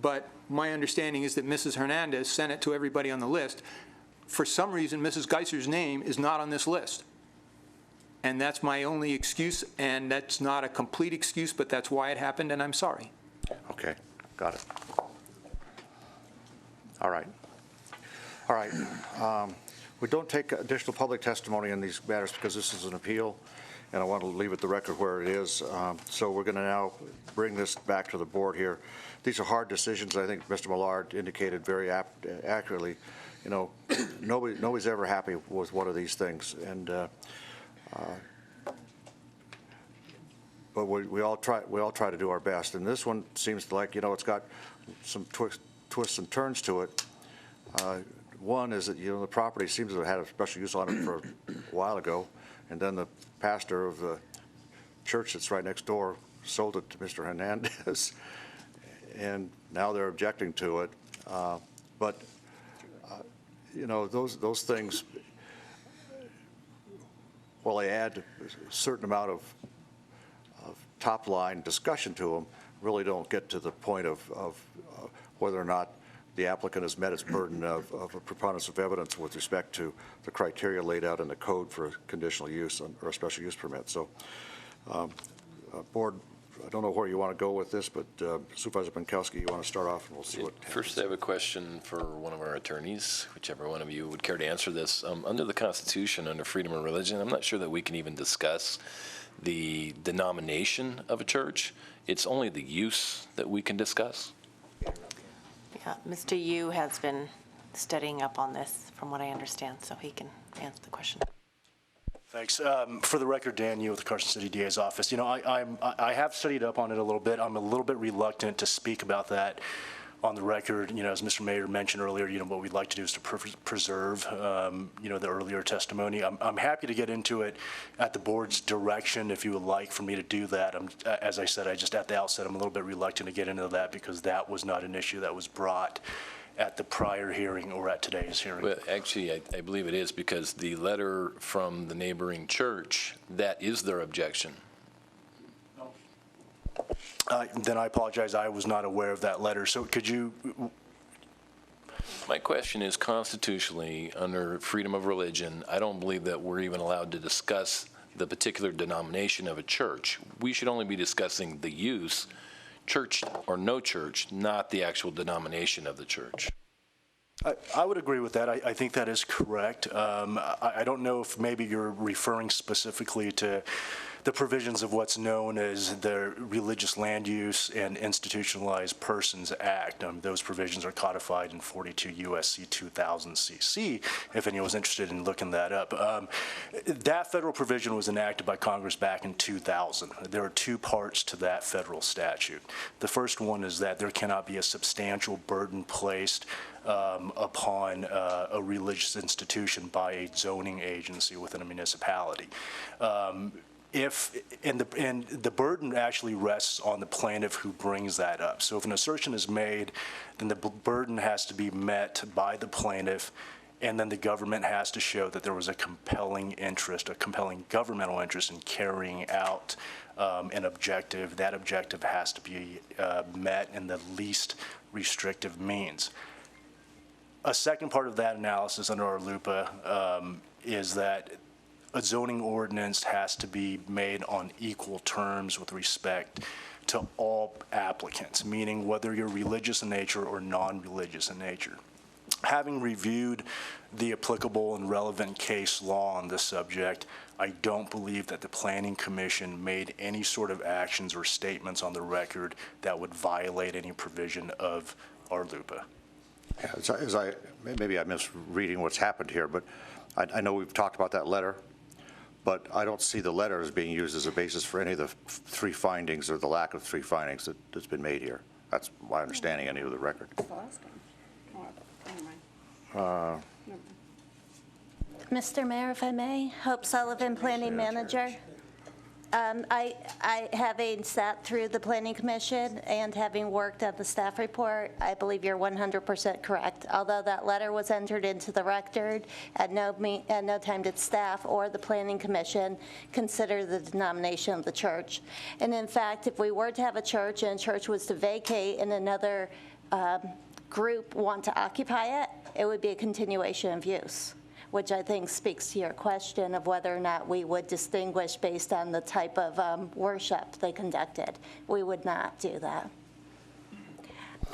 [SPEAKER 15] But my understanding is that Mrs. Hernandez sent it to everybody on the list. For some reason, Mrs. Geiser's name is not on this list. And that's my only excuse, and that's not a complete excuse, but that's why it happened, and I'm sorry.
[SPEAKER 1] Okay, got it. All right. All right. We don't take additional public testimony in these matters because this is an appeal, and I want to leave it the record where it is. So we're going to now bring this back to the board here. These are hard decisions. I think Mr. Millard indicated very accurately. Nobody's ever happy with one of these things, and but we all try to do our best. And this one seems like it's got some twists and turns to it. One is that the property seems to have had a special use on it for a while ago, and then the pastor of the church that's right next door sold it to Mr. Hernandez, and now they're objecting to it. But those things, while they add a certain amount of top-line discussion to them, really don't get to the point of whether or not the applicant has met its burden of a preponderance of evidence with respect to the criteria laid out in the code for a conditional use or a special use permit. So, Board, I don't know where you want to go with this, but Supervisor Pankowski, you want to start off, and we'll see what happens.
[SPEAKER 4] First, I have a question for one of our attorneys, whichever one of you would care to answer this. Under the Constitution, under freedom of religion, I'm not sure that we can even discuss the denomination of a church. It's only the use that we can discuss.
[SPEAKER 13] Yeah, Mr. Yu has been studying up on this, from what I understand, so he can answer the question.
[SPEAKER 8] Thanks. For the record, Dan Yu with the Carson City DA's office. I have studied up on it a little bit. I'm a little bit reluctant to speak about that on the record. As Mr. Mayor mentioned earlier, what we'd like to do is to preserve, the earlier testimony. I'm happy to get into it at the board's direction if you would like for me to do that. As I said, at the outset, I'm a little bit reluctant to get into that because that was not an issue that was brought at the prior hearing or at today's hearing.
[SPEAKER 4] Well, actually, I believe it is, because the letter from the neighboring church, that is their objection.
[SPEAKER 8] Then I apologize. I was not aware of that letter. So could you?
[SPEAKER 4] My question is, constitutionally, under freedom of religion, I don't believe that we're even allowed to discuss the particular denomination of a church. We should only be discussing the use, church or no church, not the actual denomination of the church.
[SPEAKER 8] I would agree with that. I think that is correct. I don't know if maybe you're referring specifically to the provisions of what's known as the Religious Land Use and Institutionalized Persons Act. Those provisions are codified in 42 U.S.C. 2000 CC, if anyone was interested in looking that up. That federal provision was enacted by Congress back in 2000. There are two parts to that federal statute. The first one is that there cannot be a substantial burden placed upon a religious institution by a zoning agency within a municipality. And the burden actually rests on the plaintiff who brings that up. So if an assertion is made, then the burden has to be met by the plaintiff, and then the government has to show that there was a compelling interest, a compelling governmental interest in carrying out an objective, that objective has to be met in the least restrictive means. A second part of that analysis under our LUPA is that a zoning ordinance has to be made on equal terms with respect to all applicants, meaning whether you're religious in nature or non-religious in nature. Having reviewed the applicable and relevant case law on this subject, I don't believe that the Planning Commission made any sort of actions or statements on the record that would violate any provision of our LUPA.
[SPEAKER 1] Yeah, maybe I'm misreading what's happened here, but I know we've talked about that letter, but I don't see the letter as being used as a basis for any of the three findings or the lack of three findings that's been made here. That's my understanding, any of the record.
[SPEAKER 14] Mr. Mayor, if I may, Hope Sullivan, Planning Manager. Having sat through the Planning Commission and having worked at the staff report, I believe you're 100% correct. Although that letter was entered into the record, at no time did staff or the Planning Commission consider the denomination of the church. And in fact, if we were to have a church and a church was to vacate and another group want to occupy it, it would be a continuation of use, which I think speaks to your question of whether or not we would distinguish based on the type of worship they conducted. We would not do that.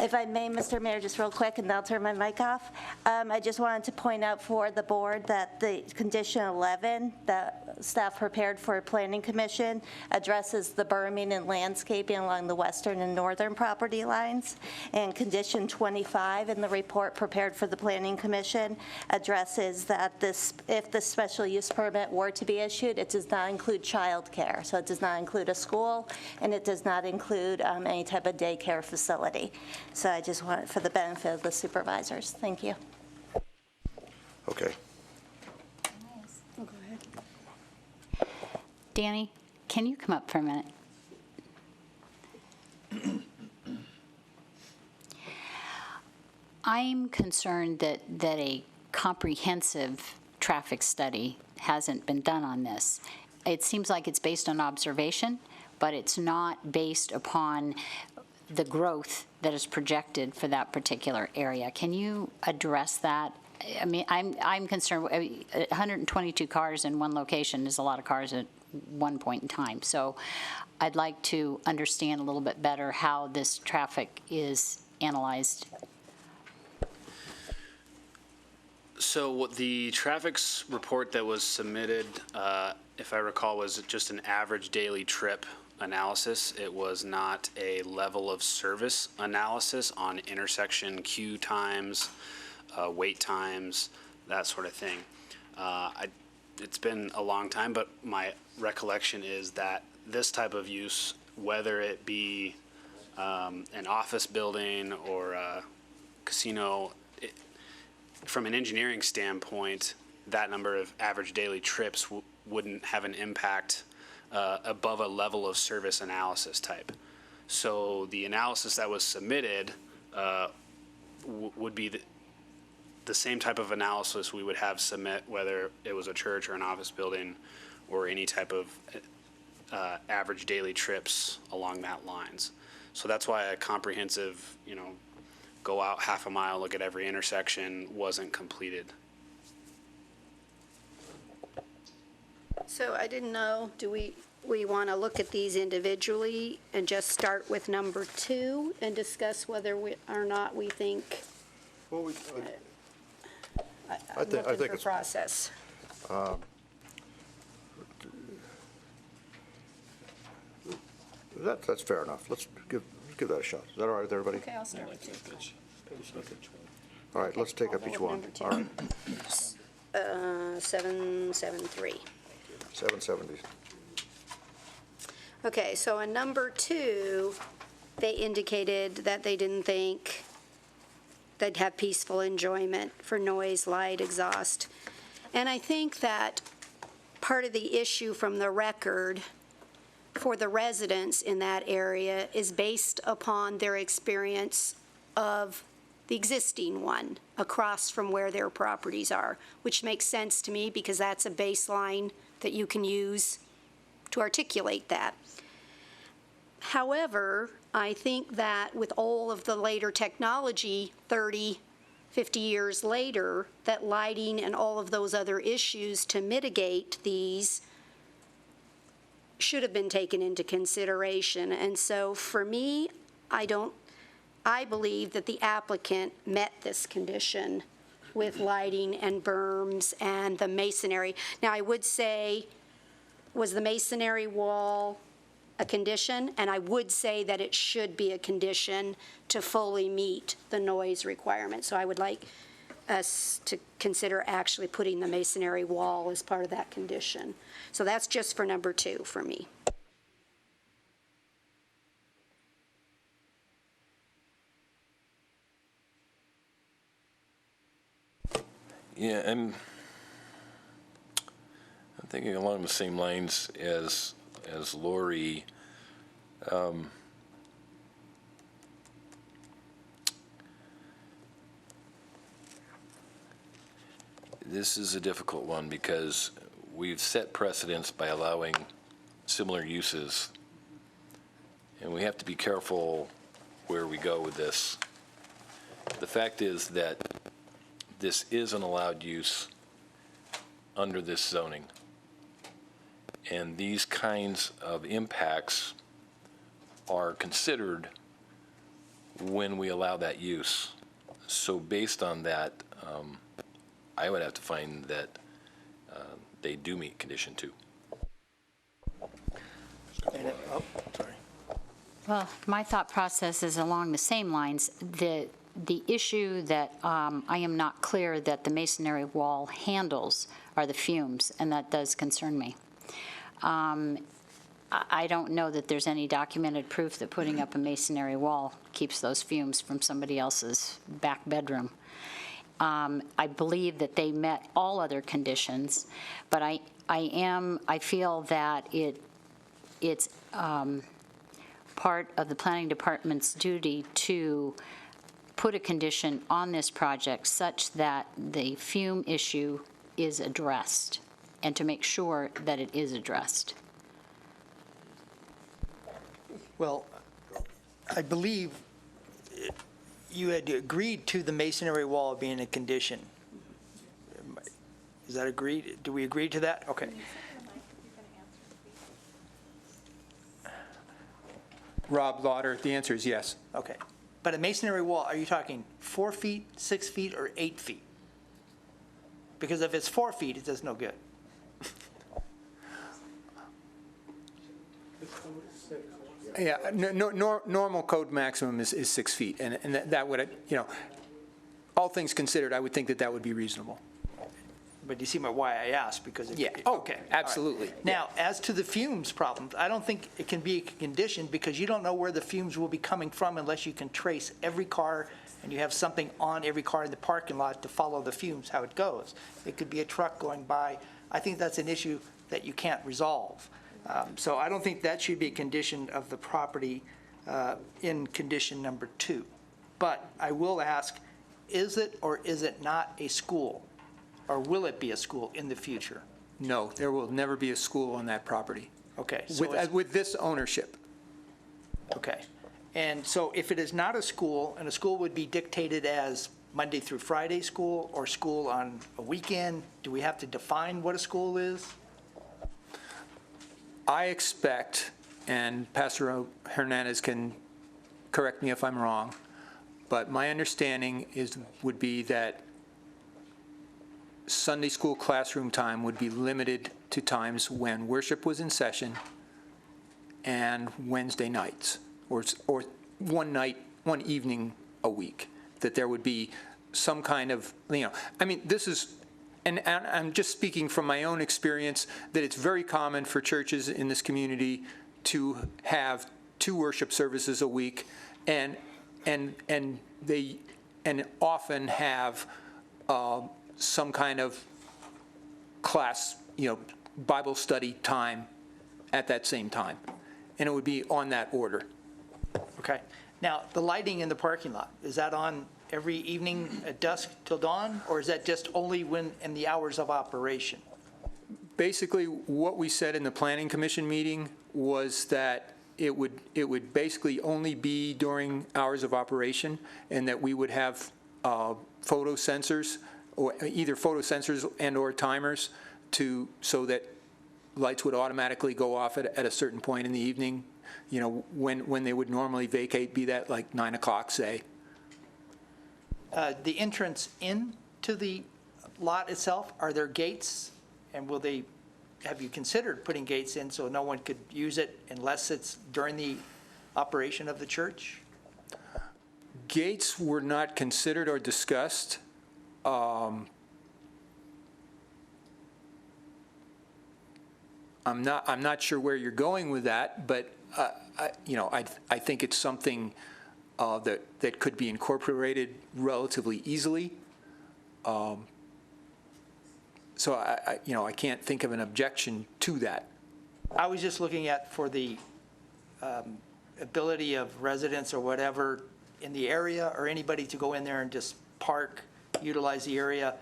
[SPEAKER 14] If I may, Mr. Mayor, just real quick, and I'll turn my mic off. I just wanted to point out for the board that the condition 11 that staff prepared for Planning Commission addresses the berming and landscaping along the western and northern property lines. And condition 25 in the report prepared for the Planning Commission addresses that if the special use permit were to be issued, it does not include childcare. So it does not include a school, and it does not include any type of daycare facility. So I just want it for the benefit of the supervisors. Thank you.
[SPEAKER 1] Okay.
[SPEAKER 6] Go ahead.
[SPEAKER 5] Danny, can you come up for a minute? I'm concerned that a comprehensive traffic study hasn't been done on this. It seems like it's based on observation, but it's not based upon the growth that is projected for that particular area. Can you address that? I mean, I'm concerned, 122 cars in one location is a lot of cars at one point in time. So I'd like to understand a little bit better how this traffic is analyzed.
[SPEAKER 7] So the traffic's report that was submitted, if I recall, was just an average daily trip analysis. It was not a level of service analysis on intersection queue times, wait times, that sort of thing. It's been a long time, but my recollection is that this type of use, whether it be an office building or a casino, from an engineering standpoint, that number of average daily trips wouldn't have an impact above a level of service analysis type. So the analysis that was submitted would be the same type of analysis we would have submit whether it was a church or an office building or any type of average daily trips along that lines. So that's why a comprehensive, go out half a mile, look at every intersection wasn't completed.
[SPEAKER 6] So I didn't know, do we want to look at these individually and just start with number 2 and discuss whether or not we think,
[SPEAKER 1] Well,
[SPEAKER 6] I'm looking for process.
[SPEAKER 1] That's fair enough. Let's give that a shot. Is that all right with everybody?
[SPEAKER 6] Okay, I'll start with 2.
[SPEAKER 1] All right, let's take up each one. All right.
[SPEAKER 6] 773.
[SPEAKER 1] 770.
[SPEAKER 6] Okay, so on number 2, they indicated that they didn't think they'd have peaceful enjoyment for noise, light, exhaust. And I think that part of the issue from the record for the residents in that area is based upon their experience of the existing one across from where their properties are, which makes sense to me because that's a baseline that you can use to articulate that. However, I think that with all of the later technology, 30, 50 years later, that lighting and all of those other issues to mitigate these should have been taken into consideration. And so for me, I believe that the applicant met this condition with lighting and berms and the masonry. Now, I would say, was the masonry wall a condition? And I would say that it should be a condition to fully meet the noise requirement. So I would like us to consider actually putting the masonry wall as part of that condition. So that's just for number 2 for me.
[SPEAKER 4] Yeah, I'm thinking along the same lines as Lori. This is a difficult one because we've set precedents by allowing similar uses, and we have to be careful where we go with this. The fact is that this is an allowed use under this zoning, and these kinds of impacts are considered when we allow that use. So based on that, I would have to find that they do meet condition 2.
[SPEAKER 5] Well, my thought process is along the same lines. The issue that I am not clear that the masonry wall handles are the fumes, and that does concern me. I don't know that there's any documented proof that putting up a masonry wall keeps those fumes from somebody else's back bedroom. I believe that they met all other conditions, but I feel that it's part of the planning department's duty to put a condition on this project such that the fume issue is addressed, and to make sure that it is addressed.
[SPEAKER 3] Well, I believe you had agreed to the masonry wall being a condition. Is that agreed? Do we agree to that? Okay.
[SPEAKER 15] Rob Lauder, the answer is yes.
[SPEAKER 3] Okay. But a masonry wall, are you talking 4 feet, 6 feet, or 8 feet? Because if it's 4 feet, it does no good.
[SPEAKER 15] Yeah, normal code maximum is 6 feet, and that would, all things considered, I would think that would be reasonable.
[SPEAKER 3] But you see why I asked, because
[SPEAKER 15] yeah. Okay, absolutely.
[SPEAKER 3] Right. Now, as to the fumes problems, I don't think it can be a condition because you don't know where the fumes will be coming from unless you can trace every car and you have something on every car in the parking lot to follow the fumes, how it goes. It could be a truck going by. I think that's an issue that you can't resolve. So I don't think that should be a condition of the property in condition number 2. But I will ask, is it or is it not a school? Or will it be a school in the future?
[SPEAKER 15] No, there will never be a school on that property.
[SPEAKER 3] Okay. So
[SPEAKER 15] with this ownership.
[SPEAKER 3] Okay. And so if it is not a school, and a school would be dictated as Monday through Friday school or school on a weekend, do we have to define what a school is?
[SPEAKER 15] I expect, and Pastor Hernandez can correct me if I'm wrong, but my understanding would be that Sunday school classroom time would be limited to times when worship was in session and Wednesday nights, or one evening a week, that there would be some kind of, this is, and I'm just speaking from my own experience, that it's very common for churches in this community to have 2 worship services a week, and they often have some kind of class, Bible study time at that same time, and it would be on that order.
[SPEAKER 3] Okay. Now, the lighting in the parking lot, is that on every evening at dusk till dawn, or is that just only when in the hours of operation?
[SPEAKER 15] Basically, what we said in the Planning Commission meeting was that it would basically only be during hours of operation, and that we would have photo sensors, or either photo sensors and/or timers so that lights would automatically go off at a certain point in the evening, you know, when they would normally vacate, be that like 9 o'clock, say.
[SPEAKER 3] The entrance into the lot itself, are there gates? And have you considered putting gates in so no one could use it unless it's during the operation of the church?
[SPEAKER 15] Gates were not considered or discussed. I'm not sure where you're going with that, but I think it's something that could be incorporated relatively easily. So I can't think of an objection to that.
[SPEAKER 3] I was just looking at for the ability of residents or whatever in the area, or anybody to go in there and just park, utilize the area.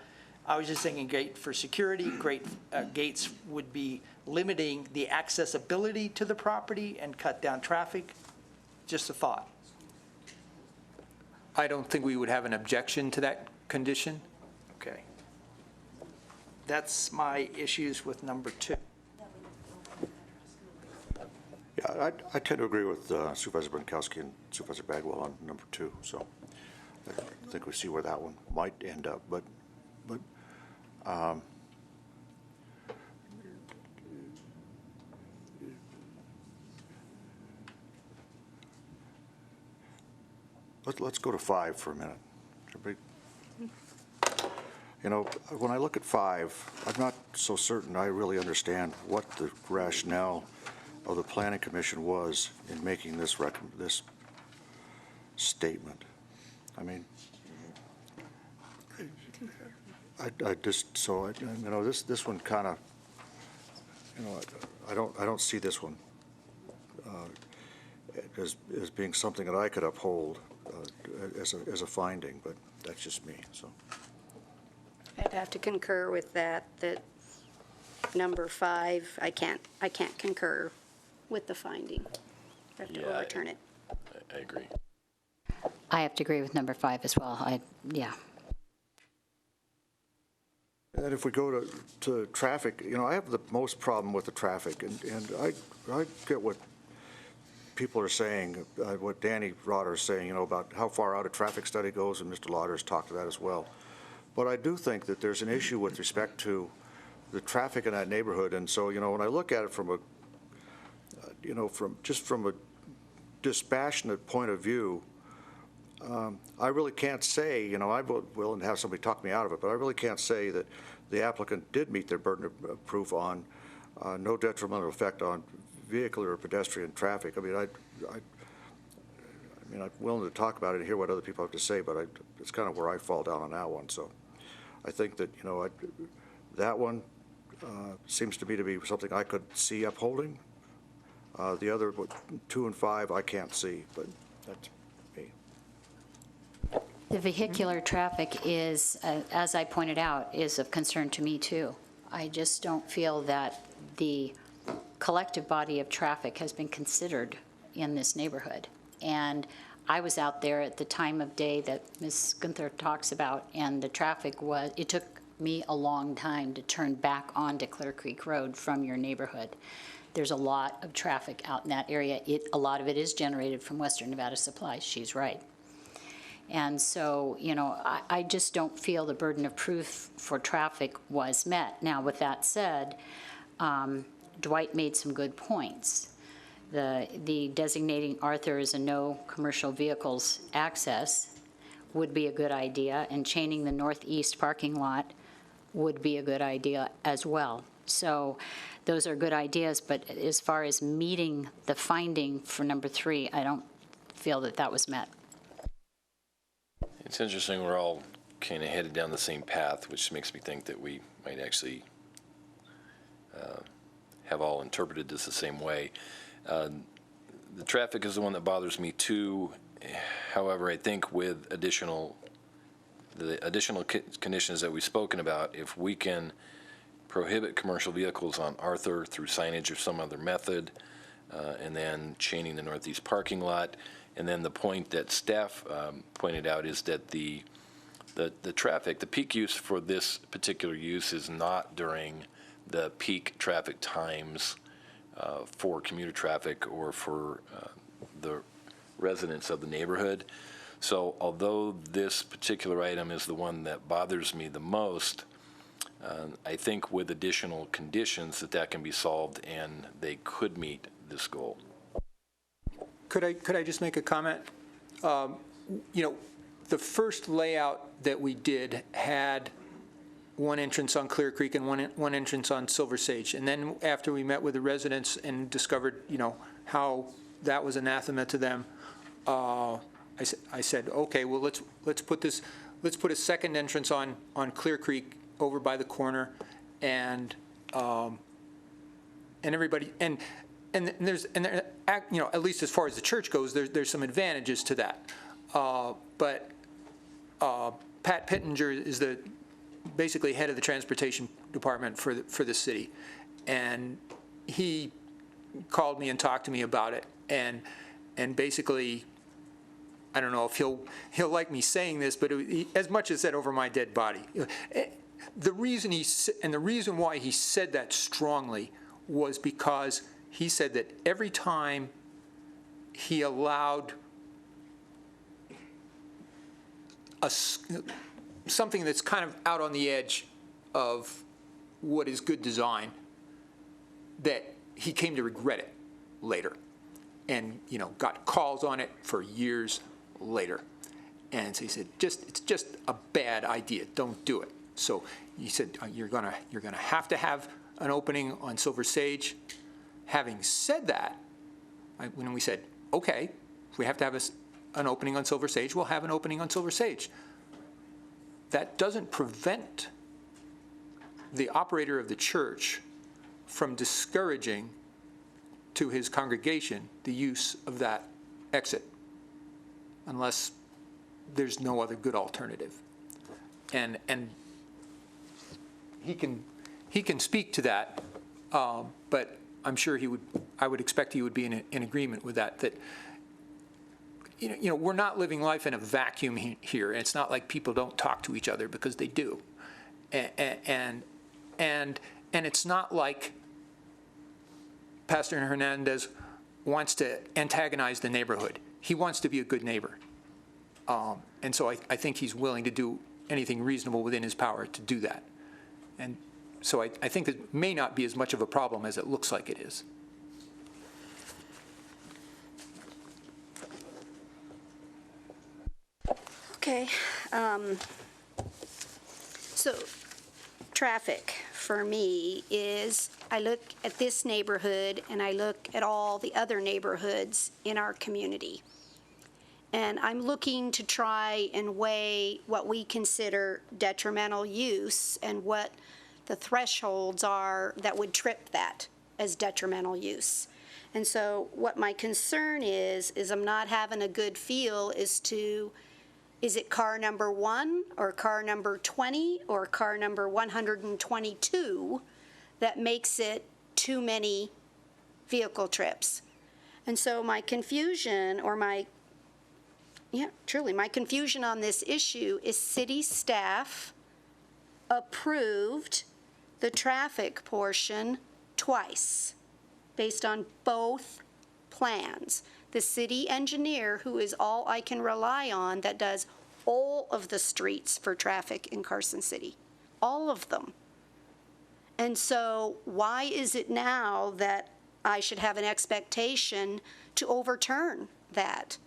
[SPEAKER 3] I was just thinking gate for security, gates would be limiting the accessibility to the property and cut down traffic. Just a thought.
[SPEAKER 15] I don't think we would have an objection to that condition.
[SPEAKER 3] Okay. That's my issues with number 2.
[SPEAKER 1] Yeah, I tend to agree with Supervisor Brankowski and Supervisor Bagwell on number 2, so I think we see where that one might end up, but let's go to 5 for a minute. You know, when I look at 5, I'm not so certain I really understand what the rationale of the Planning Commission was in making this statement. I mean, this one kind of, I don't see this one as being something that I could uphold as a finding, but that's just me, so.
[SPEAKER 6] I'd have to concur with that number 5, I can't concur with the finding. I have to overturn it.
[SPEAKER 4] I agree.
[SPEAKER 5] I have to agree with number 5 as well. Yeah.
[SPEAKER 1] And if we go to traffic, I have the most problem with the traffic, and I get what people are saying, what Danny Rotter is saying, about how far out a traffic study goes, and Mr. Lauder's talked to that as well. But I do think that there's an issue with respect to the traffic in that neighborhood, and so, when I look at it from a, from a dispassionate point of view, I really can't say, I'm willing to have somebody talk me out of it, but I really can't say that the applicant did meet their burden of proof on no detrimental effect on vehicular or pedestrian traffic. I mean, I'm willing to talk about it and hear what other people have to say, but it's kind of where I fall down on that one. So I think that, that one seems to me to be something I could see upholding. The other 2 and 5, I can't see, but that's me.
[SPEAKER 5] The vehicular traffic is, as I pointed out, is of concern to me too. I just don't feel that the collective body of traffic has been considered in this neighborhood. And I was out there at the time of day that Ms. Gunther talks about, and the traffic it took me a long time to turn back onto Clear Creek Road from your neighborhood. There's a lot of traffic out in that area. A lot of it is generated from Western Nevada Supply. She's right. And so, I just don't feel the burden of proof for traffic was met. Now, with that said, Dwight made some good points. The designating Arthur as a no commercial vehicles access would be a good idea, and chaining the northeast parking lot would be a good idea as well. So those are good ideas, but as far as meeting the finding for number 3, I don't feel that was met.
[SPEAKER 4] It's interesting, we're all kind of headed down the same path, which makes me think that we might actually have all interpreted this the same way. The traffic is the one that bothers me too. However, I think with the additional conditions that we've spoken about, if we can prohibit commercial vehicles on Arthur through signage or some other method, and then chaining the northeast parking lot. And then the point that staff pointed out is that the traffic, the peak use for this particular use is not during the peak traffic times for commuter traffic or for the residents of the neighborhood. So although this particular item is the one that bothers me the most, I think with additional conditions that can be solved and they could meet this goal.
[SPEAKER 15] Could I just make a comment? The first layout that we did had one entrance on Clear Creek and one entrance on Silver Sage. And then after we met with the residents and discovered, how that was anathema to them, I said, okay, well, let's put a second entrance on Clear Creek over by the corner, and everybody, and there, at least as far as the church goes, there's some advantages to that. But Pat Pittenger is basically head of the transportation department for the city, and he called me and talked to me about it, and basically, I don't know if he'll like me saying this, but as much as said over my dead body. The reason why he said that strongly was because he said that every time he allowed something that's kind of out on the edge of what is good design, that he came to regret it later, and got calls on it for years later. And so he said, it's just a bad idea. Don't do it. So he said, you're gonna have to have an opening on Silver Sage. Having said that, when we said, okay, if we have to have an opening on Silver Sage, we'll have an opening on Silver Sage. That doesn't prevent the operator of the church from discouraging to his congregation the use of that exit, unless there's no other good alternative. And he can speak to that, but I'm sure I would expect he would be in agreement with that, we're not living life in a vacuum here. It's not like people don't talk to each other, because they do. And it's not like Pastor Hernandez wants to antagonize the neighborhood. He wants to be a good neighbor. And so I think he's willing to do anything reasonable within his power to do that. And so I think it may not be as much of a problem as it looks like it is.
[SPEAKER 6] Okay. So traffic for me is, I look at this neighborhood and I look at all the other neighborhoods in our community. And I'm looking to try and weigh what we consider detrimental use and what the thresholds are that would trip that as detrimental use. And so what my concern is I'm not having a good feel as to, is it car number 1 or car number 20 or car number 122 that makes it too many vehicle trips? And so my confusion, or my confusion on this issue is city staff approved the traffic portion twice based on both plans. The city engineer, who is all I can rely on, that does all of the streets for traffic in Carson City, all of them. And so why is it now that I should have an expectation to overturn that?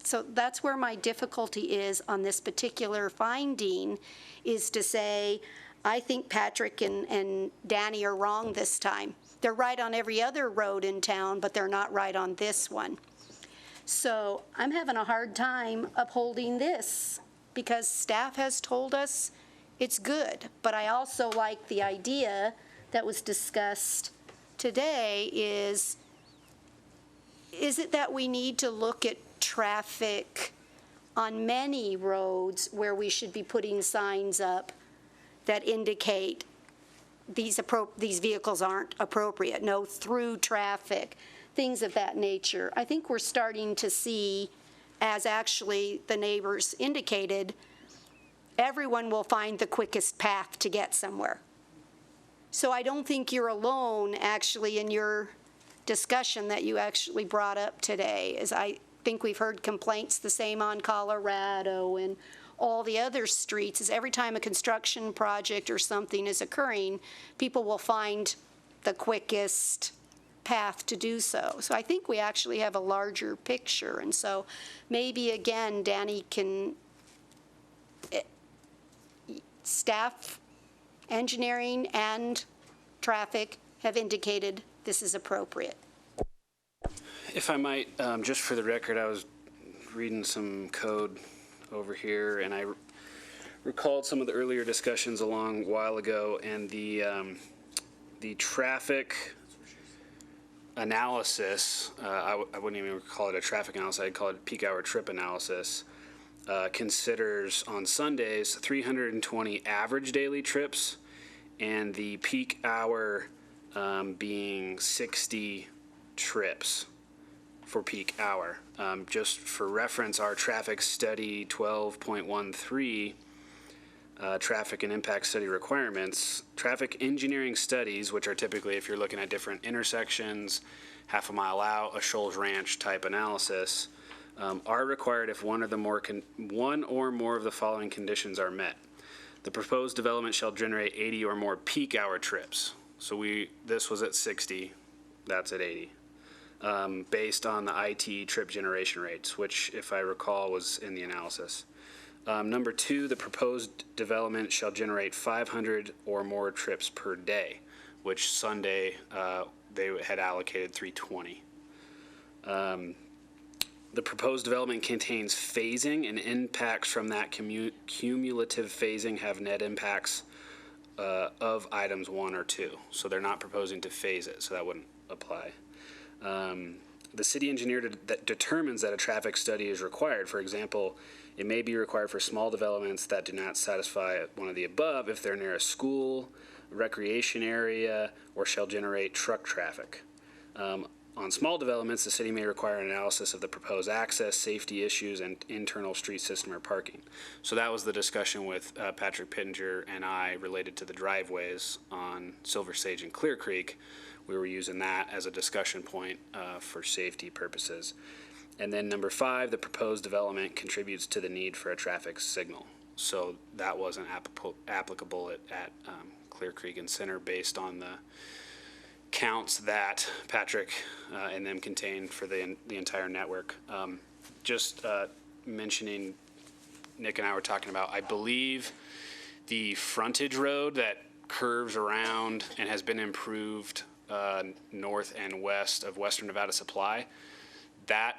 [SPEAKER 6] So that's where my difficulty is on this particular finding, is to say, I think Patrick and Danny are wrong this time. They're right on every other road in town, but they're not right on this one. So I'm having a hard time upholding this, because staff has told us it's good. But I also like the idea that was discussed today is it that we need to look at traffic on many roads where we should be putting signs up that indicate these vehicles aren't appropriate, no through traffic, things of that nature. I think we're starting to see, as actually the neighbors indicated, everyone will find the quickest path to get somewhere. So I don't think you're alone, actually, in your discussion that you actually brought up today, as I think we've heard complaints the same on Colorado and all the other streets, is every time a construction project or something is occurring, people will find the quickest path to do so. So I think we actually have a larger picture. And so maybe, again, Danny can, staff, engineering, and traffic have indicated this is appropriate.
[SPEAKER 7] If I might, just for the record, I was reading some code over here, and I recalled some of the earlier discussions a long while ago, and the traffic analysis, I wouldn't even call it a traffic analysis, I'd call it peak hour trip analysis, considers on Sundays 320 average daily trips, and the peak hour being 60 trips for peak hour. Just for reference, our traffic study 12.13, traffic and impact study requirements, traffic engineering studies, which are typically if you're looking at different intersections, half a mile out, a Shoals Ranch type analysis, are required if one or more of the following conditions are met. The proposed development shall generate 80 or more peak hour trips. So this was at 60, that's at 80. Based on the IT trip generation rates, which, if I recall, was in the analysis. Number 2, the proposed development shall generate 500 or more trips per day, which Sunday they had allocated 320. The proposed development contains phasing, and impacts from that cumulative phasing have net impacts of items 1 or 2. So they're not proposing to phase it, so that wouldn't apply. The city engineer that determines that a traffic study is required. For example, it may be required for small developments that do not satisfy one of the above if they're near a school, recreation area, or shall generate truck traffic. On small developments, the city may require an analysis of the proposed access, safety issues, and internal street system or parking. So that was the discussion with Patrick Pittenger and I related to the driveways on Silver Sage and Clear Creek. We were using that as a discussion point for safety purposes. And then number 5, the proposed development contributes to the need for a traffic signal. So that wasn't applicable at Clear Creek and Center based on the counts that Patrick and them contained for the entire network. Just mentioning, Nick and I were talking about, I believe the frontage road that curves around and has been improved north and west of Western Nevada Supply, that,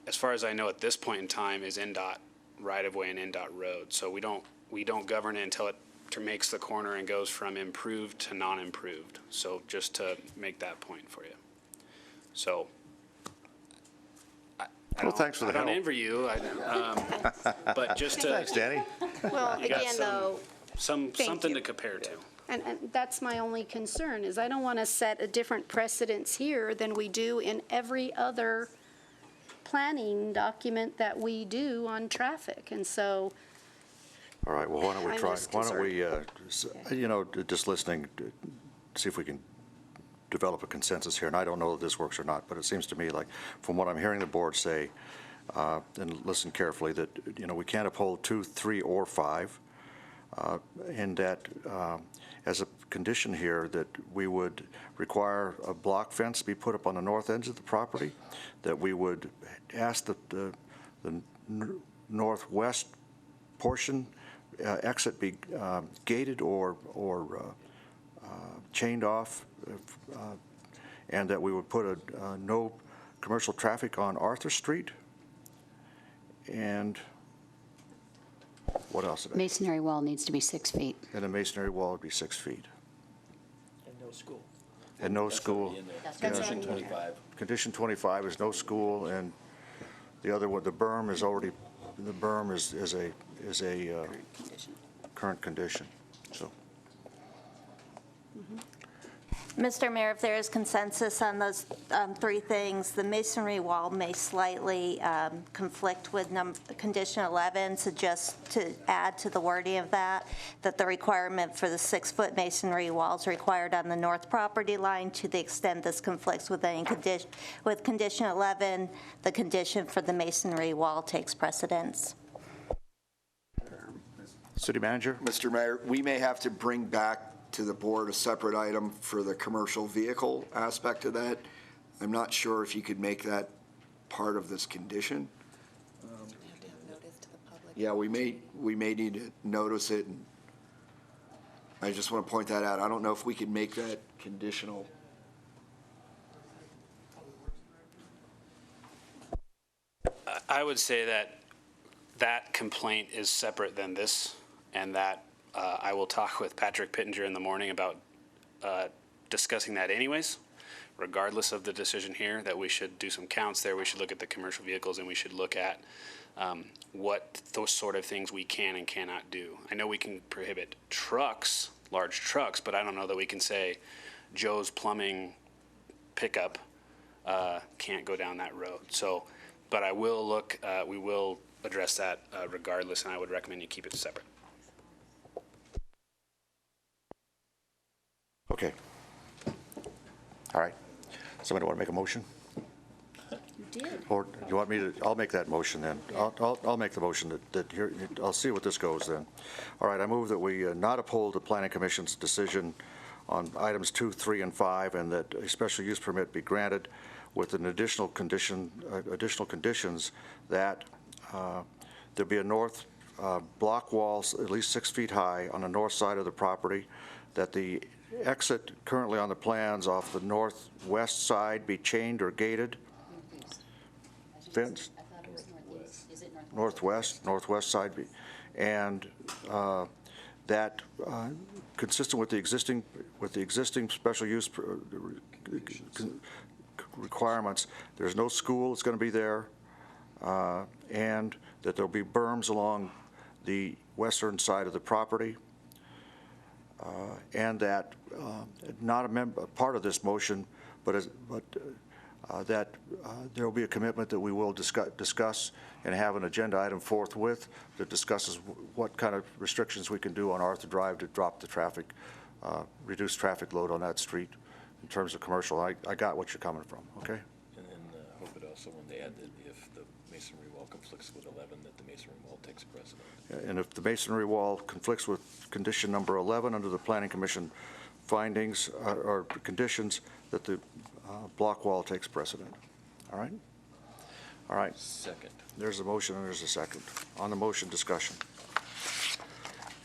[SPEAKER 7] as far as I know at this point in time, is NDOT right-of-way and NDOT road. So we don't govern it until it makes the corner and goes from improved to non-improved. So just to make that point for you. So
[SPEAKER 1] well, thanks for the help.
[SPEAKER 7] I don't envy you, but just to.
[SPEAKER 1] Thanks, Danny.
[SPEAKER 6] Well,
[SPEAKER 7] You got
[SPEAKER 6] again, though,
[SPEAKER 7] something to compare to.
[SPEAKER 6] and that's my only concern, is I don't want to set a different precedence here than we do in every other planning document that we do on traffic. And so,
[SPEAKER 1] All right, well, why don't we
[SPEAKER 6] I'm
[SPEAKER 1] try,
[SPEAKER 6] just
[SPEAKER 1] why don't we, just listening, see if we can develop a consensus here. And I don't know if this works or not, but it seems to me like, from what I'm hearing the board say, and listen carefully, that, we can't uphold 2, 3, or 5, and that as a condition here, that we would require a block fence be put up on the north edge of the property, that we would ask that the northwest portion exit be gated or chained off, and that we would put a no commercial traffic on Arthur Street. And what else?
[SPEAKER 5] Masonry wall needs to be 6 feet.
[SPEAKER 1] And the masonry wall would be 6 feet.
[SPEAKER 3] And no school.
[SPEAKER 1] And no school.
[SPEAKER 4] Condition 25.
[SPEAKER 1] Condition 25 is no school, and the other one, the berm is already, the berm is a current condition, so.
[SPEAKER 14] Mr. Mayor, if there is consensus on those three things, the masonry wall may slightly conflict with condition 11, so just to add to the wording of that the requirement for the 6-foot masonry wall is required on the north property line. To the extent this conflicts with any condition, with condition 11, the condition for the masonry wall takes precedence.
[SPEAKER 1] City Manager?
[SPEAKER 9] Mr. Mayor, we may have to bring back to the board a separate item for the commercial vehicle aspect of that. I'm not sure if you could make that part of this condition. Yeah, we may need to notice it, and I just want to point that out. I don't know if we can make that conditional.
[SPEAKER 7] I would say that that complaint is separate than this, and that I will talk with Patrick Pittenger in the morning about discussing that anyways, regardless of the decision here, that we should do some counts there. We should look at the commercial vehicles, and we should look at what those sort of things we can and cannot do. I know we can prohibit trucks, large trucks, but I don't know that we can say Joe's plumbing pickup can't go down that road. So, but I will look, we will address that regardless, and I would recommend you keep it separate.
[SPEAKER 1] Okay. All right. Somebody want to make a motion?
[SPEAKER 5] You did.
[SPEAKER 1] Or you want me to, I'll make that motion then. I'll make the motion that here, I'll see what this goes then. All right, I move that we not uphold the Planning Commission's decision on items 2, 3, and 5, and that a special use permit be granted with an additional condition, additional conditions that there be a north block wall at least 6 feet high on the north side of the property, that the exit currently on the plans off the northwest side be chained or gated. Fenced?
[SPEAKER 5] I thought it was northeast. Is it
[SPEAKER 1] Northwest side, and that consistent with the existing special use requirements. There's no school that's going to be there, and that there'll be berms along the western side of the property, and that not a part of this motion, but that there will be a commitment that we will discuss and have an agenda item forthwith that discusses what kind of restrictions we can do on Arthur Drive to drop the traffic, reduce traffic load on that street in terms of commercial. I got what you're coming from, okay?
[SPEAKER 4] And then I hope it also, when they add that if the masonry wall conflicts with 11, that the masonry wall takes precedent.
[SPEAKER 1] And if the masonry wall conflicts with condition number 11 under the Planning Commission findings or conditions, that the block wall takes precedent. All right? All right.
[SPEAKER 4] Second.
[SPEAKER 1] There's a motion and there's a second. On the motion, discussion.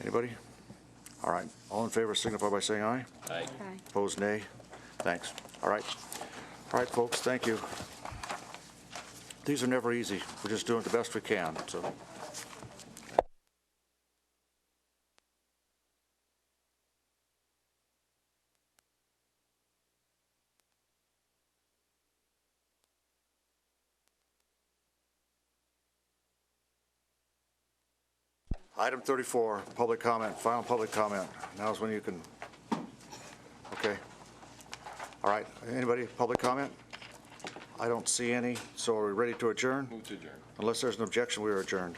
[SPEAKER 1] Anybody? All right. All in favor signify by saying aye.
[SPEAKER 4] Aye.
[SPEAKER 1] Opposed, nay. Thanks. All right. All right, folks, thank you. These are never easy. We're just doing the best we can, so. Item 34, public comment, final public comment. Now's when you can, okay. All right, anybody, public comment? I don't see any, so are we ready to adjourn?
[SPEAKER 4] Move to adjourn.
[SPEAKER 1] Unless there's an objection, we are adjourned.